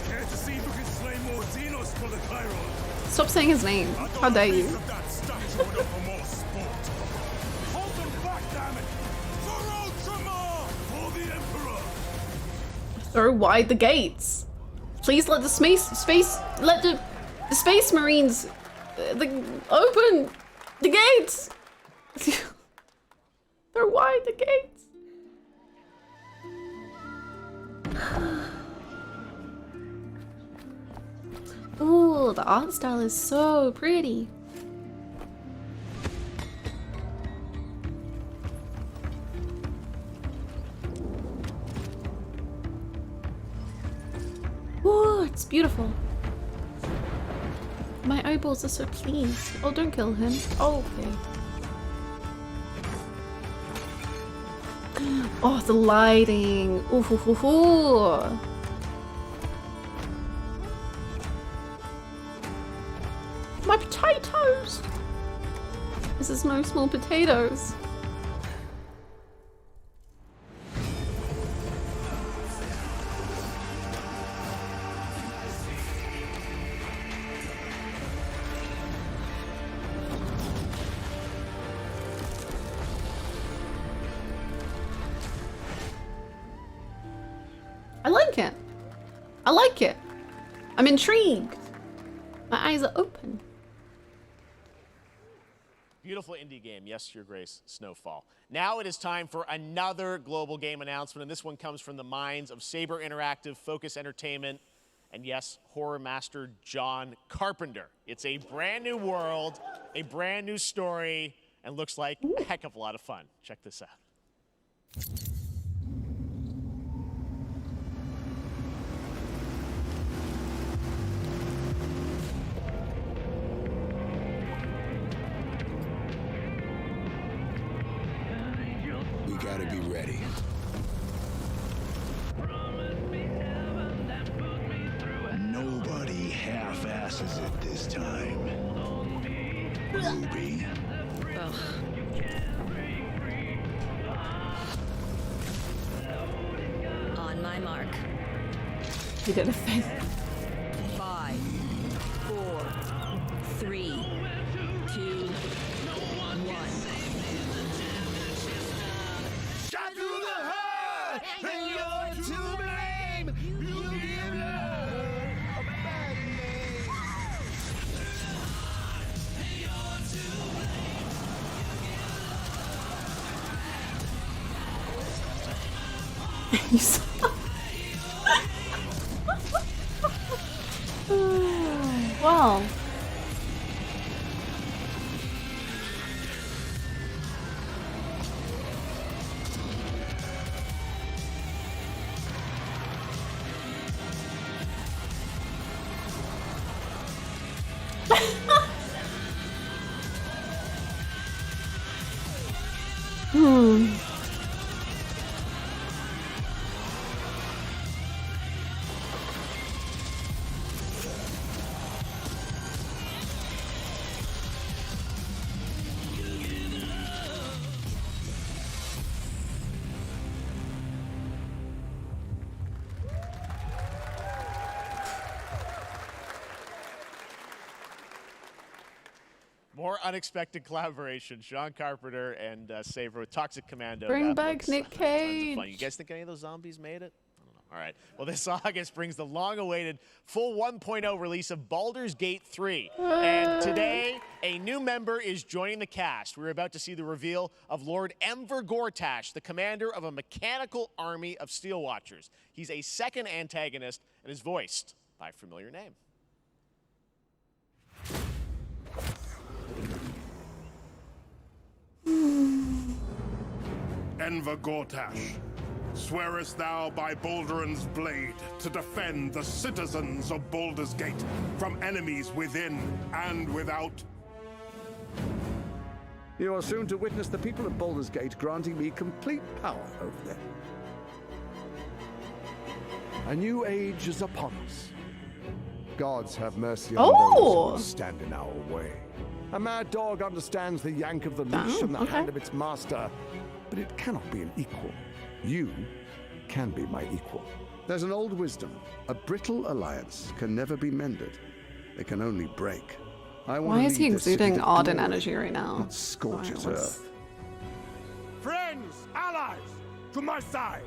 Care to see if we can slay more Xenos for the Chiron? Stop saying his name. How dare you? Hold them back, damn it! For Ultramar! For the Emperor! Throw wide the gates. Please let the Space Marines open the gates. Throw wide the gates. Ooh, the art style is so pretty. Ooh, it's beautiful. My eyeballs are so pleased. Oh, don't kill him. Oh, okay. Oh, the lighting. Ooh, hoo, hoo, hoo. My potatoes! This is no small potatoes. I like it. I like it. I'm intrigued. My eyes are open. Beautiful indie game, yes, Your Grace, Snowfall. Now it is time for another global game announcement, and this one comes from the minds of Saber Interactive, Focus Entertainment, and yes, horror master John Carpenter. It's a brand new world, a brand new story, and looks like a heck of a lot of fun. Check this out. We gotta be ready. Nobody half-asses it this time. Ruby. Ugh. On my mark. He did a thing. 5, 4, 3, 2, 1. Shot through the heart, and you're to blame. You give her a bad name. And you're to blame. You saw. Wow. More unexpected collaboration. Sean Carpenter and Saber with Toxic Commando. Bring That back looks Nick tons of fun. Cage. You guys think any of those zombies made it? I don't know. All right. Well, this August brings the long-awaited full 1.0 release of Baldur's Gate 3. And today, a new member is joining the cast. We're about to see the reveal of Lord Enver Gortash, the commander of a mechanical army of Steel Watchers. He's a second antagonist and is voiced by a familiar name. Enver Gortash, swearest thou by Balduran's blade to defend the citizens of Baldur's Gate from enemies within and without? You are soon to witness the people of Baldur's Gate granting me complete power over them. A new age is upon us. Gods have mercy on those who stand in our way. A mad dog understands the yank of the leash from the hand of its master, but it cannot be an equal. You can be my equal. There's an old wisdom. A brittle alliance can never be mended. It can only break. Why is he exuding Arden energy right now? Not scorch its earth. Friends, allies, to my side.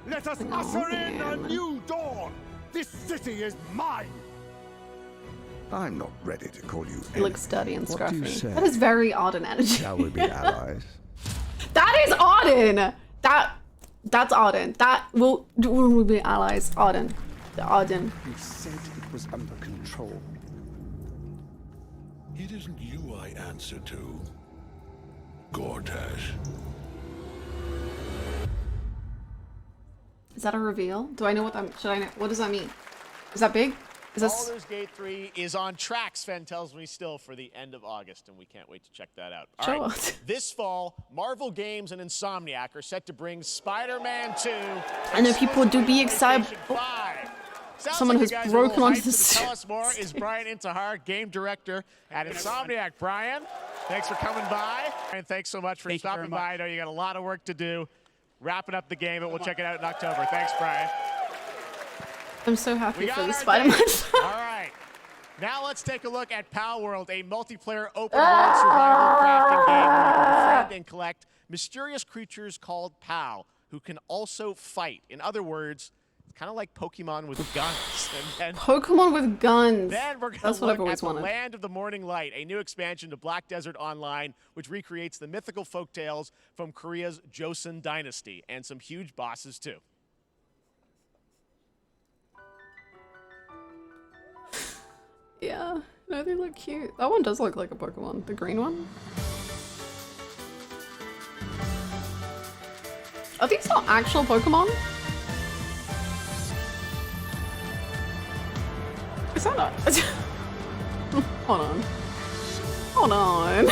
Let us usher in a new dawn. This city is mine. I'm not ready to call you. He looks dirty and What do you scruffy. say? That is very Arden energy. Shall we be allies? That is Arden. That's Arden. That will be allies. Arden. The Arden. You said it was under control. It isn't you I answer to, Gortash. Is that a reveal? Do I know what that? Should I know? What does that mean? Is that big? Is this... Baldur's Gate 3 is on track, Sven tells me still, for the end of August, and we can't wait to check that out. All Sure. right. This fall, Marvel Games and Insomniac are set to bring Spider-Man 2. I know people do be excited. Someone like has broken onto the to tell us more is Brian Intihar, game director at Insomniac. Brian, thanks for coming by. And thanks so much for stopping by. I know you got a lot of work to do. Wrapping up the game, but we'll check it out in October. Thanks, Brian. I'm so happy for the Spider-Man. All right. Now let's take a look at Pal World, a multiplayer open world survival crafting game where you can befriend and collect mysterious creatures called Pal, who can also fight. In other words, it's kind of like Pokemon with guns. And Pokemon with guns. then we're That's what I've look always at the wanted. Land of the Morning Light, a new expansion to Black Desert Online, which recreates the mythical folktales from Korea's Joseon dynasty, and some huge bosses too. Yeah, no, they look cute. That one does look like a Pokemon. The green one. Are these not actual Pokemon? Is that not? Hold on. Hold on.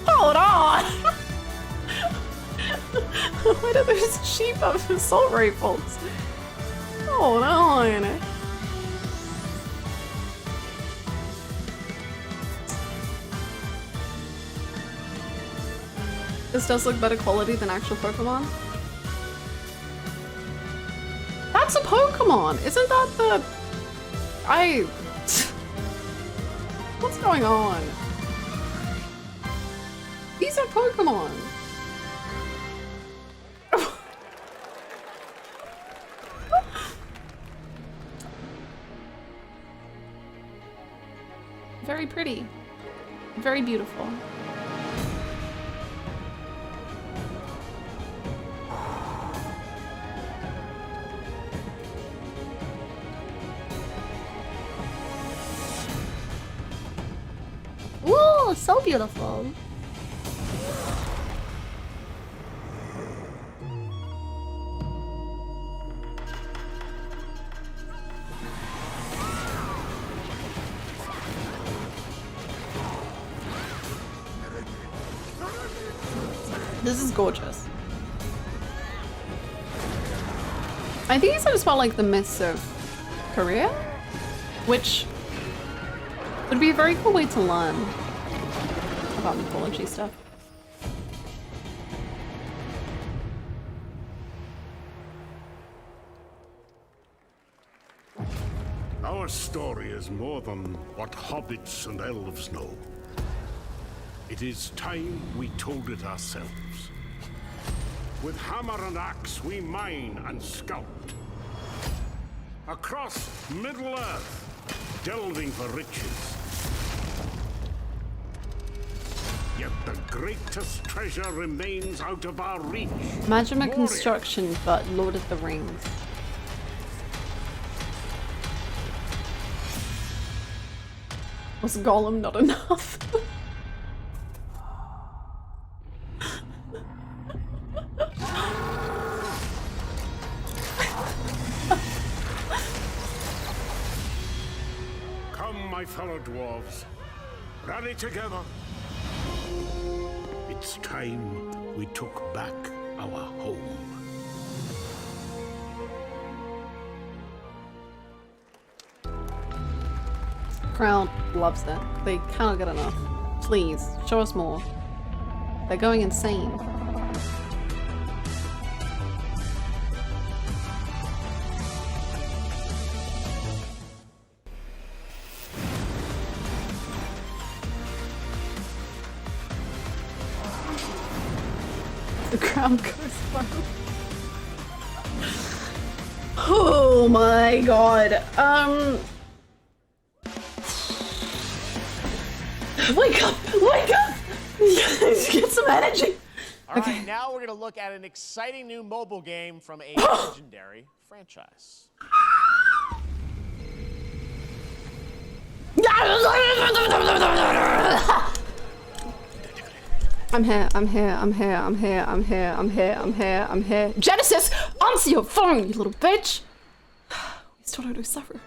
Hold on! Why do those sheep have assault rifles? Hold on. This does look better quality than actual Pokemon. That's a Pokemon! Isn't that the... What's going on? These are Pokemon! Very pretty. Very beautiful. Ooh, so beautiful. This is gorgeous. I think it's just about like the myths of Korea, which would be a very cool way to learn about mythology stuff. Our story is more than what hobbits and elves know. It is time we told it ourselves. With hammer and axe, we mine and scout. Across Middle-earth, delving for riches. Yet the greatest treasure remains out of our reach. Imagine a construction, but Lord of the Rings. Was Gollum not enough? Come, my fellow dwarves. Rally together. It's time we took back our home. Crowd loves it. They cannot get enough. Please, show us more. They're going insane. The crowd goes wild. Oh my god. Wake up! Wake up! Get some energy! All right, now we're going to look at an exciting new mobile game from a legendary franchise. I'm here, I'm here, I'm here, I'm here, I'm here, I'm here, I'm here, I'm here. Genesis! Answer your phone, you little bitch! Still don't know Saru.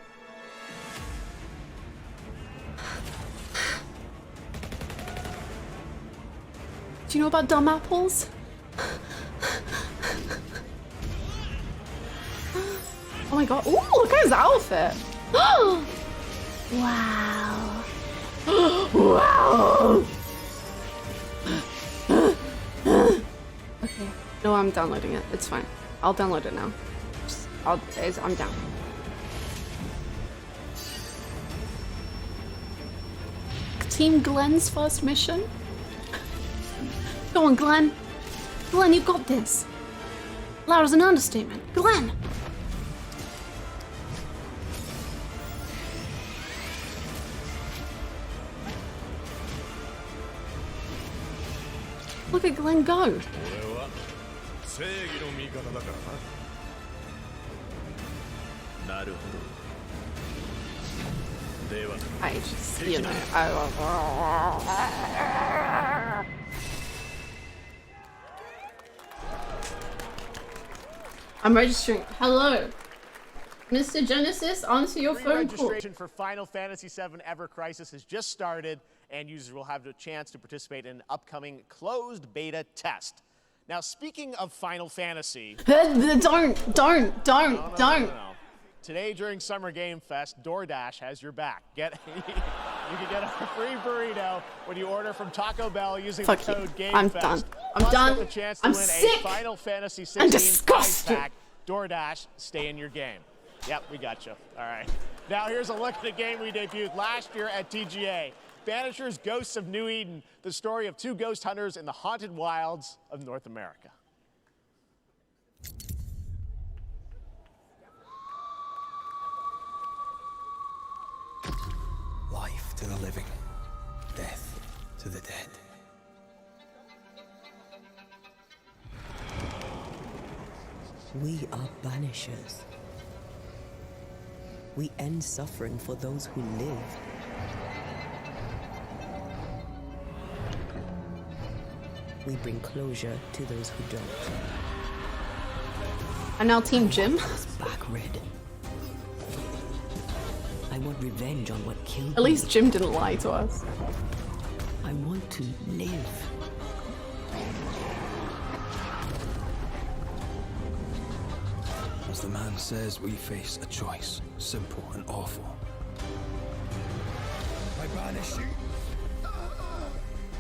Do you know about dumb apples? Oh my god. Ooh, look at his outfit. Wow. Wow. Okay. No, I'm downloading it. It's fine. I'll download it now. I'm down. Team Glenn's first mission. Go on, Glenn. Glenn, you got this. Loud as an understatement. Glenn! Look at Glenn go. I just, you know, I'm registering. Hello. Mr. Genesis, answer your phone call. Registration for Final Fantasy VII Ever Crisis has just started, and users will have the chance to participate in an upcoming closed beta test. Now, speaking of Final Fantasy... Don't. Today during Summer Game Fest, DoorDash has your back. You can get a free burrito when you order from Taco Bell using the code GameFest. I'm done. I'm done. Get the chance to I'm win sick. a Final Fantasy 16 I'm prize disgusted. pack. DoorDash, stay in your game. Yep, we got you. All right. Now here's a look at a game we debuted last year at TGA. Banishers Ghosts of New Eden, the story of two ghost hunters in the haunted wilds of North America. Life to the living, death to the dead. We are banishers. We end suffering for those who live. We bring closure to those who don't. I'm now Team Jim. Back red. I want revenge on what killed At least Jim didn't lie to us. I want to live. As the man says, we face a choice, simple and awful. I banish you.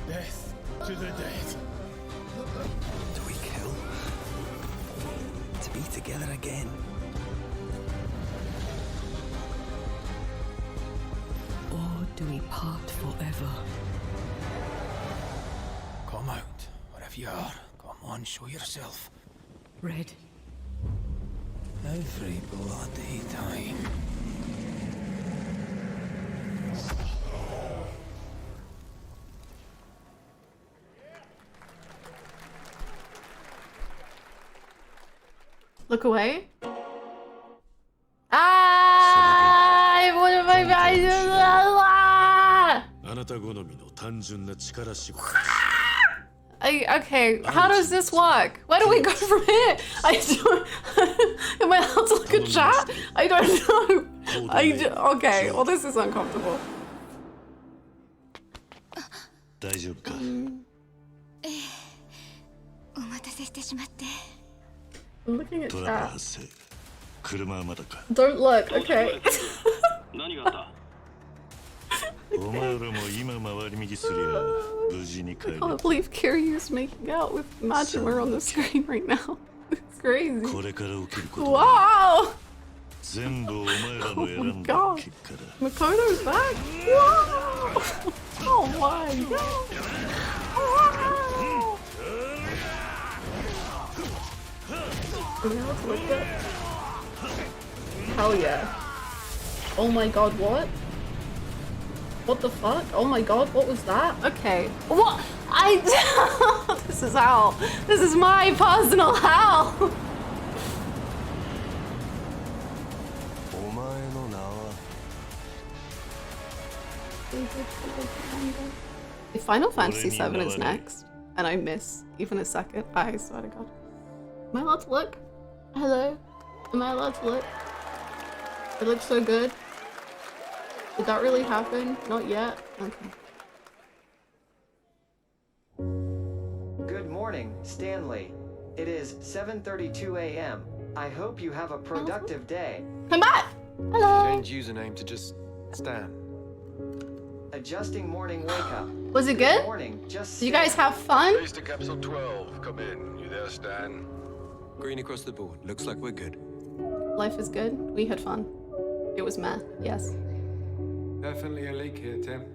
Death to the dead. Do we kill? To be together again? Or do we part forever? Come out, wherever you are. Come on, show yourself. Red. Every bloody time. Look away. Ah! What am I? Okay, how does this work? Where do we go from here? I don't. Am I allowed to look at chat? I don't know. Okay, well, this is uncomfortable. I'm looking at chat. Don't look, okay. I can't believe Kiryu's making out with Majima on the screen right now. It's crazy. Wow! Oh my god. Makoto's back? Wow! Oh my god! Wow! Hell yeah. Oh my god, what? What the fuck? Oh my god, what was that? Okay. What? This is hell. This is my personal hell. If Final Fantasy VII is next, and I miss even a second, I swear to god. Am I allowed to look? Hello? Am I allowed to look? It looks so good. Did that really happen? Not yet? Okay. Good morning, Stanley. It is 7:32 a.m. I hope you have a productive day. Come back! Hello! Change username to just Stan. Adjusting morning wake up. Was it good? Morning, just Did you guys have fun? Base to Capsule 12. Come in. You there, Stan? Green across the board. Looks like we're good. Life is good. We had fun. It was meh. Yes. Definitely a leak here, Tim.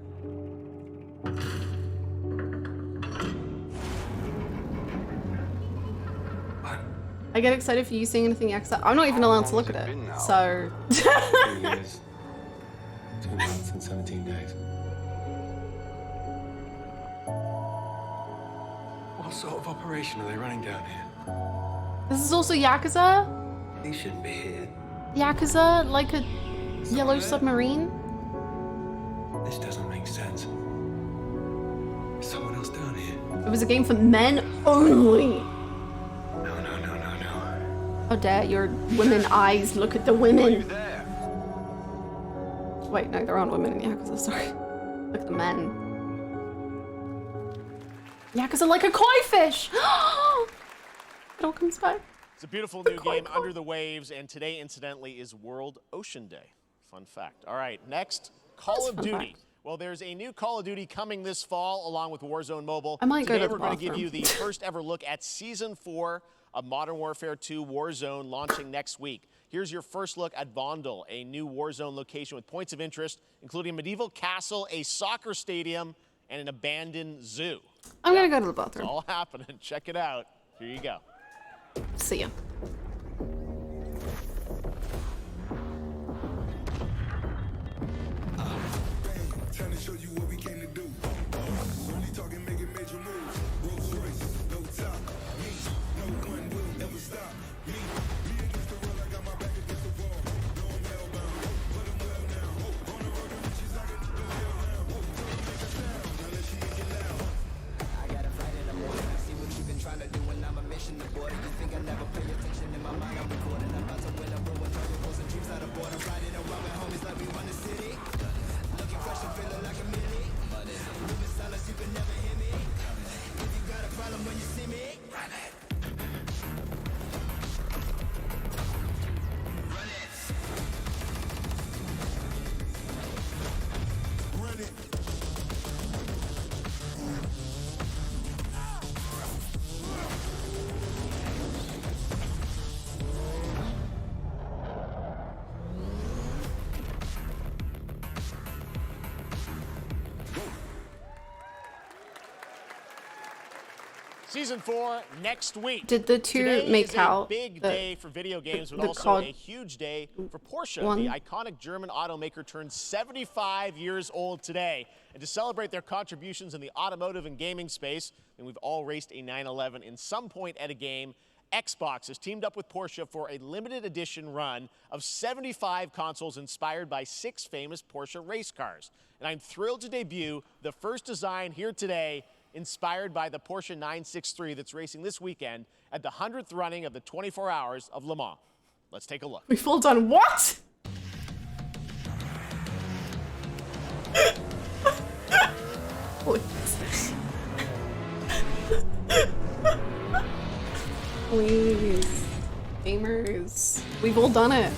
I get excited for you seeing anything Yakuza. I'm not even allowed to look at it. So. 2 years. 2 months and 17 days. What sort of operation are they running down here? This is also Yakuza? He shouldn't be here. Yakuza? Like a yellow submarine? This doesn't make sense. There's someone else down here. It was a game for men only. How dare your women eyes look at the women. Wait, no, there aren't women in Yakuza, sorry. Look at the men. Yakuza like a koi fish! It all comes back. It's a beautiful new game, Under the Waves, and today, incidentally, is World Ocean Day. Fun fact. All right, next, Call of Duty. Well, there's a new Call of Duty coming this fall, along with Warzone Mobile. I might go to the Today, we're going to give bathroom. you the first ever look at Season 4 of Modern Warfare 2 Warzone, launching next week. Here's your first look at Vondel, a new Warzone location with points of interest, including a medieval castle, a soccer stadium, and an abandoned zoo. I'm gonna go to the bathroom. It's all happening. Check it out. Here you go. See ya. Trying to show you what we came to do. Only talking, making major moves. Rolls Royce, no top. Me, no one will ever stop. Me against the world, I got my back against the wall. Going hellbound, but I'm well now. On the road to riches, I get to go hell now. Don't make a sound, unless you make it loud. I got a fight in the morning. I see what you've been trying to do, and I'm a mission aboard. You think I never pay attention? In my mind, I'm recording. I'm about to win a ruin. Trying to some dreams out of border. Riding around with homies like we run the city. Looking fresh and feeling like a millie. Moving silence, you can never hear me. If you got a problem when you see me, run it. Run it. Run it. Season 4 next week. Did the two Today make is out a big day for video games, but the also COD a huge day for Porsche. one? The iconic German automaker turned 75 years old today. And to celebrate their contributions in the automotive and gaming space, and we've all raced a 911 in some point at a game, Xbox has teamed up with Porsche for a limited edition run of 75 consoles inspired by 6 famous Porsche race cars. And I'm thrilled to debut the first design here today, inspired by the Porsche 963 that's racing this weekend at the 100th running of the 24 Hours of Le Mans. Let's take a look. We've all done what? Please. Gamers. We've all done it.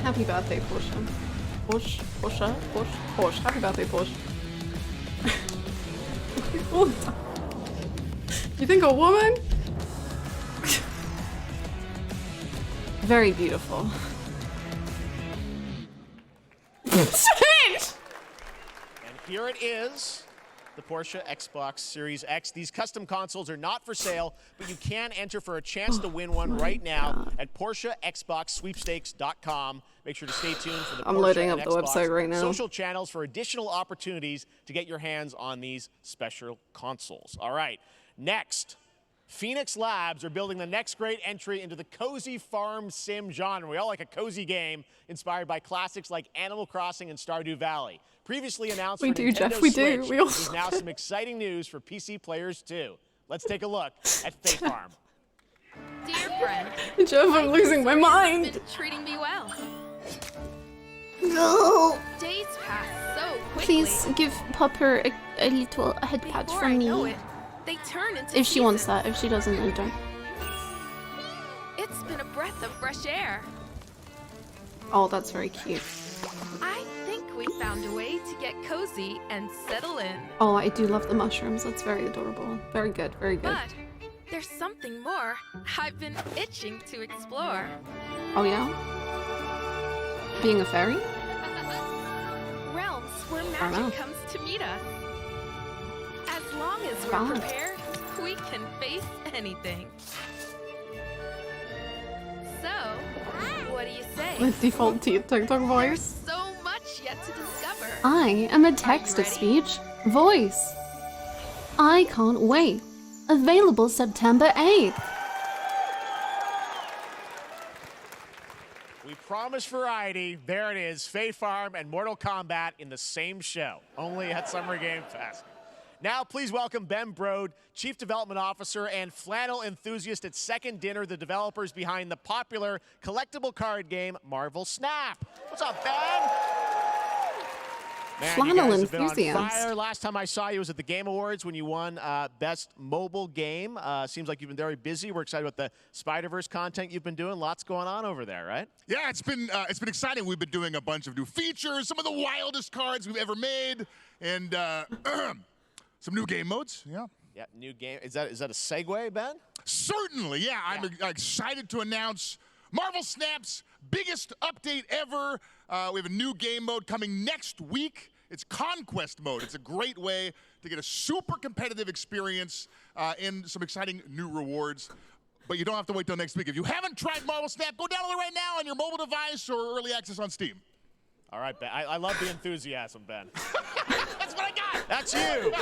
Happy birthday, Porsche. Porsche. Happy birthday, Porsche. We've all done it. You think a woman? Very beautiful. And here it is, the Porsche Xbox Series X. These custom consoles are not for sale, but you can enter for a chance to win one right now at PorscheXboxSweepstakes.com. Make sure to stay tuned for the I'm Porsche loading and up the Xbox website right now. social channels for additional opportunities to get your hands on these special consoles. All right, next. Phoenix Labs are building the next great entry into the cozy farm sim genre. We all like a cozy game inspired by classics like Animal Crossing and Stardew Valley. Previously announced We for do, Nintendo Jeff, we do. Switch, We all- there's now some exciting news for PC players too. Let's take a look at Fate Farm. dear friend. Jeff, I'm losing my mind. You've been treating me well. No. Days pass so quickly. Please give Popper a little head pat Before from I me. know it, they turn into If she wants seasons. that. If she doesn't, then don't. It's been a breath of fresh air. Oh, that's very cute. I think we found a way to get cozy and settle in. Oh, I do love the mushrooms. That's very adorable. Very good. Very good. But there's something more I've been itching to explore. Oh yeah? Being a fairy? Realms where I don't know. magic comes to meet us. As long as we're God. prepared, we can face anything. So, what do you say? With default TikTok voice. So much yet to discover. I am a text-to-speech voice. I can't wait. Available September 8th. We promised variety. There it is. Fae Farm and Mortal Kombat in the same show, only at Summer Game Fest. Now, please welcome Ben Brode, Chief Development Officer and flannel enthusiast at Second Dinner, the developers behind the popular collectible card game Marvel Snap. What's up, Ben? Man, Flannel you guys have been enthusiast. on fire. Last time I saw you was at the Game Awards when you won Best Mobile Game. Seems like you've been very busy. We're excited about the Spider-Verse content you've been doing. Lots going on over there, right? Yeah, it's been exciting. We've been doing a bunch of new features, some of the wildest cards we've ever made, and some new game modes. Yeah. Yeah, new game. Is that a segue, Ben? Certainly, yeah. I'm excited to announce Marvel Snap's biggest update ever. We have a new game mode coming next week. It's Conquest mode. It's a great way to get a super competitive experience and some exciting new rewards. But you don't have to wait till next week. If you haven't tried Marvel Snap, go download it right now on your mobile device or early access on Steam. All right, Ben. I love the enthusiasm, Ben. That's what I got. That's you.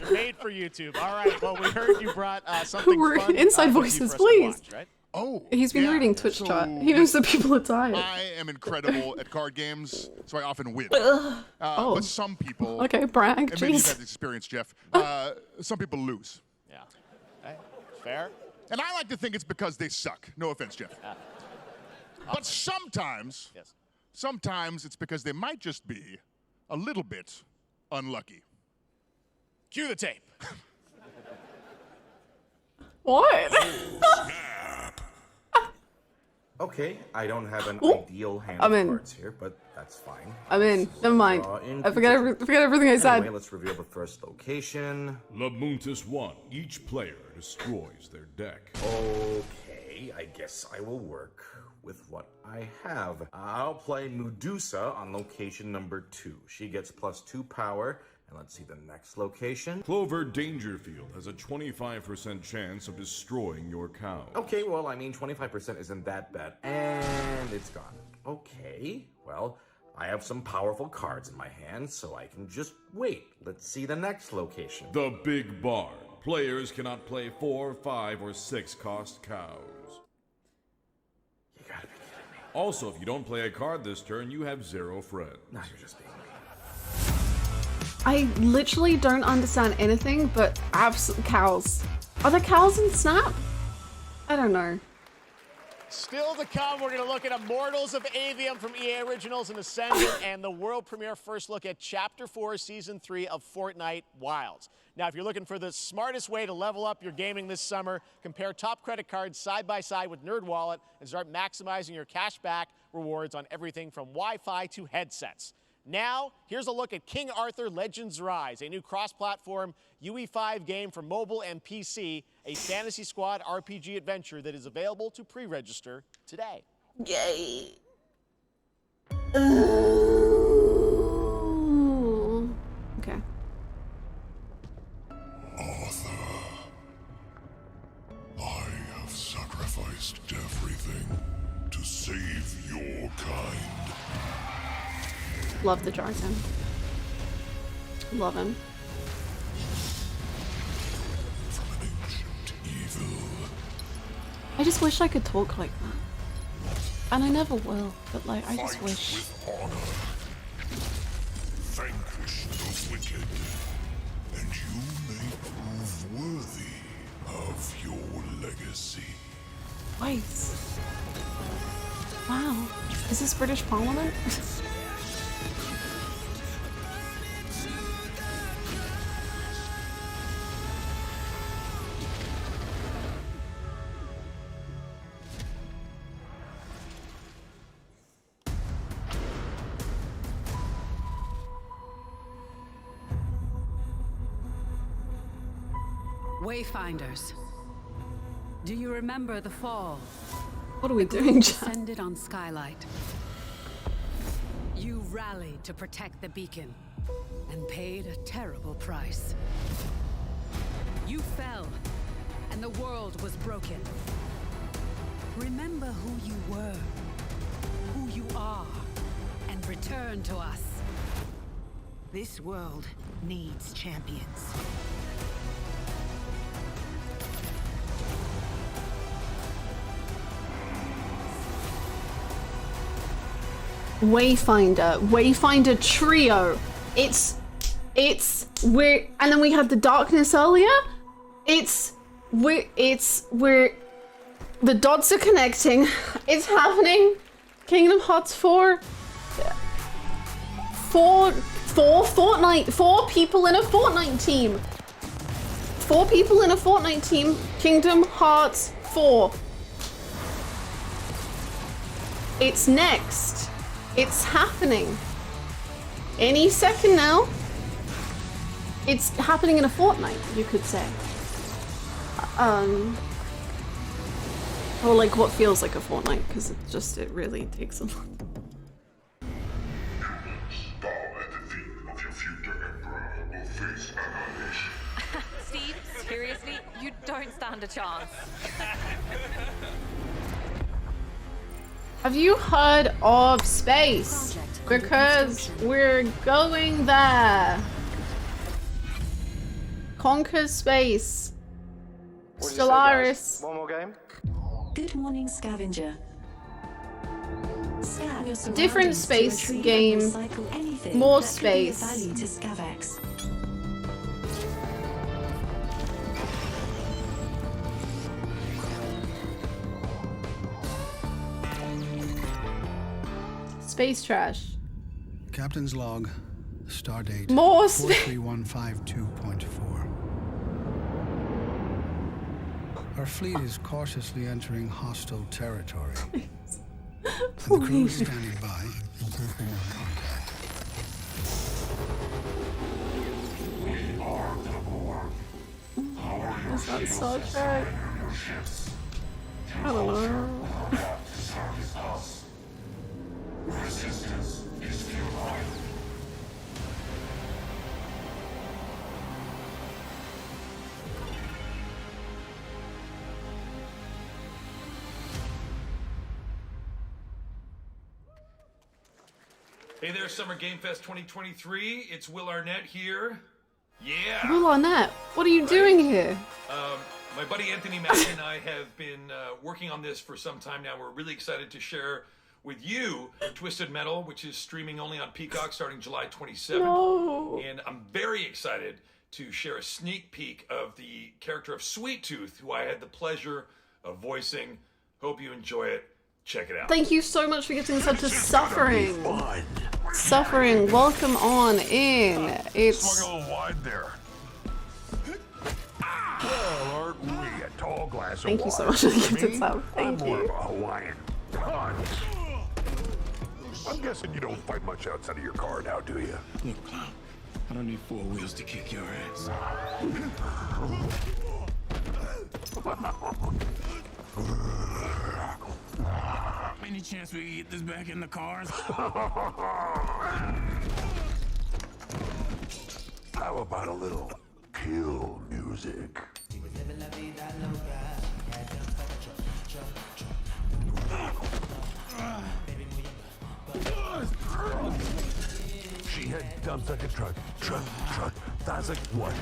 You're made for YouTube. All right. Well, we heard you brought something We're fun inside with you voices, for us to please. watch, right? Oh, He's been yeah. reading Twitch So chat. He knows that people are tired. I am incredible at card games, so I often win. Oh. But some people, Okay, brag. and maybe you've Jeez. had the experience, Jeff, some people lose. Yeah. Hey, fair. And I like to think it's because they suck. No offense, Jeff. But sometimes, sometimes it's because they might just be a little bit unlucky. Cue the tape. What? Okay, I don't have an ideal hand I'm of in. cards here, but that's fine. I'm in. Never mind. Draw in I forget everything I said. Anyway, let's reveal the first location. Lamuntis 1. Each player destroys their deck. Okay, I guess I will work with what I have. I'll play Medusa on location number 2. She gets +2 power. And let's see the next location. Clover Dangerfield has a 25% chance of destroying your cow. Okay, well, I mean, 25% isn't that bad. And it's gone. Okay, well, I have some powerful cards in my hand, so I can just wait. Let's see the next location. The Big Barn. Players cannot play 4, 5, or 6 cost cows. You gotta be kidding me. Also, if you don't play a card this turn, you have 0 friends. No, you're just being mean. I literally don't understand anything but cows. Are there cows in Snap? I don't know. Still to come, we're going to look at Immortals of Avium from EA Originals and Ascendant and the world premiere first look at Chapter 4, Season 3 of Fortnite Wilds. Now, if you're looking for the smartest way to level up your gaming this summer, compare top credit cards side by side with NerdWallet and start maximizing your cash back rewards on everything from Wi-Fi to headsets. Now, here's a look at King Arthur Legends Rise, a new cross-platform UE5 game for mobile and PC, a Fantasy Squad RPG adventure that is available to pre-register today. Yay. Okay. Arthur, I have sacrificed everything to save your kind. Love the jargon. Love him. From an ancient evil. I just wish I could talk like that. And I never will, but like, I just wish. With honor. Vanquish the wicked, and you may prove worthy of your legacy. Twice. Wow. Is this British Parliament? Wayfinders, do you remember the fall? What are we doing, Jack? Descended on Skylight. You rallied to protect the beacon and paid a terrible price. You fell, and the world was broken. Remember who you were, who you are, and return to us. This world needs champions. Wayfinder trio. We're, and then we had the darkness earlier. We're the dots are connecting. It's happening. Kingdom Hearts 4. Four people in a Fortnite team. 4 people in a Fortnite team. Kingdom Hearts 4. It's next. It's happening. Any second now. It's happening in a fortnight, you could say. Or like what feels like a fortnight, because it really takes a lot. Steve, seriously, you don't stand a chance. Have you heard of space? Because we're going there. Conquer space. Stellaris. One more game? Good morning, Scavenger. Scan your Different surroundings space to retrieve game. and recycle anything More that could be of space. value to Scavex. Space trash. Captain's log. Stardate. More space. 43152.4. Our fleet is cautiously entering hostile territory. And the crew is standing by for contact. We are the Boon. Is that Star Trek? I don't know. Resistance is futile. Hey there, Summer Game Fest 2023. It's Will Arnett here. Yeah. Will Arnett, what are you doing here? My buddy Anthony Mackie and I have been working on this for some time now. We're really excited to share with you Twisted Metal, which is streaming only on Peacock starting July 27th. No. And I'm very excited to share a sneak peek of the character of Sweet Tooth, who I had the pleasure of voicing. Hope you enjoy it. Check it out. Thank you so much for getting such a Suffering. Suffering, welcome on in. It's Swung a little wide there. Well, aren't we a tall glass Thank of you so water? much for the gifted Me? sub. Thank I'm more you. of a Hawaiian punch. I'm guessing you don't fight much outside of your car now, do you? Look, clown, I don't need 4 wheels to kick your ass. Any chance we can get this back in the cars? How about a little kill music? She had dumps like a truck. That's like what?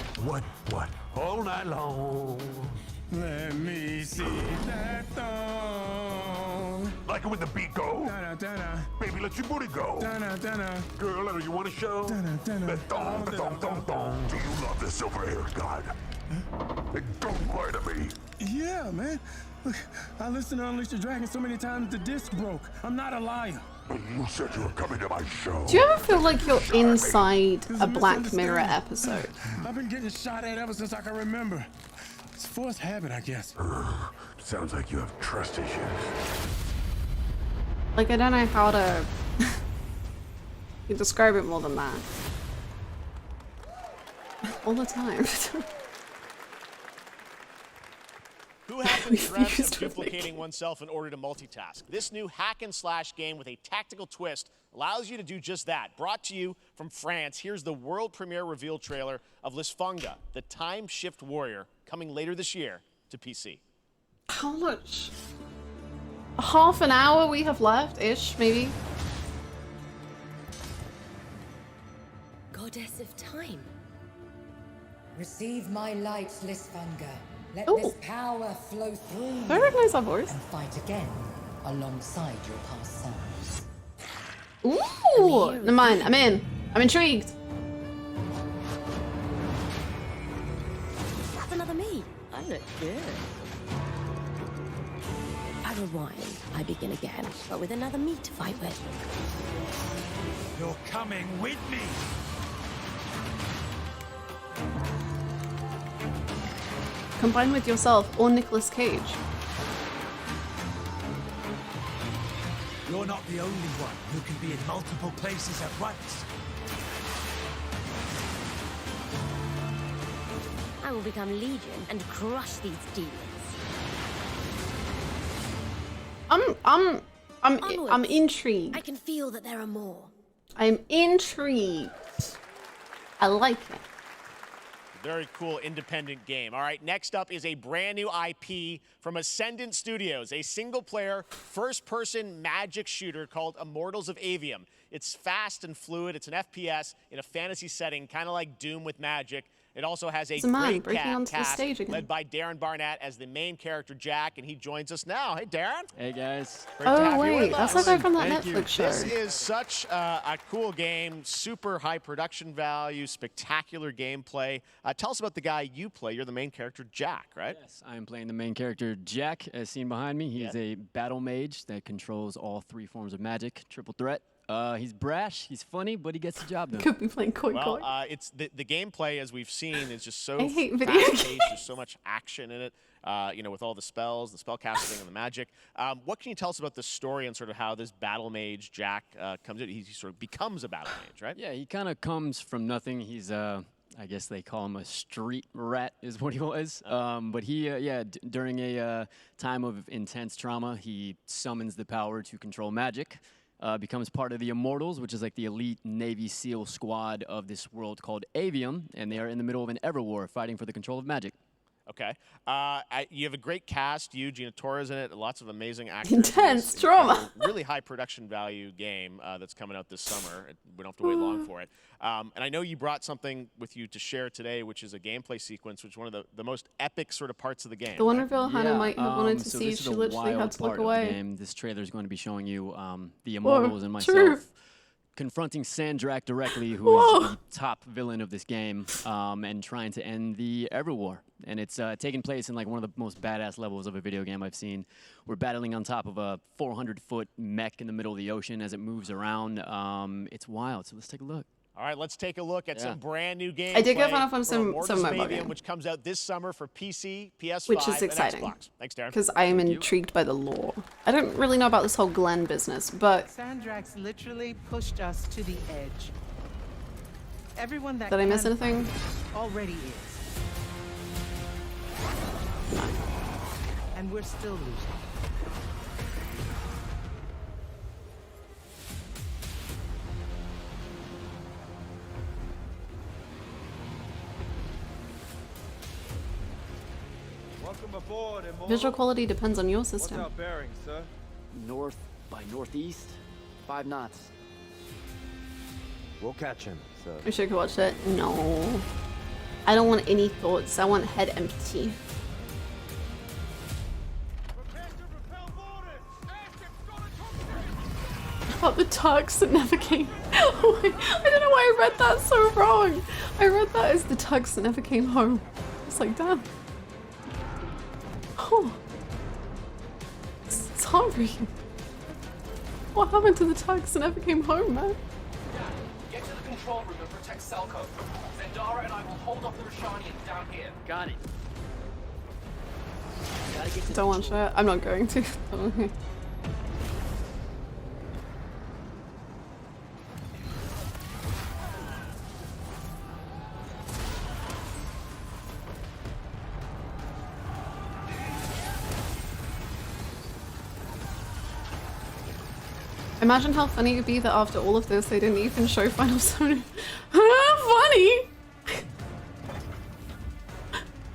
All night long. Let me see that thong. Like it when the beat go? Da-da-da-da. Baby, let your booty go. Da-da-da-da. Girl, do you want to show? Da-da-da-da. The thong. Do you love the silver-haired god? Don't lie to me. Yeah, man. Look, I listened to Unleash the Dragon so many times the disc broke. I'm not a liar. But you said you were coming to my show. Do you ever feel like you're inside a Black Mirror episode? I've been getting shot at ever since I can remember. It's a forced habit, I guess. Sounds like you have trust issues. Like, I don't know how to you describe it more than that. All the time. Who happens dreamt of duplicating oneself in order to multitask? This new hack and slash game with a tactical twist allows you to do just that. Brought to you from France, here's the world premiere reveal trailer of Lisfunga, the time shift warrior, coming later this year to PC. How much? Half an hour we have left-ish, maybe? Goddess of time. Receive my light, Lisfunga. Let Ooh. this power flow through you. I recognize that voice. And fight again alongside your past selves. Ooh! Never mind, I'm in. I'm intrigued. That's another me. I look good. I rewind. I begin again, but with another me to fight with. You're coming with me. Combine with yourself or Nicolas Cage. You're not the only one who can be in multiple places at once. I will become Legion and crush these demons. I'm intrigued. I can feel that there are more. I'm intrigued. I like it. Very cool independent game. All right, next up is a brand new IP from Ascendant Studios, a single-player, first-person magic shooter called Immortals of Avium. It's fast and fluid. It's an FPS in a fantasy setting, kind of like Doom with magic. It also has a great cast led by Darren Barnett as the main character, Jack, and he joins us now. Hey, Darren. Hey, guys. Great to have you wait, with that's us. like from that Thank you. Netflix show. This is such a cool game, super high production value, spectacular gameplay. Tell us about the guy you play. You're the main character, Jack, right? Yes, I'm playing the main character, Jack, as seen behind me. He's a battle mage that controls all three forms of magic, triple threat. He's brash, he's funny, but he gets the job done. Could be playing Koi Koi. Well, it's the gameplay, as we've seen, is just so I hate video fast-paced. There's so much action in it, you know, with all the spells, the spell casting, and the magic. What can you tell us about the story and sort of how this battle mage, Jack, comes in? He sort of becomes a battle mage, right? Yeah, he kind of comes from nothing. He's, I guess they call him a street rat is what he was. But he, during a time of intense trauma, he summons the power to control magic. Becomes part of the Immortals, which is like the elite Navy SEAL squad of this world called Avium, and they are in the middle of an Everwar fighting for the control of magic. Okay. You have a great cast. You, Janitor is in it. Lots of amazing actors. Intense drama. Really high production value game that's coming out this summer. We don't have to wait long for it. And I know you brought something with you to share today, which is a gameplay sequence, which is one of the most epic sort of parts of the game. The one reveal Hannah might have wanted to so see. this is She a literally wild had to look part of the away. game. This trailer is going to be showing you the Immortals and myself. True. Confronting Sandrak directly, who is the top villain of this game, and trying to end the Everwar. And it's taking place in like one of the most badass levels of a video game I've seen. We're battling on top of a 400-foot mech in the middle of the ocean as it moves around. It's wild, so let's take a look. All right, let's take a look at some brand new games. I did get fun from some mobile game, which comes out this summer for PC, PS5, which is exciting. and Xbox. Thanks, Darren. Because I am intrigued by the lore. I don't really know about this whole Glenn business, but Sandrax literally pushed us to the edge. Everyone that did I miss anything? Already is. And we're still losing. Welcome aboard, Immortal. Visual quality depends on your What's system. our bearing, sir? North by northeast, 5 knots. We'll catch him, sir. Wish I could watch it. No. I don't want any thoughts. I want head empty. About the Turks that never came. Oh, I don't know why I read that so wrong. I read that as the Turks that never came home. It's like, damn. Oh. Sorry. What happened to the tags that never came home, man? Get to the control room and protect Selko. Zendara and I will hold off the Rashanians down here. Got it. Don't want shit. I'm not going to. Okay. Imagine how funny it would be that after all of this, they didn't even show Final Zone. Funny!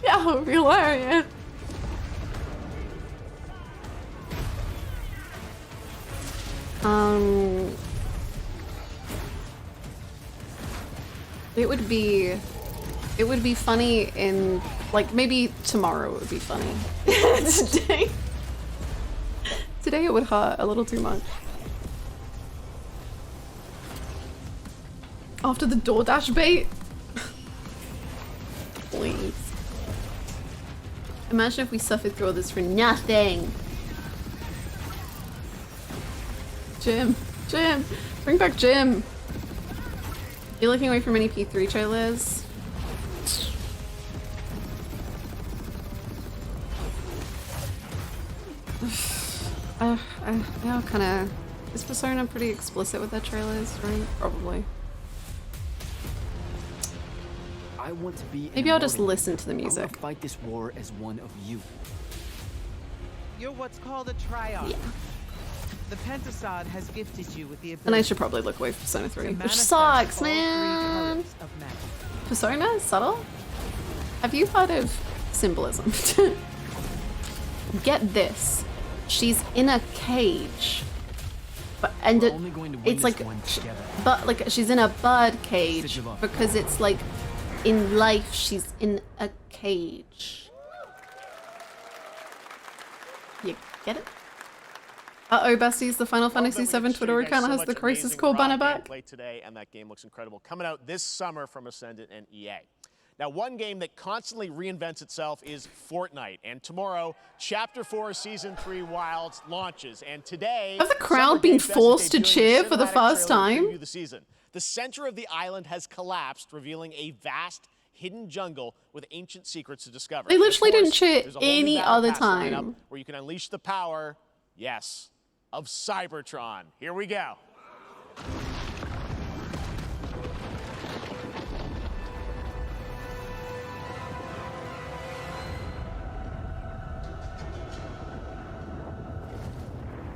Yeah, it would be hilarious. It would be funny in, like, maybe tomorrow it would be funny. Today it would hurt a little too much. After the DoorDash bait? Please. Imagine if we suffered through all this for nothing. Jim, bring back Jim. You're looking away from any P3 trailers? Yeah, kinda. Is Persona pretty explicit with their trailers, right? Probably. I want to be. Maybe I'll just listen to the music. I will fight this war as one of you. You're what's called a triarch. Yeah. The Pentasod has gifted you with the ability. And I should probably look away from Persona 3, which sucks, man. Persona? Subtle? Have you heard of symbolism? Get this. She's in a cage. But it's like, but like she's in a bird cage because it's like in life she's in a cage. You get it? Uh-oh, besties, the Final Fantasy VII Twitter account has the Crisis Core banner back. Play today, and that game looks incredible. Coming out this summer from Ascendant and EA. Now, one game that constantly reinvents itself is Fortnite, and tomorrow, Chapter 4 Season 3 Wilds launches, and today... Have the crowd been forced to cheer for the first time? The season. The center of the island has collapsed, revealing a vast, hidden jungle with ancient secrets to discover. They literally didn't cheer there's a whole new any battle other pass lineup time. where you can unleash the power, yes, of Cybertron. Here we go.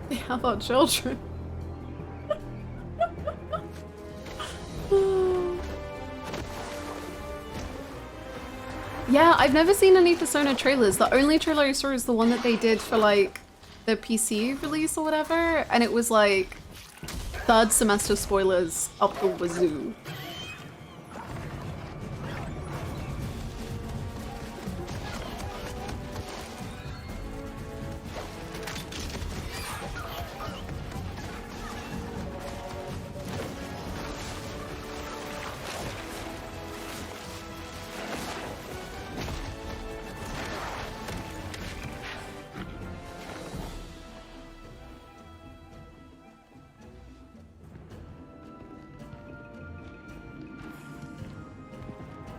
They have our children. Yeah, I've never seen any Persona trailers. The only trailer I saw is the one that they did for like the PC release or whatever, and it was like third semester spoilers up the wazoo.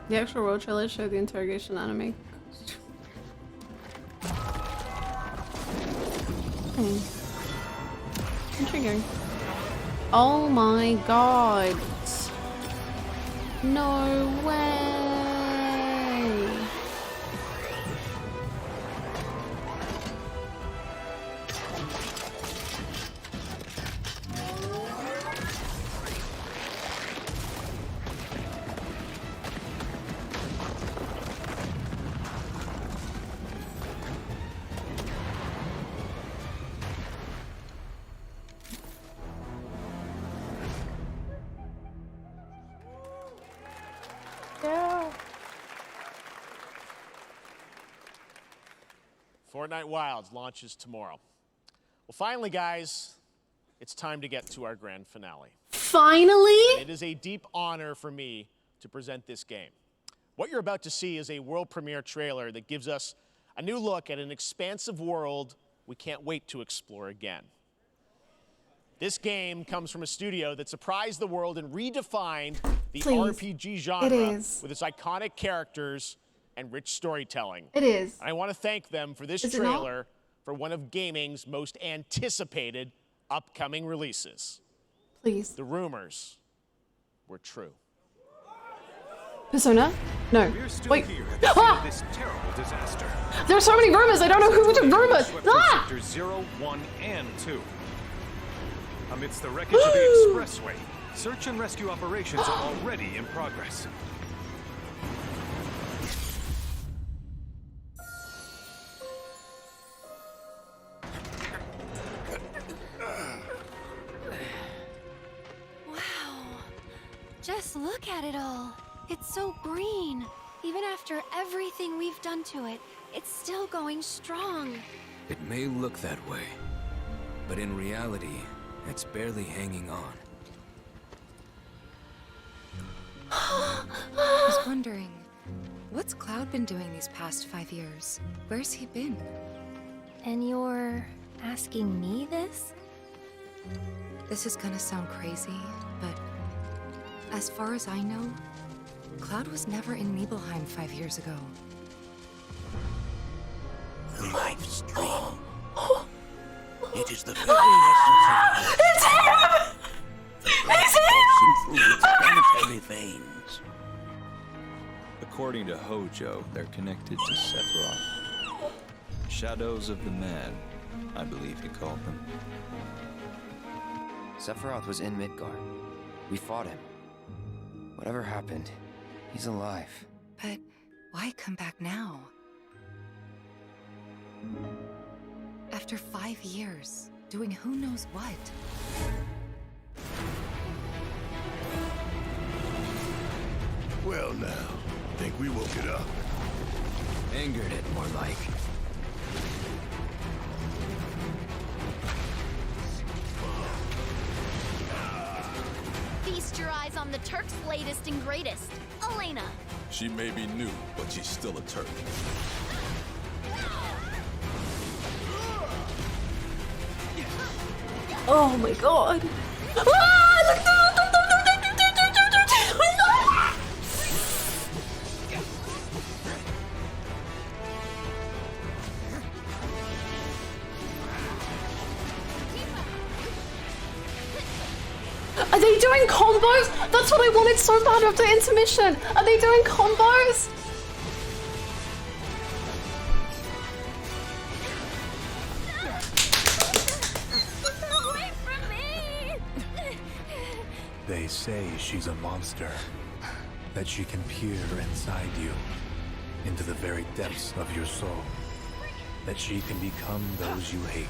The actual world trailer showed the interrogation anime. Intriguing. Oh my god. No way. Fortnite Wilds launches tomorrow. Well, finally, guys, it's time to get to our grand finale. Finally? And it is a deep honor for me to present this game. What you're about to see is a world premiere trailer that gives us A new look at an expansive world we can't wait to explore again. This game comes from a studio that surprised the world and redefined the RPG genre with its iconic characters and rich storytelling. It is. I want to thank them for this trailer for one of gaming's most anticipated upcoming releases. Please. The rumors were true. Persona? No. Wait. Ah! This terrible disaster. There are so many rumors. I don't know who to rumors. Ah! Sectors 0, 1, and 2. Amidst the wreckage of the expressway, search and rescue operations are already in progress. Wow. Just look at it all. It's so green. Even after everything we've done to it, it's still going strong. It may look that way, but in reality, it's barely hanging on. I was wondering, what's Cloud been doing these past 5 years? Where's he been? And you're asking me this? This is gonna sound crazy, but as far as I know, Cloud was never in Nibelheim 5 years ago. Life's dream. It is the very essence of It's him! It's him! through its planetary veins. According to Hojo, they're connected to Sephiroth. Shadows of the Mad, I believe he called them. Sephiroth was in Midgard. We fought him. Whatever happened, he's alive. But why come back now? After 5 years, doing who knows what? Well now, think we woke it up. Angered it, more like. Feast your eyes on the Turk's latest and greatest, Elena. She may be new, but she's still a Turk. Oh my god. Ah, Are they doing combos? That's what I wanted so bad after intermission. Are they doing combos? Away from me! They say she's a monster, that she can peer inside you, into the very depths of your soul, that she can become those you hate,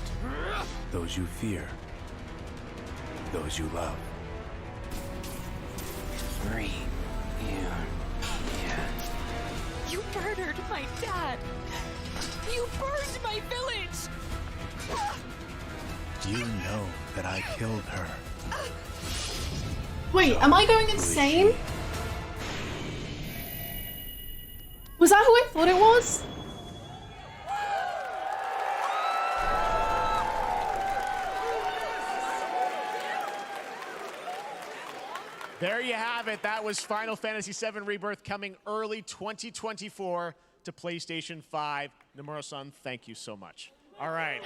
those you fear, those you love. Green. Yeah. You murdered my dad! You burned my village! You know that I killed her. Wait, am I going insane? Was that who I thought it was? There you have it. That was Final Fantasy VII Rebirth coming early 2024 to PlayStation 5. Nomura-san, thank you so much. All right,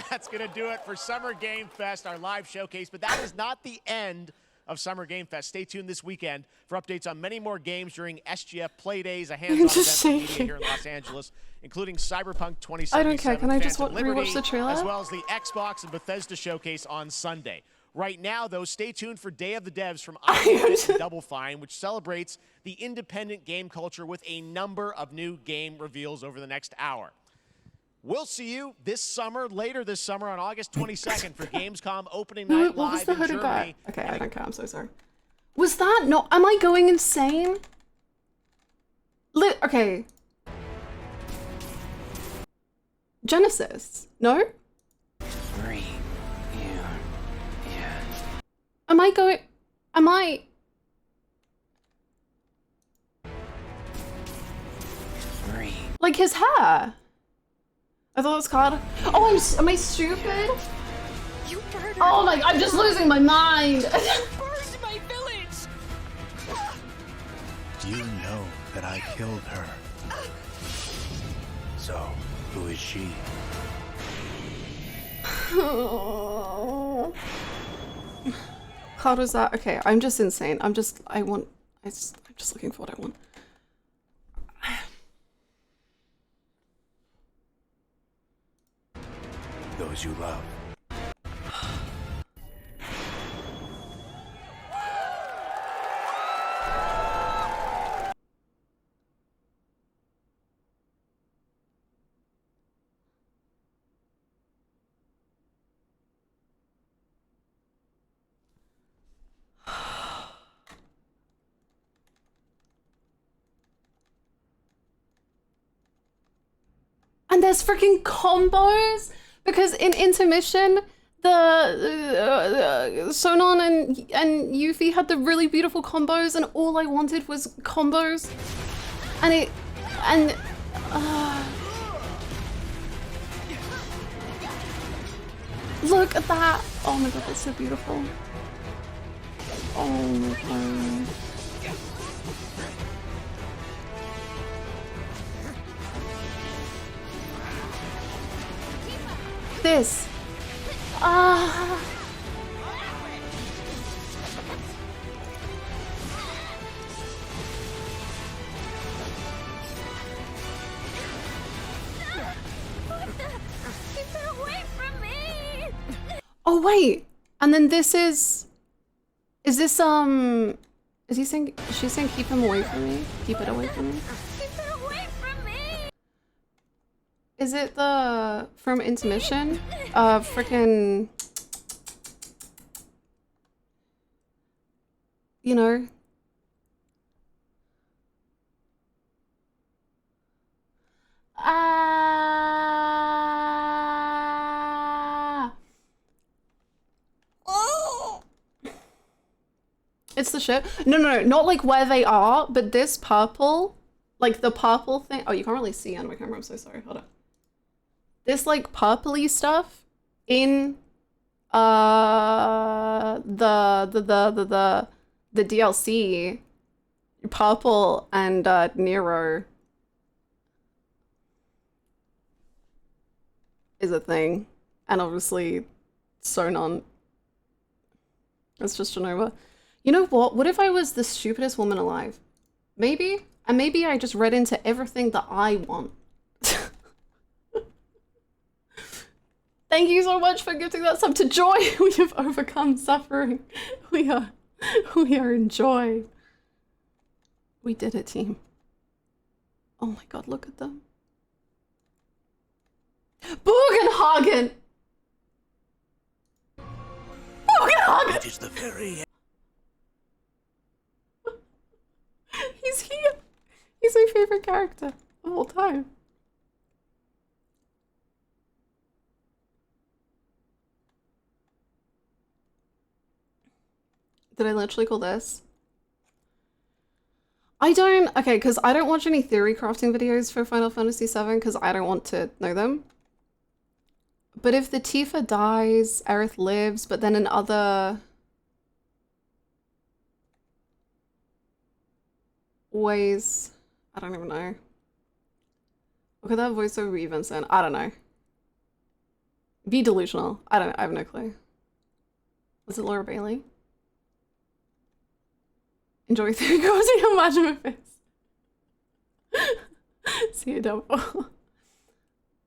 that's going to do it for Summer Game Fest, our live showcase. But that is not the end of Summer Game Fest. Stay tuned this weekend for updates on many more games during SGF Playdays, a hands-on event with media here in Los Angeles, including Cyberpunk 2077, I don't care. Can I just Phantom Liberty, rewatch the trailer? as well as the Xbox and Bethesda showcase on Sunday. Right now, though, stay tuned for Day of the Devs from IGN and Double Fine, which celebrates the independent game culture with a number of new game reveals over the next hour. We'll see you this summer, later this summer on August 22nd for Gamescom opening night What was live the in hooded Germany. guy? Okay, I don't care. I'm so sorry. Was that not? Am I going insane? Okay. Genesis? No? Green. Yeah. Am I going? Am I? Green. Like his hair? I thought it was called. Oh, am I stupid? You murdered. Oh my! I'm just losing my mind. Burned my village. You know that I killed her. So, who is she? How does that? Okay, I'm just insane. I'm just looking for what I want. Those you love. And there's freaking combos because in intermission, the Sonon and Yuffie had the really beautiful combos, and all I wanted was combos, look at that! Oh my god, that's so beautiful. Oh my god. This. Keep her away from me. Oh wait, and then this is this is he saying? She's saying keep him away from me. Keep it away from me. Keep her away from me. Is it the from intermission? Frickin', you know. It's the shit. No, not like where they are, but this purple, like the purple thing. Oh, you can't really see on my camera. I'm so sorry. Hold on. This like purpley stuff in the DLC, purple and Nero is a thing, and obviously Sonon. It's just Genova. You know what? What if I was the stupidest woman alive? Maybe, and maybe I just read into everything that I want. Thank you so much for gifting that sub to Joy. We have overcome suffering. We are in joy. We did it, team. Oh my god, look at them. Bugenhagen! Bugenhagen! It is the very He's here. He's my favorite character of all time. Did I literally call this? Okay, because I don't watch any theory crafting videos for Final Fantasy VII because I don't want to know them. But if the Tifa dies, Aerith lives, but then in other ways, I don't even know. What could that voiceover be even saying? I don't know. Be delusional. I have no clue. Was it Laura Bailey? Enjoy theory crafting. Imagine my face. See a double.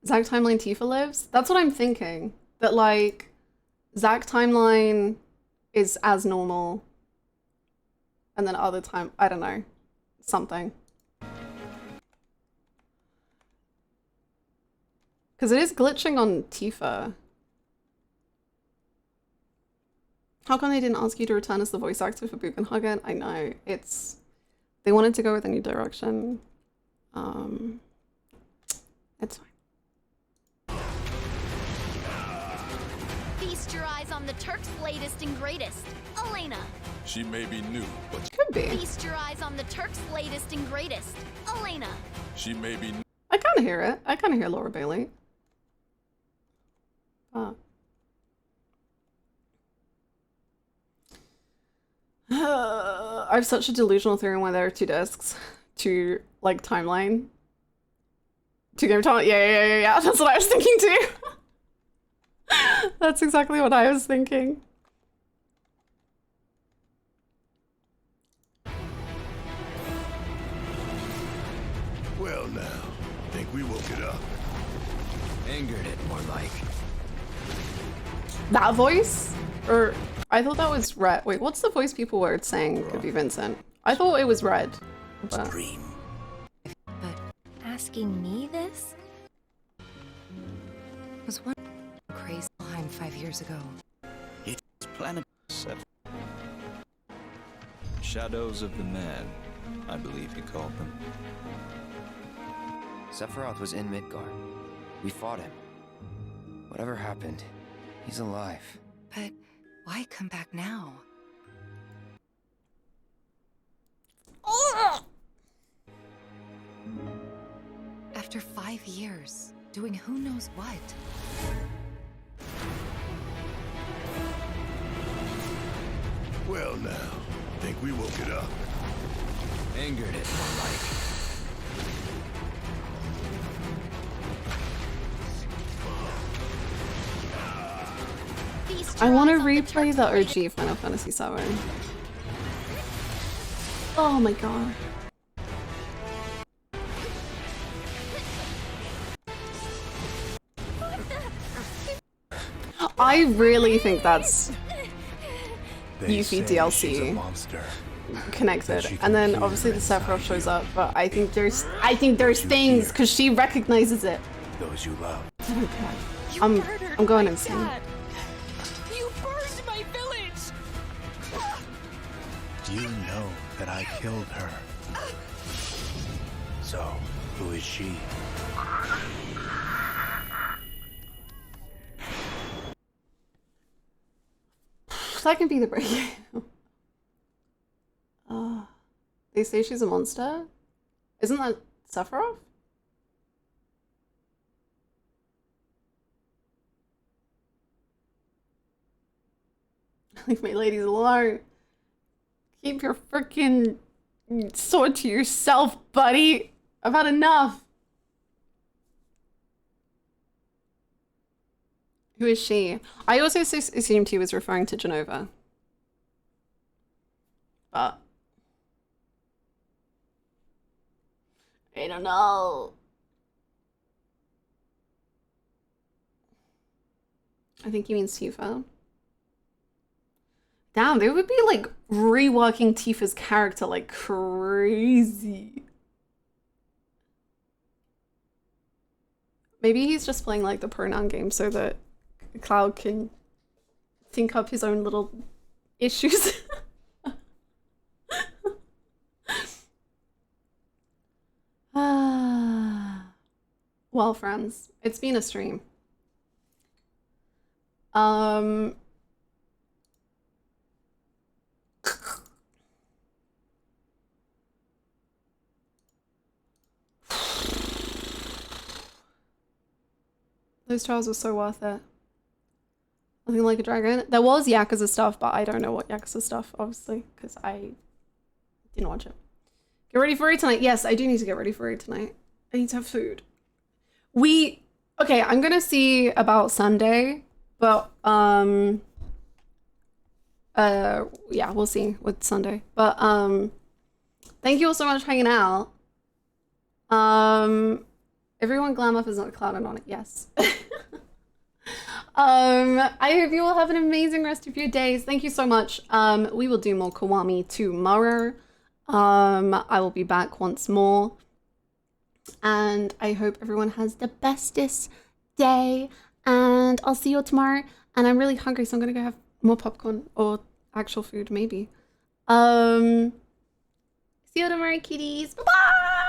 Zack Timeline Tifa lives? That's what I'm thinking. That like Zack Timeline is as normal. And then other time, I don't know. Something. Because it is glitching on Tifa. How come they didn't ask you to return as the voice actor for Bugenhagen? I know, they wanted to go with a new direction. It's fine. Feast your eyes on the Turk's latest and greatest, Elena. She may be new, but could be. Feast your eyes on the Turk's latest and greatest, Elena. She may be. I kind of hear it. I kind of hear Laura Bailey. I have such a delusional theory on why there are 2 discs, 2 like timeline, 2 game time. Yeah. That's what I was thinking too. That's exactly what I was thinking. Well now, think we woke it up. Angered it, more like. That voice? Or I thought that was Red. Wait, what's the voice people were saying could be Vincent? I thought it was Red. But... Asking me this? Was one crazy behind 5 years ago. It's Planet 7. Shadows of the Mad, I believe you called them. Sephiroth was in Midgard. We fought him. Whatever happened, he's alive. But why come back now? After 5 years, doing who knows what. Well now, think we woke it up. Angered it, more like. I want to replay the OG Final Fantasy VII. Oh my god. I really think that's Yuffie DLC connected, and then obviously the Sephiroth shows up. But I think there's things because she recognizes it. Those you love. Okay. I'm going insane. You burned my village! You know that I killed her. So, who is she? That can be the break. They say she's a monster? Isn't that Sephiroth? Leave my ladies alone. Keep your freaking sword to yourself, buddy. I've had enough. Who is she? I also assumed he was referring to Genova. But I don't know. I think he means Tifa. Damn, they would be like reworking Tifa's character like crazy. Maybe he's just playing like the pronoun game so that Cloud can think up his own little issues. Well, friends, it's been a stream. Those trials were so worth it. Nothing like a dragon. There was Yakuza stuff, but I don't know what Yakuza stuff, obviously, because I didn't watch it. Get ready for raid tonight. Yes, I do need to get ready for raid tonight. I need to have food. Okay, I'm gonna see about Sunday, but yeah, we'll see with Sunday. But thank you all so much for hanging out. Everyone glam up is not clouded on it. Yes. I hope you all have an amazing rest of your days. Thank you so much. We will do more Kiwami tomorrow. I will be back once more. And I hope everyone has the bestest day. And I'll see you all tomorrow. And I'm really hungry, so I'm gonna go have more popcorn or actual food, maybe. See you tomorrow, kitties. Bye-bye!